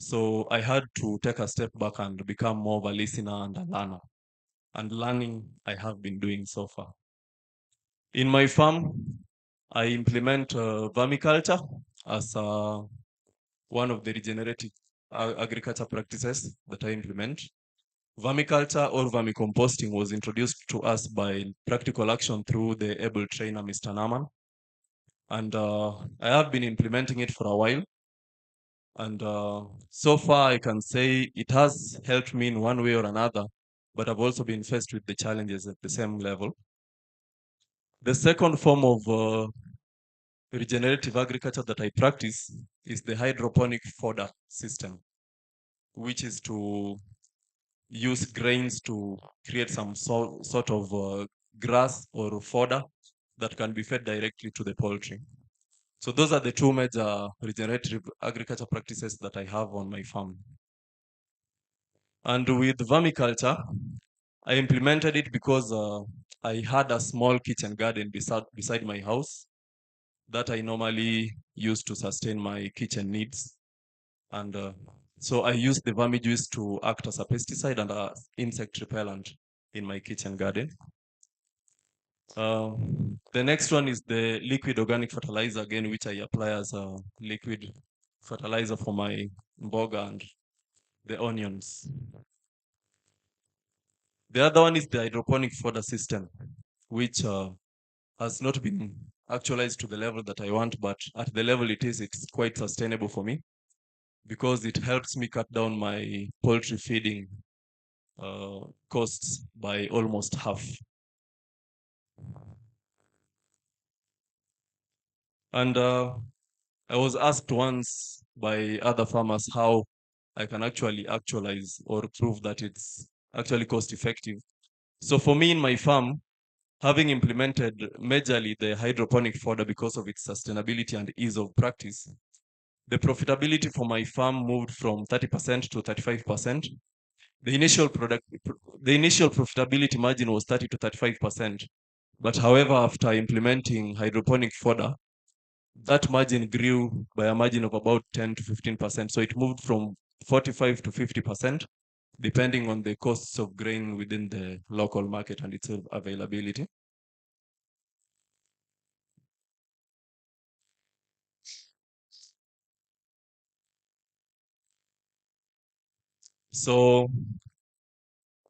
So I had to take a step back and become more of a listener and a learner. And learning, I have been doing so far. In my farm, I implement vermiculture as one of the regenerative agriculture practices that I implement. Vermiculture or vermicomposting was introduced to us by practical action through the able trainer, Mr. Naman. And I have been implementing it for a while. And so far, I can say it has helped me in one way or another, but I've also been faced with the challenges at the same level. The second form of regenerative agriculture that I practice is the hydroponic fodder system, which is to use grains to create some sort of grass or fodder that can be fed directly to the poultry. So those are the two major regenerative agriculture practices that I have on my farm. And with vermiculture, I implemented it because I had a small kitchen garden beside my house that I normally use to sustain my kitchen needs. And so I use the vermijuice to act as a pesticide and an insect repellent in my kitchen garden. The next one is the liquid organic fertilizer, again, which I apply as a liquid fertilizer for my mboga and the onions. The other one is the hydroponic fodder system, which has not been actualized to the level that I want, but at the level it is, it's quite sustainable for me because it helps me cut down my poultry feeding costs by almost half. And I was asked once by other farmers how I can actually actualize or prove that it's actually cost effective. So for me in my farm, having implemented majorly the hydroponic fodder because of its sustainability and ease of practice, the profitability for my farm moved from 30% to 35%. The initial profitability margin was 30 to 35%. But however, after implementing hydroponic fodder, that margin grew by a margin of about 10 to 15%. So it moved from 45 to 50%, depending on the costs of grain within the local market and its availability. So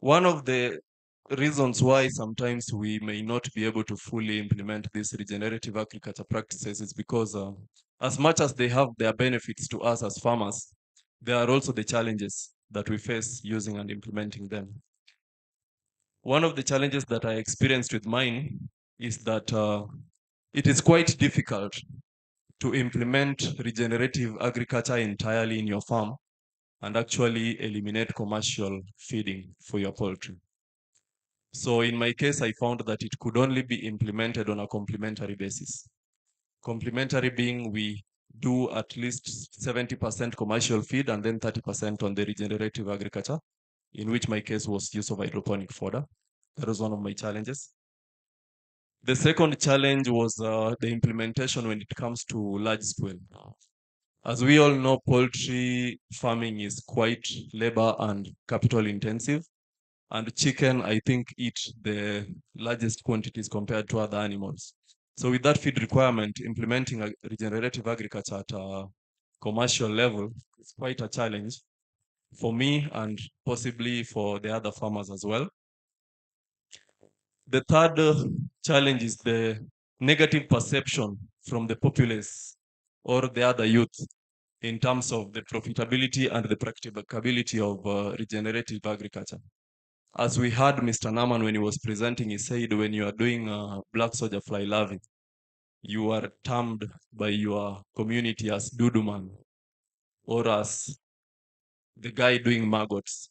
one of the reasons why sometimes we may not be able to fully implement these regenerative agriculture practices is because as much as they have their benefits to us as farmers, there are also the challenges. that we face using and implementing them. One of the challenges that I experienced with mine is that it is quite difficult to implement regenerative agriculture entirely in your farm and actually eliminate commercial feeding for your poultry. So in my case, I found that it could only be implemented on a complementary basis. Complementary being we do at least 70% commercial feed and then 30% on the regenerative agriculture, in which my case was use of hydroponic fodder. That was one of my challenges. The second challenge was the implementation when it comes to large scale. As we all know, poultry farming is quite labor and capital intensive. And chicken, I think, eat the largest quantities compared to other animals. So with that feed requirement, implementing a regenerative agriculture at a commercial level is quite a challenge for me and possibly for the other farmers as well. The third challenge is the negative perception from the populace or the other youth in terms of the profitability and the practicability of regenerative agriculture. As we heard Mr. Naman when he was presenting, he said when you are doing black soldier fly larvae, you are termed by your community as duduman or as the guy doing maggots.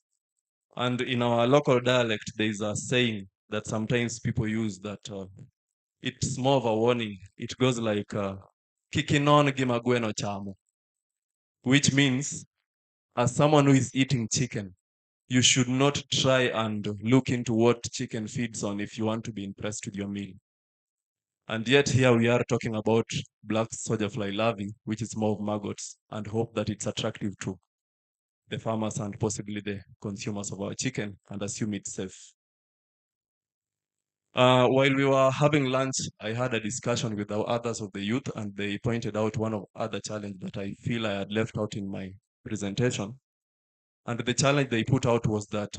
And in our local dialect, there is a saying that sometimes people use that it's more of a warning. It goes like, kikinon gimagueno chamo, which means as someone who is eating chicken, you should not try and look into what chicken feeds on if you want to be impressed with your meal. And yet here we are talking about black soldier fly larvae, which is more of maggots, and hope that it's attractive to the farmers and possibly the consumers of our chicken and assume it's safe. While we were having lunch, I had a discussion with the others of the youth, and they pointed out one of other challenge that I feel I had left out in my presentation. And the challenge they put out was that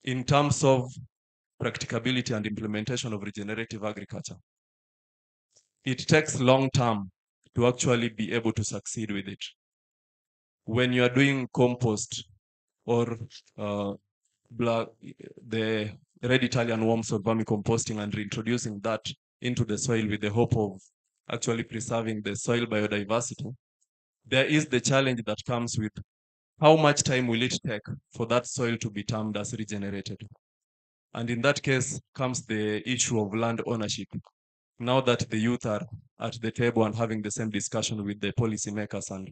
in terms of practicability and implementation of regenerative agriculture, it takes long term to actually be able to succeed with it. When you are doing compost or the red Italian worms or vermicomposting and reintroducing that into the soil with the hope of actually preserving the soil biodiversity, there is the challenge that comes with how much time will it take for that soil to be termed as regenerated. And in that case comes the issue of land ownership. Now that the youth are at the table and having the same discussion with the policymakers and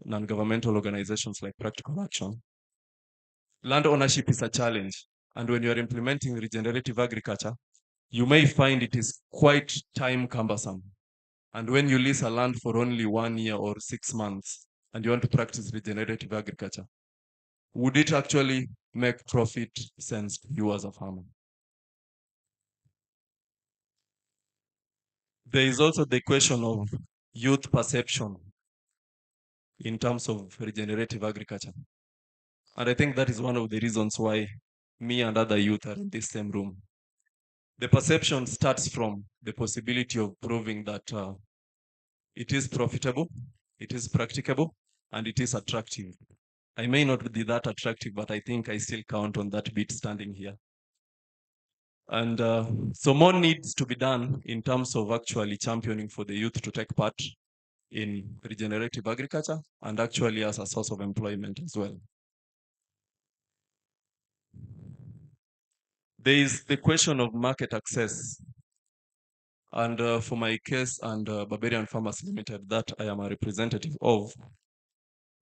non-governmental organizations like Practical Action, land ownership is a challenge. And when you are implementing regenerative agriculture, you may find it is quite time cumbersome. And when you lease a land for only 1 year or 6 months, and you want to practice regenerative agriculture, would it actually make profit sense to you as a farmer? There is also the question of youth perception in terms of regenerative agriculture. And I think that is one of the reasons why me and other youth are in this same room. The perception starts from the possibility of proving that it is profitable, it is practicable, and it is attractive. I may not be that attractive, but I think I still count on that bit standing here. And so more needs to be done in terms of actually championing for the youth to take part in regenerative agriculture and actually as a source of employment as well. There is the question of market access. And for my case and Barbarian Farmers Limited that I am a representative of,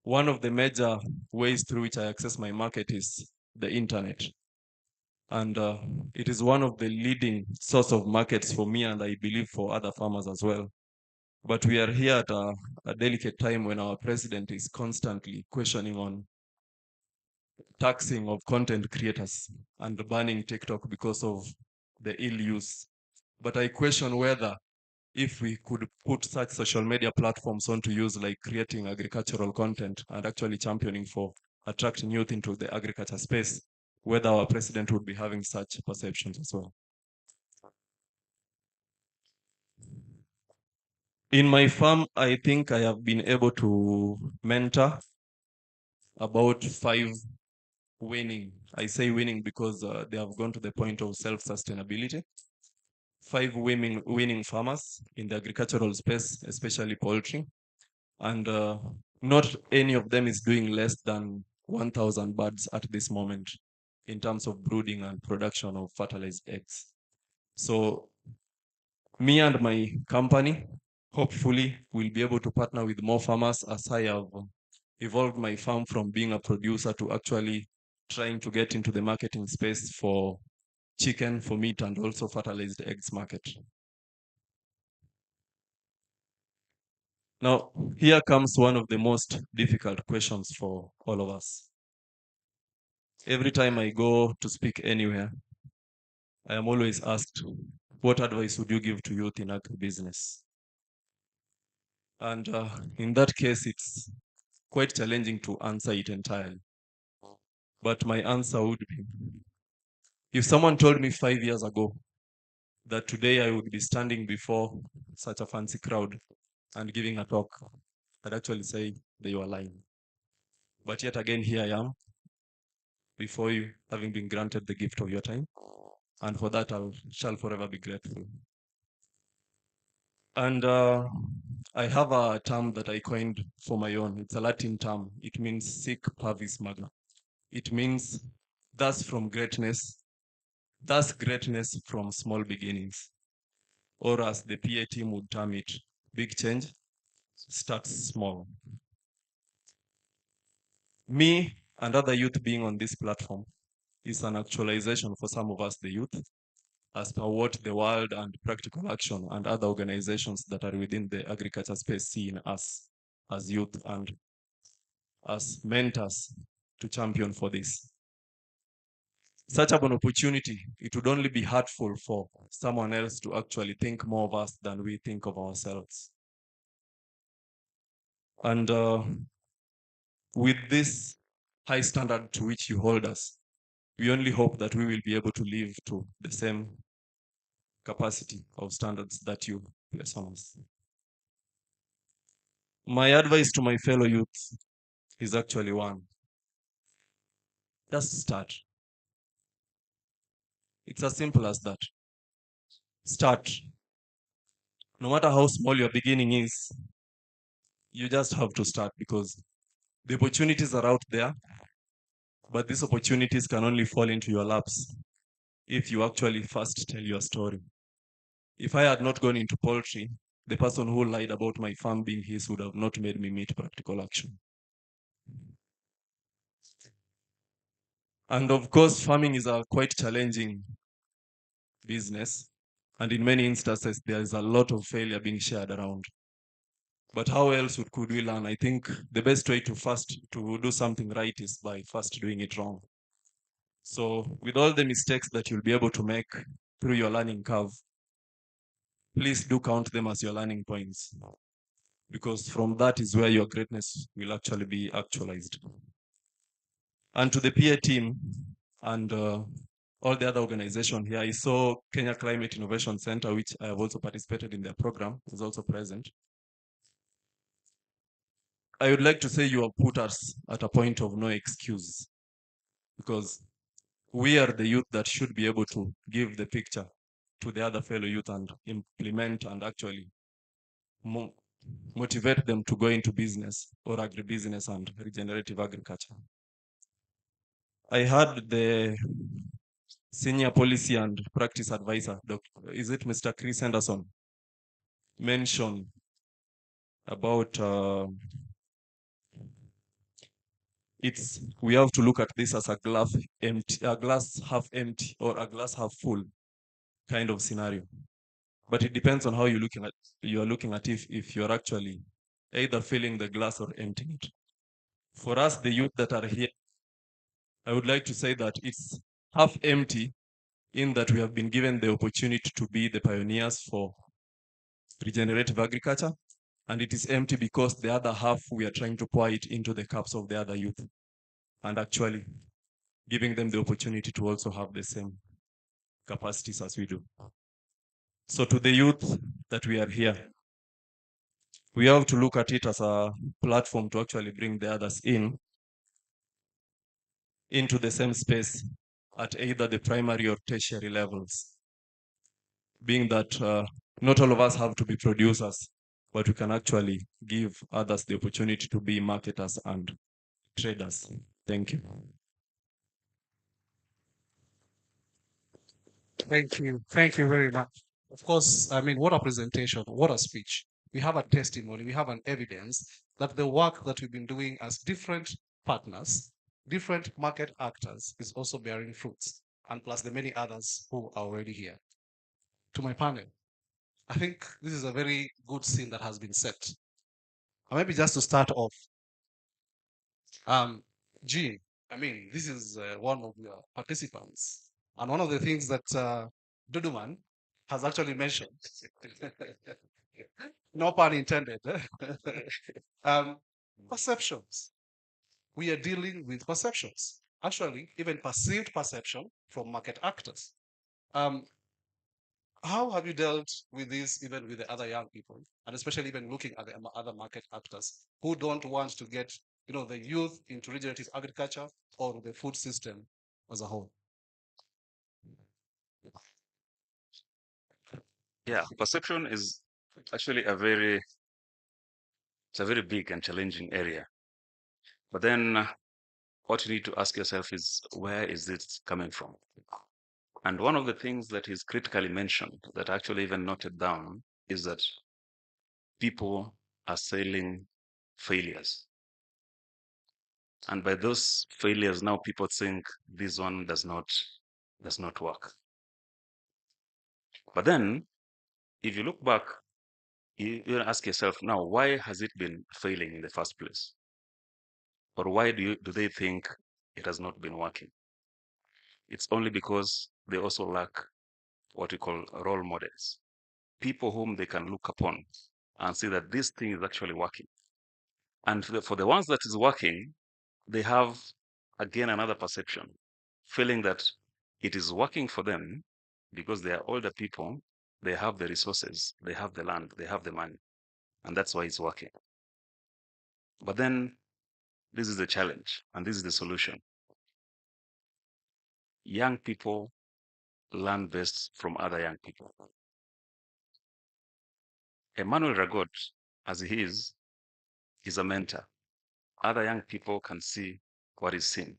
one of the major ways through which I access my market is the internet. And it is one of the leading source of markets for me and I believe for other farmers as well. But we are here at a delicate time when our president is constantly questioning on taxing of content creators and banning TikTok because of the ill use. But I question whether if we could put such social media platforms on to use, like creating agricultural content and actually championing for attracting youth into the agriculture space, whether our president would be having such perceptions as well. In my farm, I think I have been able to mentor about 5 winning. I say winning because they have gone to the point of self-sustainability. 5 winning farmers in the agricultural space, especially poultry. And not any of them is doing less than 1,000 birds at this moment in terms of brooding and production of fertilized eggs. So me and my company, hopefully, will be able to partner with more farmers as I have evolved my farm from being a producer to actually trying to get into the marketing space for chicken, for meat, and also fertilized eggs market. Now, here comes one of the most difficult questions for all of us. Every time I go to speak anywhere, I am always asked, what advice would you give to youth in agribusiness? And in that case, it's quite challenging to answer it entirely. But my answer would be, if someone told me 5 years ago that today I would be standing before such a fancy crowd and giving a talk, I'd actually say they were lying. But yet again, here I am before you, having been granted the gift of your time. And for that, I shall forever be grateful. And I have a term that I coined for my own. It's a Latin term. It means sic parvis magna. It means thus greatness from small beginnings. Or as the PA team would term it, big change starts small. Me and other youth being on this platform is an actualization for some of us, the youth, as per what the world and practical action and other organizations that are within the agriculture space see in us as youth and as mentors to champion for this. Such an opportunity, it would only be hurtful for someone else to actually think more of us than we think of ourselves. And with this high standard to which you hold us, we only hope that we will be able to live to the same capacity of standards that you place on us. My advice to my fellow youth is actually one. Just start. It's as simple as that. Start. No matter how small your beginning is, you just have to start because the opportunities are out there, but these opportunities can only fall into your laps if you actually first tell your story. If I had not gone into poultry, the person who lied about my farm being his would have not made me meet practical action. And of course, farming is a quite challenging business. And in many instances, there is a lot of failure being shared around. But how else could we learn? I think the best way to do something right is by first doing it wrong. So with all the mistakes that you'll be able to make through your learning curve, please do count them as your learning points, because from that is where your greatness will actually be actualized. And to the PA team and all the other organizations here, I saw Kenya Climate Innovation Center, which I have also participated in their program, is also present. I would like to say you have put us at a point of no excuse, because we are the youth that should be able to give the picture to the other fellow youth and implement and actually motivate them to go into business or agribusiness and regenerative agriculture. I heard the senior policy and practice advisor, is it Mr. Chris Henderson, mention about we have to look at this as a glass half empty or a glass half full kind of scenario. But it depends on how you're looking at if you're actually either filling the glass or emptying it. For us, the youth that are here, I would like to say that it's half empty in that we have been given the opportunity to be the pioneers for regenerative agriculture, and it is empty because the other half we are trying to pour it into the cups of the other youth and actually giving them the opportunity to also have the same capacities as we do. So to the youth that we are here, we have to look at it as a platform to actually bring the others in into the same space at either the primary or tertiary levels. Being that not all of us have to be producers, but we can actually give others the opportunity to be marketers and traders. Thank you. Thank you. Thank you very much. Of course, I mean, what a presentation, what a speech. We have a testimony, we have an evidence that the work that we've been doing as different partners, different market actors is also bearing fruits, and plus the many others who are already here. To my panel, I think this is a very good scene that has been set. And maybe just to start off, Jean, I mean, this is one of your participants. And one of the things that Duduman has actually mentioned, no pun intended, perceptions. We are dealing with perceptions, actually, even perceived perception from market actors. How have you dealt with this, even with the other young people, and especially even looking at the other market actors who don't want to get, the youth into regenerative agriculture or the food system as a whole? Yeah, perception is actually it's a very big and challenging area. But then what you need to ask yourself is, where is it coming from? And one of the things that is critically mentioned, that I actually even noted down, is that people are selling failures. And by those failures, now people think this one does not work. But then, if you look back, you ask yourself, now, why has it been failing in the first place? Or why do they think it has not been working? It's only because they also lack what we call role models, people whom they can look upon and see that this thing is actually working. And for the ones that is working, they have, again, another perception, feeling that it is working for them because they are older people, they have the resources, they have the land, they have the money, and that's why it's working. But then this is the challenge, and this is the solution. Young people learn best from other young people. Emmanuel Ragot, as he is a mentor. Other young people can see what he's seen.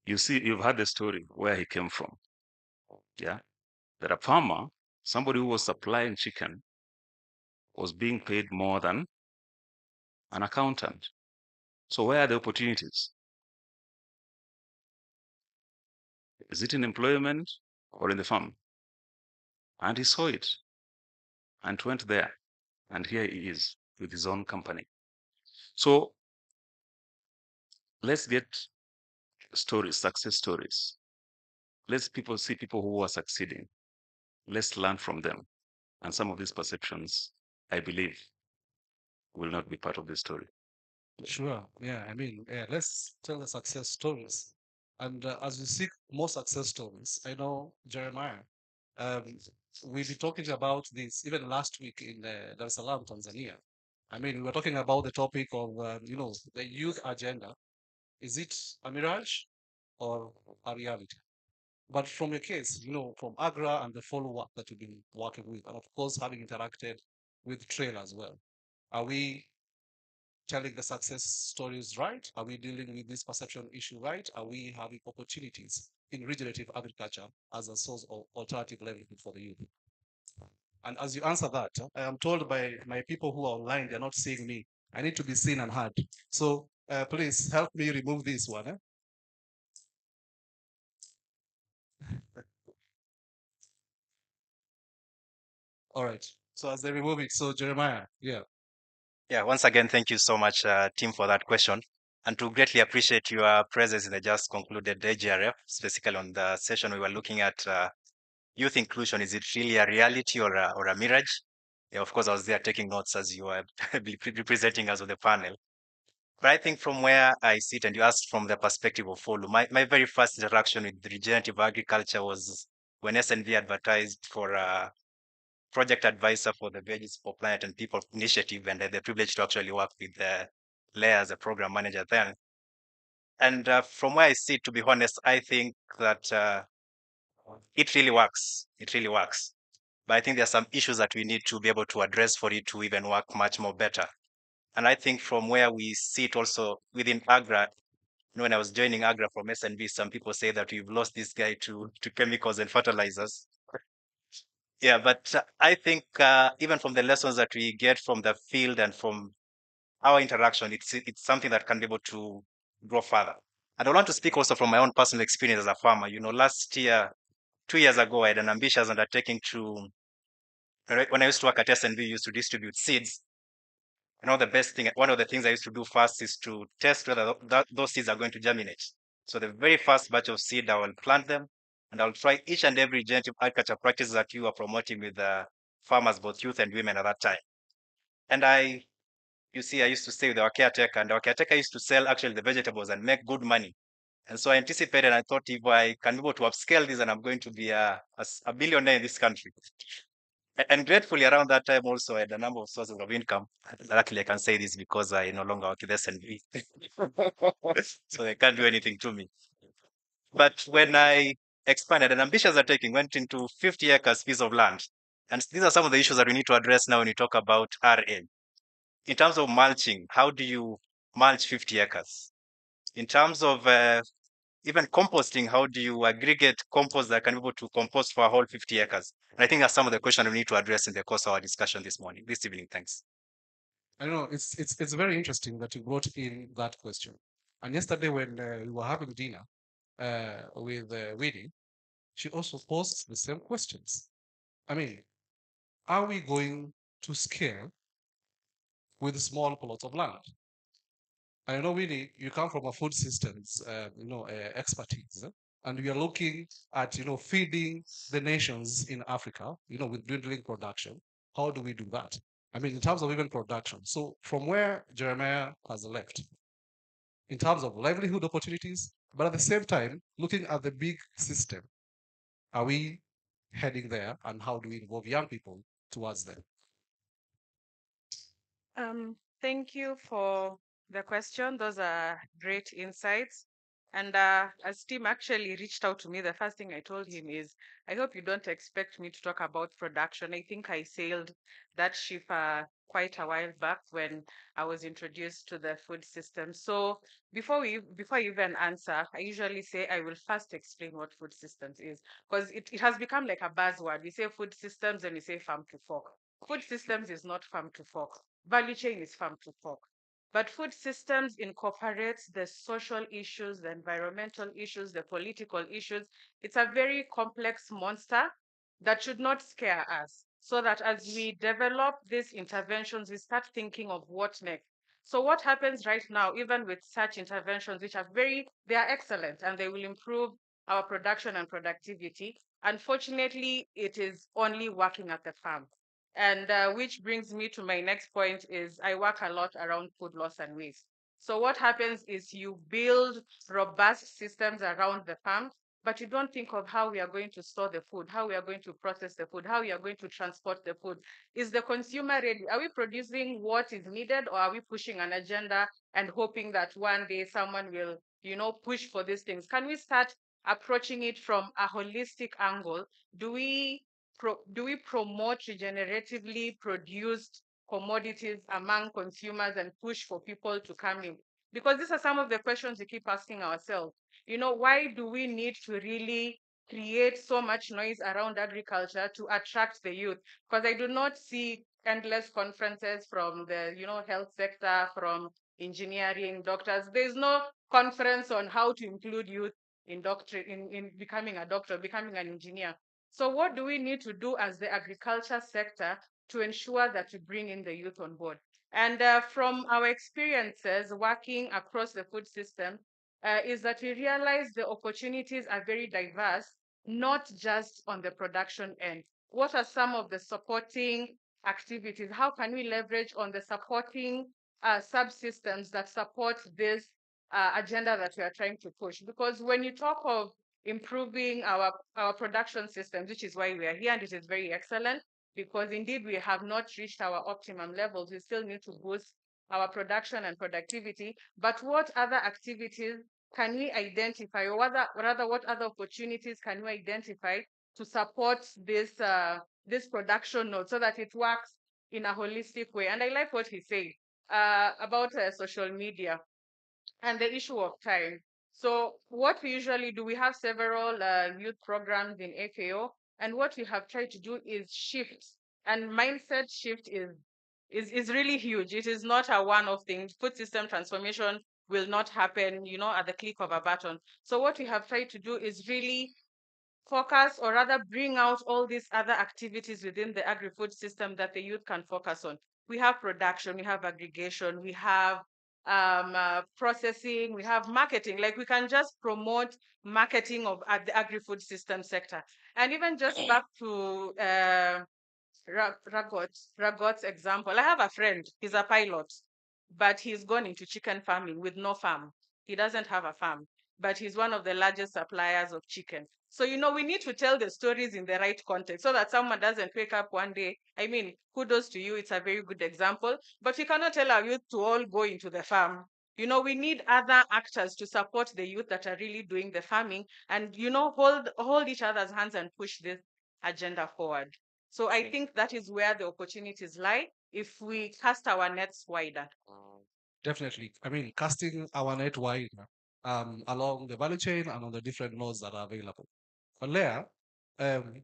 You've heard the story where he came from. Yeah, that a farmer, somebody who was supplying chicken, was being paid more than an accountant. So where are the opportunities? Is it in employment or in the farm? And he saw it and went there. And here he is with his own company. So let's get stories, success stories. Let's see people who are succeeding. Let's learn from them. And some of these perceptions, I believe, will not be part of the story. Sure. Yeah. I mean, let's tell the success stories. And as we seek more success stories, I know, Jeremiah, we've been talking about this even last week in Dar es Salaam, Tanzania. I mean, we were talking about the topic of, the youth agenda. Is it a mirage or a reality? But from your case, from Agra and the follow-up that you've been working with, and of course, having interacted with Trail as well, are we telling the success stories right? Are we dealing with this perception issue right? Are we having opportunities in regenerative agriculture as a source of alternative livelihood for the youth? And as you answer that, I am told by my people who are online, they're not seeing me. I need to be seen and heard. So please help me remove this one. All right. So as they remove it, so Jeremiah, yeah. Yeah, once again, thank you so much, Tim, for that question. And to greatly appreciate your presence in the just concluded AGRF, specifically on the session we were looking at youth inclusion. Is it really a reality or a mirage? Yeah, of course, I was there taking notes as you were representing us on the panel. But I think from where I sit, and you asked from the perspective of Folu, my very first interaction with regenerative agriculture was when SNV advertised for a project advisor for the Veggies for Planet and People initiative, and I had the privilege to actually work with Leah as a program manager then. And from where I sit, to be honest, I think that it really works. It really works. But I think there are some issues that we need to be able to address for it to even work much more better. And I think from where we sit also within Agra, when I was joining Agra from SNB, some people say that we've lost this guy to chemicals and fertilizers. Yeah, but I think even from the lessons that we get from the field and from our interaction, it's something that can be able to grow further. And I want to speak also from my own personal experience as a farmer. Last year, 2 years ago, I had an ambitious undertaking to, when I used to work at SNB, used to distribute seeds. One of the things I used to do first is to test whether those seeds are going to germinate. So the very first batch of seed, I will plant them, and I'll try each and every regenerative agriculture practice that you are promoting with farmers, both youth and women at that time. And I used to stay with our caretaker, and our caretaker used to sell actually the vegetables and make good money. And so I anticipated, I thought if I can be able to upscale this, and I'm going to be a billionaire in this country. And gratefully, around that time also, I had a number of sources of income. Luckily, I can say this because I no longer work with SNV. So they can't do anything to me. But when I expanded, an ambitious undertaking went into 50 acres piece of land. And these are some of the issues that we need to address now when you talk about RA. In terms of mulching, how do you mulch 50 acres? In terms of even composting, how do you aggregate compost that can be able to compost for a whole 50 acres? And I think that's some of the questions we need to address in the course of our discussion this evening. Thanks. I know it's very interesting that you brought in that question. And yesterday when we were having dinner with Winnie, she also posed the same questions. I mean, are we going to scale with small plots of land? I know, Winnie, you come from a food systems, expertise, and we are looking at, feeding the nations in Africa, with dwindling production. How do we do that? I mean, in terms of even production. So from where Jeremiah has left, in terms of livelihood opportunities, but at the same time, looking at the big system, are we heading there, and how do we involve young people towards them? Thank you for the question. Those are great insights. And as Tim actually reached out to me, the first thing I told him is, I hope you don't expect me to talk about production. I think I sailed that ship quite a while back when I was introduced to the food system. So before I even answer, I usually say I will first explain what food systems is, because it has become like a buzzword. We say food systems and we say farm to fork. Food systems is not farm to fork. Value chain is farm to fork. But food systems incorporates the social issues, the environmental issues, the political issues. It's a very complex monster that should not scare us, so that as we develop these interventions, we start thinking of what next. So what happens right now, even with such interventions, which are they are excellent and they will improve our production and productivity. Unfortunately, it is only working at the farm. And which brings me to my next point is I work a lot around food loss and waste. So what happens is you build robust systems around the farm, but you don't think of how we are going to store the food, how we are going to process the food, how we are going to transport the food. Is the consumer ready? Are we producing what is needed, or are we pushing an agenda and hoping that one day someone will, push for these things? Can we start approaching it from a holistic angle? Do we promote regeneratively produced commodities among consumers and push for people to come in? Because these are some of the questions we keep asking ourselves. Why do we need to really create so much noise around agriculture to attract the youth? Because I do not see endless conferences from the health sector, from engineering, doctors. There's no conference on how to include youth in becoming a doctor, becoming an engineer. So what do we need to do as the agriculture sector to ensure that we bring in the youth on board? And from our experiences working across the food system, is that we realize the opportunities are very diverse, not just on the production end. What are some of the supporting activities? How can we leverage on the supporting subsystems that support this agenda that we are trying to push? Because when you talk of improving our production systems, which is why we are here, and it is very excellent, because indeed we have not reached our optimum levels. We still need to boost our production and productivity. But what other activities can we identify, or rather what other opportunities can we identify to support this production node so that it works in a holistic way? And I like what he said about social media and the issue of time. So what we usually do, we have several youth programs in FAO, and what we have tried to do is shift, and mindset shift is really huge. It is not a one-off thing. Food system transformation will not happen, at the click of a button. So what we have tried to do is really focus, or rather bring out all these other activities within the agri-food system that the youth can focus on. We have production, we have aggregation, we have processing, we have marketing. Like, we can just promote marketing of the agri-food system sector. And even just back to Ragot's example, I have a friend, he's a pilot, but he's gone into chicken farming with no farm. He doesn't have a farm, but he's one of the largest suppliers of chicken. So, we need to tell the stories in the right context so that someone doesn't wake up one day. I mean, kudos to you. It's a very good example, but we cannot tell our youth to all go into the farm. We need other actors to support the youth that are really doing the farming and, hold each other's hands and push this agenda forward. So I think that is where the opportunities lie if we cast our nets wider. Definitely. I mean, casting our net wide along the value chain and on the different nodes that are available. But Leah,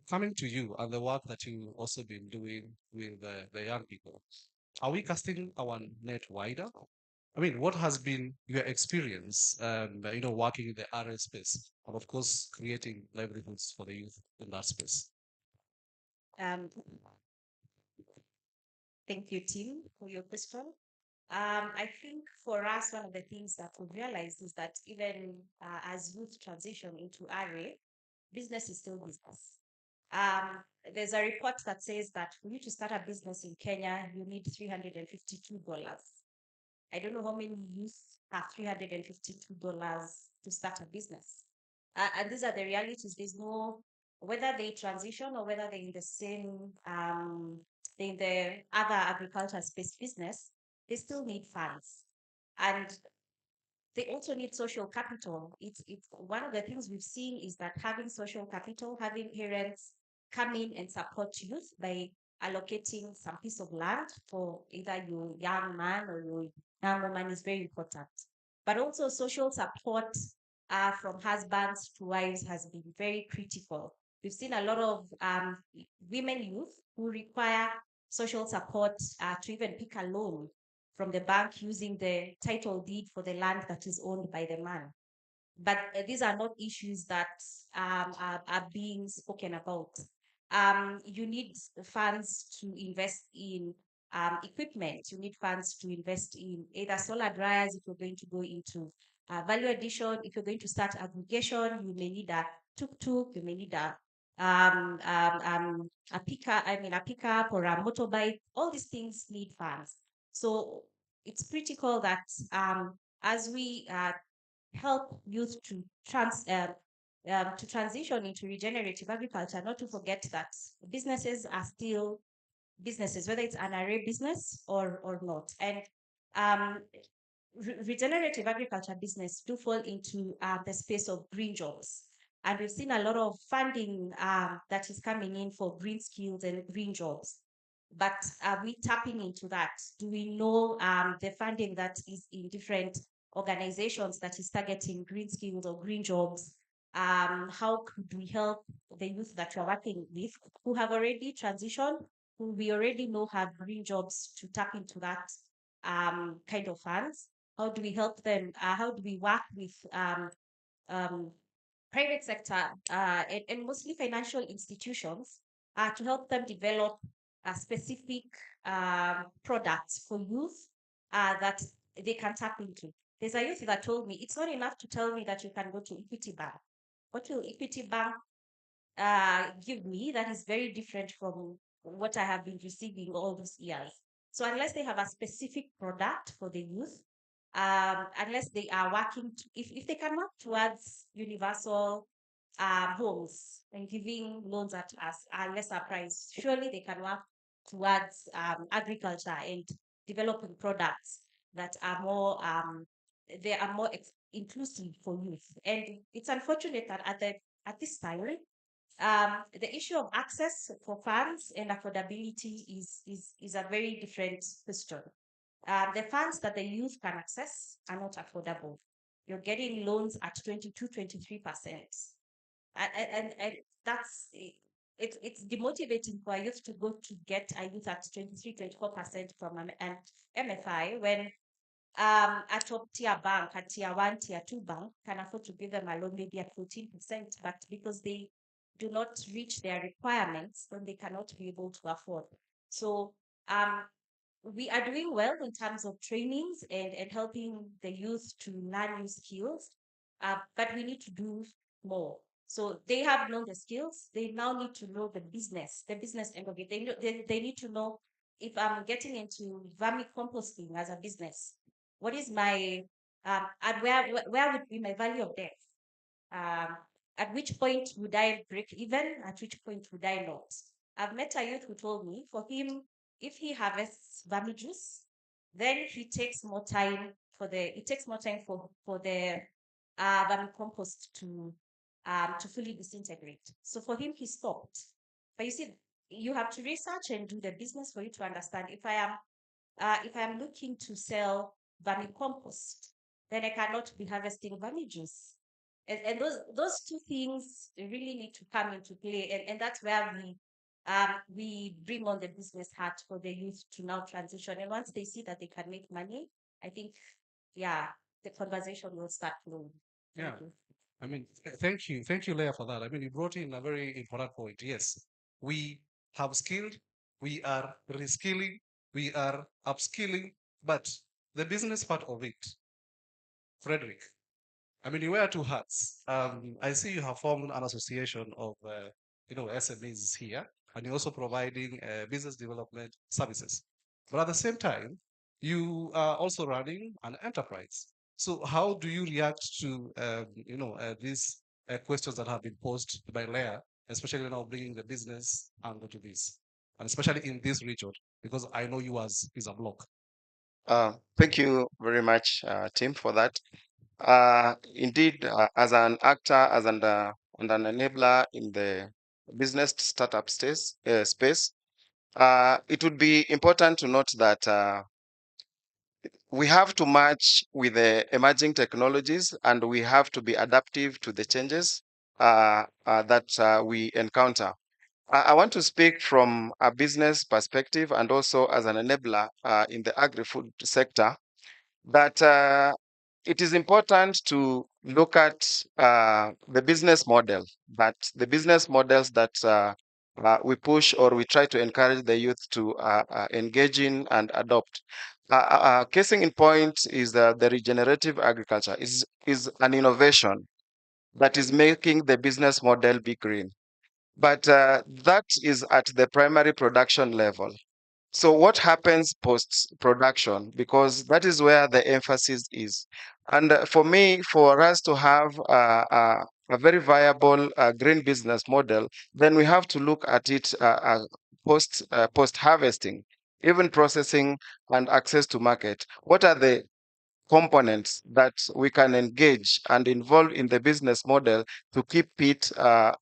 coming to you and the work that you've also been doing with the young people, are we casting our net wider? I mean, what has been your experience, working in the RL space and, of course, creating livelihoods for the youth in that space? Um, Thank you, Tim, for your question. I think for us, one of the things that we've realized is that even as youth transition into RA, business is still business. There's a report that says that for you to start a business in Kenya, you need $352. I don't know how many youth have $352 to start a business. And these are the realities. There's no, whether they transition or whether they're in the same, in the other agriculture space business, they still need funds. And they also need social capital. It's one of the things we've seen is that having social capital, having parents come in and support youth by allocating some piece of land for either your young man or your young woman is very important. But also social support from husbands to wives has been very critical. We've seen a lot of women youth who require social support to even pick a loan from the bank using the title deed for the land that is owned by the man. But these are not issues that are being spoken about. You need funds to invest in equipment. You need funds to invest in either solar dryers if you're going to go into value addition. If you're going to start aggregation, you may need a tuk-tuk, you may need a pickup or a motorbike. All these things need funds. So it's critical that as we help youth to transition into regenerative agriculture, not to forget that businesses are still businesses, whether it's an array business or not. And regenerative agriculture business do fall into the space of green jobs. And we've seen a lot of funding that is coming in for green skills and green jobs. But are we tapping into that? Do we know the funding that is in different organizations that is targeting green skills or green jobs? How could we help the youth that we're working with who have already transitioned, who we already know have green jobs, to tap into that kind of funds? How do we help them? How do we work with private sector and mostly financial institutions to help them develop specific products for youth that they can tap into? There's a youth that told me, it's not enough to tell me that you can go to Equity Bank. What will Equity Bank give me that is very different from what I have been receiving all these years? So unless they have a specific product for the youth, unless they are working, if they can work towards universal homes and giving loans at a lesser price, surely they can work towards agriculture and developing products that are more they are more inclusive for youth. And it's unfortunate that at this time, the issue of access for funds and affordability is a very different question. The funds that the youth can access are not affordable. You're getting loans at 22, 23%. And that's it's demotivating for a youth to go to get a youth at 23, 24% from an MFI when a top tier bank, a tier 1, tier 2 bank can afford to give them a loan maybe at 14%, but because they do not reach their requirements, then they cannot be able to afford. So we are doing well in terms of trainings and helping the youth to learn new skills, but we need to do more. So they have known the skills. They now need to know the business end of it. They need to know if I'm getting into vermicomposting as a business, what is my and where would be my value of death? At which point would I break even? At which point would I not? I've met a youth who told me for him, if he harvests vermi juice, then it takes more time for the vermicompost to fully disintegrate. So for him, he stopped. But you see, you have to research and do the business for you to understand. If I am looking to sell vermicompost, then I cannot be harvesting vermi juice. And those two things really need to come into play. And that's where we bring on the business heart for the youth to now transition. And once they see that they can make money, I think, yeah, the conversation will start flowing. Yeah. I mean, thank you, Leah, for that. I mean, you brought in a very important point. Yes, we have skilled, we are reskilling, we are upskilling, but the business part of it, Frederick, I mean, you wear two hats. I see you have formed an association of, SMEs here, and you're also providing business development services. But at the same time, you are also running an enterprise. So how do you react to, these questions that have been posed by Leah, especially now bringing the business angle to this, and especially in this region, because I know you as is a block. Thank you very much, Tim, for that. Indeed, as an actor, and an enabler in the business startup space, it would be important to note that we have to match with the emerging technologies, and we have to be adaptive to the changes that we encounter. I want to speak from a business perspective and also as an enabler in the agri-food sector that it is important to look at the business model, the business models that we push or we try to encourage the youth to engage in and adopt. Casing in point is the regenerative agriculture is an innovation that is making the business model be green. But that is at the primary production level. So what happens post-production? Because that is where the emphasis is. And for me, for us to have a very viable green business model, then we have to look at it post-harvesting, even processing and access to market. What are the components that we can engage and involve in the business model to keep it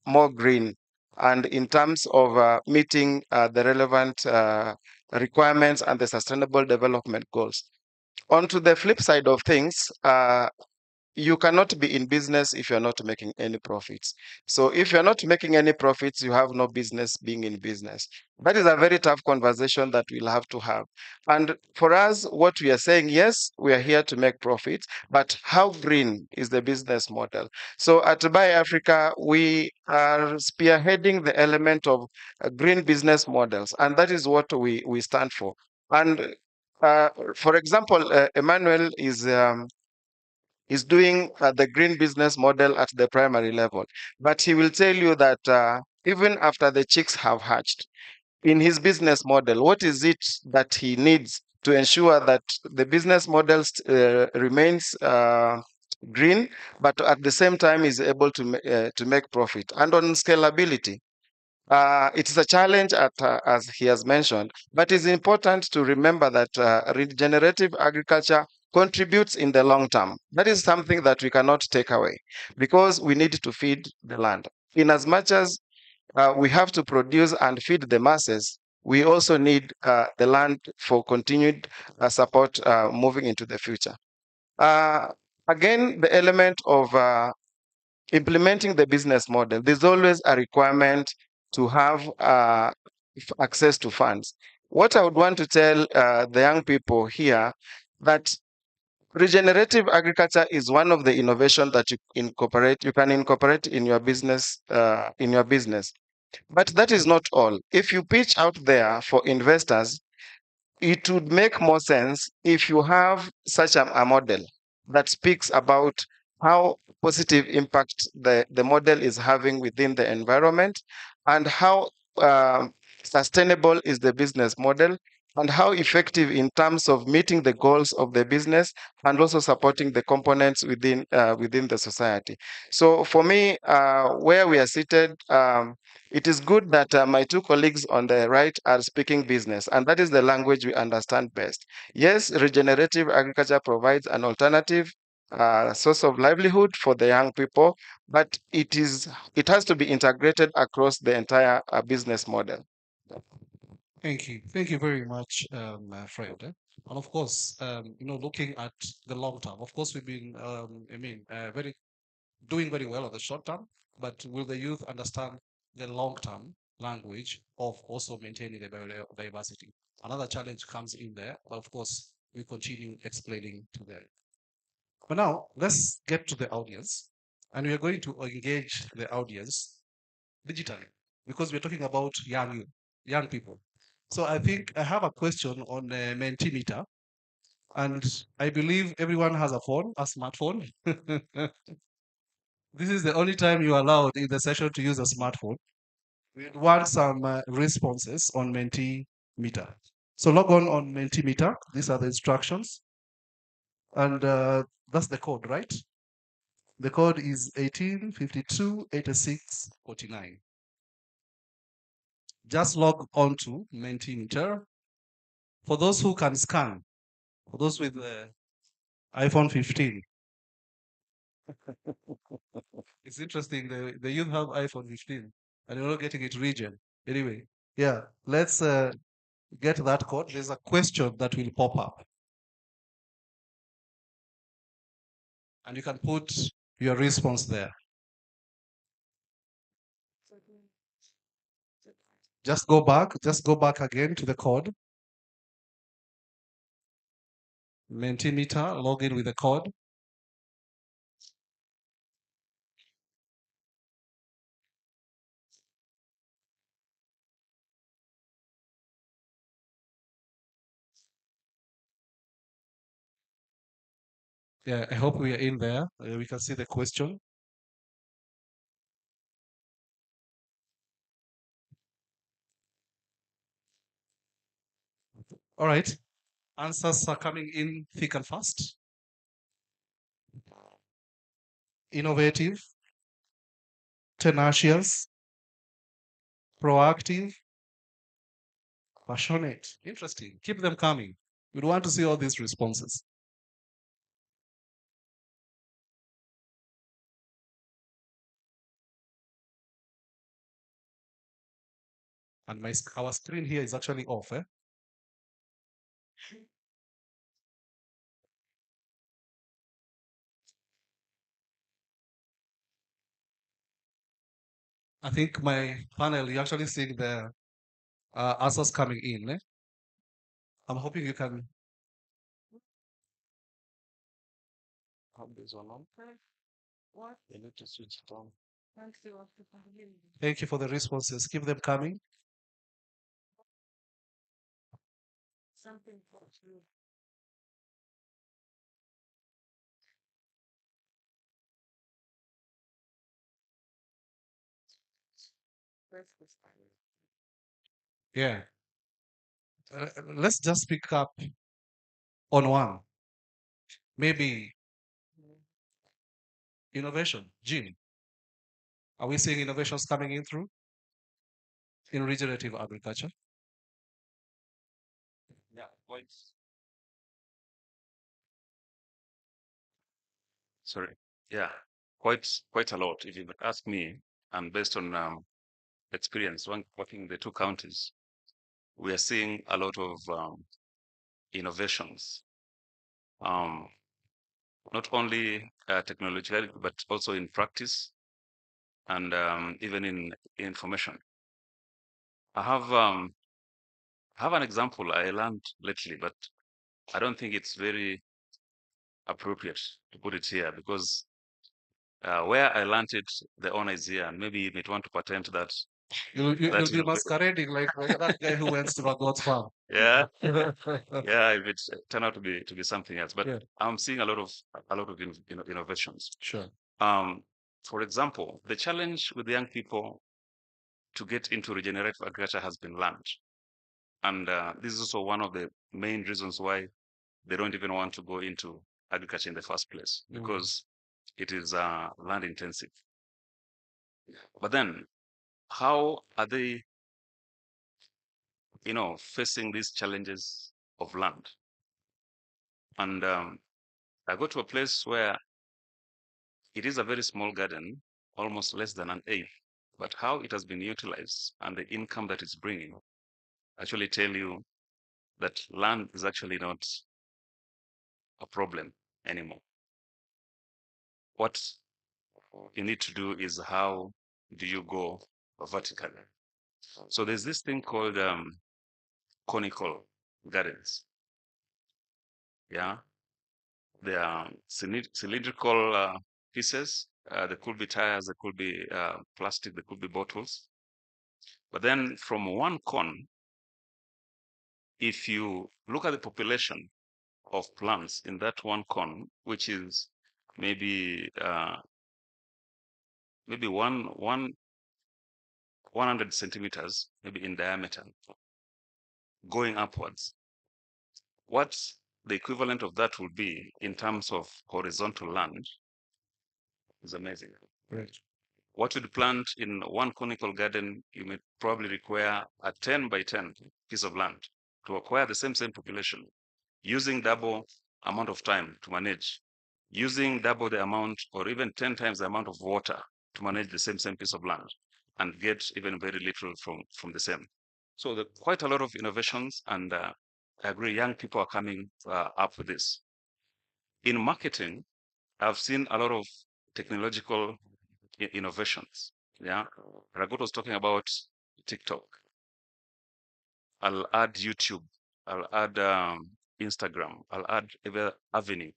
more green, and in terms of meeting the relevant requirements and the sustainable development goals. On to the flip side of things, you cannot be in business if you're not making any profits. So if you're not making any profits, you have no business being in business. That is a very tough conversation that we'll have to have. And for us, what we are saying, yes, we are here to make profits, but how green is the business model? So at Buy Africa, we are spearheading the element of green business models, and that is what we stand for. And for example, Emmanuel is doing the green business model at the primary level. But he will tell you that even after the chicks have hatched, in his business model, what is it that he needs to ensure that the business model remains green, but at the same time is able to make profit? And on scalability, it is a challenge, as he has mentioned, but it's important to remember that regenerative agriculture contributes in the long term. That is something that we cannot take away because we need to feed the land. In as much as we have to produce and feed the masses, we also need the land for continued support moving into the future. Again, the element of implementing the business model, there's always a requirement to have access to funds. What I would want to tell the young people here that regenerative agriculture is one of the innovations that you can incorporate in your business. But that is not all. If you pitch out there for investors, it would make more sense if you have such a model that speaks about how positive impact the model is having within the environment and how sustainable is the business model and how effective in terms of meeting the goals of the business and also supporting the components within the society. So for me, where we are seated, it is good that my two colleagues on the right are speaking business, and that is the language we understand best. Yes, regenerative agriculture provides an alternative source of livelihood for the young people, but it has to be integrated across the entire business model. Thank you. Thank you very much, Fred. And of course, looking at the long term, of course, we've been, doing very well on the short term, but will the youth understand the long-term language of also maintaining the biodiversity? Another challenge comes in there, but of course, we continue explaining to them. But now, let's get to the audience, and we are going to engage the audience digitally because we're talking about young people. So I think I have a question on Mentimeter, and I believe everyone has a smartphone. This is the only time you're allowed in the session to use a smartphone. We want some responses on Mentimeter. So log on Mentimeter. These are the instructions. And that's the code, right? The code is 18528649. Just log on to Mentimeter. For those who can scan, for those with iPhone 15. It's interesting, the youth have iPhone 15 and you're not getting it region. Anyway, yeah, let's get that code. There's a question that will pop up. And you can put your response there. Just go back again to the code. Mentimeter, log in with the code. Yeah, I hope we are in there. We can see the question. All right. Answers are coming in thick and fast. Innovative, tenacious, proactive, passionate. Interesting. Keep them coming. We'd want to see all these responses. And our screen here is actually off. I think my panel, you're actually seeing the answers coming in. I'm hoping you can have this one on. What? You need to switch it on. Thank you for the responses. Keep them coming. Something for you. Yeah. Let's just pick up on one. Maybe innovation. Jim, are we seeing innovations coming in through in regenerative agriculture? Yeah, points. Sorry. Yeah, quite a lot. If you ask me, and based on experience working in the two counties, we are seeing a lot of innovations. Not only technologically, but also in practice and even in information. I have an example I learned lately, but I don't think it's very appropriate to put it here because where I learned it, the owner is here, and maybe you might want to patent that. You'll that be masquerading like that guy who went to a God's farm. yeah, yeah. If it turned out to be something else, but Yeah. I'm seeing a lot of innovations. Sure. For example, the challenge with the young people to get into regenerative agriculture has been land, and this is also one of the main reasons why they don't even want to go into agriculture in the first place because it is land intensive. But then, how are they, facing these challenges of land? And I go to a place where it is a very small garden, almost less than an eighth, but how it has been utilized and the income that it's bringing actually tell you that land is actually not a problem anymore. What you need to do is how do you go vertically? So there's this thing called conical gardens. Yeah, they are cylindrical pieces. There could be tires, there could be plastic, there could be bottles. But then from one cone, if you look at the population of plants in that one cone, which is maybe maybe 100 centimeters, maybe in diameter, going upwards, what the equivalent of that would be in terms of horizontal land is amazing. Right. What you'd plant in one conical garden, you may probably require a 10 by 10 piece of land to acquire the same population, using double amount of time to manage, using double the amount or even 10 times the amount of water to manage the same piece of land and get even very little from the same. So there are quite a lot of innovations, and I agree young people are coming up with this. In marketing, I've seen a lot of technological innovations. Yeah, Ragot was talking about TikTok. I'll add YouTube. I'll add Instagram. I'll add every avenue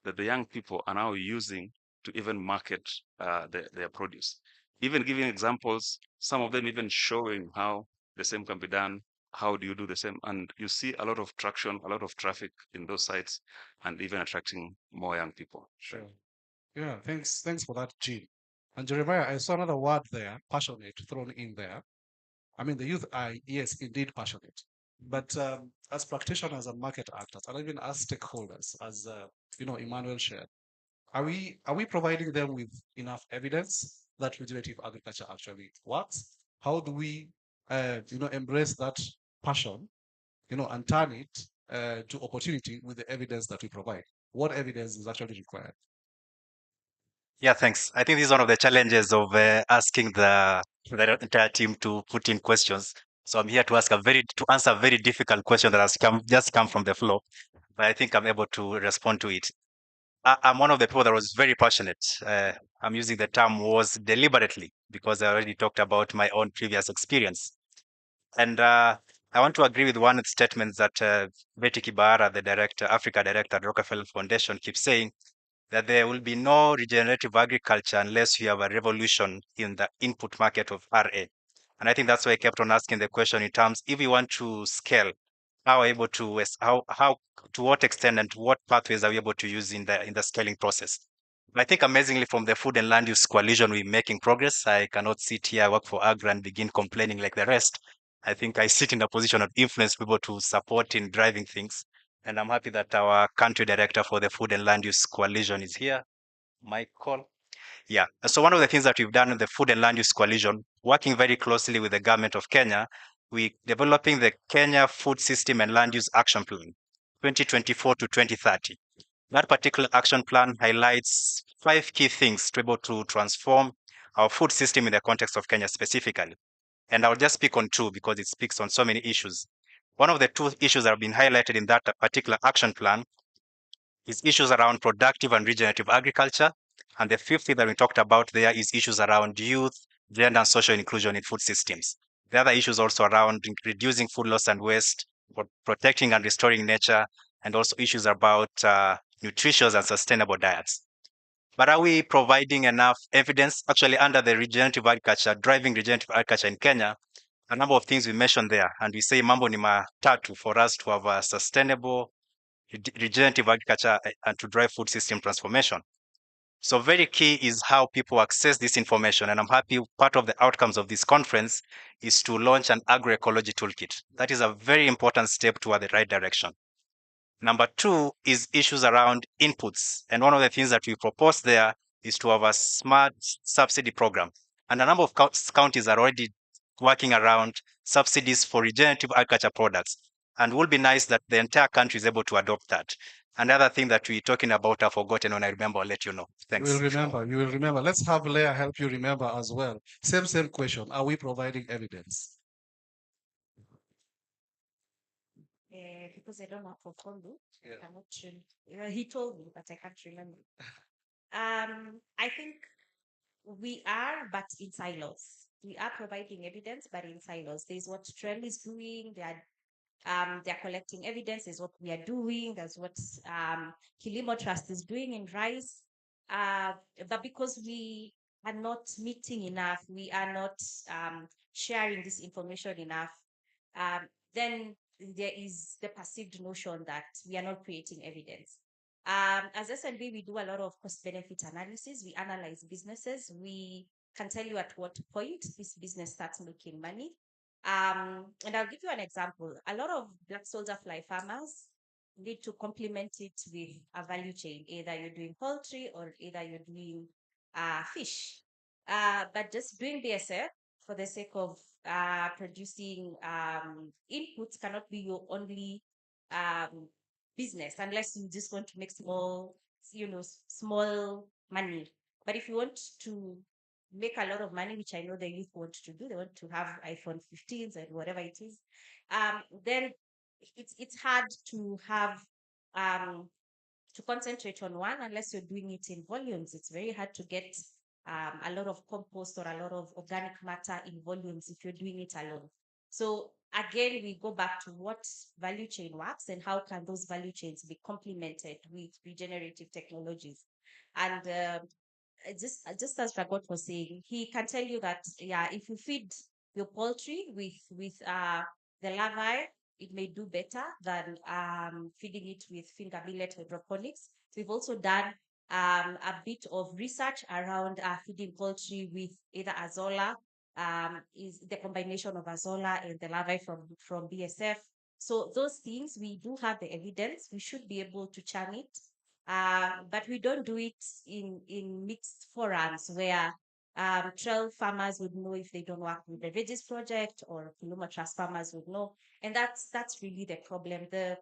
that the young people are now using to even market their produce. Even giving examples, some of them even showing how the same can be done. How do you do the same? And you see a lot of traction, a lot of traffic in those sites, and even attracting more young people. Sure. Yeah, thanks for that, Gene. And Jeremiah, I saw another word there, passionate, thrown in there. I mean, the youth are, yes, indeed passionate. But as practitioners and market actors, and even as stakeholders, as Emmanuel shared, are we providing them with enough evidence that regenerative agriculture actually works? How do we embrace that passion, and turn it to opportunity with the evidence that we provide? What evidence is actually required? Yeah, thanks. I think this is one of the challenges of asking the entire team to put in questions. So I'm here to answer a very difficult question that has just come from the floor, but I think I'm able to respond to it. I'm one of the people that was very passionate. I'm using the term was deliberately because I already talked about my own previous experience. And I want to agree with one of the statements that Betty Kibara, the Africa director at Rockefeller Foundation, keeps saying, that there will be no regenerative agriculture unless you have a revolution in the input market of RA. And I think that's why I kept on asking the question in terms, if we want to scale, how are we able to, how, to what extent and what pathways are we able to use in the scaling process? I think amazingly from the Food and Land Use Coalition, we're making progress. I cannot sit here, work for Agra and begin complaining like the rest. I think I sit in a position of influence, people to support in driving things. And I'm happy that our country director for the Food and Land Use Coalition is here, Michael. Yeah. So one of the things that we've done in the Food and Land Use Coalition, working very closely with the government of Kenya, we developing the Kenya Food System and Land Use Action Plan, 2024 to 2030. That particular action plan highlights 5 key things to be able to transform our food system in the context of Kenya specifically. And I'll just speak on 2 because it speaks on so many issues. One of the 2 issues that have been highlighted in that particular action plan is issues around productive and regenerative agriculture. And the 5th thing that we talked about there is issues around youth, gender, and social inclusion in food systems. The other issues also around reducing food loss and waste, protecting and restoring nature, and also issues about nutritious and sustainable diets. But are we providing enough evidence? Actually, under the regenerative agriculture, driving regenerative agriculture in Kenya, a number of things we mentioned there, and we say mambo ni matatu for us to have a sustainable regenerative agriculture and to drive food system transformation. So very key is how people access this information. And I'm happy part of the outcomes of this conference is to launch an agroecology toolkit. That is a very important step toward the right direction. Number 2 is issues around inputs. And one of the things that we propose there is to have a smart subsidy program. And a number of counties are already working around subsidies for regenerative agriculture products. And it will be nice that the entire country is able to adopt that. Another thing that we're talking about, I've forgotten. When I remember, I'll let you know. Thanks. You will remember. You will remember. Let's have Leah help you remember as well. Same question. Are we providing evidence? Because I don't know for Kondo, I'm not sure. He told me, but I can't remember. I think we are, but in silos. We are providing evidence, but in silos. There's what Trell is doing. They're collecting evidence. Is what we are doing. That's what Kilimo Trust is doing in rice. But because we are not meeting enough, we are not sharing this information enough, then there is the perceived notion that we are not creating evidence. As SNB, we do a lot of cost-benefit analysis. We analyze businesses. We can tell you at what point this business starts making money. And I'll give you an example. A lot of black soldier fly farmers need to complement it with a value chain. Either you're doing poultry or either you're doing fish. But just doing BSF for the sake of producing inputs cannot be your only business unless you just want to make small money. But if you want to make a lot of money, which I know the youth want to do, they want to have iPhone 15s and whatever it is, then it's hard to have to concentrate on one unless you're doing it in volumes. It's very hard to get a lot of compost or a lot of organic matter in volumes if you're doing it alone. So again, we go back to what value chain works and how can those value chains be complemented with regenerative technologies. And just as Ragot was saying, he can tell you that if you feed your poultry with the larvae, it may do better than feeding it with finger millet hydroponics. We've also done a bit of research around feeding poultry with either azolla, is the combination of azolla and the larvae from BSF. So those things, we do have the evidence. We should be able to churn it. But we don't do it in mixed forums where trail farmers would know if they don't work with the Veggies Project, or Kilimo Trust farmers would know. And that's really the problem, the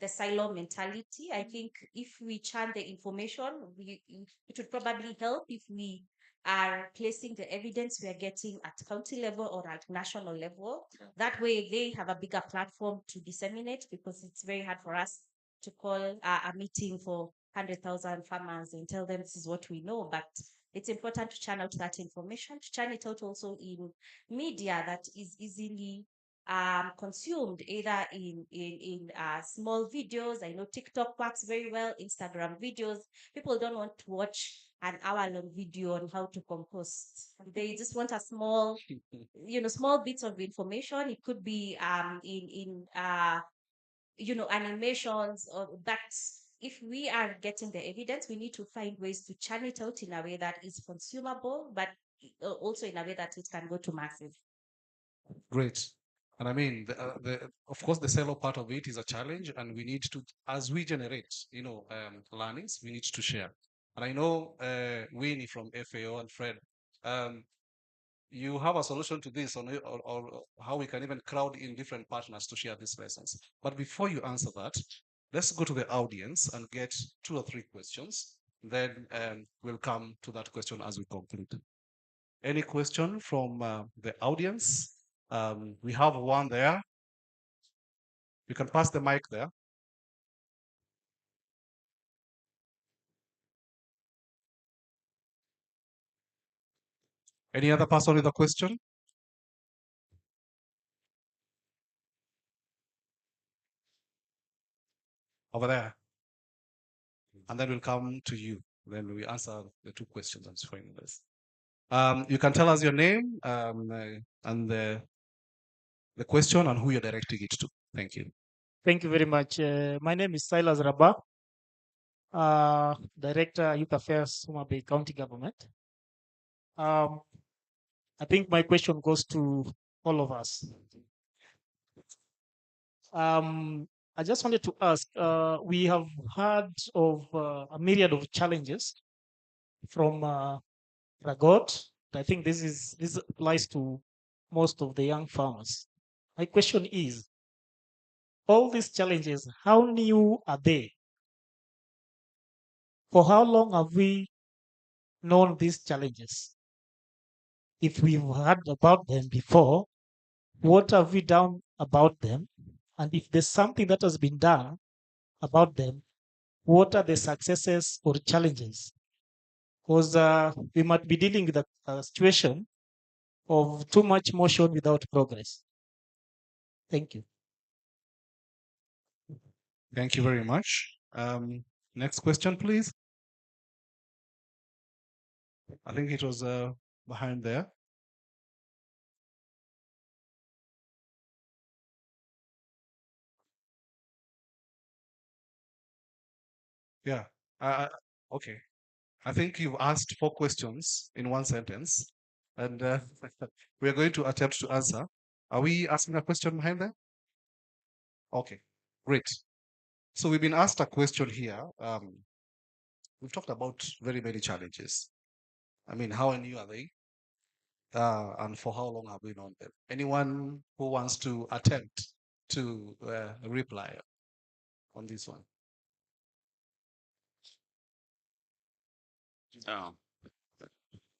silo mentality. I think if we churn the information, it would probably help if we are placing the evidence we are getting at county level or at national level. That way they have a bigger platform to disseminate, because it's very hard for us to call a meeting for 100,000 farmers and tell them this is what we know. But it's important to channel that information, to channel it out also in media that is easily consumed, either in small videos. I know TikTok works very well, Instagram videos. People don't want to watch an hour-long video on how to compost. They just want a small, small bits of information. It could be in animations, or that. If we are getting the evidence, we need to find ways to channel it out in a way that is consumable, but also in a way that it can go to masses. Great. And I mean, of course, the silo part of it is a challenge, and we need to, as we generate, learnings, we need to share. And I know Winnie from FAO and Fred, you have a solution to this, or how we can even crowd in different partners to share these lessons. But before you answer that, let's go to the audience and get 2 or 3 questions. Then we'll come to that question as we conclude. Any question from the audience? We have one there. You can pass the mic there. Any other person with a question? Over there. And then we'll come to you. Then we answer the 2 questions and final this. You can tell us your name and the question and who you're directing it to. Thank you. Thank you very much. My name is Silas Rabah, Director, Youth Affairs, Homa Bay County Government. I think my question goes to all of us. I just wanted to ask, we have heard of a myriad of challenges from Ragot. I think this applies to most of the young farmers. My question is, all these challenges, how new are they? For how long have we known these challenges? If we've heard about them before, what have we done about them? And if there's something that has been done about them, what are the successes or challenges? Because we might be dealing with a situation of too much motion without progress. Thank you. Thank you very much. Next question, please. I think it was behind there. Yeah. Okay. I think you've asked 4 questions in one sentence, and we are going to attempt to answer. Are we asking a question behind there? Okay, great. So we've been asked a question here. We've talked about very many challenges. I mean, how new are they? And for how long have we known them? Anyone who wants to attempt to reply on this one?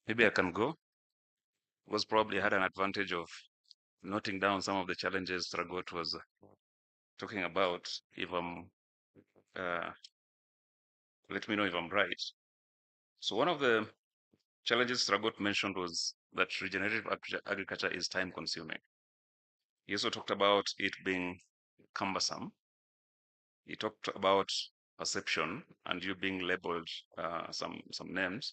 Maybe I can go. Was probably had an advantage of noting down some of the challenges Ragot was talking about. If I'm, let me know if I'm right. So one of the challenges Ragot mentioned was that regenerative agriculture is time consuming. He also talked about it being cumbersome. He talked about perception and you being labeled some names.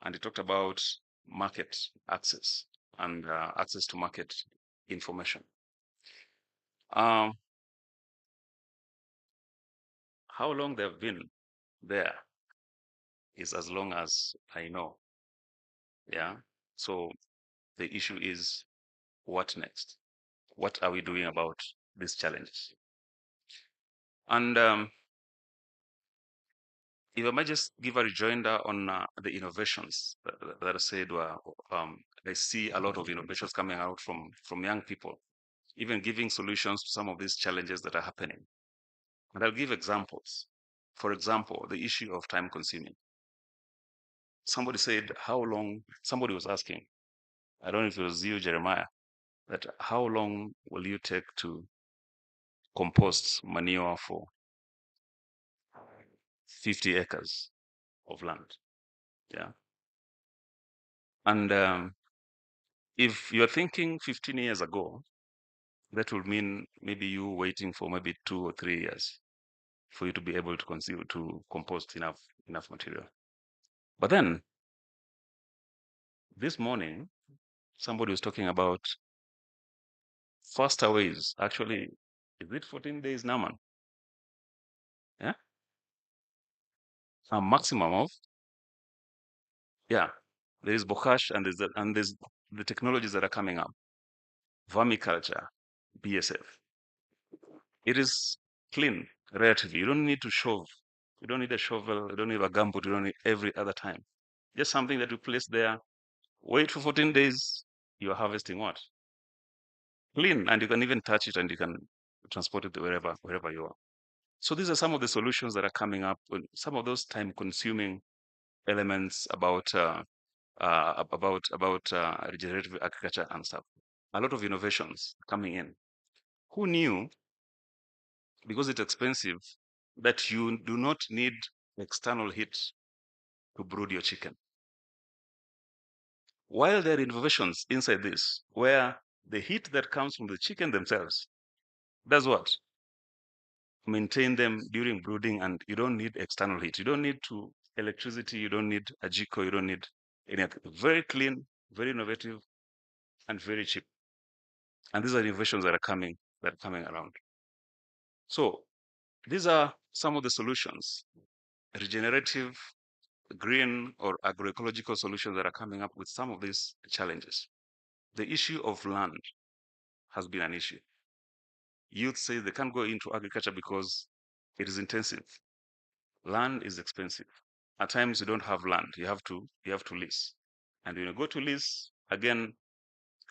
And he talked about market access and access to market information. How long they've been there is as long as I know. Yeah. So the issue is, what next? What are we doing about these challenges? And if I might just give a rejoinder on the innovations that I said, I see a lot of innovations coming out from young people, even giving solutions to some of these challenges that are happening. And I'll give examples. For example, the issue of time consuming. Somebody said, how long, somebody was asking, I don't know if it was you, Jeremiah, that how long will you take to compost manure for 50 acres of land? Yeah. And if you're thinking 15 years ago, that would mean maybe you waiting for maybe 2 or 3 years for you to be able to consume, to compost enough material. But then this morning, somebody was talking about faster ways. Actually, is it 14 days, Naman? Yeah. A maximum of, yeah. There is Bokash and there's the technologies that are coming up. Vermiculture, BSF. It is clean, relatively. You don't need to shove. You don't need a shovel. You don't need a gumboot. You don't need every other time. Just something that you place there. Wait for 14 days. You are harvesting what? Clean, and you can even touch it and you can transport it wherever you are. So these are some of the solutions that are coming up. Some of those time-consuming elements about regenerative agriculture and stuff. A lot of innovations coming in. Who knew, because it's expensive, that you do not need external heat to brood your chicken? While there are innovations inside this, where the heat that comes from the chicken themselves does what? Maintain them during brooding, and you don't need external heat. You don't need electricity, you don't need a jiko, you don't need anything. Very clean, very innovative, and very cheap. And these are innovations that are coming around. So these are some of the solutions, regenerative, green, or agroecological solutions that are coming up with some of these challenges. The issue of land has been an issue. Youth say they can't go into agriculture because it is intensive. Land is expensive. At times you don't have land, you have to lease. And when you go to lease, again,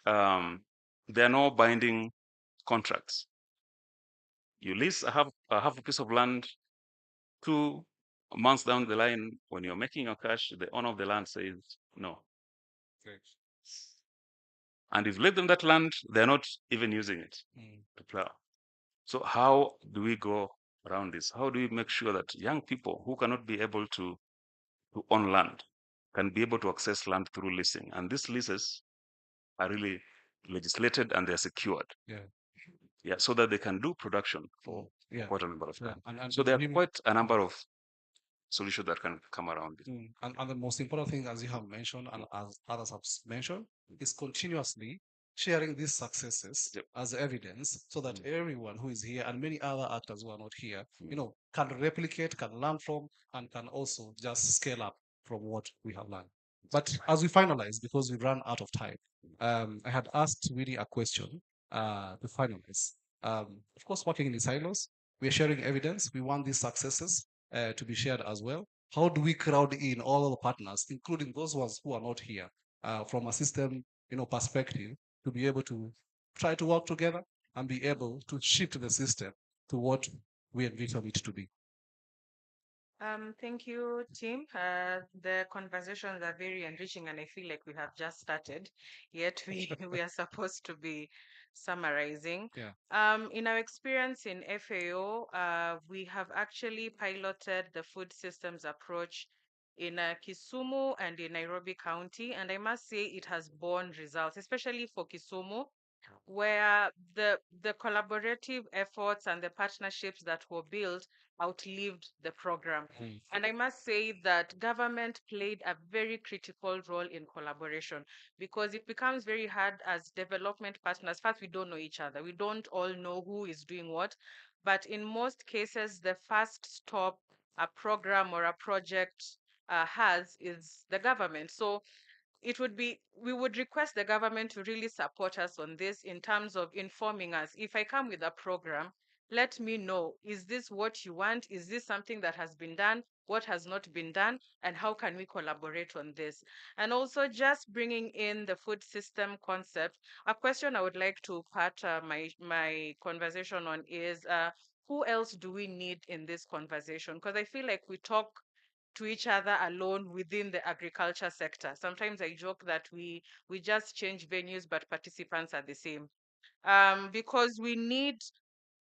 there are no binding contracts. You lease a half a piece of land, 2 months down the line, when you're making your cash, the owner of the land says no. And if you let them that land, they're not even using it to plow. So how do we go around this? How do we make sure that young people who cannot be able to own land can be able to access land through leasing? And these leases are really legislated and they're secured. Yeah, so that they can do production for quite a number of time. And So there are quite a number of solutions that can come around it. And the most important thing, as you have mentioned, and as others have mentioned, is continuously sharing these successes as evidence, so that everyone who is here and many other actors who are not here, can replicate, can learn from, and can also just scale up from what we have learned. But as we finalize, because we ran out of time, I had asked really a question to finalize. Of course, working in the silos, we are sharing evidence. We want these successes to be shared as well. How do we crowd in all the partners, including those ones who are not here, from a system, perspective, to be able to try to work together and be able to shift the system to what we envision it to be? Thank you, team. The conversations are very enriching, and I feel like we have just started. Yet we are supposed to be summarizing. Yeah. In our experience in FAO, we have actually piloted the food systems approach in Kisumu and in Nairobi County, and I must say it has borne results, especially for Kisumu, where the collaborative efforts and the partnerships that were built outlived the program. And I must say that government played a very critical role in collaboration, because it becomes very hard as development partners. First, we don't know each other. We don't all know who is doing what. But in most cases, the first stop a program or a project has is the government. So we would request the government to really support us on this in terms of informing us. If I come with a program, let me know, is this what you want? Is this something that has been done? What has not been done? And how can we collaborate on this? And also just bringing in the food system concept. A question I would like to part my conversation on is, who else do we need in this conversation? Because I feel like we talk to each other alone within the agriculture sector. Sometimes I joke that we just change venues, but participants are the same. Because we need,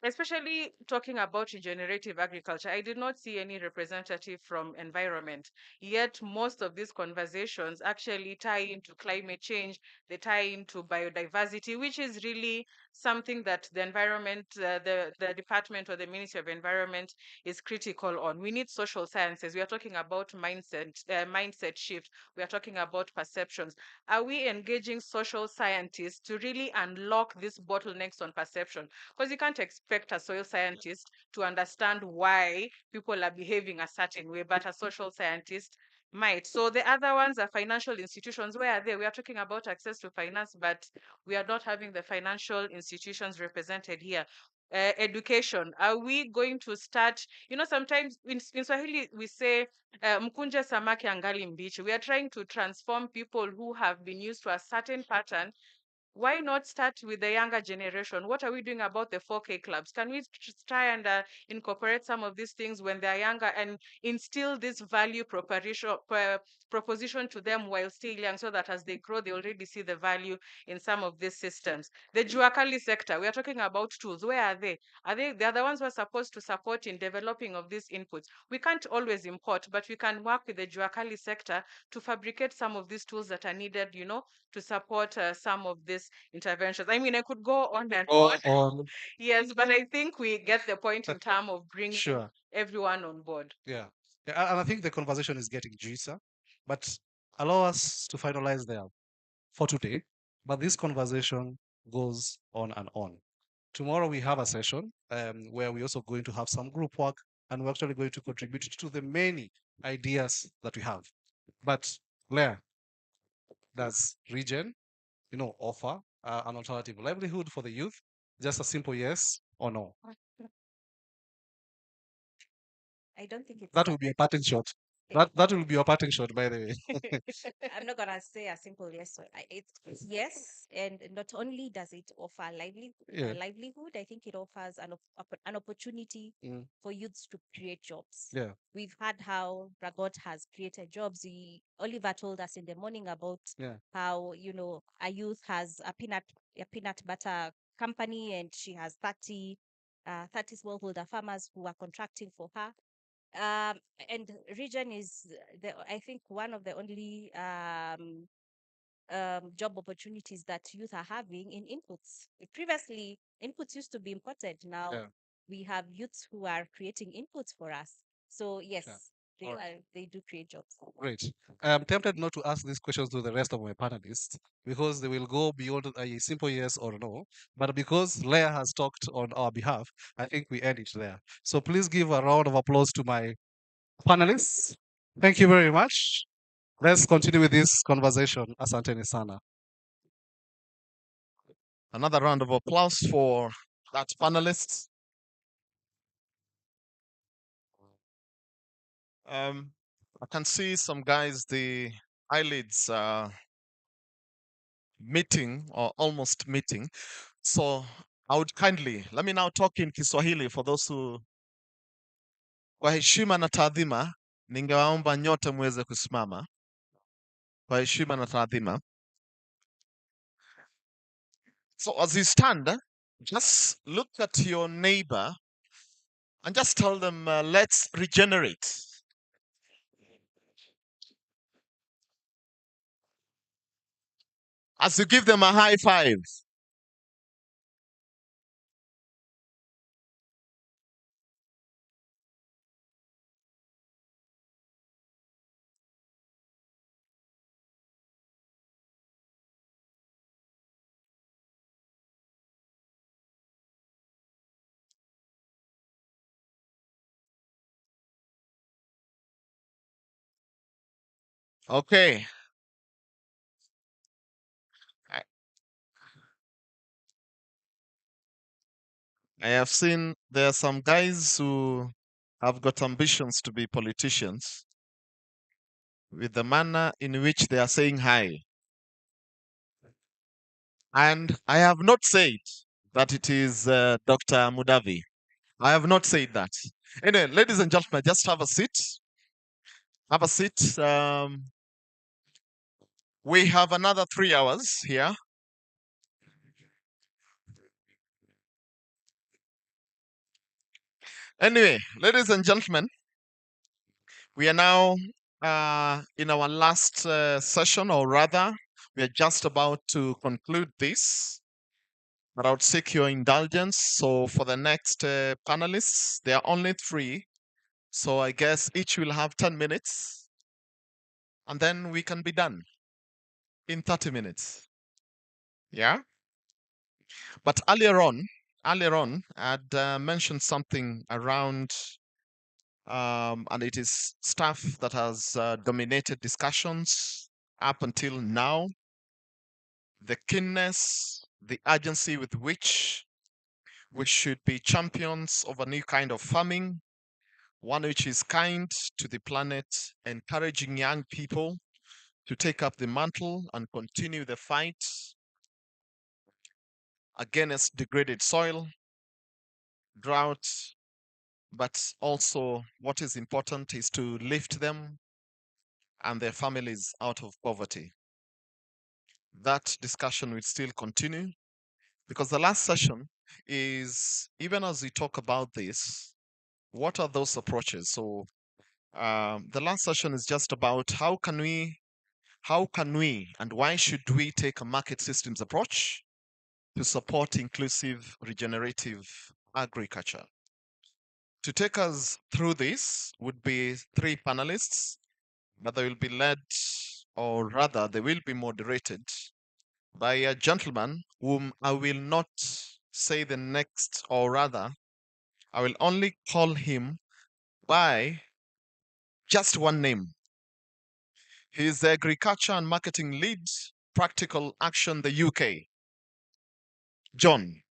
especially talking about regenerative agriculture, I did not see any representative from environment. Yet most of these conversations actually tie into climate change, they tie into biodiversity, which is really something that the environment, the department or the Ministry of Environment is critical on. We need social sciences. We are talking about mindset shift. We are talking about perceptions. Are we engaging social scientists to really unlock these bottlenecks on perception? Because you can't expect a soil scientist to understand why people are behaving a certain way, but a social scientist might. So the other ones are financial institutions. Where are they? We are talking about access to finance, but we are not having the financial institutions represented here. Education. Are we going to start? Sometimes in Swahili we say mkunje samaki angali mbichi. We are trying to transform people who have been used to a certain pattern why not start with the younger generation? What are we doing about the 4K clubs? Can we try and incorporate some of these things when they're younger and instill this value proposition to them while still young, so that as they grow, they already see the value in some of these systems? The Juakali sector, we are talking about tools. Where are they? They are the ones who are supposed to support in developing of these inputs. We can't always import, but we can work with the Juakali sector to fabricate some of these tools that are needed, to support some of these interventions. I mean, I could go on and on. Yes, but I think we get the point in terms of bringing Sure. everyone on board. Yeah. Yeah, and I think the conversation is getting juicier, but allow us to finalize there for today. But this conversation goes on and on. Tomorrow we have a session where we're also going to have some group work, and we're actually going to contribute to the many ideas that we have. But Blair, does Regen, offer an alternative livelihood for the youth? Just a simple yes or no. I don't think it's That will be a parting shot. That will be your parting shot, by the way. I'm not gonna say a simple yes. It's yes, and not only does it offer Yeah. livelihood, I think it offers an opportunity Mm. for youths to create jobs. Yeah. We've heard how Ragot has created jobs. Oliver told us in the morning about Yeah. how a youth has a peanut butter company, and she has 30 smallholder farmers who are contracting for her. And Region is, I think, one of the only job opportunities that youth are having in inputs. Previously, inputs used to be imported. Now Yeah. we have youths who are creating inputs for us. So yes, Sure. Alright. they do create jobs. Great. I'm tempted not to ask these questions to the rest of my panelists because they will go beyond a simple yes or no. But because Leah has talked on our behalf, I think we end it there. So please give a round of applause to my panelists. Thank you very much. Let's continue with this conversation. Asanteni sana. Another round of applause for that panelists. I can see some guys, the eyelids are meeting or almost meeting. So I would kindly, let me now talk in Kiswahili for those who, kwa heshima na taadhima, ningewaomba nyote muweze kusimama. Kwa heshima na taadhima. So as you stand, just look at your neighbor and just tell them, let's regenerate. As you give them a high five. Okay. I have seen there are some guys who have got ambitions to be politicians with the manner in which they are saying hi. And I have not said that it is Dr. Mudavi. I have not said that. Anyway, ladies and gentlemen, just have a seat. Have a seat. We have another 3 hours here. Anyway, ladies and gentlemen, we are now in our last session, or rather, we are just about to conclude this. But I would seek your indulgence. So for the next panelists, there are only 3. So I guess each will have 10 minutes. And then we can be done in 30 minutes. Yeah? But earlier on, I'd mentioned something around, and it is stuff that has dominated discussions up until now. The keenness, the urgency with which we should be champions of a new kind of farming, one which is kind to the planet, encouraging young people to take up the mantle and continue the fight against degraded soil, drought, but also what is important is to lift them and their families out of poverty. That discussion will still continue because the last session is, even as we talk about this, what are those approaches? So the last session is just about how can we and why should we take a market systems approach to support inclusive regenerative agriculture. To take us through this would be three panelists, but they will be led, or rather they will be moderated by a gentleman whom I will not say the next, or rather I will only call him by just one name. He is the Agriculture and Marketing Lead, Practical Action, the UK. John.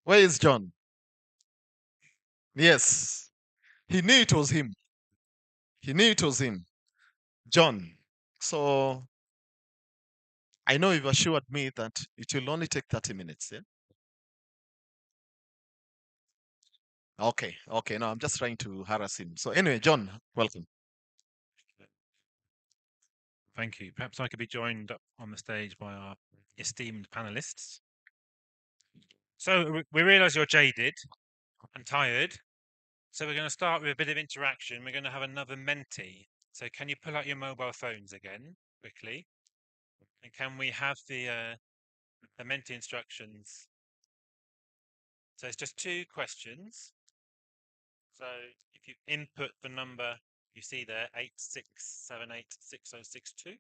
Where is John? Yes. He knew it was him. He knew it was him. John. So I know you've assured me that it will only take 30 minutes. Yeah? Okay. Okay. No, I'm just trying to harass him. So anyway, John, welcome. Thank you. Perhaps I could be joined up on the stage by our esteemed panelists. So we realise you're jaded and tired. So we're going to start with a bit of interaction. We're going to have another Menti. So can you pull out your mobile phones again quickly? And can we have the Menti instructions? So it's just 2 questions. So if you input the number you see there, 86786062.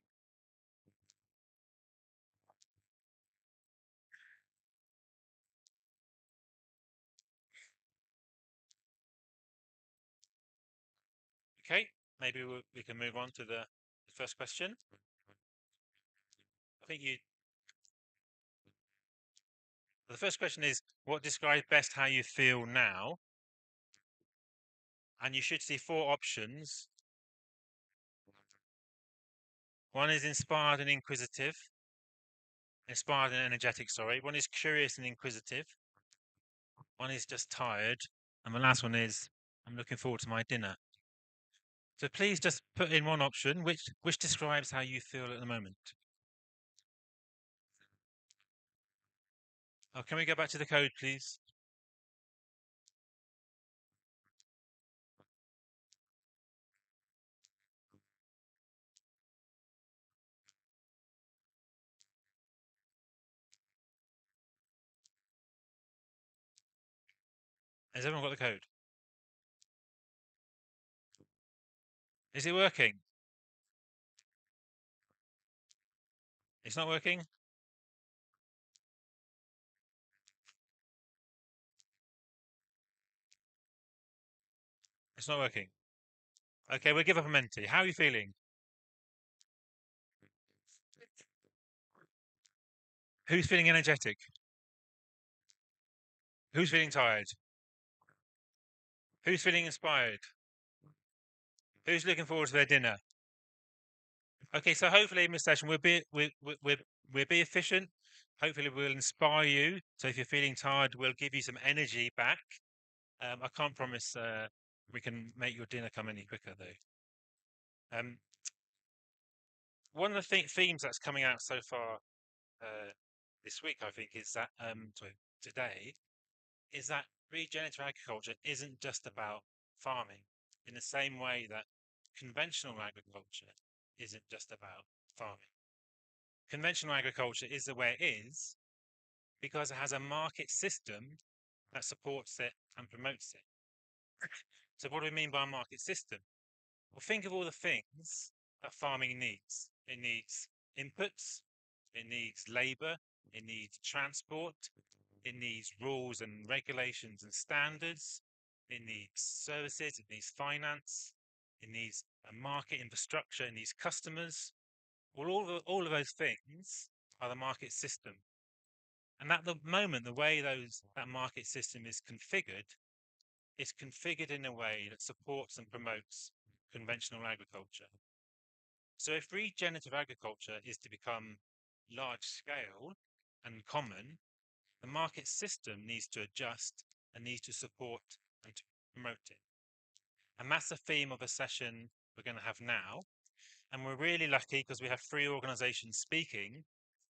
Okay, maybe we can move on to the first question. I think the first question is, what describes best how you feel now? And you should see 4 options. One is inspired and inquisitive. Inspired and energetic, sorry. One is curious and inquisitive. One is just tired. And the last one is, I'm looking forward to my dinner. So please just put in one option, which describes how you feel at the moment. Oh, can we go back to the code, please? Has everyone got the code? Is it working? It's not working? It's not working. Okay, we'll give up a Menti. How are you feeling? Who's feeling energetic? Who's feeling tired? Who's feeling inspired? Who's looking forward to their dinner? Okay, so hopefully in this session we'll be efficient. Hopefully we'll inspire you. So if you're feeling tired, we'll give you some energy back. I can't promise we can make your dinner come any quicker though. One of the themes that's coming out so far this week, I think, is that today, is that regenerative agriculture isn't just about farming in the same way that conventional agriculture isn't just about farming. Conventional agriculture is the way it is because it has a market system that supports it and promotes it. So what do we mean by a market system? Well, think of all the things that farming needs. It needs inputs, it needs labor, it needs transport, it needs rules and regulations and standards, it needs services, it needs finance, it needs a market infrastructure, it needs customers. Well, all of those things are the market system. And at the moment, the way that market system is configured in a way that supports and promotes conventional agriculture. So if regenerative agriculture is to become large scale and common, the market system needs to adjust and needs to support and to promote it. And that's the theme of the session we're going to have now. And we're really lucky because we have 3 organizations speaking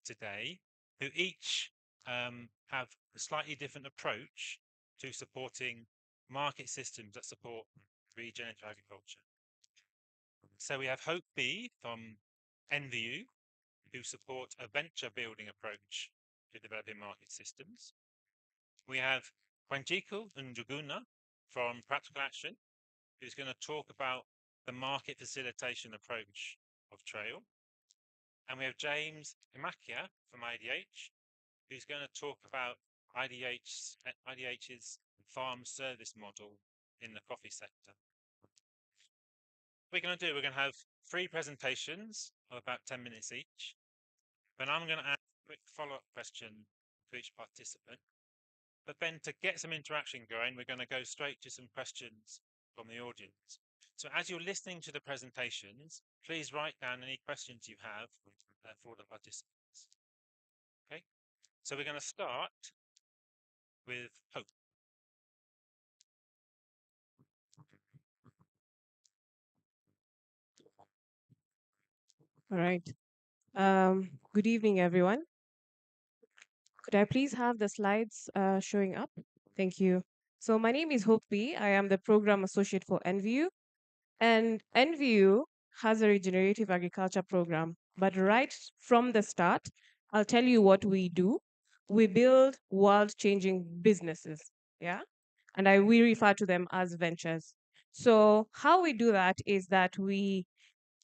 today who each have a slightly different approach to supporting market systems that support regenerative agriculture. So we have Hope B from NVU, who support a venture building approach to developing market systems. We have Wanjiku Njuguna from Practical Action, who's going to talk about the market facilitation approach of Trail. And we have James Imakia from IDH, who's going to talk about IDH's farm service model in the coffee sector. What we're going to do, we're going to have 3 presentations of about 10 minutes each. But I'm going to ask a quick follow-up question to each participant. But then to get some interaction going, we're going to go straight to some questions from the audience. So as you're listening to the presentations, please write down any questions you have for the participants. Okay, so we're going to start with Hope. All right. Good evening, everyone. Could I please have the slides showing up? Thank you. So my name is Hope B. I am the program associate for NVU. And NVU has a regenerative agriculture program. But right from the start, I'll tell you what we do. We build world-changing businesses, yeah? And we refer to them as ventures. So how we do that is that we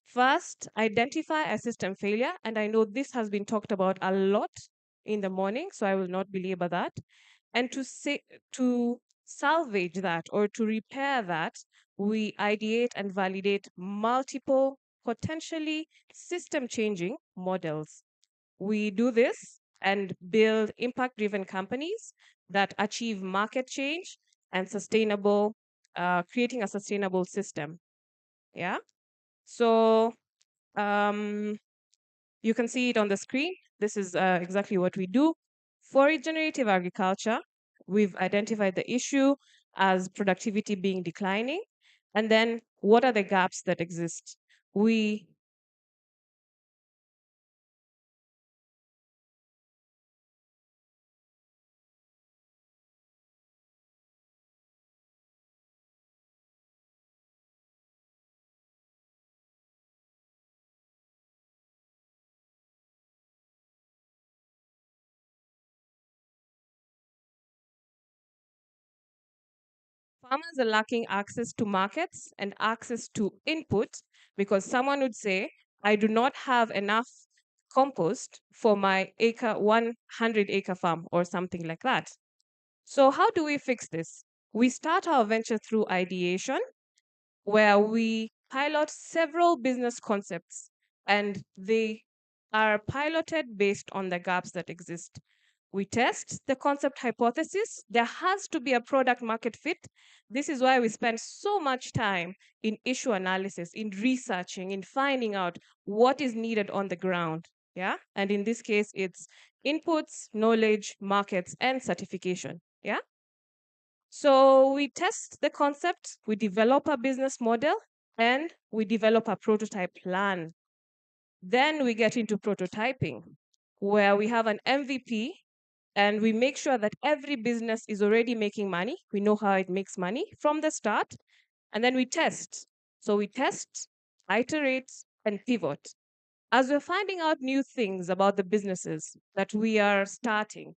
first identify a system failure, and I know this has been talked about a lot in the morning, so I will not belabor that. And to salvage that or to repair that, we ideate and validate multiple potentially system-changing models. We do this and build impact-driven companies that achieve market change and sustainable, creating a sustainable system. Yeah. So you can see it on the screen. This is exactly what we do. For regenerative agriculture, we've identified the issue as productivity being declining. And then what are the gaps that exist? Farmers are lacking access to markets and access to input because someone would say, I do not have enough compost for my 100-acre farm or something like that. So how do we fix this? We start our venture through ideation, where we pilot several business concepts, and they are piloted based on the gaps that exist. We test the concept hypothesis. There has to be a product market fit. This is why we spend so much time in issue analysis, in researching, in finding out what is needed on the ground. Yeah. And in this case, it's inputs, knowledge, markets, and certification. Yeah. So we test the concept, we develop a business model, and we develop a prototype plan. Then we get into prototyping, where we have an MVP and we make sure that every business is already making money. We know how it makes money from the start. And then we test. So we test, iterate, and pivot. As we're finding out new things about the businesses that we are starting,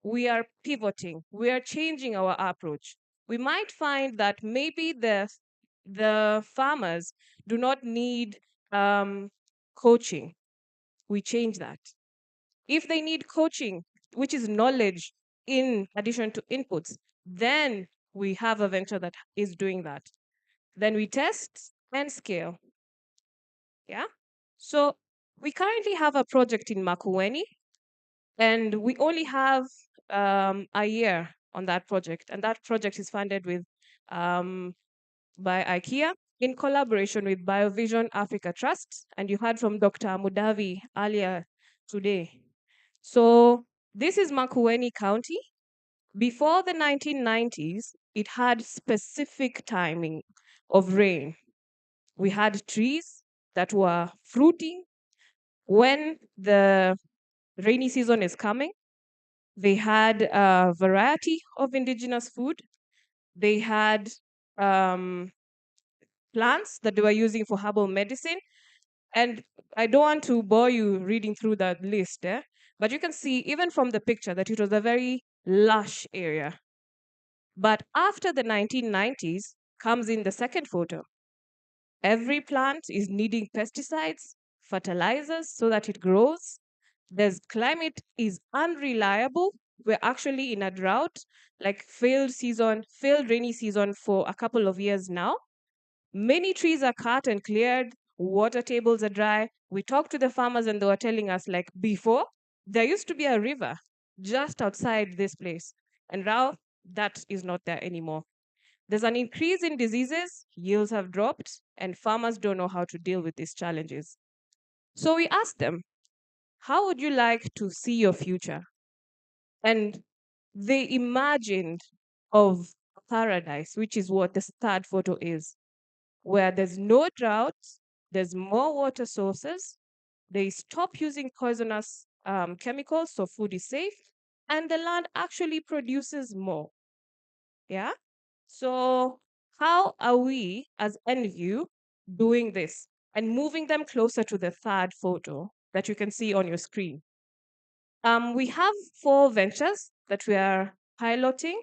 we are pivoting, we are changing our approach. We might find that maybe the farmers do not need coaching. We change that. If they need coaching, which is knowledge in addition to inputs, then we have a venture that is doing that. Then we test and scale. Yeah. So we currently have a project in Makueni, and we only have a year on that project. And that project is funded with by IKEA in collaboration with BioVision Africa Trust. And you heard from Dr. Mudavi earlier today. So this is Makueni County. Before the 1990s, it had specific timing of rain. We had trees that were fruiting when the rainy season is coming. They had a variety of indigenous food. They had plants that they were using for herbal medicine. And I don't want to bore you reading through that list, but you can see even from the picture that it was a very lush area. But after the 1990s comes in the second photo. Every plant is needing pesticides, fertilizers so that it grows. The climate is unreliable. We're actually in a drought, like failed rainy season for a couple of years now. Many trees are cut and cleared, water tables are dry. We talked to the farmers and they were telling us, like, before, there used to be a river just outside this place. And now that is not there anymore. There's an increase in diseases, yields have dropped, and farmers don't know how to deal with these challenges. So we asked them, how would you like to see your future? And they imagined of paradise, which is what the third photo is, where there's no drought, there's more water sources, they stop using poisonous chemicals, so food is safe, and the land actually produces more. Yeah? So, how are we as NView doing this and moving them closer to the third photo that you can see on your screen? We have 4 ventures that we are piloting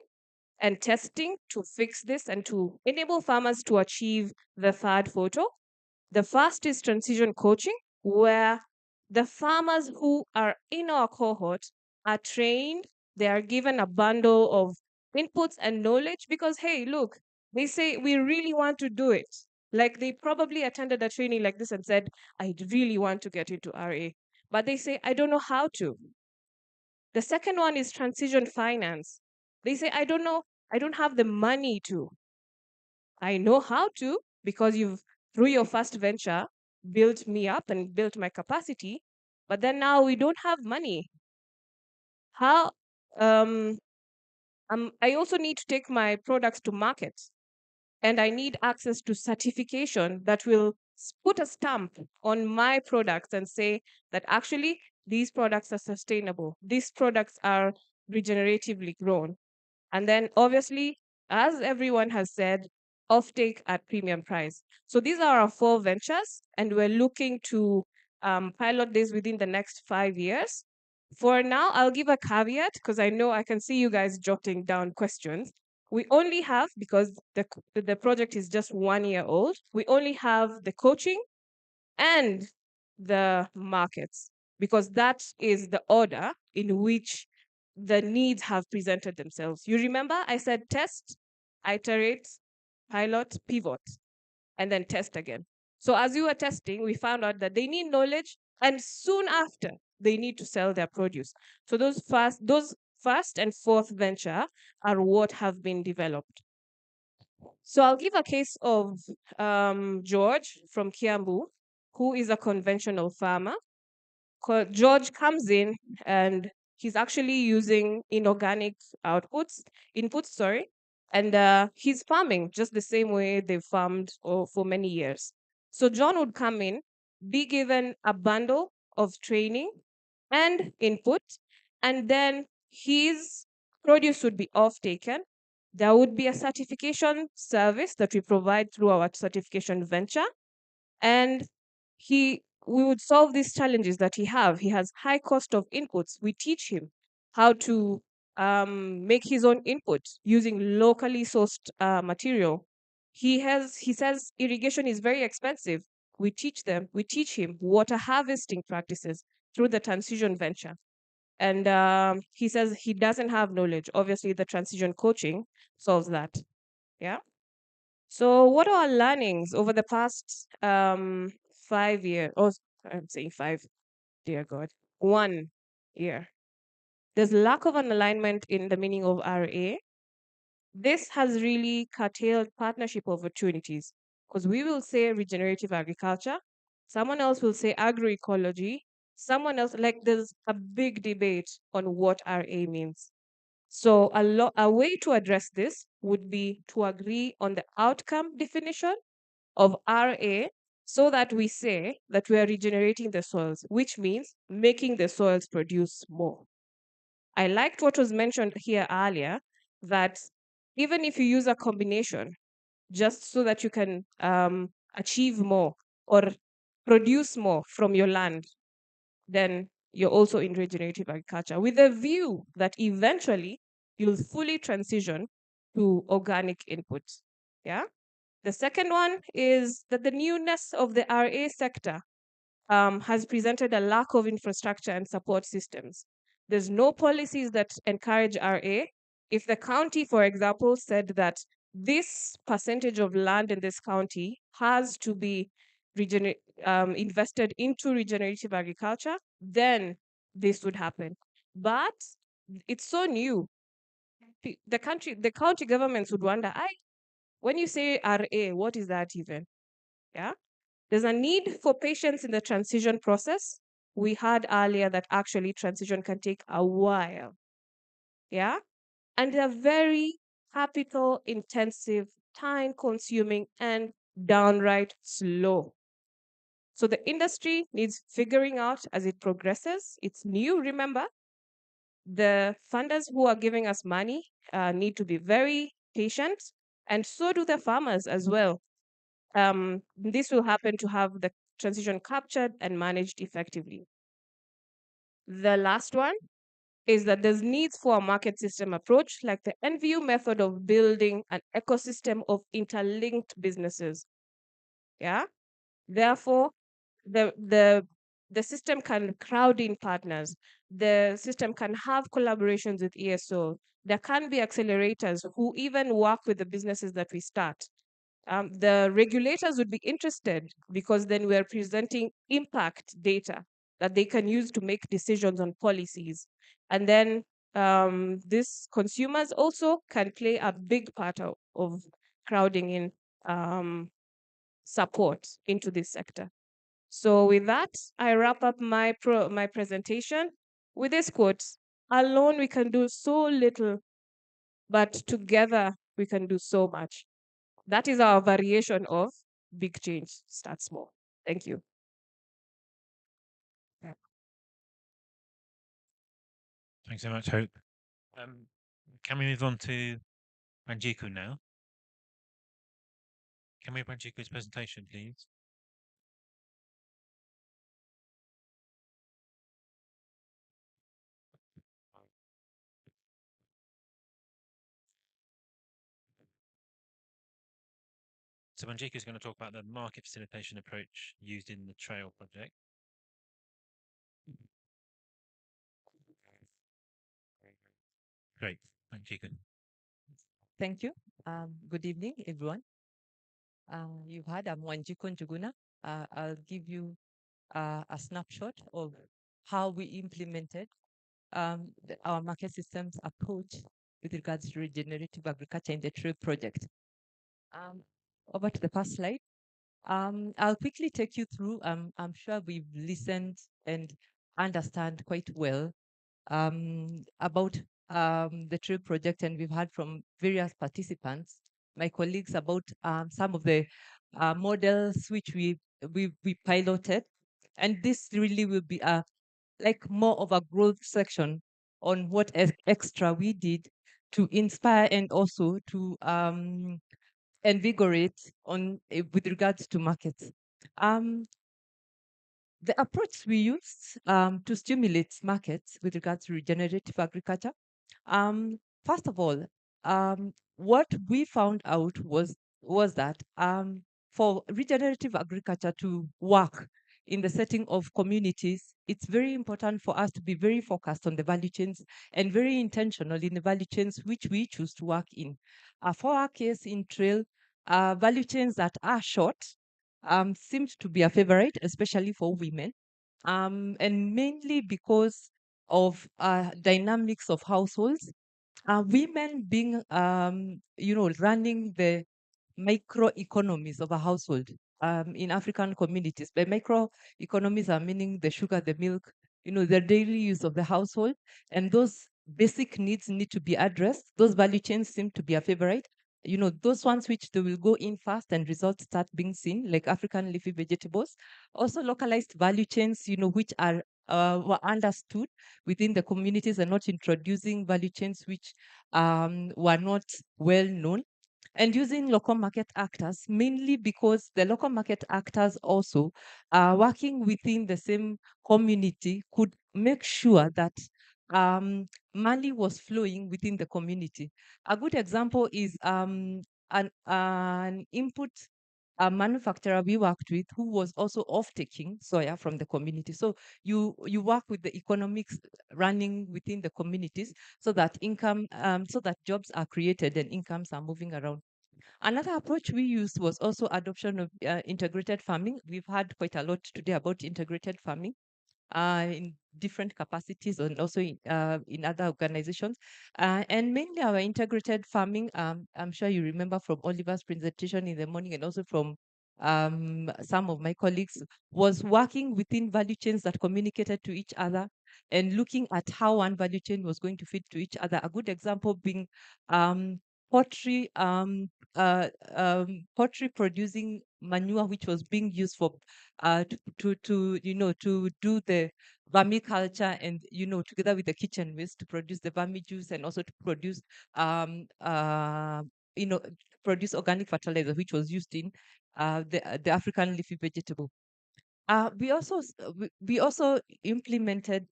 and testing to fix this and to enable farmers to achieve the third photo. The first is transition coaching, where the farmers who are in our cohort are trained, they are given a bundle of inputs and knowledge because, hey, look, they say we really want to do it. Like they probably attended a training like this and said, I really want to get into RA. But they say, I don't know how to. The second one is transition finance. They say, I don't know, I don't have the money to. I know how to because you've, through your first venture, built me up and built my capacity. But then now we don't have money. How? I also need to take my products to market. And I need access to certification that will put a stamp on my products and say that actually these products are sustainable. These products are regeneratively grown. And then obviously, as everyone has said, offtake at premium price. So these are our 4 ventures, and we're looking to pilot this within the next 5 years. For now, I'll give a caveat because I know I can see you guys jotting down questions. We only have, because the project is just 1 year old, we only have the coaching and the markets, because that is the order in which the needs have presented themselves. You remember I said test, iterate, pilot, pivot, and then test again. So as we were testing, we found out that they need knowledge, and soon after, they need to sell their produce. So those first and fourth venture are what have been developed. So I'll give a case of George from Kiambu, who is a conventional farmer. George comes in and he's actually using inorganic inputs, sorry, and he's farming just the same way they've farmed for many years. So John would come in, be given a bundle of training and input, and then his produce would be off taken. There would be a certification service that we provide through our certification venture, and we would solve these challenges that he have. He has high cost of inputs. We teach him how to make his own input using locally sourced material. He says irrigation is very expensive. We teach him water harvesting practices through the transition venture. And he says he doesn't have knowledge. Obviously, the transition coaching solves that. Yeah. So, what are our learnings over the past 5 years? Oh, I'm saying 5, dear God, 1 year. There's lack of an alignment in the meaning of RA. This has really curtailed partnership opportunities because we will say regenerative agriculture, someone else will say agroecology, someone else, like there's a big debate on what RA means. So a way to address this would be to agree on the outcome definition of RA so that we say that we are regenerating the soils, which means making the soils produce more. I liked what was mentioned here earlier, that even if you use a combination just so that you can achieve more or produce more from your land, then you're also in regenerative agriculture with a view that eventually you'll fully transition to organic input. Yeah. The second one is that the newness of the RA sector has presented a lack of infrastructure and support systems. There's no policies that encourage RA. If the county, for example, said that this percentage of land in this county has to be invested into regenerative agriculture, then this would happen. But it's so new. The county governments would wonder, when you say RA, what is that even? Yeah. There's a need for patience in the transition process. We heard earlier that actually transition can take a while. Yeah. And they're very capital intensive, time consuming, and downright slow. So the industry needs figuring out as it progresses. It's new, remember. The funders who are giving us money need to be very patient, and so do the farmers as well. This will happen to have the transition captured and managed effectively. The last one is that there's needs for a market system approach, like the NVU method of building an ecosystem of interlinked businesses. Yeah. Therefore, the system can crowd in partners. The system can have collaborations with ESO. There can be accelerators who even work with the businesses that we start. The regulators would be interested because then we're presenting impact data that they can use to make decisions on policies. And then these consumers also can play a big part of crowding in support into this sector. So with that, I wrap up my presentation with this quote: alone we can do so little, but together we can do so much. That is our variation of big change starts small. Thank you. Thanks so much, Hope. Can we move on to Ranjiku now? Can we have Ranjiku's presentation, please? So Ranjiku is going to talk about the market facilitation approach used in the Trail project. Great, Ranjiku. Thank you. Good evening, everyone. You've heard I'm Wanjiko Njuguna. I'll give you a snapshot of how we implemented our market systems approach with regards to regenerative agriculture in the Trail project. Over to the first slide. I'll quickly take you through. I'm sure we've listened and understand quite well about the Trail project, and we've heard from various participants, my colleagues, about some of the models which we piloted, and this really will be like more of a growth section on what extra we did to inspire and also to invigorate on with regards to markets. The approach we used to stimulate markets with regards to regenerative agriculture, first of all, what we found out was that for regenerative agriculture to work in the setting of communities, it's very important for us to be very focused on the value chains and very intentional in the value chains which we choose to work in. For our case in Trail, value chains that are short seemed to be a favorite, especially for women, and mainly because of dynamics of households. Women being, running the microeconomies of a household. in African communities. By microeconomies, are meaning the sugar, the milk, the daily use of the household, and those basic needs need to be addressed. Those value chains seem to be a favorite. Those ones which they will go in fast and results start being seen, like African leafy vegetables. Also localized value chains, which are were understood within the communities and not introducing value chains which were not well known. And using local market actors, mainly because the local market actors also working within the same community could make sure that money was flowing within the community. A good example is an input manufacturer we worked with who was also off-taking soya from the community. So you work with the economics running within the communities so that so that jobs are created and incomes are moving around. Another approach we used was also adoption of integrated farming. We've had quite a lot today about integrated farming in different capacities and also in other organizations. And mainly our integrated farming, I'm sure you remember from Oliver's presentation in the morning and also from some of my colleagues, was working within value chains that communicated to each other and looking at how one value chain was going to fit to each other. A good example being poultry, poultry producing manure, which was being used for to do the vermiculture and together with the kitchen waste to produce the vermi-juice and also to produce you know produce organic fertilizer, which was used in the African leafy vegetable. We also implemented,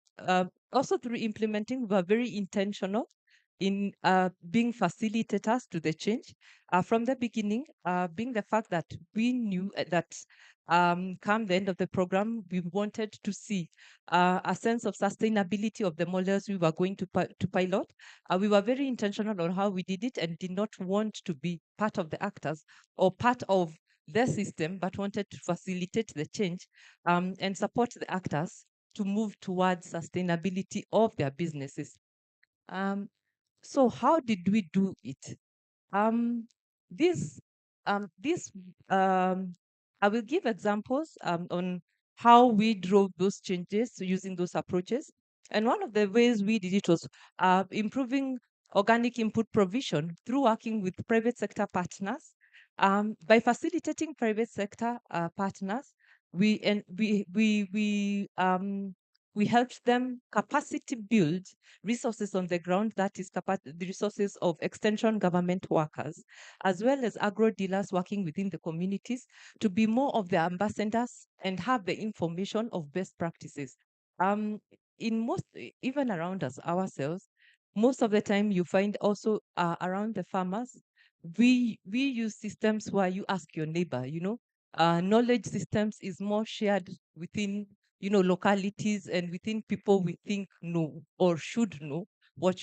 also through implementing, we were very intentional in being facilitators to the change from the beginning, being the fact that we knew that come the end of the program, we wanted to see a sense of sustainability of the models we were going to pilot. We were very intentional on how we did it and did not want to be part of the actors or part of the system, but wanted to facilitate the change and support the actors to move towards sustainability of their businesses. So how did we do it? Um, this, this, I will give examples on how we drove those changes using those approaches. And one of the ways we did it was improving organic input provision through working with private sector partners. By facilitating private sector partners, we and we helped them capacity build resources on the ground, that is the resources of extension government workers, as well as agro dealers working within the communities to be more of the ambassadors and have the information of best practices. In most, even around us ourselves, most of the time you find also around the farmers, we use systems where you ask your neighbor, knowledge systems is more shared within localities and within people we think know or should know what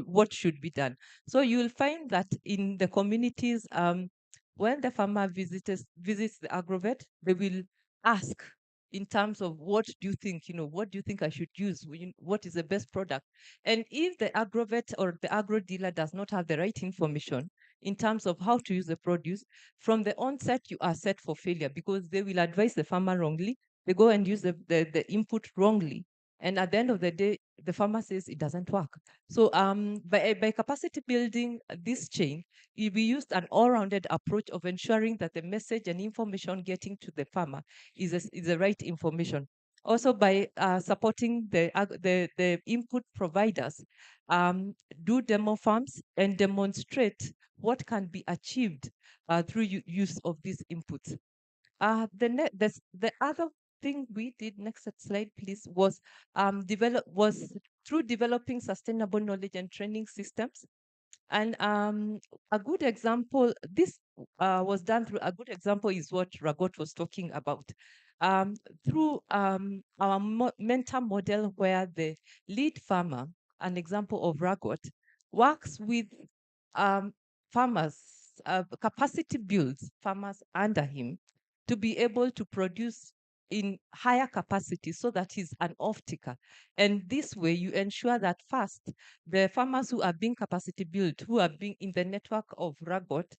what should be done. So you will find that in the communities, when the farmer visits the agrovet, they will ask in terms of what do you think, what do you think I should use? What is the best product? And if the agrovet or the agro dealer does not have the right information in terms of how to use the produce, from the onset, you are set for failure because they will advise the farmer wrongly. They go and use the input wrongly. And at the end of the day, the farmer says it doesn't work. So by capacity building this chain, we used an all-rounded approach of ensuring that the message and information getting to the farmer is the right information. Also by supporting the input providers, do demo farms and demonstrate what can be achieved through use of these inputs. The other thing we did, next slide please, was through developing sustainable knowledge and training systems. And a good example, this was done through, a good example is what Ragot was talking about. Through our mentor model where the lead farmer, an example of Ragot, works with farmers, capacity builds farmers under him to be able to produce in higher capacity so that he's an off-taker. And this way you ensure that first, the farmers who are being capacity built, who are being in the network of Ragot,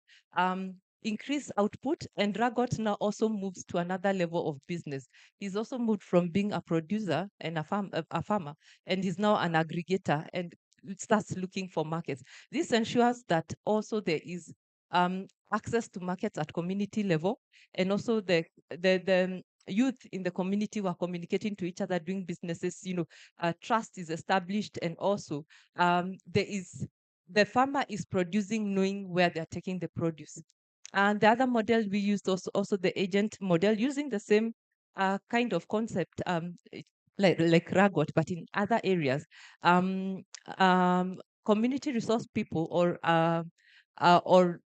increase output, and Ragot now also moves to another level of business. He's also moved from being a producer and a farmer, and he's now an aggregator and starts looking for markets. This ensures that also there is access to markets at community level, and also the youth in the community who are communicating to each other, doing businesses, trust is established, and also the farmer is producing knowing where they're taking the produce. And the other model we used also the agent model, using the same kind of concept, like Ragot, but in other areas. Community resource people or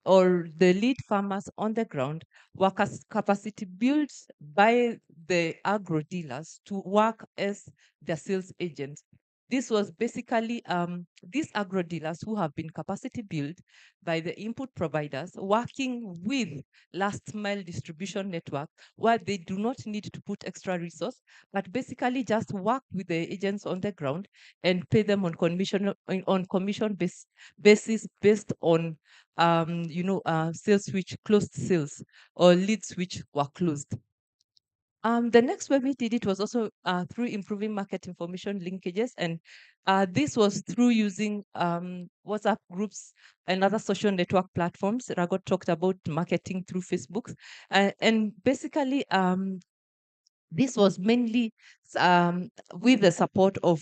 the lead farmers on the ground were capacity built by the agro dealers to work as their sales agents. This was basically these agro dealers who have been capacity built by the input providers working with last mile distribution network, where they do not need to put extra resource, but basically just work with the agents on the ground and pay them on commission basis based on sales which closed sales or leads which were closed. The next way we did it was also through improving market information linkages, and this was through using WhatsApp groups and other social network platforms. Ragot talked about marketing through Facebook, and basically this was mainly with the support of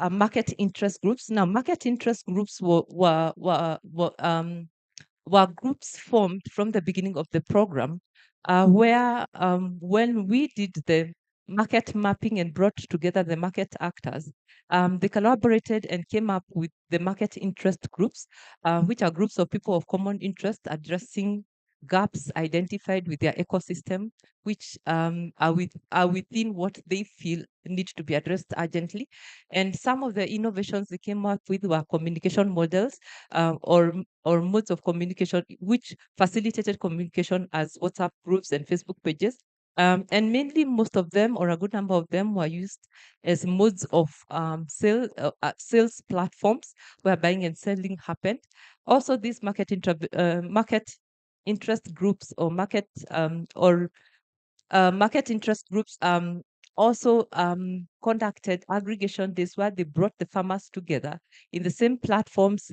market interest groups. Now, market interest groups were groups formed from the beginning of the program, where when we did the market mapping and brought together the market actors, they collaborated and came up with the market interest groups, which are groups of people of common interest addressing gaps identified with their ecosystem, which are within what they feel need to be addressed urgently. And some of the innovations they came up with were communication models, or modes of communication which facilitated communication as WhatsApp groups and Facebook pages. And mainly most of them, or a good number of them, were used as modes of sales platforms where buying and selling happened. Also, these market interest groups or market interest groups also conducted aggregation days where they brought the farmers together in the same platforms,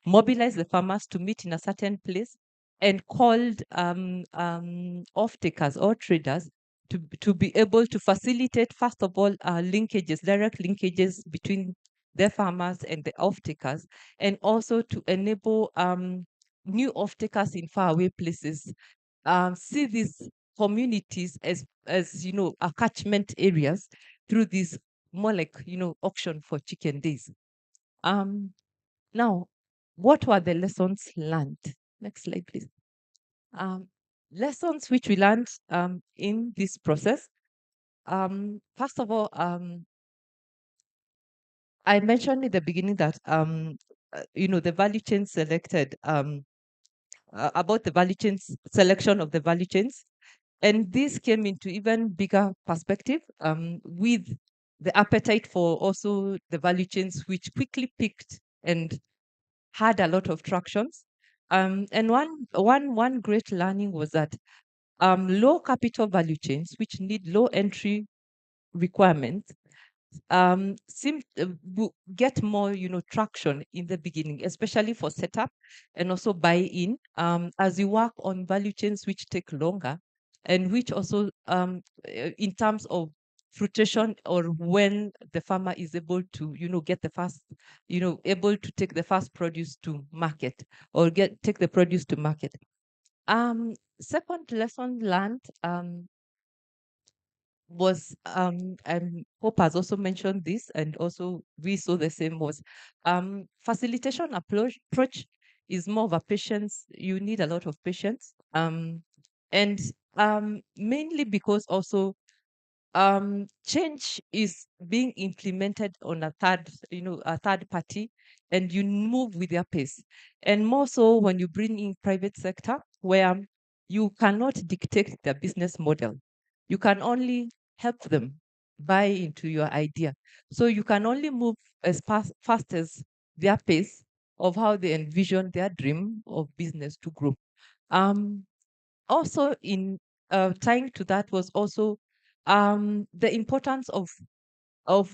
mobilized the farmers to meet in a certain place, and called off-takers or traders to be able to facilitate, first of all, direct linkages between the farmers and the off-takers, and also to enable new off-takers in faraway places see these communities as catchment areas through these more like auction for chicken days. Now, what were the lessons learned? Next slide, please. Lessons which we learned in this process. First of all, I mentioned in the beginning that the value chain selected about the value chains selection of the value chains. And this came into even bigger perspective with the appetite for also the value chains, which quickly picked and had a lot of tractions. And one great learning was that low capital value chains, which need low entry requirements, seem get more traction in the beginning, especially for setup and also buy-in, as you work on value chains which take longer, and which also in terms of fruition, or when the farmer is able to get the first able to take the first produce to market, or take the produce to market. Second lesson learned was Hope has also mentioned this, and also we saw the same, was facilitation approach is more of a patience. You need a lot of patience, and mainly because also change is being implemented on a third party, and you move with their pace. And more so when you bring in private sector, where you cannot dictate their business model. You can only help them buy into your idea. So you can only move as fast as their pace of how they envision their dream of business to grow. Also, in tying to that was also the importance of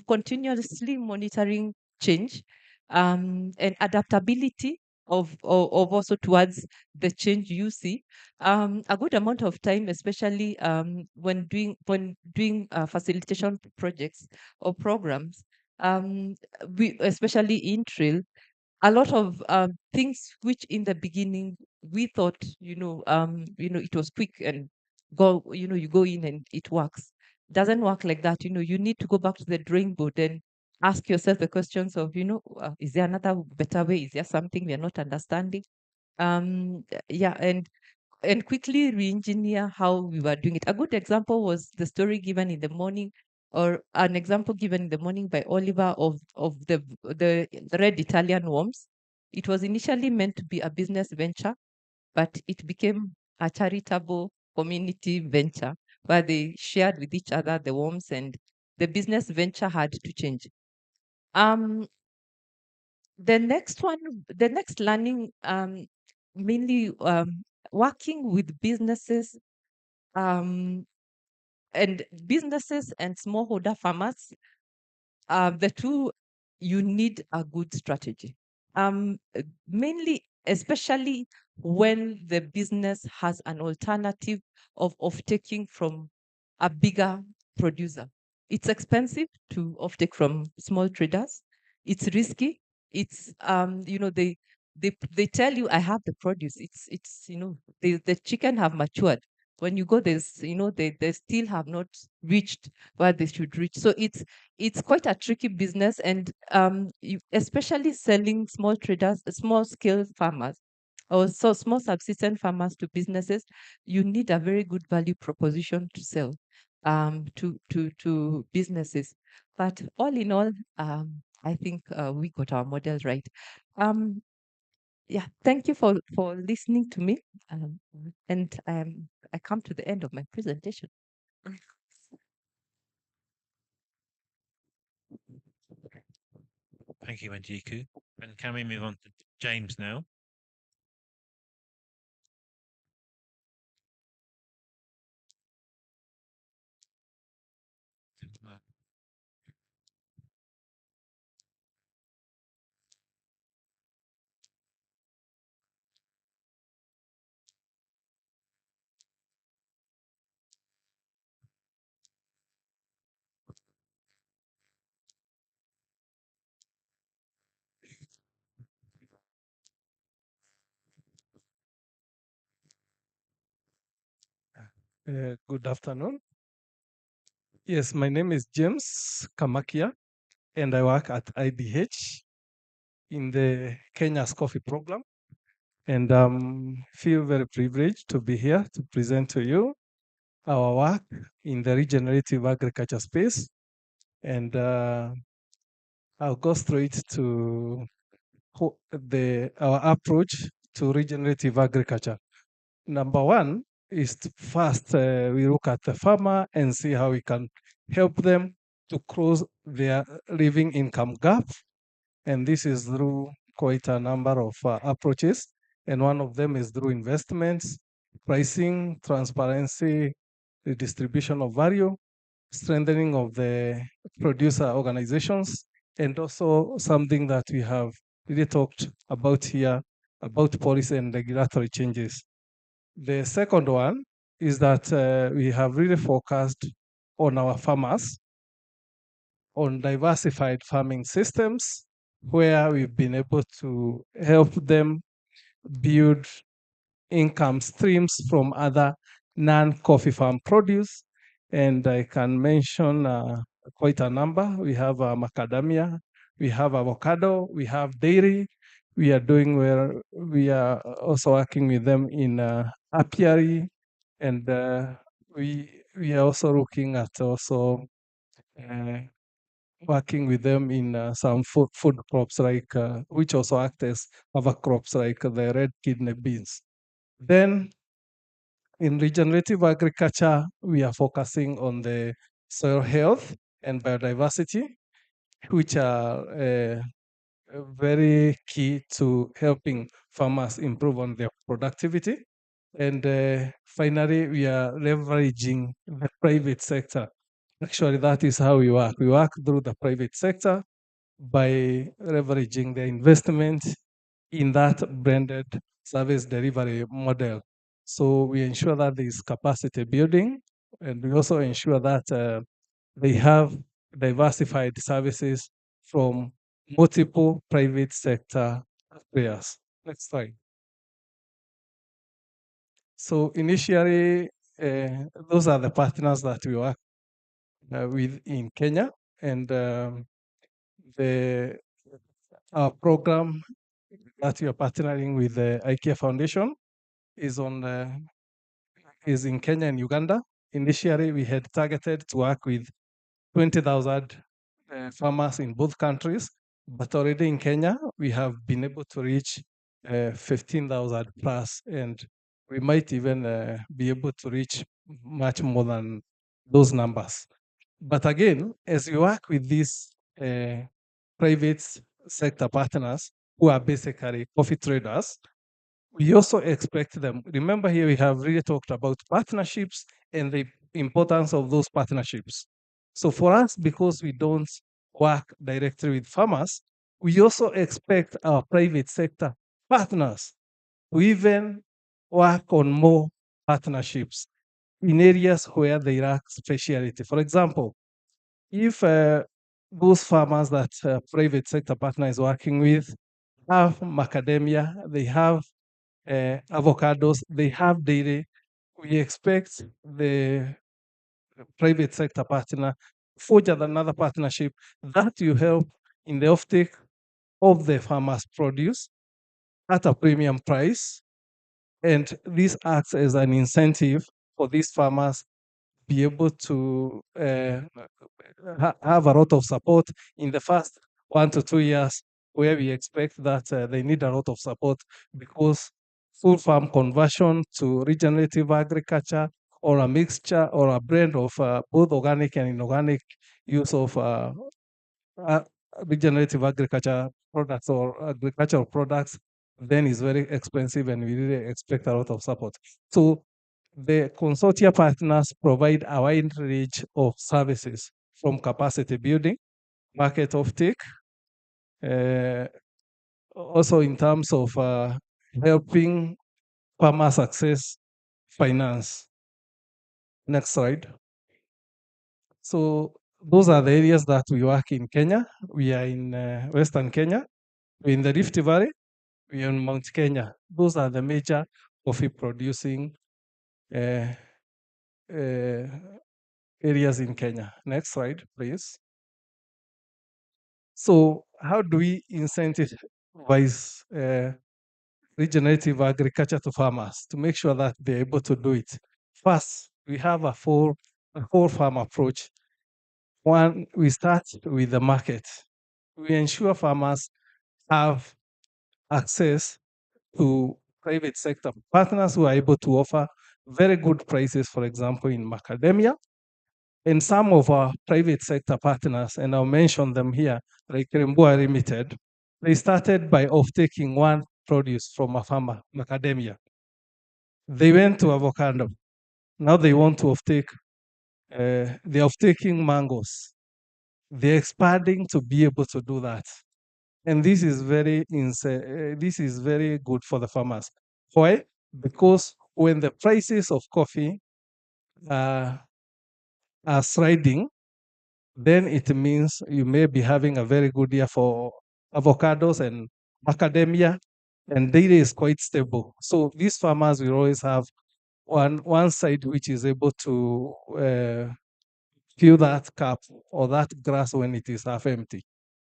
continuously monitoring change and adaptability of also towards the change you see. A good amount of time, especially when doing facilitation projects or programs, we especially in trail, a lot of things which in the beginning we thought, it was quick and you go in and it works. Doesn't work like that. You need to go back to the drawing board and ask yourself the questions of, is there another better way? Is there something we are not understanding? Yeah, and quickly re-engineer how we were doing it. A good example was the story given in the morning, or an example given in the morning by Oliver of the red Italian worms. It was initially meant to be a business venture, but it became a charitable community venture where they shared with each other the worms, and the business venture had to change. The next learning, mainly working with businesses and smallholder farmers, the two, you need a good strategy. Mainly, especially when the business has an alternative of taking from a bigger producer. It's expensive to offtake from small traders. It's risky. It's they tell you I have the produce. It's the chicken have matured. When you go, they still have not reached where they should reach. So it's quite a tricky business, and especially selling small traders, small scale farmers, or so small subsistence farmers to businesses, you need a very good value proposition to sell to businesses. But all in all, I think we got our model right. Yeah, thank you for listening to me, and I come to the end of my presentation. Thank you, Wanjiku. And can we move on to James now? Good afternoon. Yes, my name is James Kamakia, and I work at IDH in the Kenya's Coffee Program. And feel very privileged to be here to present to you our work in the regenerative agriculture space. And I'll go straight to our approach to regenerative agriculture. Number one is first we look at the farmer and see how we can help them to close their living income gap. And this is through quite a number of approaches. And one of them is through investments, pricing, transparency, the distribution of value, strengthening of the producer organizations, and also something that we have really talked about here about policy and regulatory changes. The second one is that we have really focused on our farmers, on diversified farming systems, where we've been able to help them build income streams from other non-coffee farm produce. And I can mention quite a number. We have macadamia, we have avocado, we have dairy. We are doing where we are also working with them in apiary, and we are also looking at also working with them in some food crops like which also act as other crops like the red kidney beans. Then in regenerative agriculture, we are focusing on the soil health and biodiversity, which are very key to helping farmers improve on their productivity. And finally, we are leveraging the private sector. Actually, that is how we work. We work through the private sector by leveraging the investment in that branded service delivery model. So we ensure that there is capacity building, and we also ensure that they have diversified services from multiple private sector players. Next slide. So initially, those are the partners that we work with in Kenya, and the our program that we are partnering with the IKEA Foundation is is in Kenya and Uganda. Initially, we had targeted to work with 20,000 farmers in both countries, but already in Kenya, we have been able to reach 15,000 plus, and we might even be able to reach much more than those numbers. But again, as we work with these private sector partners who are basically coffee traders, we also expect them. Remember, here we have really talked about partnerships and the importance of those partnerships. So for us, because we don't work directly with farmers, we also expect our private sector partners to even work on more partnerships in areas where they lack speciality. For example, if those farmers that private sector partner is working with have macadamia, they have avocados, they have dairy, we expect the private sector partner forge another partnership that will help in the offtake of the farmers' produce at a premium price. And this acts as an incentive for these farmers be able to have a lot of support in the first 1 to 2 years, where we expect that they need a lot of support, because full farm conversion to regenerative agriculture or a mixture or a blend of both organic and inorganic use of regenerative agriculture products or agricultural products then is very expensive, and we really expect a lot of support. So the consortia partners provide a wide range of services, from capacity building, market offtake, also in terms of helping farmers access finance. Next slide. So those are the areas that we work in Kenya. We are in Western Kenya, we're in the Rift Valley, we're in Mount Kenya. Those are the major coffee producing areas in Kenya. Next slide, please. So how do we incentivize regenerative agriculture to farmers to make sure that they're able to do it? First, we have a whole farm approach. One, we start with the market. We ensure farmers have access to private sector partners who are able to offer very good prices, for example, in macadamia. And some of our private sector partners, and I'll mention them here, like Rembua Limited, they started by off-taking one produce from a farmer, macadamia. They went to avocado. Now they want to off-take, they're off-taking mangoes. They're expanding to be able to do that. And this is very good for the farmers. Why? Because when the prices of coffee are sliding, then it means you may be having a very good year for avocados and macadamia, and dairy is quite stable. So these farmers will always have one side which is able to fill that cup or that grass when it is half empty.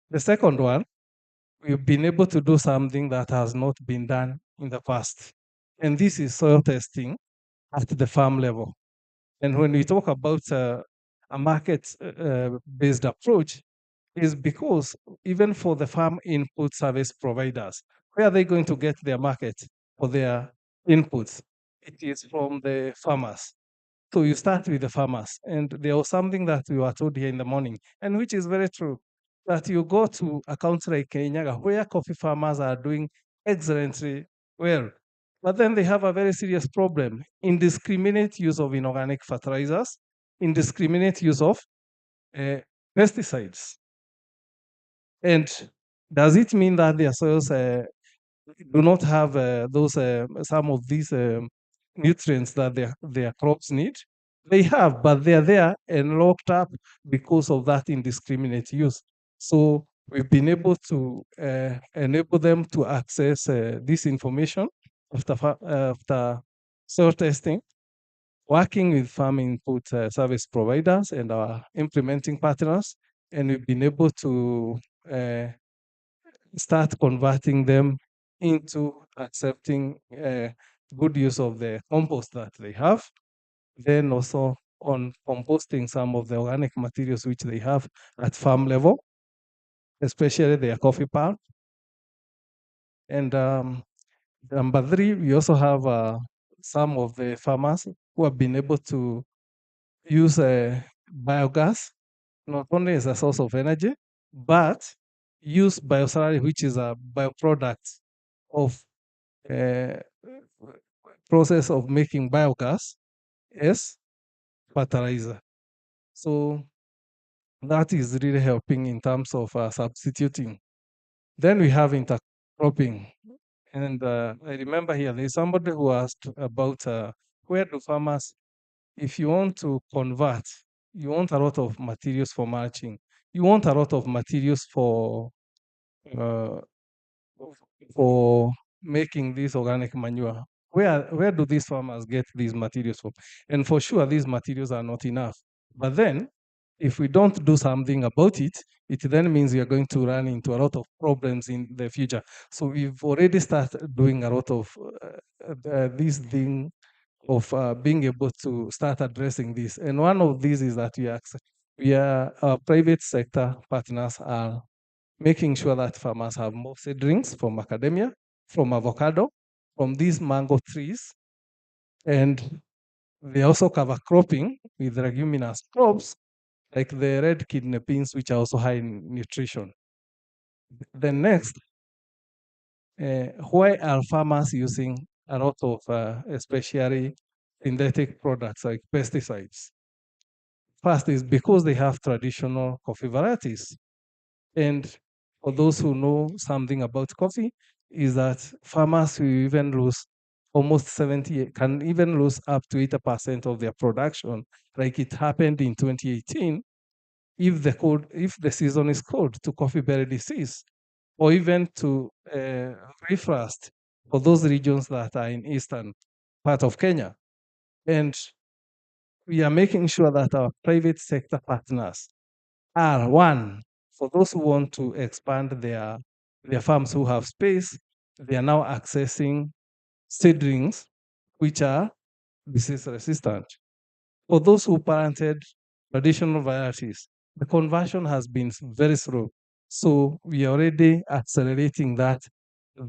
The second one, we've been able to do something that has not been done in the past, and this is soil testing at the farm level. And when we talk about a market-based approach, is because even for the farm input service providers, where are they going to get their market for their inputs? It is from the farmers. So you start with the farmers. And there was something that we were told here in the morning, and which is very true, that you go to a country like Kenya, where coffee farmers are doing excellently well. But then they have a very serious problem: indiscriminate use of inorganic fertilizers, indiscriminate use of pesticides. And does it mean that their soils do not have those some of these nutrients that their crops need? They have, but they are there and locked up because of that indiscriminate use. So we've been able to enable them to access this information after soil testing, working with farm input service providers and our implementing partners, and we've been able to start converting them into accepting good use of the compost that they have. Then also on composting some of the organic materials which they have at farm level, especially their coffee pulp. And number three, we also have some of the farmers who have been able to use biogas, not only as a source of energy, but use biosalary, which is a byproduct of process of making biogas as fertilizer. So that is really helping in terms of substituting. Then we have intercropping. And I remember here, there's somebody who asked about where do farmers, if you want to convert, you want a lot of materials for mulching, you want a lot of materials uh, for making this organic manure. Where do these farmers get these materials from? And for sure, these materials are not enough. But then, if we don't do something about it, it then means we are going to run into a lot of problems in the future. So we've already started doing a lot of this thing of being able to start addressing this. And one of these is that our private sector partners are making sure that farmers have more seedlings from macadamia, from avocado, from these mango trees, and they also cover cropping with leguminous crops like the red kidney beans, which are also high in nutrition. Then next, why are farmers using a lot of especially synthetic products like pesticides? First is because they have traditional coffee varieties. And for those who know something about coffee, is that farmers who even lose almost 70, can even lose up to 80% of their production, like it happened in 2018, if the season is cold, to coffee berry disease, or even to reef rust for those regions that are in eastern part of Kenya. And we are making sure that our private sector partners are one, for those who want to expand their farms who have space, they are now accessing seedlings which are disease resistant. For those who planted traditional varieties, the conversion has been very slow. So we are already accelerating that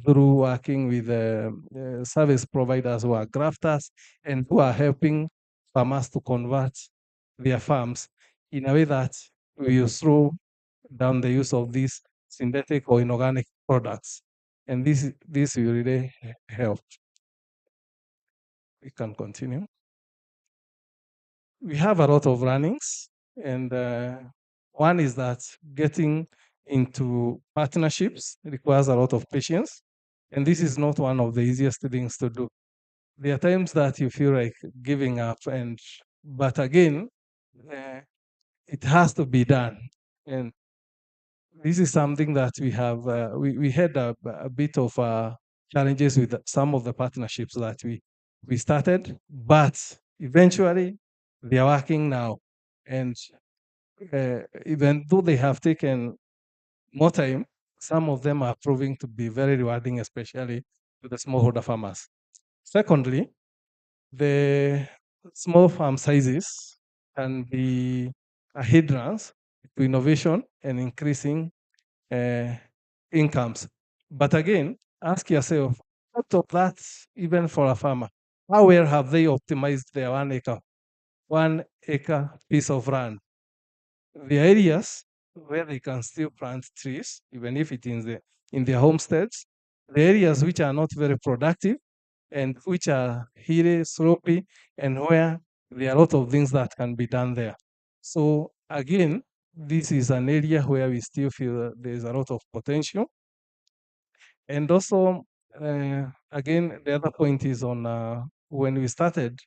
through working with service providers who are grafters and who are helping farmers to convert their farms in a way that will slow down the use of these synthetic or inorganic products. And this will really help. We can continue. We have a lot of runnings, and one is that getting into partnerships requires a lot of patience, and this is not one of the easiest things to do. There are times that you feel like giving up, but again, it has to be done. And this is something that we have. We had a bit of challenges with some of the partnerships that we started, but eventually they are working now. And even though they have taken more time, some of them are proving to be very rewarding, especially to the smallholder farmers. Secondly, the small farm sizes can be a hindrance to innovation and increasing incomes. But again, ask yourself, out of that, even for a farmer, how well have they optimized their 1 acre piece of land? The areas where they can still plant trees, even if it is in their homesteads, the areas which are not very productive, and which are hilly, slopey, and where there are a lot of things that can be done there. So again, this is an area where we still feel that there's a lot of potential. And also, again, the other point is on when we started,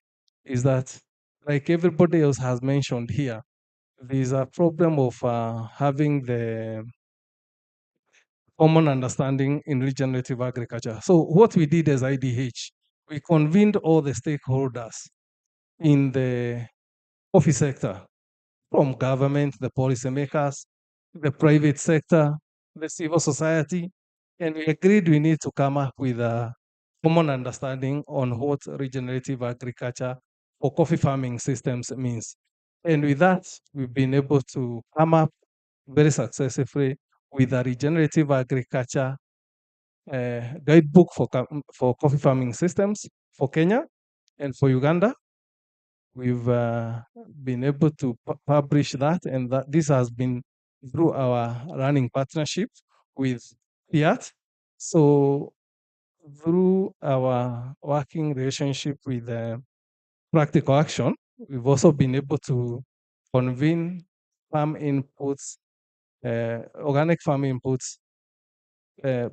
is that like everybody else has mentioned here, there's a problem of having the common understanding in regenerative agriculture. So what we did as IDH, we convened all the stakeholders in the coffee sector, from government, the policymakers, the private sector, the civil society, and we agreed we need to come up with a common understanding on what regenerative agriculture for coffee farming systems means. And with that, we've been able to come up very successfully with a regenerative agriculture guidebook for coffee farming systems for Kenya and for Uganda. We've been able to publish that, and that this has been through our running partnership with Fiat. So through our working relationship with Practical Action, we've also been able to convene farm inputs, organic farm inputs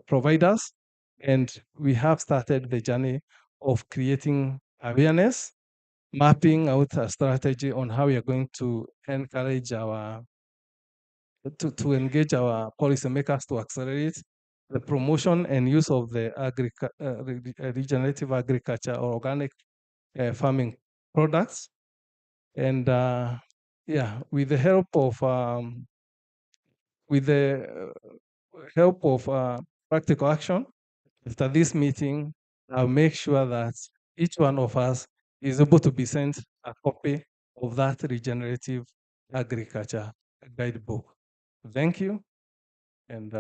providers, and we have started the journey of creating awareness, mapping out a strategy on how we are going to encourage our to engage our policymakers to accelerate the promotion and use of the regenerative agriculture or organic farming products. And yeah, with the help of Practical Action, after this meeting, I'll make sure that each one of us is able to be sent a copy of that regenerative agriculture guidebook. Thank you. And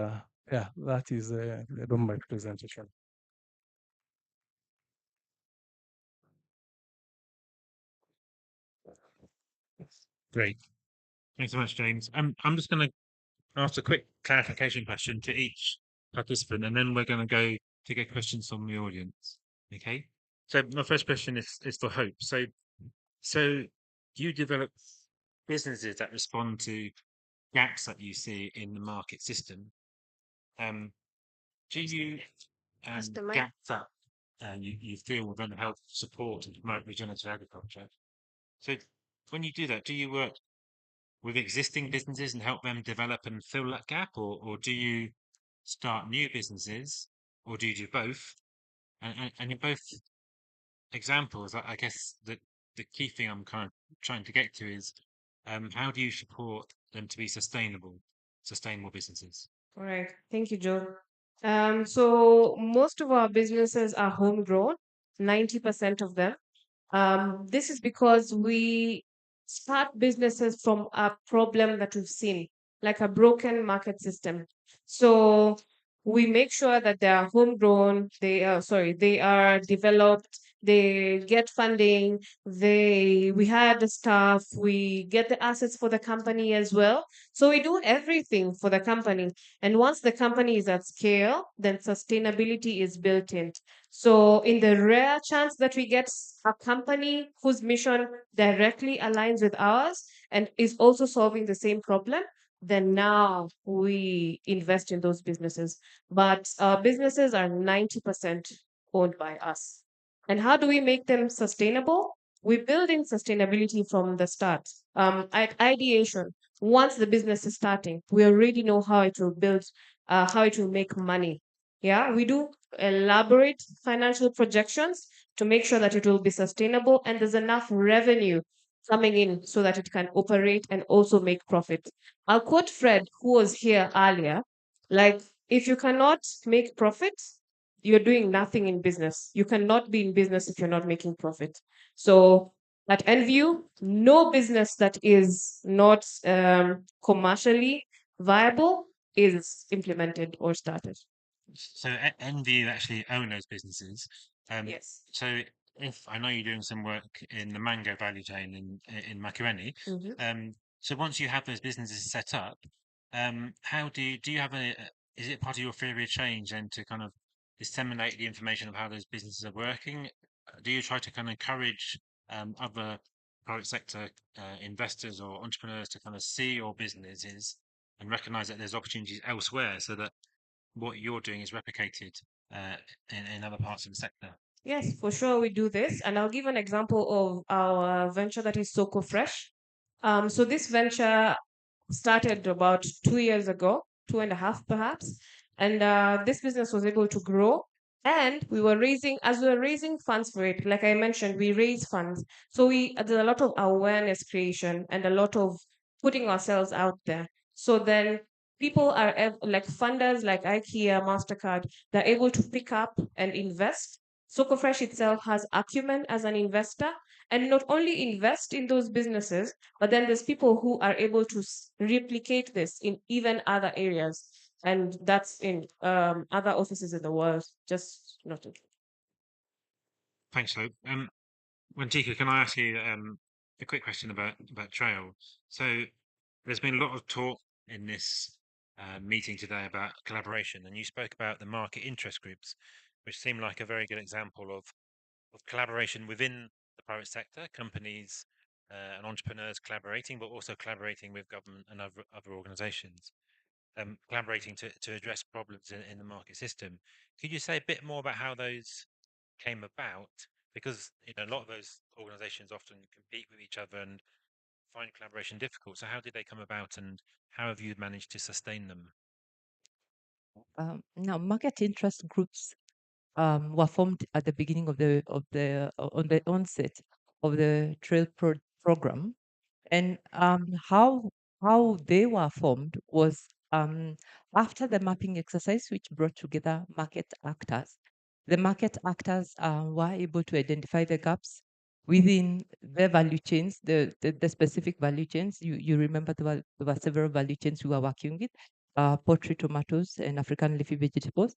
yeah, that is the end of my presentation. Great. Thanks so much, James. I'm just going to ask a quick clarification question to each participant, and then we're going to go to get questions from the audience. Okay. So my first question is for Hope. So you develop businesses that respond to gaps that you see in the market system. Do you gaps that you feel will then help support and promote regenerative agriculture? So when you do that, do you work with existing businesses and help them develop and fill that gap, or do you start new businesses, or do you do both? And in both examples, I guess the key thing I'm kind of trying to get to is how do you support them to be sustainable businesses? All right. Thank you, Joe. So most of our businesses are homegrown, 90% of them. This is because we start businesses from a problem that we've seen, like a broken market system. So we make sure that they are homegrown, they are developed, they get funding, we hire the staff, we get the assets for the company as well. So we do everything for the company. And once the company is at scale, then sustainability is built in. So, in the rare chance that we get a company whose mission directly aligns with ours and is also solving the same problem, then now we invest in those businesses. But our businesses are 90% owned by us. And how do we make them sustainable? We build in sustainability from the start. At ideation, once the business is starting, we already know how it will build, how it will make money. Yeah, we do elaborate financial projections to make sure that it will be sustainable and there's enough revenue coming in so that it can operate and also make profit. I'll quote Fred, who was here earlier. Like, if you cannot make profit, you're doing nothing in business. You cannot be in business if you're not making profit. So at NVU, no business that is not commercially viable is implemented or started. So NVU actually own those businesses. Yes. So if I know you're doing some work in the mango value chain in Makueni, so once you have those businesses set up, how do you have is it part of your theory of change then to kind of disseminate the information of how those businesses are working? Do you try to kind of encourage other private sector investors or entrepreneurs to kind of see your businesses and recognize that there's opportunities elsewhere, so that what you're doing is replicated in other parts of the sector? Yes, for sure we do this. And I'll give an example of our venture that is Soko Fresh. So this venture started about 2 years ago, 2.5 perhaps. And this business was able to grow. And as we were raising funds for it, like I mentioned, we raise funds. So there's a lot of awareness creation and a lot of putting ourselves out there. So then people are like funders like IKEA, MasterCard, they're able to pick up and invest. SocoFresh itself has acumen as an investor and not only invest in those businesses, but then there's people who are able to replicate this in even other areas. And that's in other offices in the world, just not in. Thanks, Hope. Wanjika, can I ask you a quick question about Trail? So there's been a lot of talk in this meeting today about collaboration, and you spoke about the market interest groups, which seem like a very good example of collaboration within the private sector, companies and entrepreneurs collaborating, but also collaborating with government and other organizations, collaborating to address problems in the market system. Could you say a bit more about how those came about? Because a lot of those organizations often compete with each other and find collaboration difficult. So how did they come about, and how have you managed to sustain them? Now, market interest groups were formed at the beginning of on the onset of the program, and how they were formed was after the mapping exercise, which brought together market actors. The market actors were able to identify the gaps within the value chains, the specific value chains. You remember there were several value chains we were working with, poultry, tomatoes, and African leafy vegetables.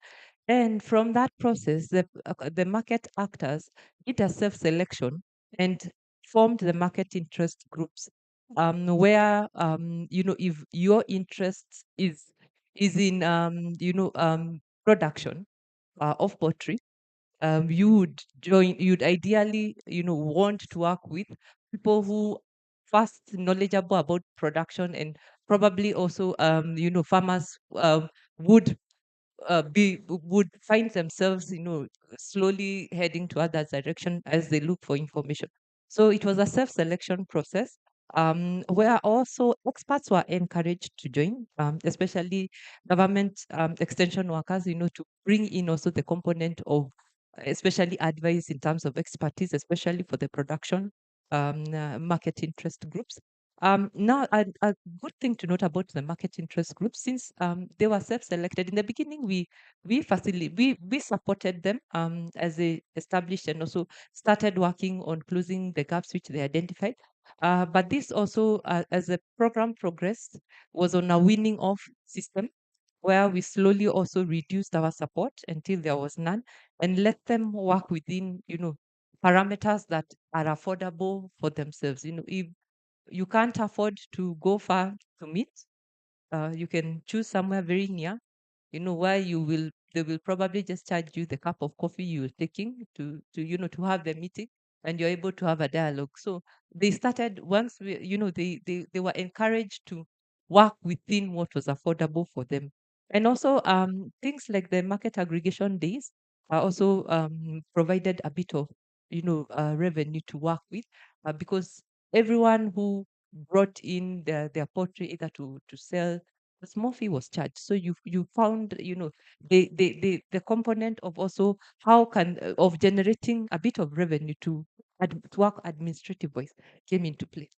And from that process, the market actors did a self-selection and formed the market interest groups, where if your interest is in production of poultry, you'd ideally want to work with people who first knowledgeable about production, and probably also farmers would would find themselves slowly heading to other direction as they look for information. So it was a self-selection process, where also experts were encouraged to join, especially government extension workers, to bring in also the component of especially advice in terms of expertise, especially for the production market interest groups. Now, a good thing to note about the market interest groups, since they were self-selected in the beginning, we supported them as they established and also started working on closing the gaps which they identified. But this also, as the program progressed, was on a winning off system, where we slowly also reduced our support until there was none, and let them work within parameters that are affordable for themselves. If you can't afford to go far to meet, you can choose somewhere very near, where they will probably just charge you the cup of coffee you're taking to have the meeting, and you're able to have a dialogue. So they started once they were encouraged to work within what was affordable for them. And also things like the market aggregation days are also provided a bit of revenue to work with, because everyone who brought in their poultry either to sell, a small fee was charged. So you found the component of also how can of generating a bit of revenue to work administrative wise came into play.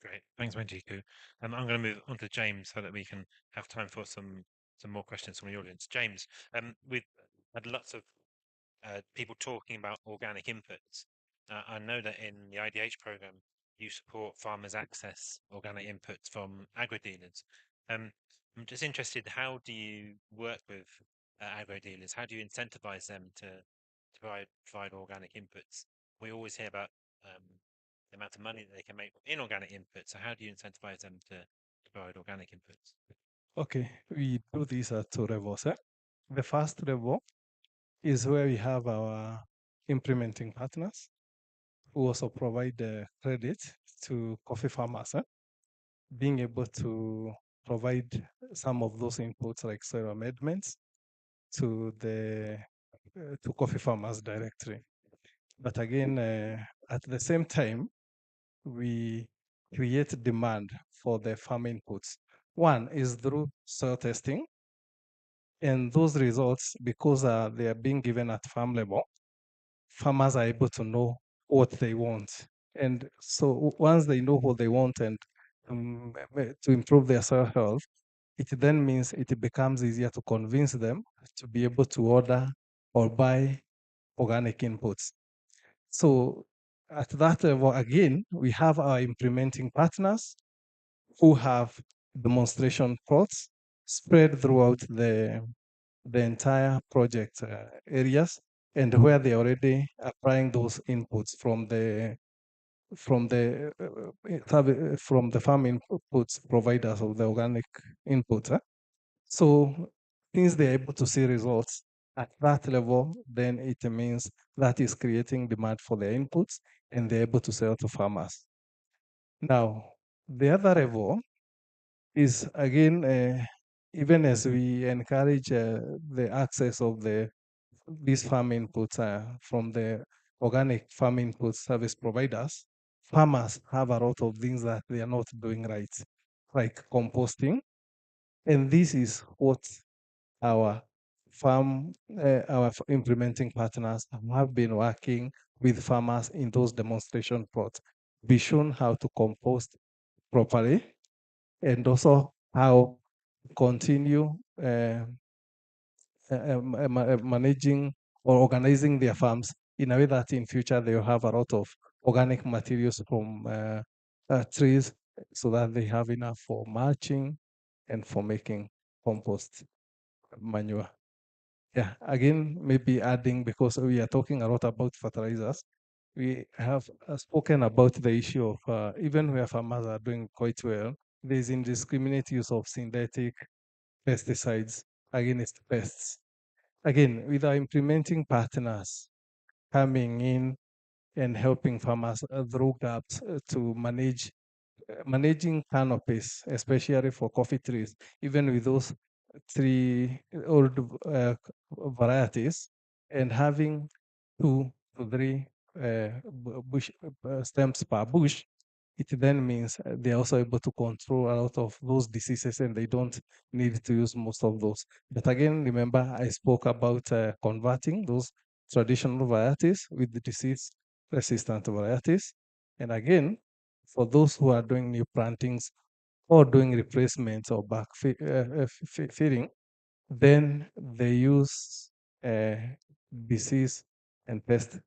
Great, thanks, Manjiku. I'm going to move on to James so that we can have time for some more questions from the audience. James, we've had lots of people talking about organic inputs. I know that in the IDH program, you support farmers access organic inputs from agri-dealers. I'm just interested, how do you work with agri-dealers? How do you incentivize them to provide organic inputs? We always hear about the amount of money that they can make in organic inputs. So how do you incentivize them to provide organic inputs? Okay, we do this at two levels. The first level is where we have our implementing partners who also provide credit to coffee farmers, being able to provide some of those inputs like soil amendments to the to coffee farmers directly. But again, at the same time, we create demand for the farm inputs. One is through soil testing, and those results, because they are being given at farm level, farmers are able to know what they want. And so once they know what they want and to improve their soil health, it then means it becomes easier to convince them to be able to order or buy organic inputs. So at that level, again, we have our implementing partners who have demonstration plots spread throughout the entire project areas, and where they're already applying those inputs from the farm inputs providers of the organic inputs. So since they're able to see results at that level, then it means that is creating demand for their inputs, and they're able to sell to farmers. Now, the other level is again, even as we encourage the access of these farm inputs from the organic farm input service providers, farmers have a lot of things that they are not doing right, like composting. And this is what our implementing partners have been working with farmers in those demonstration plots, be shown how to compost properly, and also how to continue managing or organizing their farms in a way that in future they'll have a lot of organic materials from trees, so that they have enough for mulching and for making compost manure. Yeah, again, maybe adding, because we are talking a lot about fertilizers, we have spoken about the issue of even where farmers are doing quite well, there's indiscriminate use of synthetic pesticides against pests. Again, with our implementing partners coming in and helping farmers through gaps to managing canopies, especially for coffee trees, even with those three old varieties, and having 2 to 3 bush stems per bush, it then means they're also able to control a lot of those diseases, and they don't need to use most of those. But again, remember, I spoke about converting those traditional varieties with the disease-resistant varieties. And again, for those who are doing new plantings or doing replacements or feeding, then they use disease and pest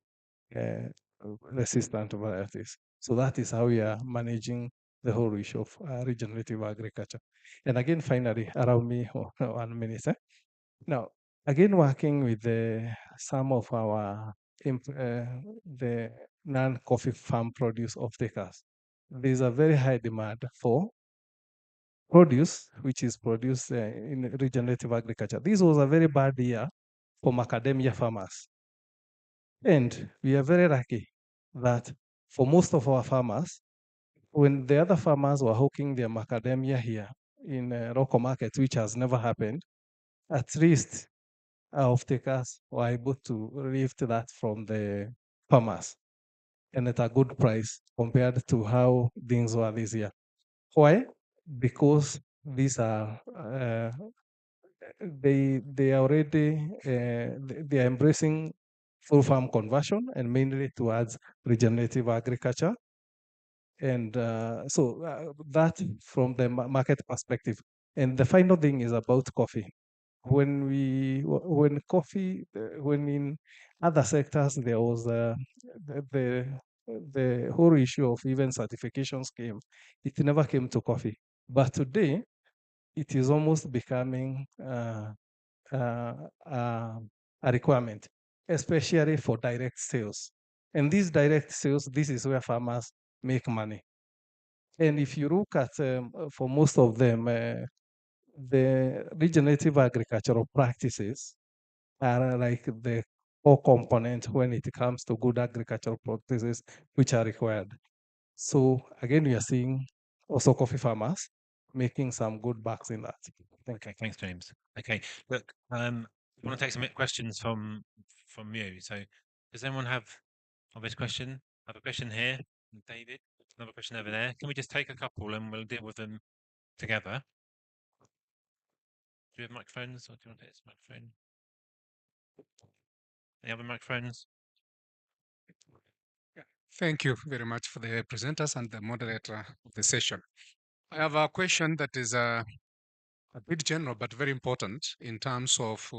resistant varieties. So that is how we are managing the whole issue of regenerative agriculture. And again, finally, allow me 1 minute. Now, again, working with some of our the non-coffee farm produce off-takers, there's a very high demand for produce which is produced in regenerative agriculture. This was a very bad year for macadamia farmers. And we are very lucky that for most of our farmers, when the other farmers were hawking their macadamia here in local markets, which has never happened, at least our off-takers were able to lift that from the farmers, and at a good price compared to how things were this year. Why? Because these are they are already they are embracing full farm conversion, and mainly towards regenerative agriculture. And so that from the market perspective. And the final thing is about coffee. When in other sectors there was the whole issue of even certifications came, it never came to coffee. But today, it is almost becoming a requirement, especially for direct sales. And these direct sales, this is where farmers make money. And if you look at, for most of them, the regenerative agricultural practices are like the core component when it comes to good agricultural practices which are required. So again, we are seeing also coffee farmers making some good bucks in that. Thank you. Okay, thanks, James. Okay, look, I want to take some questions from you. So, does anyone have this question? I have a question here, from David. Another question over there. Can we just take a couple and we'll deal with them together? Do you have microphones, or do you want to take this microphone? Any other microphones? Thank you very much for the presenters and the moderator of the session. I have a question that is a bit general but very important in terms of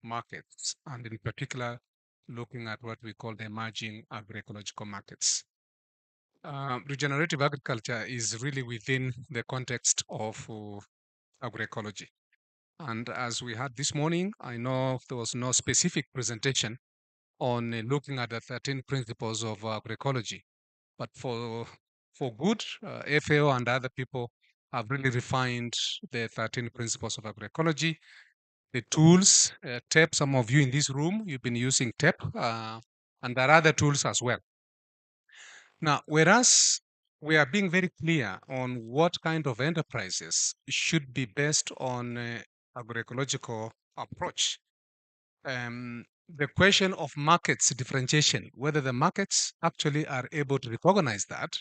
markets, and in particular, looking at what we call the emerging agroecological markets. Regenerative agriculture is really within the context of agroecology. And as we had this morning, I know there was no specific presentation on looking at the 13 principles of agroecology. But for good, FAO and other people have really refined the 13 principles of agroecology. The tools, TEP, some of you in this room, you've been using TEP, and there are other tools as well. Now, whereas we are being very clear on what kind of enterprises should be based on agroecological approach, the question of markets differentiation, whether the markets actually are able to recognize that.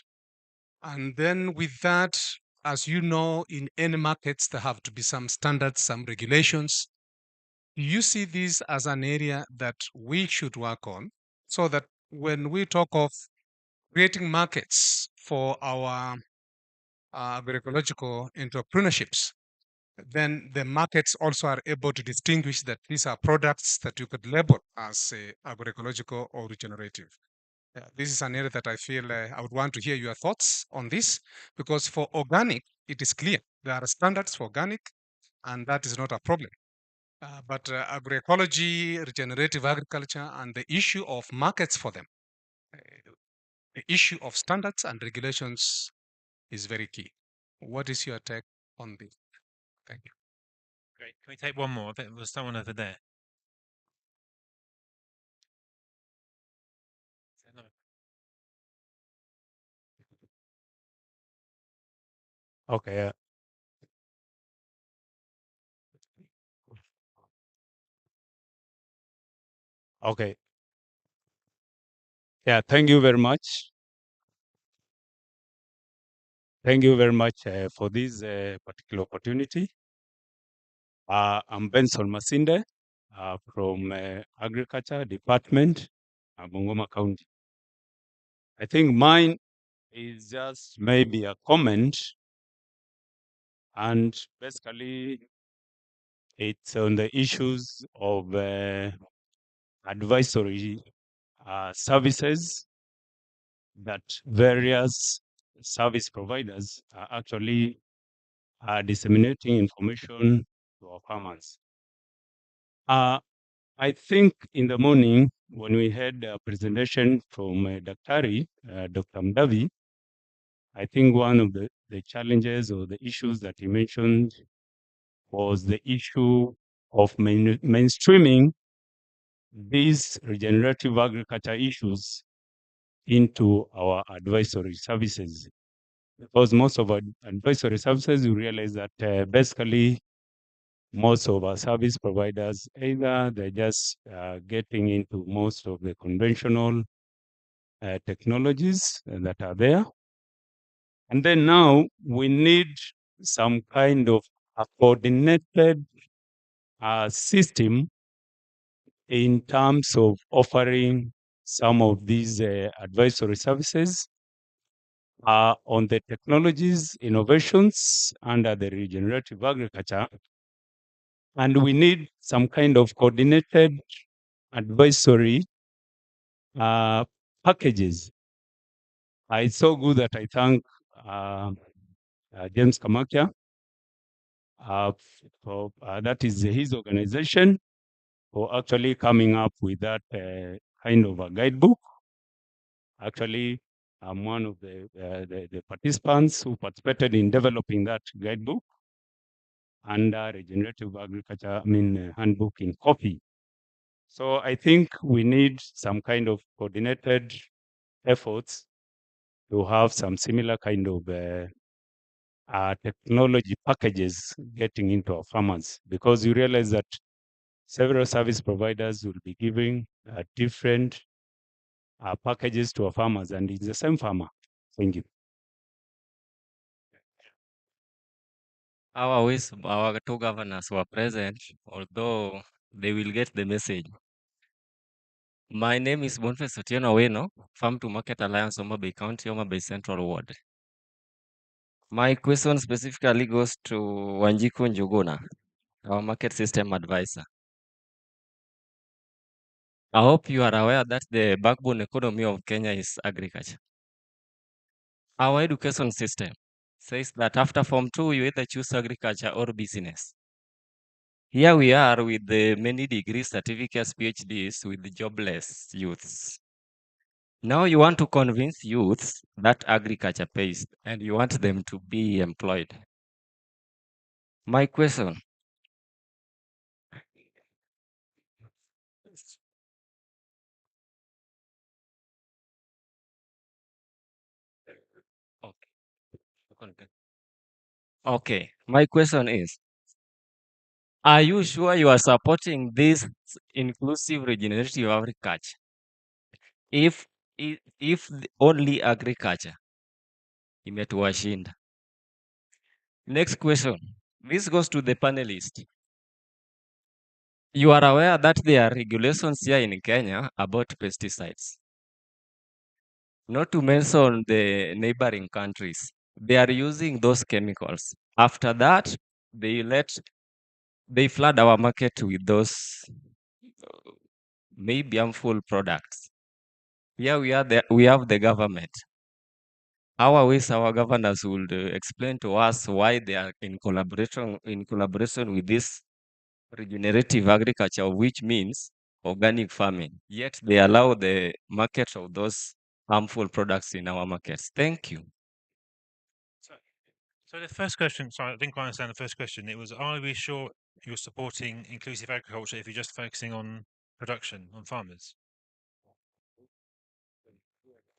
And then with that, as you know, in any markets, there have to be some standards, some regulations. Do you see this as an area that we should work on so that when we talk of creating markets for our agroecological entrepreneurships, then the markets also are able to distinguish that these are products that you could label as agroecological or regenerative. This is an area that I feel I would want to hear your thoughts on this, because for organic, it is clear. There are standards for organic, and that is not a problem. But agroecology, regenerative agriculture, and the issue of markets for them, the issue of standards and regulations is very key. What is your take on this? Thank you. Great. Can we take one more? There was someone over there. Okay. Okay. Yeah, thank you very much. Thank you very much for this particular opportunity. I'm Benson Masinde from Agriculture Department, Bungoma County. I think mine is just maybe a comment, and basically it's on the issues of advisory services that various service providers are actually disseminating information to our farmers. I think in the morning when we had a presentation from Dr. Mdavi, I think one of the challenges or the issues that he mentioned was the issue of mainstreaming these regenerative agriculture issues into our advisory services. Because most of our advisory services, we realize that basically most of our service providers, either they're just getting into most of the conventional technologies that are there. And then now we need some kind of a coordinated system in terms of offering some of these advisory services on the technologies, innovations under the regenerative agriculture. And we need some kind of coordinated advisory packages. It's so good that I thank James Kamakia for that is his organization for actually coming up with that kind of a guidebook. Actually, I'm one of the participants who participated in developing that guidebook under regenerative agriculture, handbook in coffee. So I think we need some kind of coordinated efforts to have some similar kind of technology packages getting into our farmers, because you realize that several service providers will be giving different packages to our farmers, and it's the same farmer. Thank you. Our two governors were present, although they will get the message. My name is Boniface Otieno Aweno, Farm to Market Alliance, Homa Bay County, Homa Bay Central Ward. My question specifically goes to Wanjiku Njuguna, our market system advisor. I hope you are aware that the backbone economy of Kenya is agriculture. Our education system says that after Form 2, you either choose agriculture or business. Here we are with the many degrees, certificates, PhDs with jobless youths. Now you want to convince youths that agriculture pays and you want them to be employed. My question, okay, my question is, are you sure you are supporting this inclusive regenerative agriculture? If only agriculture imetuwashinda. Next question. This goes to the panelist. You are aware that there are regulations here in Kenya about pesticides. Not to mention the neighboring countries. They are using those chemicals. After that, they flood our market with those maybe harmful products. Here we have the government. How are ways our governors would explain to us why they are in collaboration with this regenerative agriculture, which means organic farming, yet they allow the market of those harmful products in our markets. Thank you. So the first question, sorry, I didn't quite understand the first question. It was, are we sure you're supporting inclusive agriculture if you're just focusing on production, on farmers?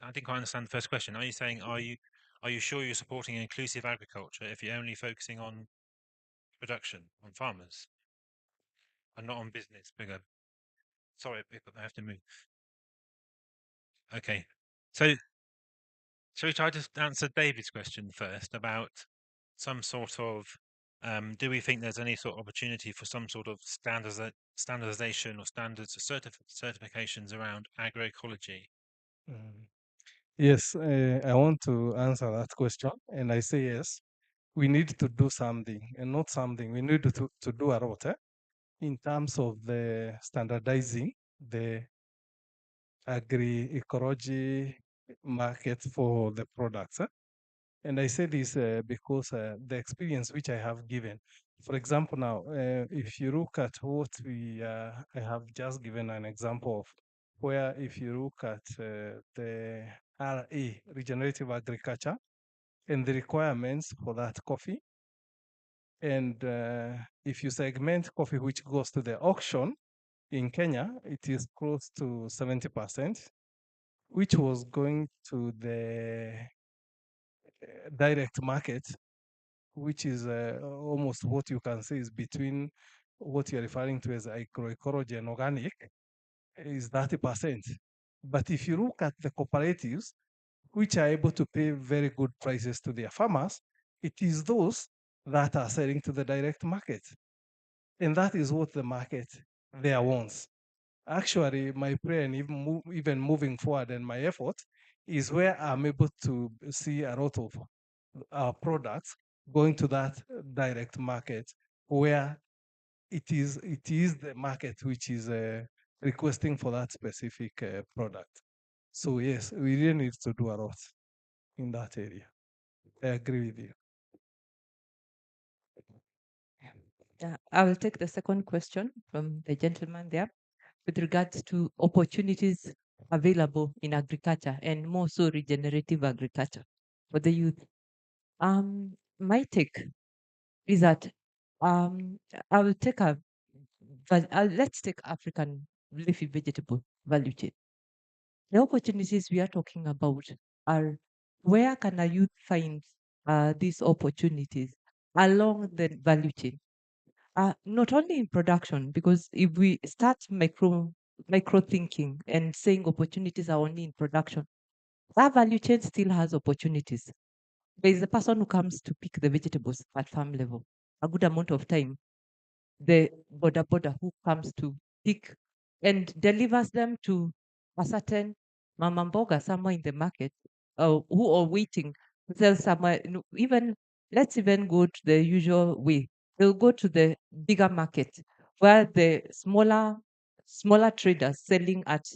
I didn't quite understand the first question. Are you saying, are you sure you're supporting inclusive agriculture if you're only focusing on production, on farmers, and not on business? Bigger. Sorry, I have to move. Okay. So shall we try to answer David's question first about some sort of, do we think there's any sort of opportunity for some sort of standardization or standards or certifications around agroecology? Yes, I want to answer that question, and I say yes. We need to do something, and not something. We need to do a lot in terms of the standardizing the agroecology market for the products. And I say this because the experience which I have given, for example, now, if you look at what I have just given an example of where if you look at the RA, regenerative agriculture, and the requirements for that coffee, and if you segment coffee which goes to the auction in Kenya, it is close to 70%, which was going to the direct market, which is almost what you can say is between what you're referring to as agroecology and organic, is 30%. But if you look at the cooperatives, which are able to pay very good prices to their farmers, it is those that are selling to the direct market. And that is what the market there wants. Actually, my prayer and even moving forward and my effort is where I'm able to see a lot of our products going to that direct market where it is the market which is requesting for that specific product. So yes, we really need to do a lot in that area. I agree with you. Yeah, I will take the second question from the gentleman there with regards to opportunities available in agriculture and more so regenerative agriculture for the youth. My take is that I will take let's take African leafy vegetable value chain. The opportunities we are talking about are where can a youth find these opportunities along the value chain? Not only in production, because if we start micro thinking and saying opportunities are only in production, that value chain still has opportunities. There is a person who comes to pick the vegetables at farm level. A good amount of time, the border who comes to pick and delivers them to a certain mama mboga somewhere in the market, who are waiting to sell somewhere. Even let's even go to the usual way. They'll go to the bigger market where the smaller traders selling at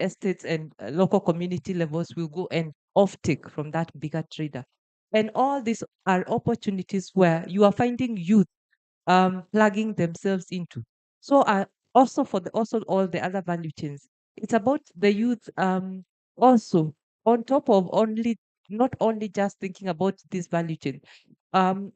estates and local community levels will go and off take from that bigger trader. And all these are opportunities where you are finding youth plugging themselves into. So also also all the other value chains, it's about the youth also on top of not only just thinking about this value chain.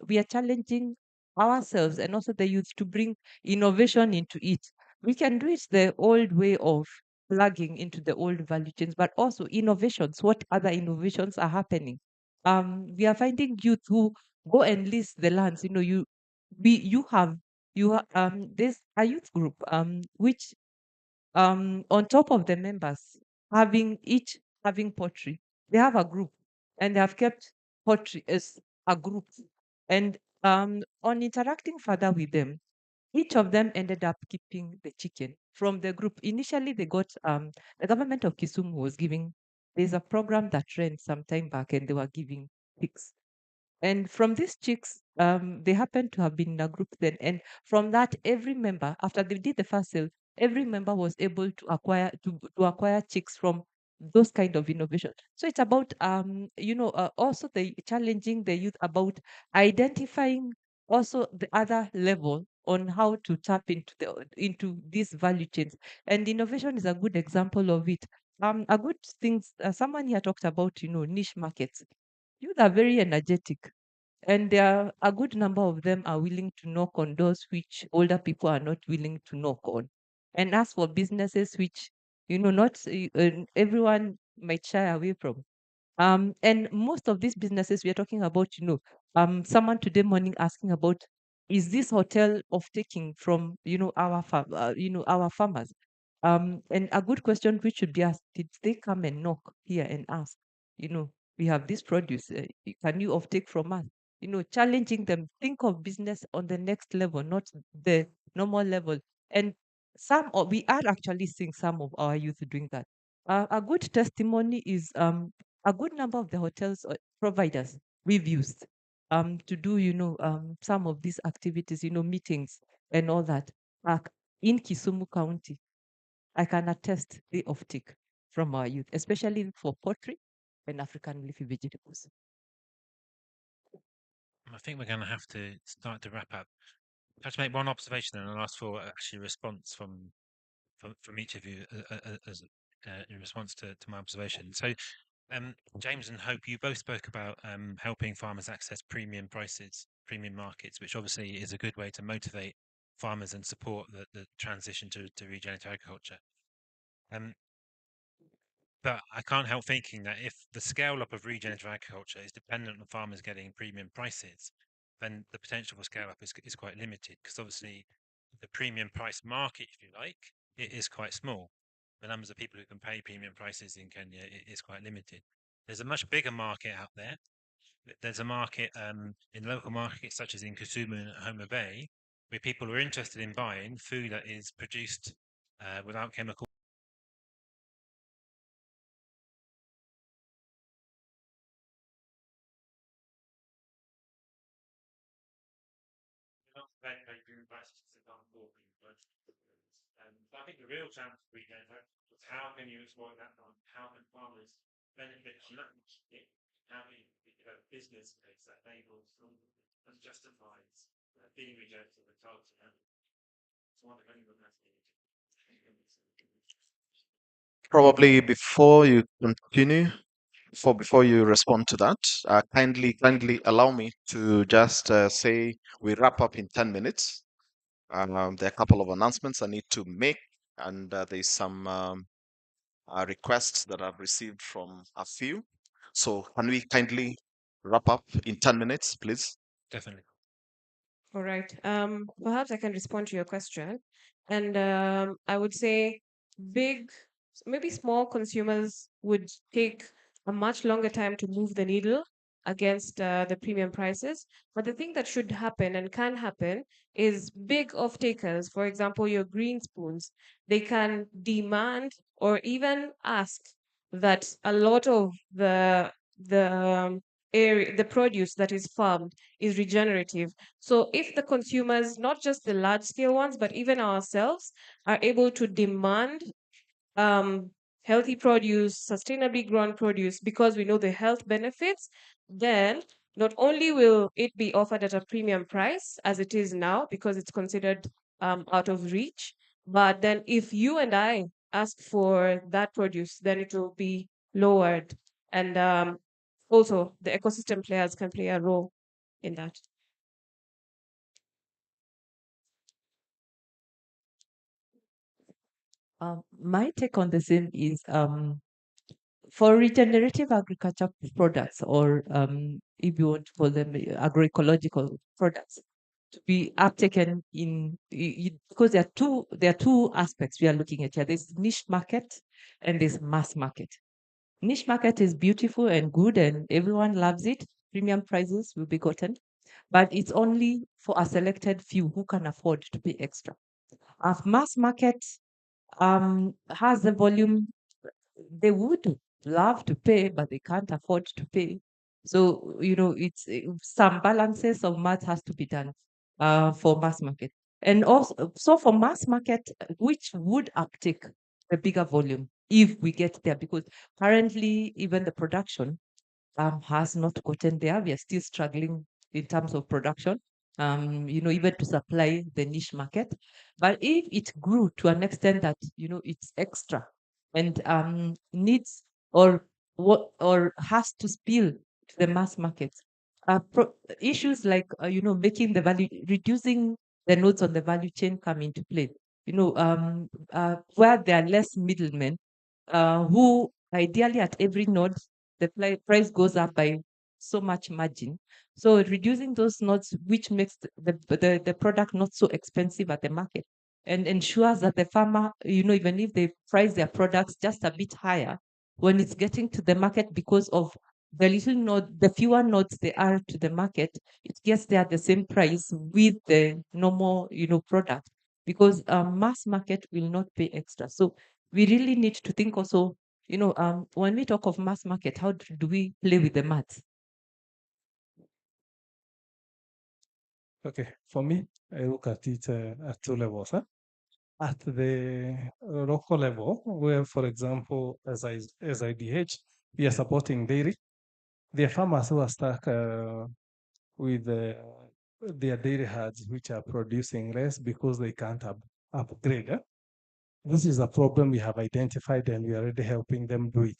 We are challenging ourselves and also the youth to bring innovation into it. We can do it the old way of plugging into the old value chains, but also innovations. What other innovations are happening? We are finding youth who go and lease the lands. There's a youth group which on top of the members having poultry, they have a group and they have kept poultry as a group. And on interacting further with them, each of them ended up keeping the chicken from the group. Initially, they got the government of Kisumu was giving. There's a program that ran some time back, and they were giving pigs. And from these chicks, they happened to have been in a group then. And from that, every member, after they did the first sale, every member was able to acquire chicks from those kind of innovation. So it's about also the challenging the youth about identifying also the other level on how to tap into these value chains. And innovation is a good example of it. A good thing, someone here talked about, niche markets. Youth are very energetic, and there are a good number of them are willing to knock on doors which older people are not willing to knock on. And as for businesses which, not everyone might shy away from. And most of these businesses we are talking about, someone today morning asking about, is this hotel of taking from, our farmers? And a good question which should be asked, did they come and knock here and ask, we have this produce, can you offtake from us? Challenging them, think of business on the next level, not the normal level. And we are actually seeing some of our youth doing that. A good testimony is a good number of the hotels providers we've used to do, some of these activities, meetings and all that. In Kisumu County, I can attest the offtake from our youth, especially for poultry and African leafy vegetables. I think we're going to have to start to wrap up. I have to make one observation and I'll ask for actually a response from each of you as in response to my observation. So, James and Hope, you both spoke about helping farmers access premium prices, premium markets, which obviously is a good way to motivate farmers and support the transition to regenerative agriculture. But I can't help thinking that if the scale up of regenerative agriculture is dependent on farmers getting premium prices, then the potential for scale up is quite limited, because obviously the premium price market, if you like, it is quite small. The numbers of people who can pay premium prices in Kenya is quite limited. There's a much bigger market out there. There's a market in local markets such as in Kisumu and Homa Bay, where people are interested in buying food that is produced without chemical. I think the real challenge for regenerative is how can you exploit that on how can farmers benefit from that? How can you develop a business case that enables and justifies being regenerative and targeting that? So I wonder if anyone has any. Probably before you continue, before you respond to that, kindly allow me to just say we wrap up in 10 minutes. There are a couple of announcements I need to make and there's some requests that I've received from a few. So can we kindly wrap up in 10 minutes, please? Definitely. All right. Perhaps I can respond to your question. And I would say big, maybe small consumers would take a much longer time to move the needle against the premium prices. But the thing that should happen and can happen is big off takers, for example, your green spoons, they can demand or even ask that a lot of the area, the produce that is farmed is regenerative. So if the consumers, not just the large scale ones, but even ourselves, are able to demand um, healthy produce, sustainably grown produce, because we know the health benefits, then not only will it be offered at a premium price as it is now, because it's considered out of reach, but then if you and I ask for that produce, then it will be lowered. And also, the ecosystem players can play a role in that. My take on the same is for regenerative agriculture products, or if you want to call them agroecological products, to be uptaken because there are two aspects we are looking at here. There's niche market and there's mass market. Niche market is beautiful and good and everyone loves it. Premium prices will be gotten, but it's only for a selected few who can afford to pay extra. Mass market has the volume they would love to pay, but they can't afford to pay. So, it's some balances of math has to be done for mass market. And also, so for mass market, which would uptake a bigger volume if we get there, because currently even the production has not gotten there. We are still struggling in terms of production, even to supply the niche market. But if it grew to an extent that, it's extra and needs or has to spill to the mass market, issues like, making the value, reducing the nodes on the value chain come into play. Where there are less middlemen, who ideally at every node the price goes up by so much margin. So reducing those nodes, which makes the product not so expensive at the market and ensures that the farmer, even if they price their products just a bit higher, when it's getting to the market, because of the fewer nodes there are to the market, it gets there at the same price with the normal, product, because mass market will not pay extra. So we really need to think also, when we talk of mass market, how do we play with the maths? Okay, for me, I look at it at two levels. At the local level, where, for example, as IDH, we are supporting dairy. There are farmers who are stuck with their dairy herds, which are producing less because they can't upgrade. This is a problem we have identified, and we are already helping them do it.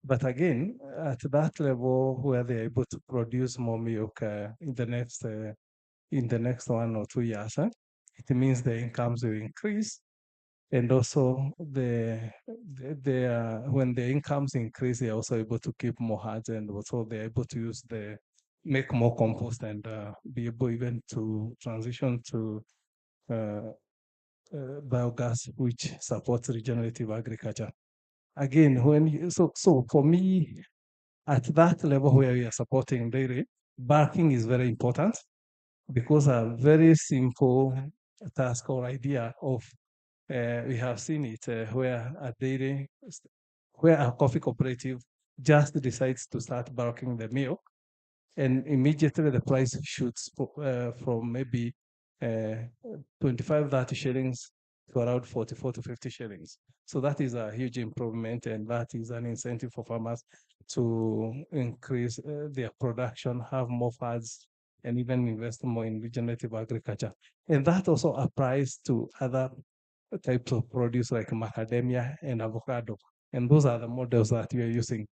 But again, at that level where they're able to produce more milk in the next 1 or 2 years, it means the incomes will increase. And also, when the incomes increase, they're also able to keep more herds, and also they're able to make more compost, and be able even to transition to biogas, which supports regenerative agriculture. Again, so for me, at that level where we are supporting dairy, barking is very important, because a very simple task or idea of we have seen it where a coffee cooperative just decides to start bulking the milk, and immediately the price shoots from maybe 25, 30 shillings to around 44 to 50 shillings. So that is a huge improvement, and that is an incentive for farmers to increase their production, have more funds, and even invest more in regenerative agriculture. And that also applies to other types of produce like macadamia and avocado. And those are the models that we are using.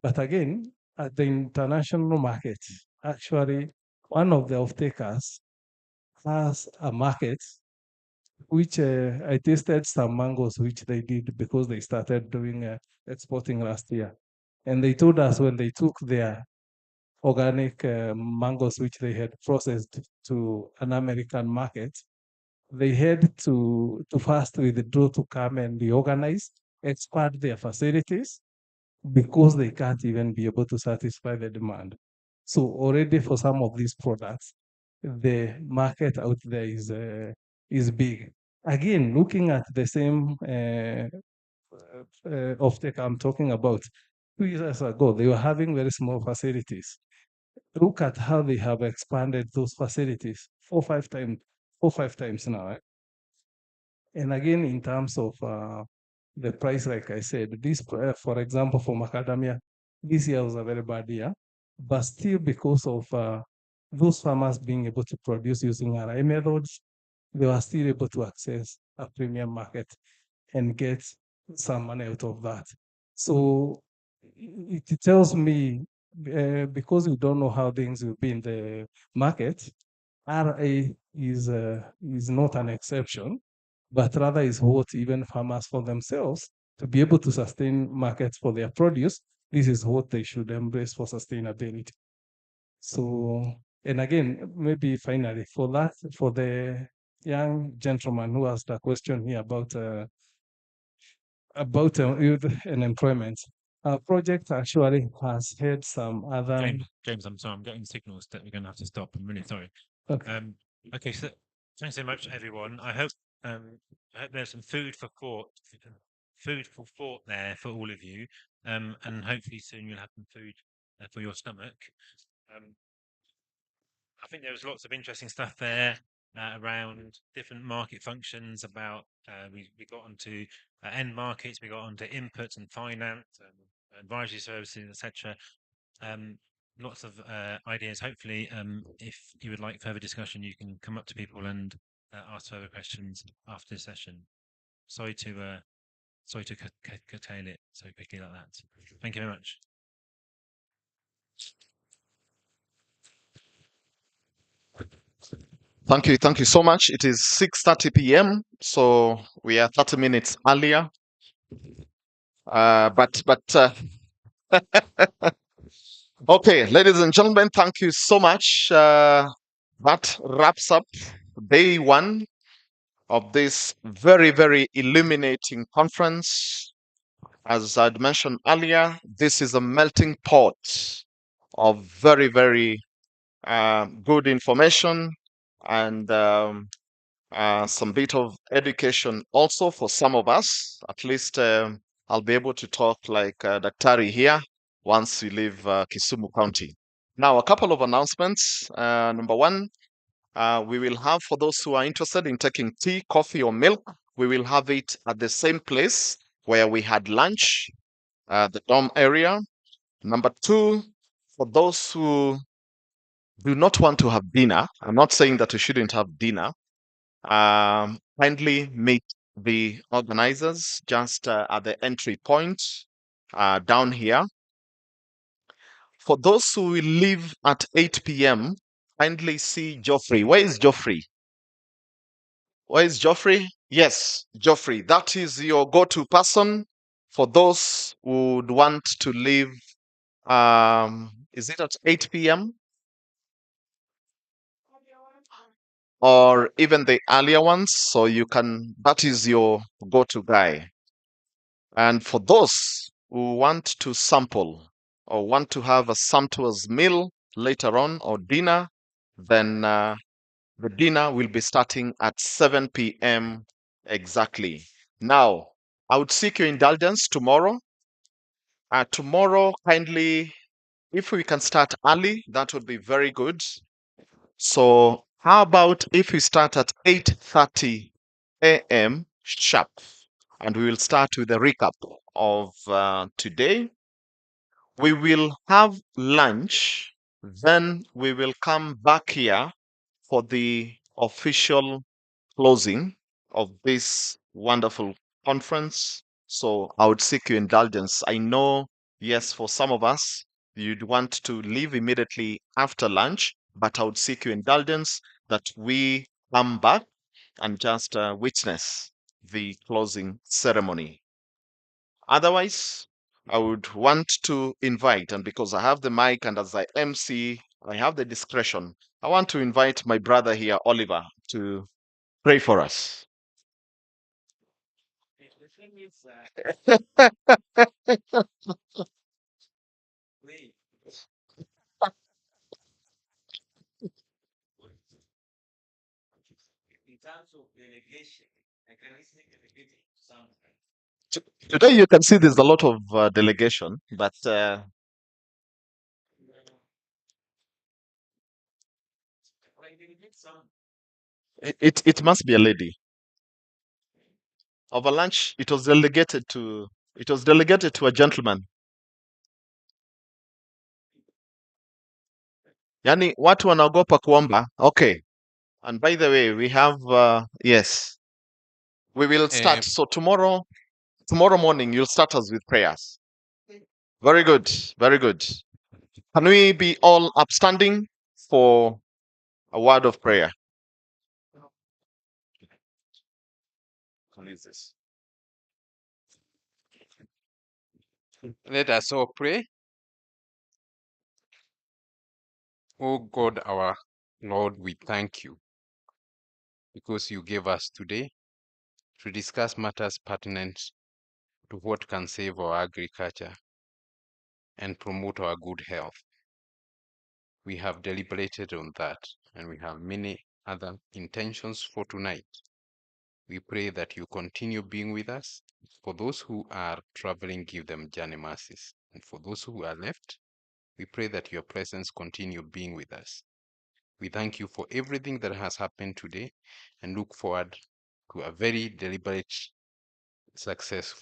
But again, at the international market, actually, one of the off-takers has a market which I tasted some mangoes which they did because they started doing exporting last year. And they told us when they took their organic mangoes which they had processed to an American market, they had to first withdraw to come and reorganize, expand their facilities because they can't even be able to satisfy the demand. So already for some of these products, the market out there is big. Again, looking at the same offtake I'm talking about, 2 years ago, they were having very small facilities. Look at how they have expanded those facilities 4 5 times now. And again, in terms of the price, like I said, this, for example, for macadamia, this year was a very bad year, but still because of those farmers being able to produce using RI methods, they were still able to access a premium market and get some money out of that. So it tells me, because we don't know how things will be in the market, RA is not an exception, but rather is what even farmers for themselves to be able to sustain markets for their produce. This is what they should embrace for sustainability. So, and again, maybe finally for that, for the young gentleman who asked a question here about youth and employment. Our project actually has had some other. James, I'm sorry, I'm getting signals that we're going to have to stop. I'm really sorry. Okay. Okay, so thanks so much, everyone. I hope there's some food for thought there for all of you, and hopefully soon you'll have some food for your stomach. I think there was lots of interesting stuff there around different market functions. About we got onto end markets, we got onto inputs and finance, advisory services, etc. Lots of ideas. Hopefully, if you would like further discussion, you can come up to people and ask further questions after the session. Sorry to curtail it so quickly like that. Thank you very much. Thank you so much. It is 6:30 p.m., so we are 30 minutes earlier. Okay, ladies and gentlemen, thank you so much. That wraps up day one of this very, very illuminating conference. As I'd mentioned earlier, this is a melting pot of very, very good information and some bit of education also for some of us. At least I'll be able to talk like Daktari here once we leave Kisumu County. Now, a couple of announcements. Number one, we will have, for those who are interested in taking tea, coffee, or milk, we will have it at the same place where we had lunch, the dorm area. Number two, for those who do not want to have dinner, I'm not saying that you shouldn't have dinner, kindly meet the organizers just at the entry point down here. For those who will leave at 8 p.m., kindly see Geoffrey. Where is Geoffrey? Where is Geoffrey? Yes, Geoffrey. That is your go-to person for those who would want to leave. Is it at 8 p.m.? Or even the earlier ones? So you can, that is your go-to guy. And for those who want to sample or want to have a sumptuous meal later on or dinner, then the dinner will be starting at 7 p.m. exactly. Now, I would seek your indulgence tomorrow. Tomorrow, kindly, if we can start early, that would be very good. So how about if we start at 8:30 a.m. sharp? And we will start with a recap of today. We will have lunch, then we will come back here for the official closing of this wonderful conference. So I would seek your indulgence. I know, yes, for some of us, you'd want to leave immediately after lunch, but I would seek your indulgence that we come back and just witness the closing ceremony. Otherwise, I would want to invite, and because I have the mic and as I MC, I have the discretion, I want to invite my brother here, Oliver, to pray for us. Today you can see there's a lot of delegation, but it must be a lady. Over lunch, it was delegated to a gentleman. Yani watu wanaogopa kuomba. Okay. And by the way, we have yes. We will start. So tomorrow morning you'll start us with prayers. Very good. Very good. Can we be all upstanding for a word of prayer? This. Let us all pray. Oh God, our Lord, we thank you because you gave us today to discuss matters pertinent to what can save our agriculture and promote our good health. We have deliberated on that and we have many other intentions for tonight. We pray that you continue being with us. For those who are traveling, give them journey mercies. And for those who are left, we pray that your presence continue being with us. We thank you for everything that has happened today and look forward to a very deliberate success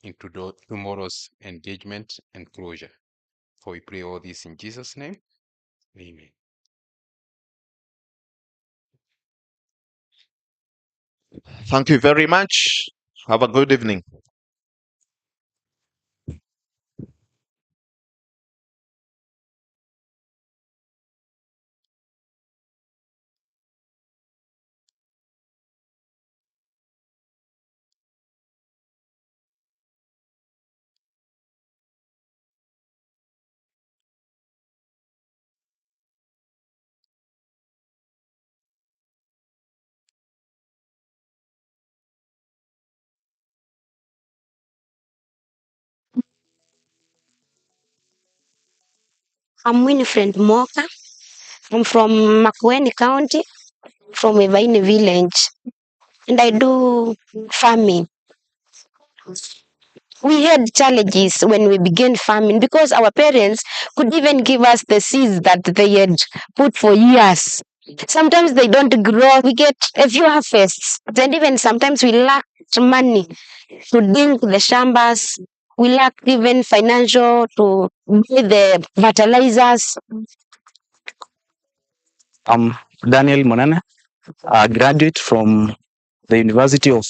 into tomorrow's engagement and closure. For we pray all this in Jesus' name. Amen. Thank you very much. Have a good evening. I'm Winifred Moka. I'm from Makueni County, from Evaini village, and I do farming. We had challenges when we began farming because our parents could even give us the seeds that they had put for years. Sometimes they don't grow. We get a few harvests, and even sometimes we lack money to dig the shambas. We lack even financial to buy the fertilizers. I'm Daniel Monana, a graduate from the University of